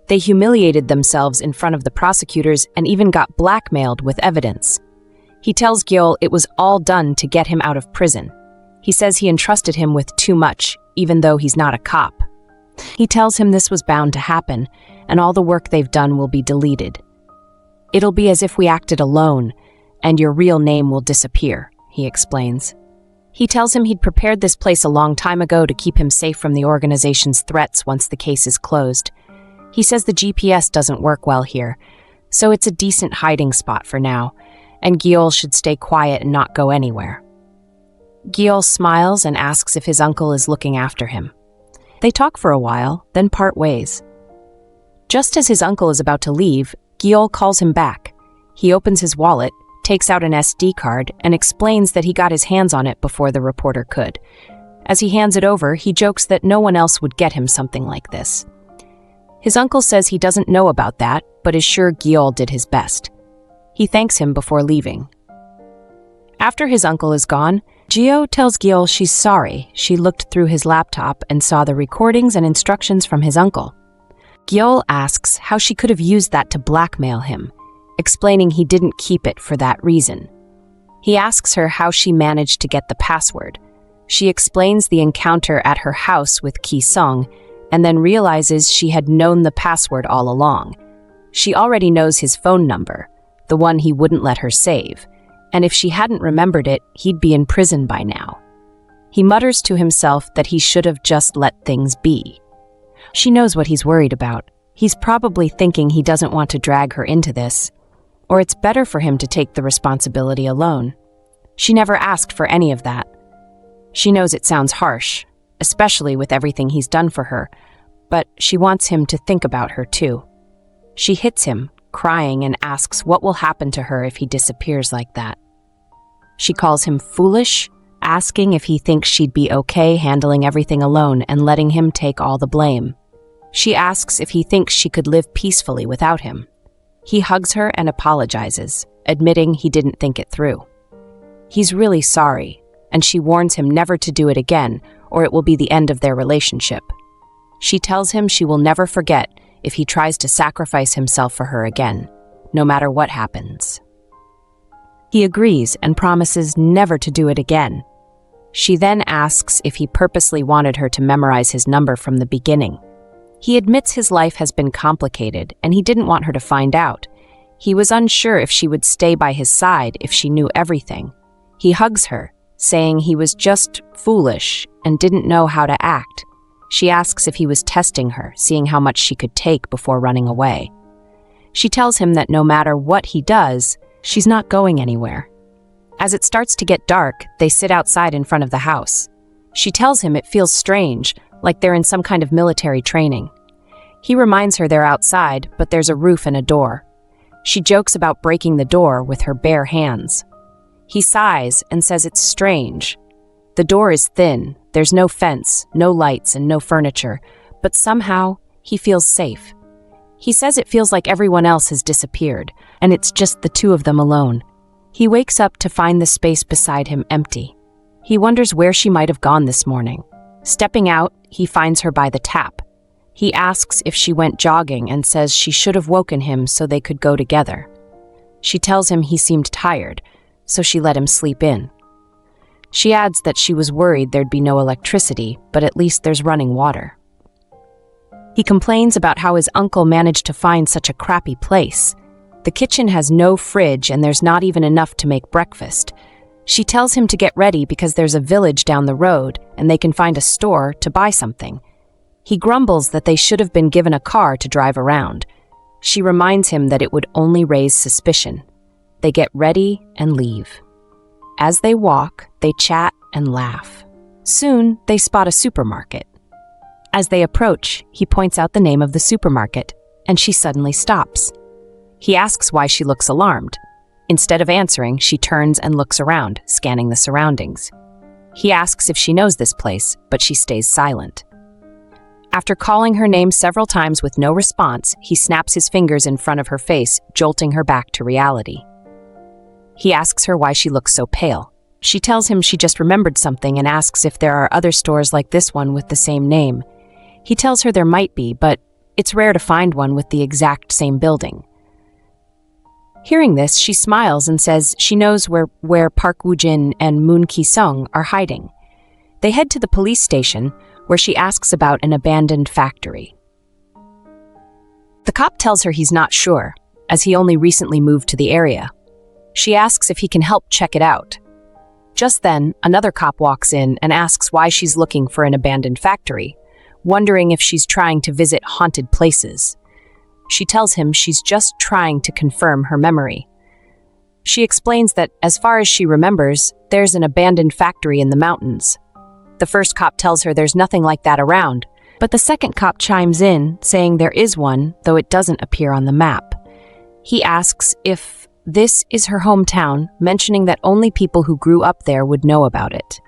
They humiliated themselves in front of the prosecutors and even got blackmailed with evidence. He tells Gyeol it was all done to get him out of prison. He says he entrusted him with too much, even though he's not a cop. He tells him this was bound to happen, and all the work they've done will be deleted. It'll be as if we acted alone, and your real name will disappear, he explains. He tells him he'd prepared this place a long time ago to keep him safe from the organization's threats once the case is closed. He says the GPS doesn't work well here, so it's a decent hiding spot for now, and Gyeol should stay quiet and not go anywhere. Gyeol smiles and asks if his uncle is looking after him. They talk for a while, then part ways. Just as his uncle is about to leave, Gyeol calls him back. He opens his wallet, takes out an SD card, and explains that he got his hands on it before the reporter could. As he hands it over, he jokes that no one else would get him something like this. His uncle says he doesn't know about that, but is sure Gyeol did his best. He thanks him before leaving. After his uncle is gone, Geo tells Gyeol she's sorry she looked through his laptop and saw the recordings and instructions from his uncle. Gyeol asks how she could have used that to blackmail him, explaining he didn't keep it for that reason. He asks her how she managed to get the password. She explains the encounter at her house with Ki-sung, and then realizes she had known the password all along. She already knows his phone number, the one he wouldn't let her save, and if she hadn't remembered it, he'd be in prison by now. He mutters to himself that he should have just let things be. She knows what he's worried about. He's probably thinking he doesn't want to drag her into this, or it's better for him to take the responsibility alone. She never asked for any of that. She knows it sounds harsh, especially with everything he's done for her, but she wants him to think about her too. She hits him, crying, and asks what will happen to her if he disappears like that. She calls him foolish, asking if he thinks she'd be okay handling everything alone and letting him take all the blame. She asks if he thinks she could live peacefully without him. He hugs her and apologizes, admitting he didn't think it through. He's really sorry, and she warns him never to do it again, or it will be the end of their relationship. She tells him she will never forget if he tries to sacrifice himself for her again, no matter what happens. He agrees and promises never to do it again. She then asks if he purposely wanted her to memorize his number from the beginning. He admits his life has been complicated and he didn't want her to find out. He was unsure if she would stay by his side if she knew everything. He hugs her, saying he was just foolish and didn't know how to act. She asks if he was testing her, seeing how much she could take before running away. She tells him that no matter what he does, she's not going anywhere. As it starts to get dark, they sit outside in front of the house. She tells him it feels strange, like they're in some kind of military training. He reminds her they're outside, but there's a roof and a door. She jokes about breaking the door with her bare hands. He sighs and says it's strange. The door is thin, there's no fence, no lights, and no furniture, but somehow he feels safe. He says it feels like everyone else has disappeared, and it's just the two of them alone. He wakes up to find the space beside him empty. He wonders where she might have gone this morning. Stepping out, he finds her by the tap. He asks if she went jogging and says she should have woken him so they could go together. She tells him he seemed tired, so she let him sleep in. She adds that she was worried there'd be no electricity, but at least there's running water. He complains about how his uncle managed to find such a crappy place. The kitchen has no fridge and there's not even enough to make breakfast. She tells him to get ready because there's a village down the road and they can find a store to buy something. He grumbles that they should have been given a car to drive around. She reminds him that it would only raise suspicion. They get ready and leave. As they walk, they chat and laugh. Soon, they spot a supermarket. As they approach, he points out the name of the supermarket, and she suddenly stops. He asks why she looks alarmed. Instead of answering, she turns and looks around, scanning the surroundings. He asks if she knows this place, but she stays silent. After calling her name several times with no response, he snaps his fingers in front of her face, jolting her back to reality. He asks her why she looks so pale. She tells him she just remembered something and asks if there are other stores like this one with the same name. He tells her there might be, but it's rare to find one with the exact same building. Hearing this, she smiles and says she knows where Park Wujin and Moon Ki-sung are hiding. They head to the police station, where she asks about an abandoned factory. The cop tells her he's not sure, as he only recently moved to the area. She asks if he can help check it out. Just then, another cop walks in and asks why she's looking for an abandoned factory, wondering if she's trying to visit haunted places. She tells him she's just trying to confirm her memory. She explains that, as far as she remembers, there's an abandoned factory in the mountains. The first cop tells her there's nothing like that around, but the second cop chimes in, saying there is one, though it doesn't appear on the map. He asks if this is her hometown, mentioning that only people who grew up there would know about it.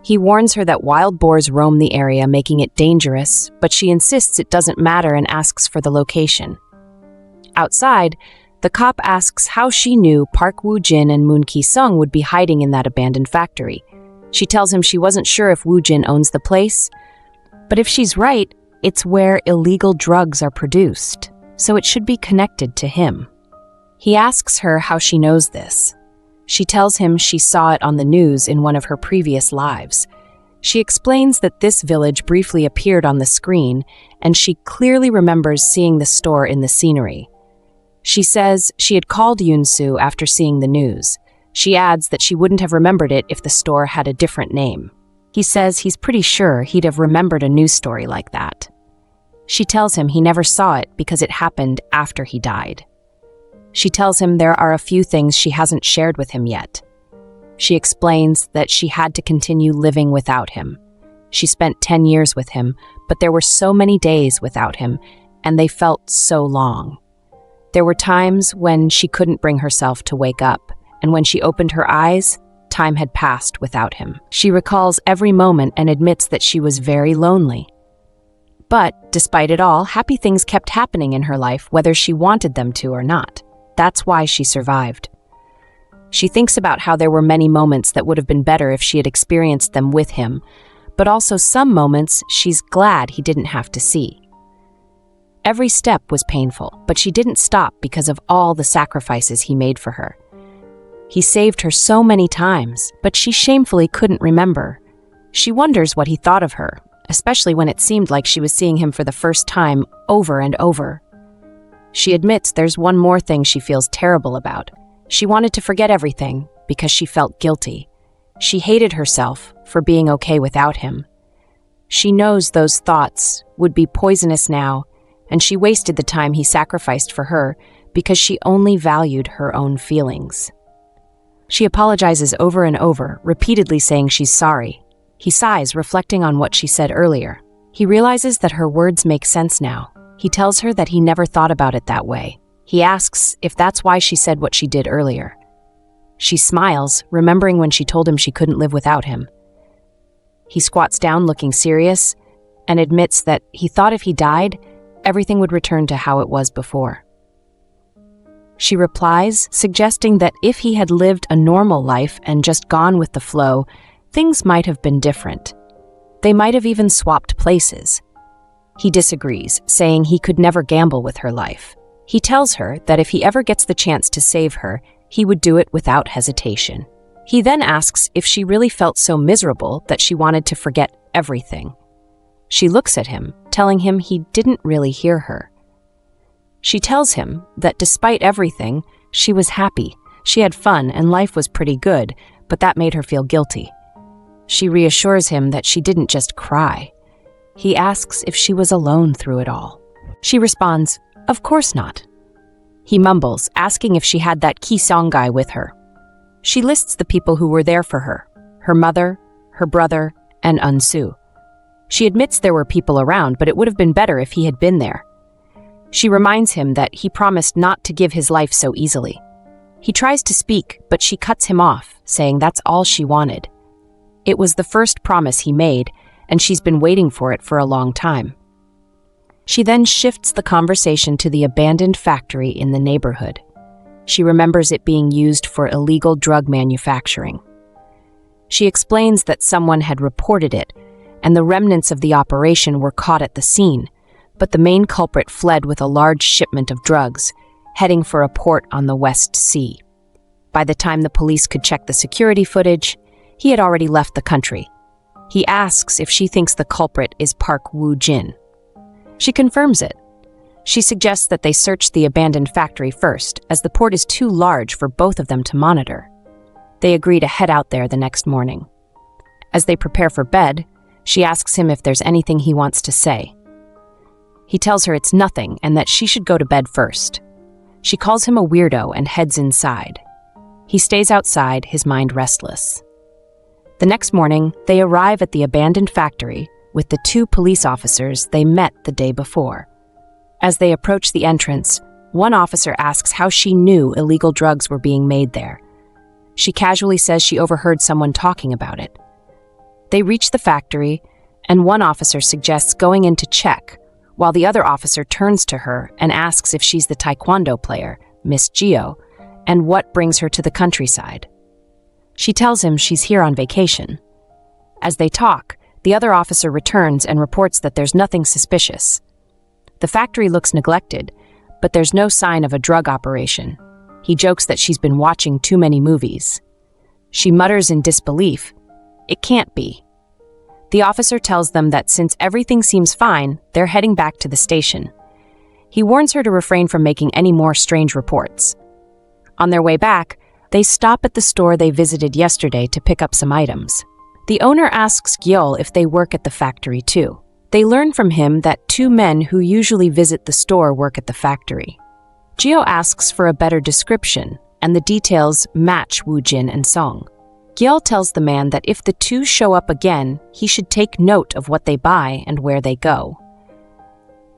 He warns her that wild boars roam the area, making it dangerous, but she insists it doesn't matter and asks for the location. Outside, the cop asks how she knew Park Woo-jin and Moon Ki-sung would be hiding in that abandoned factory. She tells him she wasn't sure if Wujin owns the place, but if she's right, it's where illegal drugs are produced, so it should be connected to him. He asks her how she knows this. She tells him she saw it on the news in one of her previous lives. She explains that this village briefly appeared on the screen, and she clearly remembers seeing the store in the scenery. She says she had called Yeo Eunsu after seeing the news. She adds that she wouldn't have remembered it if the store had a different name. He says he's pretty sure he'd have remembered a news story like that. She tells him he never saw it because it happened after he died. She tells him there are a few things she hasn't shared with him yet. She explains that she had to continue living without him. She spent 10 years with him, but there were so many days without him, and they felt so long. There were times when she couldn't bring herself to wake up, and when she opened her eyes, time had passed without him. She recalls every moment and admits that she was very lonely. But, despite it all, happy things kept happening in her life, whether she wanted them to or not. That's why she survived. She thinks about how there were many moments that would have been better if she had experienced them with him, but also some moments she's glad he didn't have to see. Every step was painful, but she didn't stop because of all the sacrifices he made for her. He saved her so many times, but she shamefully couldn't remember. She wonders what he thought of her, especially when it seemed like she was seeing him for the first time over and over. She admits there's one more thing she feels terrible about. She wanted to forget everything because she felt guilty. She hated herself for being okay without him. She knows those thoughts would be poisonous now, and she wasted the time he sacrificed for her because she only valued her own feelings. She apologizes over and over, repeatedly saying she's sorry. He sighs, reflecting on what she said earlier. He realizes that her words make sense now. He tells her that he never thought about it that way. He asks if that's why she said what she did earlier. She smiles, remembering when she told him she couldn't live without him. He squats down looking serious and admits that he thought if he died, everything would return to how it was before. She replies, suggesting that if he had lived a normal life and just gone with the flow, things might have been different. They might have even swapped places. He disagrees, saying he could never gamble with her life. He tells her that if he ever gets the chance to save her, he would do it without hesitation. He then asks if she really felt so miserable that she wanted to forget everything. She looks at him, telling him he didn't really hear her. She tells him that despite everything, she was happy, she had fun, and life was pretty good, but that made her feel guilty. She reassures him that she didn't just cry. He asks if she was alone through it all. She responds, "Of course not." He mumbles, asking if she had that Ki Song guy with her. She lists the people who were there for her mother, her brother, and Eunsu. She admits there were people around, but it would have been better if he had been there. She reminds him that he promised not to give his life so easily. He tries to speak, but she cuts him off, saying that's all she wanted. It was the first promise he made, and she's been waiting for it for a long time. She then shifts the conversation to the abandoned factory in the neighborhood. She remembers it being used for illegal drug manufacturing. She explains that someone had reported it, and the remnants of the operation were caught at the scene, but the main culprit fled with a large shipment of drugs, heading for a port on the West Sea. By the time the police could check the security footage, he had already left the country. He asks if she thinks the culprit is Park Wujin. She confirms it. She suggests that they search the abandoned factory first, as the port is too large for both of them to monitor. They agree to head out there the next morning. As they prepare for bed, she asks him if there's anything he wants to say. He tells her it's nothing and that she should go to bed first. She calls him a weirdo and heads inside. He stays outside, his mind restless. The next morning, they arrive at the abandoned factory with the 2 police officers they met the day before. As they approach the entrance, one officer asks how she knew illegal drugs were being made there. She casually says she overheard someone talking about it. They reach the factory, and one officer suggests going in to check, while the other officer turns to her and asks if she's the taekwondo player, Miss Gyeol, and what brings her to the countryside. She tells him she's here on vacation. As they talk, the other officer returns and reports that there's nothing suspicious. The factory looks neglected, but there's no sign of a drug operation. He jokes that she's been watching too many movies. She mutters in disbelief, "It can't be." The officer tells them that since everything seems fine, they're heading back to the station. He warns her to refrain from making any more strange reports. On their way back, they stop at the store they visited yesterday to pick up some items. The owner asks Gyeol if they work at the factory too. They learn from him that 2 men who usually visit the store work at the factory. Gyeol asks for a better description, and the details match Wujin and Song. Gyeol tells the man that if the 2 show up again, he should take note of what they buy and where they go.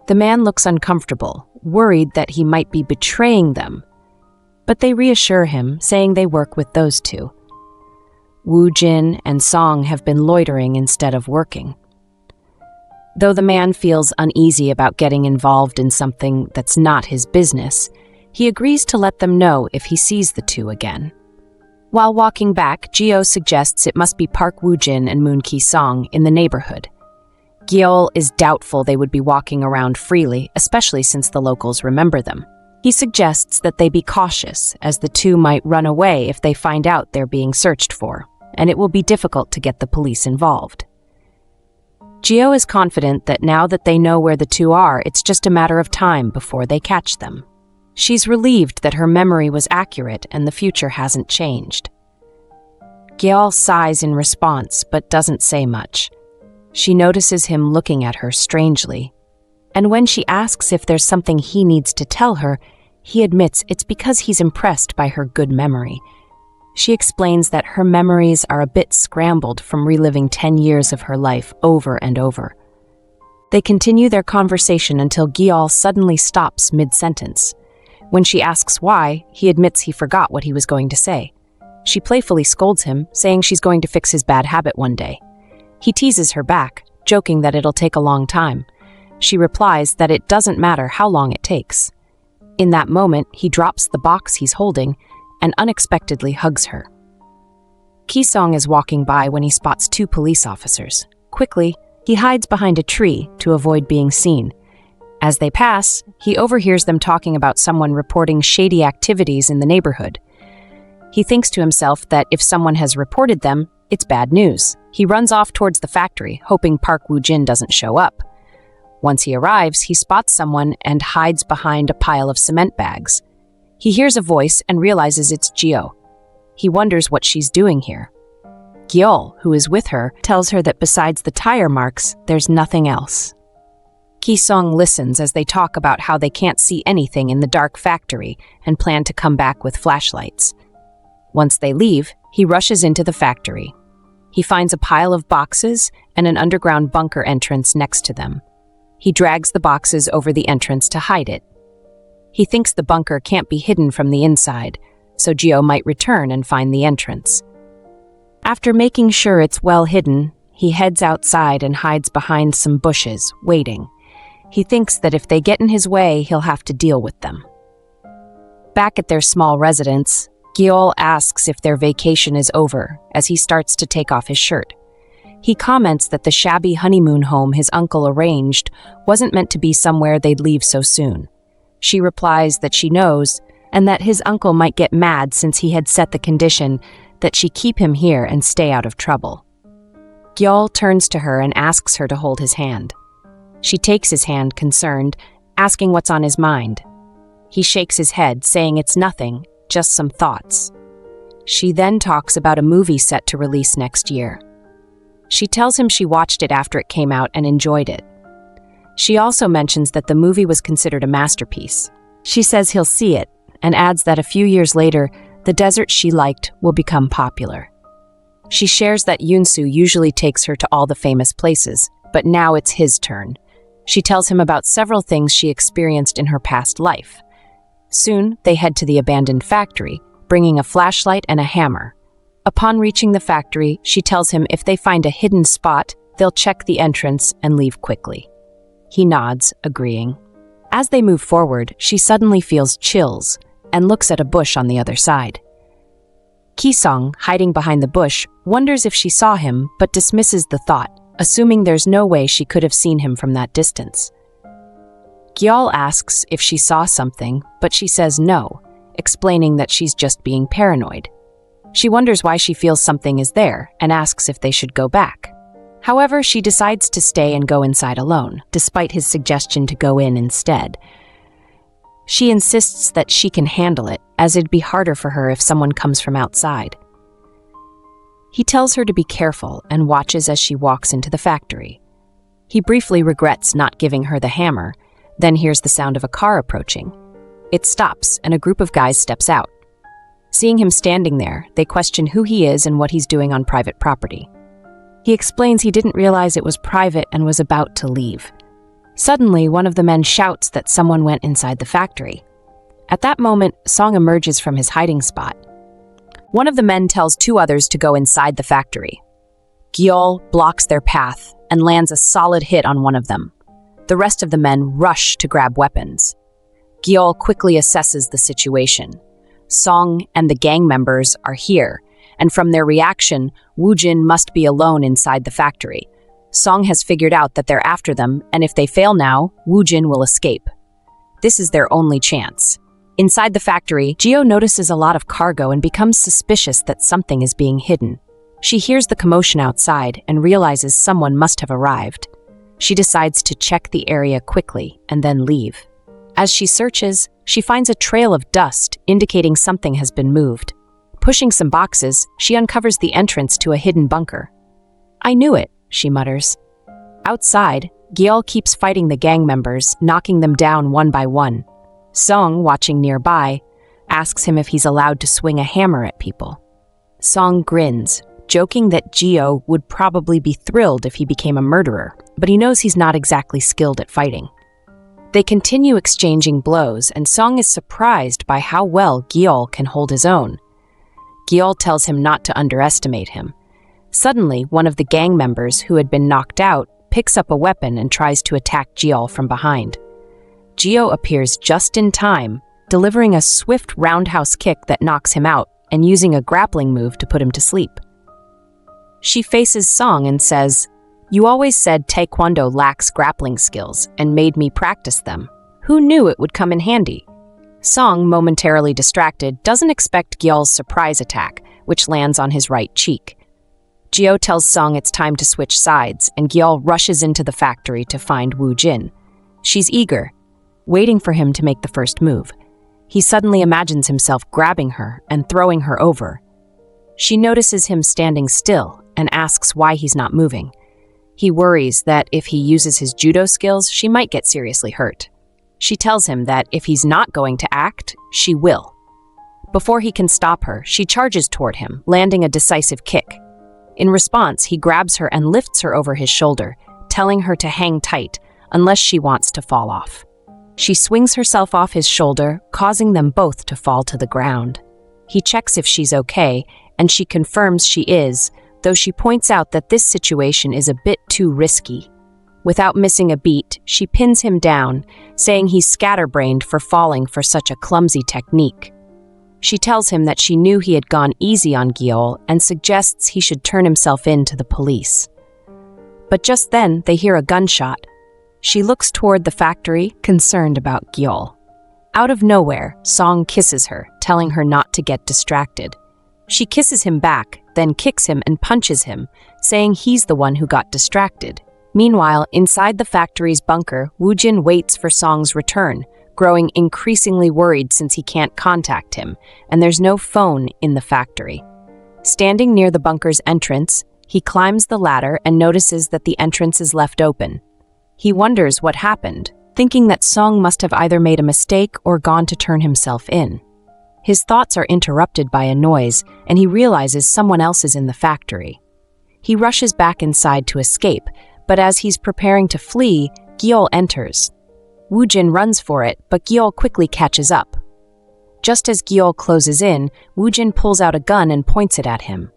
The man looks uncomfortable, worried that he might be betraying them, but they reassure him, saying they work with those 2. Wujin and Song have been loitering instead of working. Though the man feels uneasy about getting involved in something that's not his business, he agrees to let them know if he sees the 2 again. While walking back, Gyeol suggests it must be Park Wujin and Moon Ki-song in the neighborhood. Gyeol is doubtful they would be walking around freely, especially since the locals remember them. He suggests that they be cautious, as the two might run away if they find out they're being searched for, and it will be difficult to get the police involved. Gyeol is confident that now that they know where the two are, it's just a matter of time before they catch them. She's relieved that her memory was accurate and the future hasn't changed. Gyeol sighs in response, but doesn't say much. She notices him looking at her strangely, and when she asks if there's something he needs to tell her, he admits it's because he's impressed by her good memory. She explains that her memories are a bit scrambled from reliving 10 years of her life over and over. They continue their conversation until Gyeol suddenly stops mid-sentence. When she asks why, he admits he forgot what he was going to say. She playfully scolds him, saying she's going to fix his bad habit one day. He teases her back, joking that it'll take a long time. She replies that it doesn't matter how long it takes. In that moment, he drops the box he's holding and unexpectedly hugs her. Ki-song is walking by when he spots two police officers. Quickly, he hides behind a tree to avoid being seen. As they pass, he overhears them talking about someone reporting shady activities in the neighborhood. He thinks to himself that if someone has reported them, it's bad news. He runs off towards the factory, hoping Park Wujin doesn't show up. Once he arrives, he spots someone and hides behind a pile of cement bags. He hears a voice and realizes it's Gyeol. He wonders what she's doing here. Gyeol, who is with her, tells her that besides the tire marks, there's nothing else. Ki-song listens as they talk about how they can't see anything in the dark factory and plan to come back with flashlights. Once they leave, he rushes into the factory. He finds a pile of boxes and an underground bunker entrance next to them. He drags the boxes over the entrance to hide it. He thinks the bunker can't be hidden from the inside, so Gyeol might return and find the entrance. After making sure it's well hidden, he heads outside and hides behind some bushes, waiting. He thinks that if they get in his way, he'll have to deal with them. Back at their small residence, Gyeol asks if their vacation is over as he starts to take off his shirt. He comments that the shabby honeymoon home his uncle arranged wasn't meant to be somewhere they'd leave so soon. She replies that she knows, and that his uncle might get mad since he had set the condition that she keep him here and stay out of trouble. Gyeol turns to her and asks her to hold his hand. She takes his hand, concerned, asking what's on his mind. He shakes his head, saying it's nothing, just some thoughts. She then talks about a movie set to release next year. She tells him she watched it after it came out and enjoyed it. She also mentions that the movie was considered a masterpiece. She says he'll see it, and adds that a few years later, the desert she liked will become popular. She shares that Eunsu usually takes her to all the famous places, but now it's his turn. She tells him about several things she experienced in her past life. Soon, they head to the abandoned factory, bringing a flashlight and a hammer. Upon reaching the factory, she tells him if they find a hidden spot, they'll check the entrance and leave quickly. He nods, agreeing. As they move forward, she suddenly feels chills and looks at a bush on the other side. Ki-song, hiding behind the bush, wonders if she saw him but dismisses the thought, assuming there's no way she could have seen him from that distance. Gyeol asks if she saw something, but she says no, explaining that she's just being paranoid. She wonders why she feels something is there and asks if they should go back. However, she decides to stay and go inside alone, despite his suggestion to go in instead. She insists that she can handle it, as it'd be harder for her if someone comes from outside. He tells her to be careful and watches as she walks into the factory. He briefly regrets not giving her the hammer, then hears the sound of a car approaching. It stops, and a group of guys steps out. Seeing him standing there, they question who he is and what he's doing on private property. He explains he didn't realize it was private and was about to leave. Suddenly, one of the men shouts that someone went inside the factory. At that moment, Song emerges from his hiding spot. One of the men tells two others to go inside the factory. Gyeol blocks their path and lands a solid hit on one of them. The rest of the men rush to grab weapons. Gyeol quickly assesses the situation. Song and the gang members are here, and from their reaction, Wujin must be alone inside the factory. Song has figured out that they're after them, and if they fail now, Wujin will escape. This is their only chance. Inside the factory, Geo notices a lot of cargo and becomes suspicious that something is being hidden. She hears the commotion outside and realizes someone must have arrived. She decides to check the area quickly and then leave. As she searches, she finds a trail of dust indicating something has been moved. Pushing some boxes, she uncovers the entrance to a hidden bunker. "I knew it," she mutters. Outside, Gyeol keeps fighting the gang members, knocking them down one by one. Song, watching nearby, asks him if he's allowed to swing a hammer at people. Song grins, joking that Geo would probably be thrilled if he became a murderer, but he knows he's not exactly skilled at fighting. They continue exchanging blows, and Song is surprised by how well Gyeol can hold his own. Gyeol tells him not to underestimate him. Suddenly, one of the gang members who had been knocked out picks up a weapon and tries to attack Gyeol from behind. Geo appears just in time, delivering a swift roundhouse kick that knocks him out and using a grappling move to put him to sleep. She faces Song and says, "You always said Taekwondo lacks grappling skills and made me practice them. Who knew it would come in handy?" Song, momentarily distracted, doesn't expect Gyeol's surprise attack, which lands on his right cheek. Geo tells Song it's time to switch sides, and Gyeol rushes into the factory to find Wujin. She's eager, waiting for him to make the first move. He suddenly imagines himself grabbing her and throwing her over. She notices him standing still and asks why he's not moving. He worries that if he uses his judo skills, she might get seriously hurt. She tells him that if he's not going to act, she will. Before he can stop her, she charges toward him, landing a decisive kick. In response, he grabs her and lifts her over his shoulder, telling her to hang tight unless she wants to fall off. She swings herself off his shoulder, causing them both to fall to the ground. He checks if she's okay, and she confirms she is, though she points out that this situation is a bit too risky. Without missing a beat, she pins him down, saying he's scatterbrained for falling for such a clumsy technique. She tells him that she knew he had gone easy on Gyeol and suggests he should turn himself in to the police. But just then, they hear a gunshot. She looks toward the factory, concerned about Gyeol. Out of nowhere, Song kisses her, telling her not to get distracted. She kisses him back, then kicks him and punches him, saying he's the one who got distracted. Meanwhile, inside the factory's bunker, Wujin waits for Song's return, growing increasingly worried since he can't contact him, and there's no phone in the factory. Standing near the bunker's entrance, he climbs the ladder and notices that the entrance is left open. He wonders what happened, thinking that Song must have either made a mistake or gone to turn himself in. His thoughts are interrupted by a noise, and he realizes someone else is in the factory. He rushes back inside to escape, but as he's preparing to flee, Gyeol enters. Wujin runs for it, but Gyeol quickly catches up. Just as Gyeol closes in, Wujin pulls out a gun and points it at him.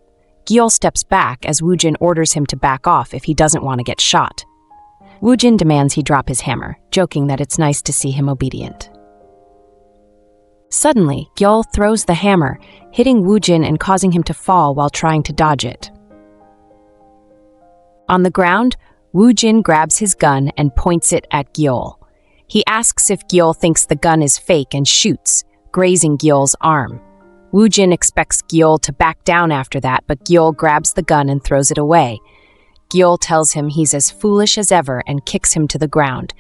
Gyeol steps back as Wujin orders him to back off if he doesn't want to get shot. Wujin demands he drop his hammer, joking that it's nice to see him obedient. Suddenly, Gyeol throws the hammer, hitting Wujin and causing him to fall while trying to dodge it. On the ground, Wujin grabs his gun and points it at Gyeol. He asks if Gyeol thinks the gun is fake and shoots, grazing Gyeol's arm. Wujin expects Gyeol to back down after that, but Gyeol grabs the gun and throws it away. Gyeol tells him he's as foolish as ever and kicks him to the ground.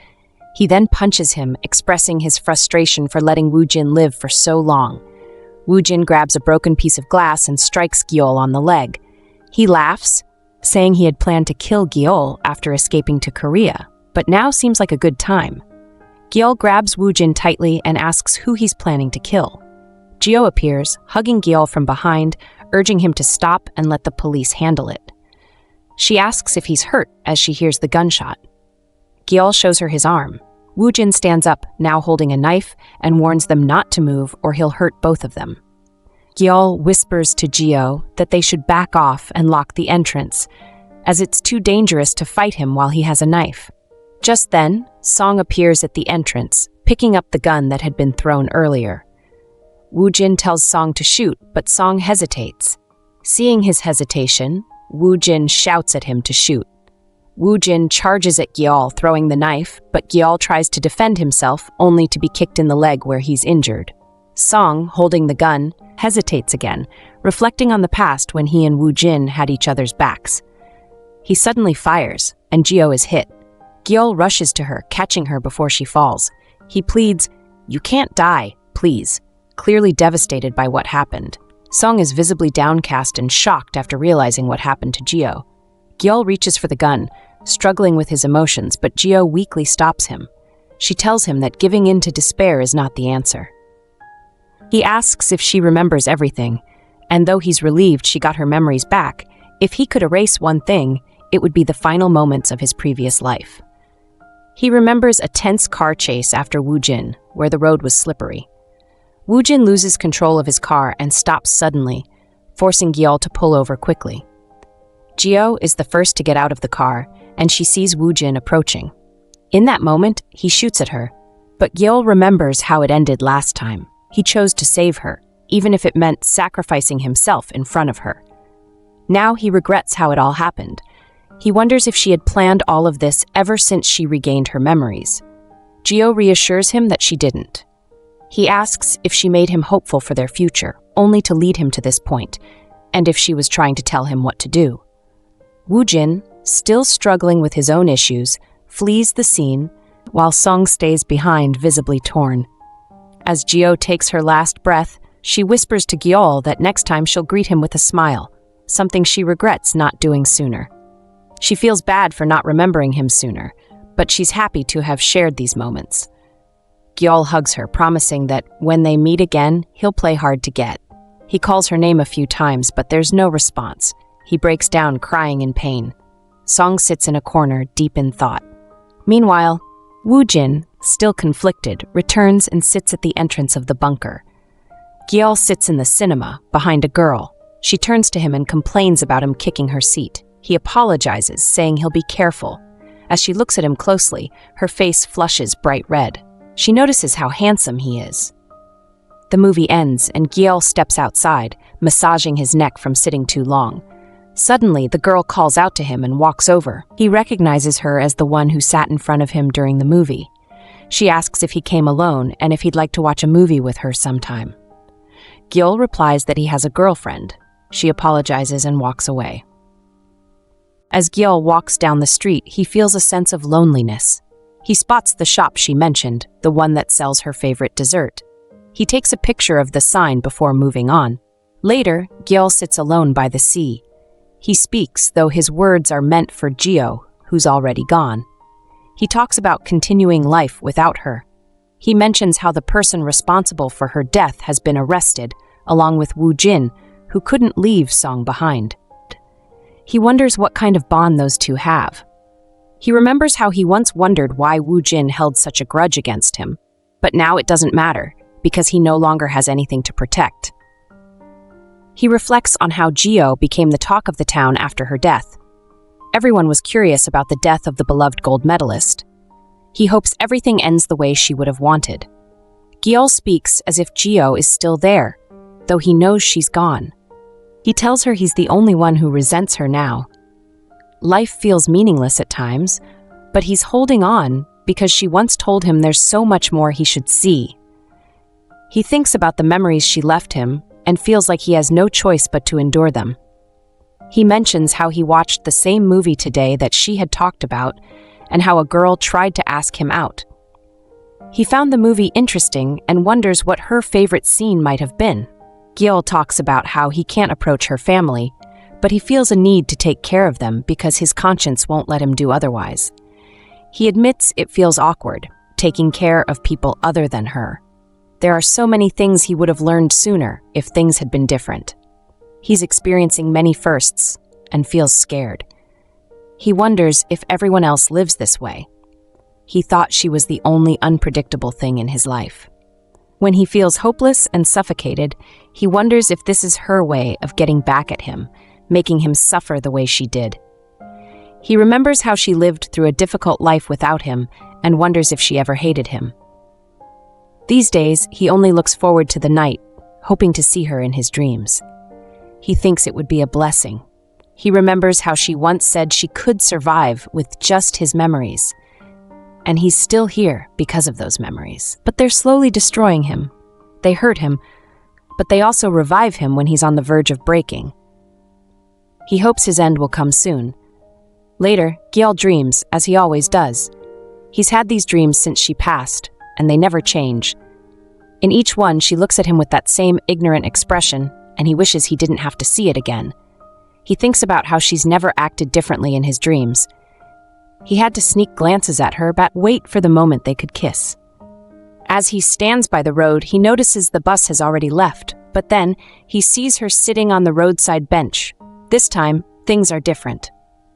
He then punches him, expressing his frustration for letting Wujin live for so long. Wujin grabs a broken piece of glass and strikes Gyeol on the leg. He laughs, saying he had planned to kill Gyeol after escaping to Korea, but now seems like a good time. Gyeol grabs Wujin tightly and asks who he's planning to kill. Geo appears, hugging Gyeol from behind, urging him to stop and let the police handle it. She asks if he's hurt as she hears the gunshot. Gyeol shows her his arm. Wujin stands up, now holding a knife, and warns them not to move or he'll hurt both of them. Gyeol whispers to Geo that they should back off and lock the entrance, as it's too dangerous to fight him while he has a knife. Just then, Song appears at the entrance, picking up the gun that had been thrown earlier. Wujin tells Song to shoot, but Song hesitates. Seeing his hesitation, Wujin shouts at him to shoot. Wujin charges at Gyeol, throwing the knife, but Gyeol tries to defend himself, only to be kicked in the leg where he's injured. Song, holding the gun, hesitates again, reflecting on the past when he and Wujin had each other's backs. He suddenly fires, and Gyeol is hit. Gyeol rushes to her, catching her before she falls. He pleads, "You can't die, please," clearly devastated by what happened. Song is visibly downcast and shocked after realizing what happened to Gyeol. Gyeol reaches for the gun, struggling with his emotions, but Gyeol weakly stops him. She tells him that giving in to despair is not the answer. He asks if she remembers everything, and though he's relieved she got her memories back, if he could erase one thing, it would be the final moments of his previous life. He remembers a tense car chase after Wujin, where the road was slippery. Wujin loses control of his car and stops suddenly, forcing Gyeol to pull over quickly. Gyeol is the first to get out of the car, and she sees Wujin approaching. In that moment, he shoots at her, but Gyeol remembers how it ended last time. He chose to save her, even if it meant sacrificing himself in front of her. Now he regrets how it all happened. He wonders if she had planned all of this ever since she regained her memories. Gyeol reassures him that she didn't. He asks if she made him hopeful for their future, only to lead him to this point, and if she was trying to tell him what to do. Wujin, still struggling with his own issues, flees the scene, while Song stays behind, visibly torn. As Gyeol takes her last breath, she whispers to Gyeol that next time she'll greet him with a smile, something she regrets not doing sooner. She feels bad for not remembering him sooner, but she's happy to have shared these moments. Gyeol hugs her, promising that when they meet again, he'll play hard to get. He calls her name a few times, but there's no response. He breaks down, crying in pain. Song sits in a corner, deep in thought. Meanwhile, Wujin, still conflicted, returns and sits at the entrance of the bunker. Gyeol sits in the cinema, behind a girl. She turns to him and complains about him kicking her seat. He apologizes, saying he'll be careful. As she looks at him closely, her face flushes bright red. She notices how handsome he is. The movie ends, and Gyeol steps outside, massaging his neck from sitting too long. Suddenly, the girl calls out to him and walks over. He recognizes her as the one who sat in front of him during the movie. She asks if he came alone and if he'd like to watch a movie with her sometime. Gyeol replies that he has a girlfriend. She apologizes and walks away. As Gyeol walks down the street, he feels a sense of loneliness. He spots the shop she mentioned, the one that sells her favorite dessert. He takes a picture of the sign before moving on. Later, Gyeol sits alone by the sea. He speaks, though his words are meant for Gyeol, who's already gone. He talks about continuing life without her. He mentions how the person responsible for her death has been arrested, along with Wujin, who couldn't leave Song behind. He wonders what kind of bond those two have. He remembers how he once wondered why Wujin held such a grudge against him, but now it doesn't matter, because he no longer has anything to protect. He reflects on how Gyeol became the talk of the town after her death. Everyone was curious about the death of the beloved gold medalist. He hopes everything ends the way she would have wanted. Gyeol speaks as if Gyeol is still there, though he knows she's gone. He tells her he's the only one who resents her now. Life feels meaningless at times, but he's holding on because she once told him there's so much more he should see. He thinks about the memories she left him and feels like he has no choice but to endure them. He mentions how he watched the same movie today that she had talked about and how a girl tried to ask him out. He found the movie interesting and wonders what her favorite scene might have been. Gyeol talks about how he can't approach her family, but he feels a need to take care of them because his conscience won't let him do otherwise. He admits it feels awkward, taking care of people other than her. There are so many things he would have learned sooner if things had been different. He's experiencing many firsts and feels scared. He wonders if everyone else lives this way. He thought she was the only unpredictable thing in his life. When he feels hopeless and suffocated, he wonders if this is her way of getting back at him, making him suffer the way she did. He remembers how she lived through a difficult life without him and wonders if she ever hated him. These days, he only looks forward to the night hoping to see her in his dreams. He thinks it would be a blessing. He remembers how she once said she could survive with just his memories. And he's still here because of those memories. But they're slowly destroying him. They hurt him, but they also revive him when he's on the verge of breaking. He hopes his end will come soon. Later, Gyeol dreams, as he always does. He's had these dreams since she passed, and they never change. In each one, she looks at him with that same ignorant expression, and he wishes he didn't have to see it again. He thinks about how she's never acted differently in his dreams. He had to sneak glances at her, but wait for the moment they could kiss. As he stands by the road, he notices the bus has already left, but then he sees her sitting on the roadside bench. This time, things are different.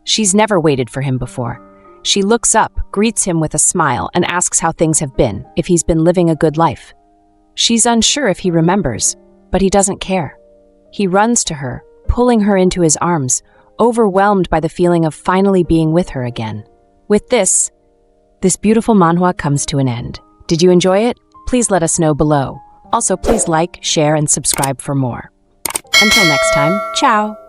She's never waited for him before. She looks up, greets him with a smile, and asks how things have been, if he's been living a good life. She's unsure if he remembers, but he doesn't care. He runs to her, pulling her into his arms, overwhelmed by the feeling of finally being with her again. With this beautiful manhwa comes to an end. Did you enjoy it? Please let us know below. Also, please like, share, and subscribe for more. Until next time, ciao!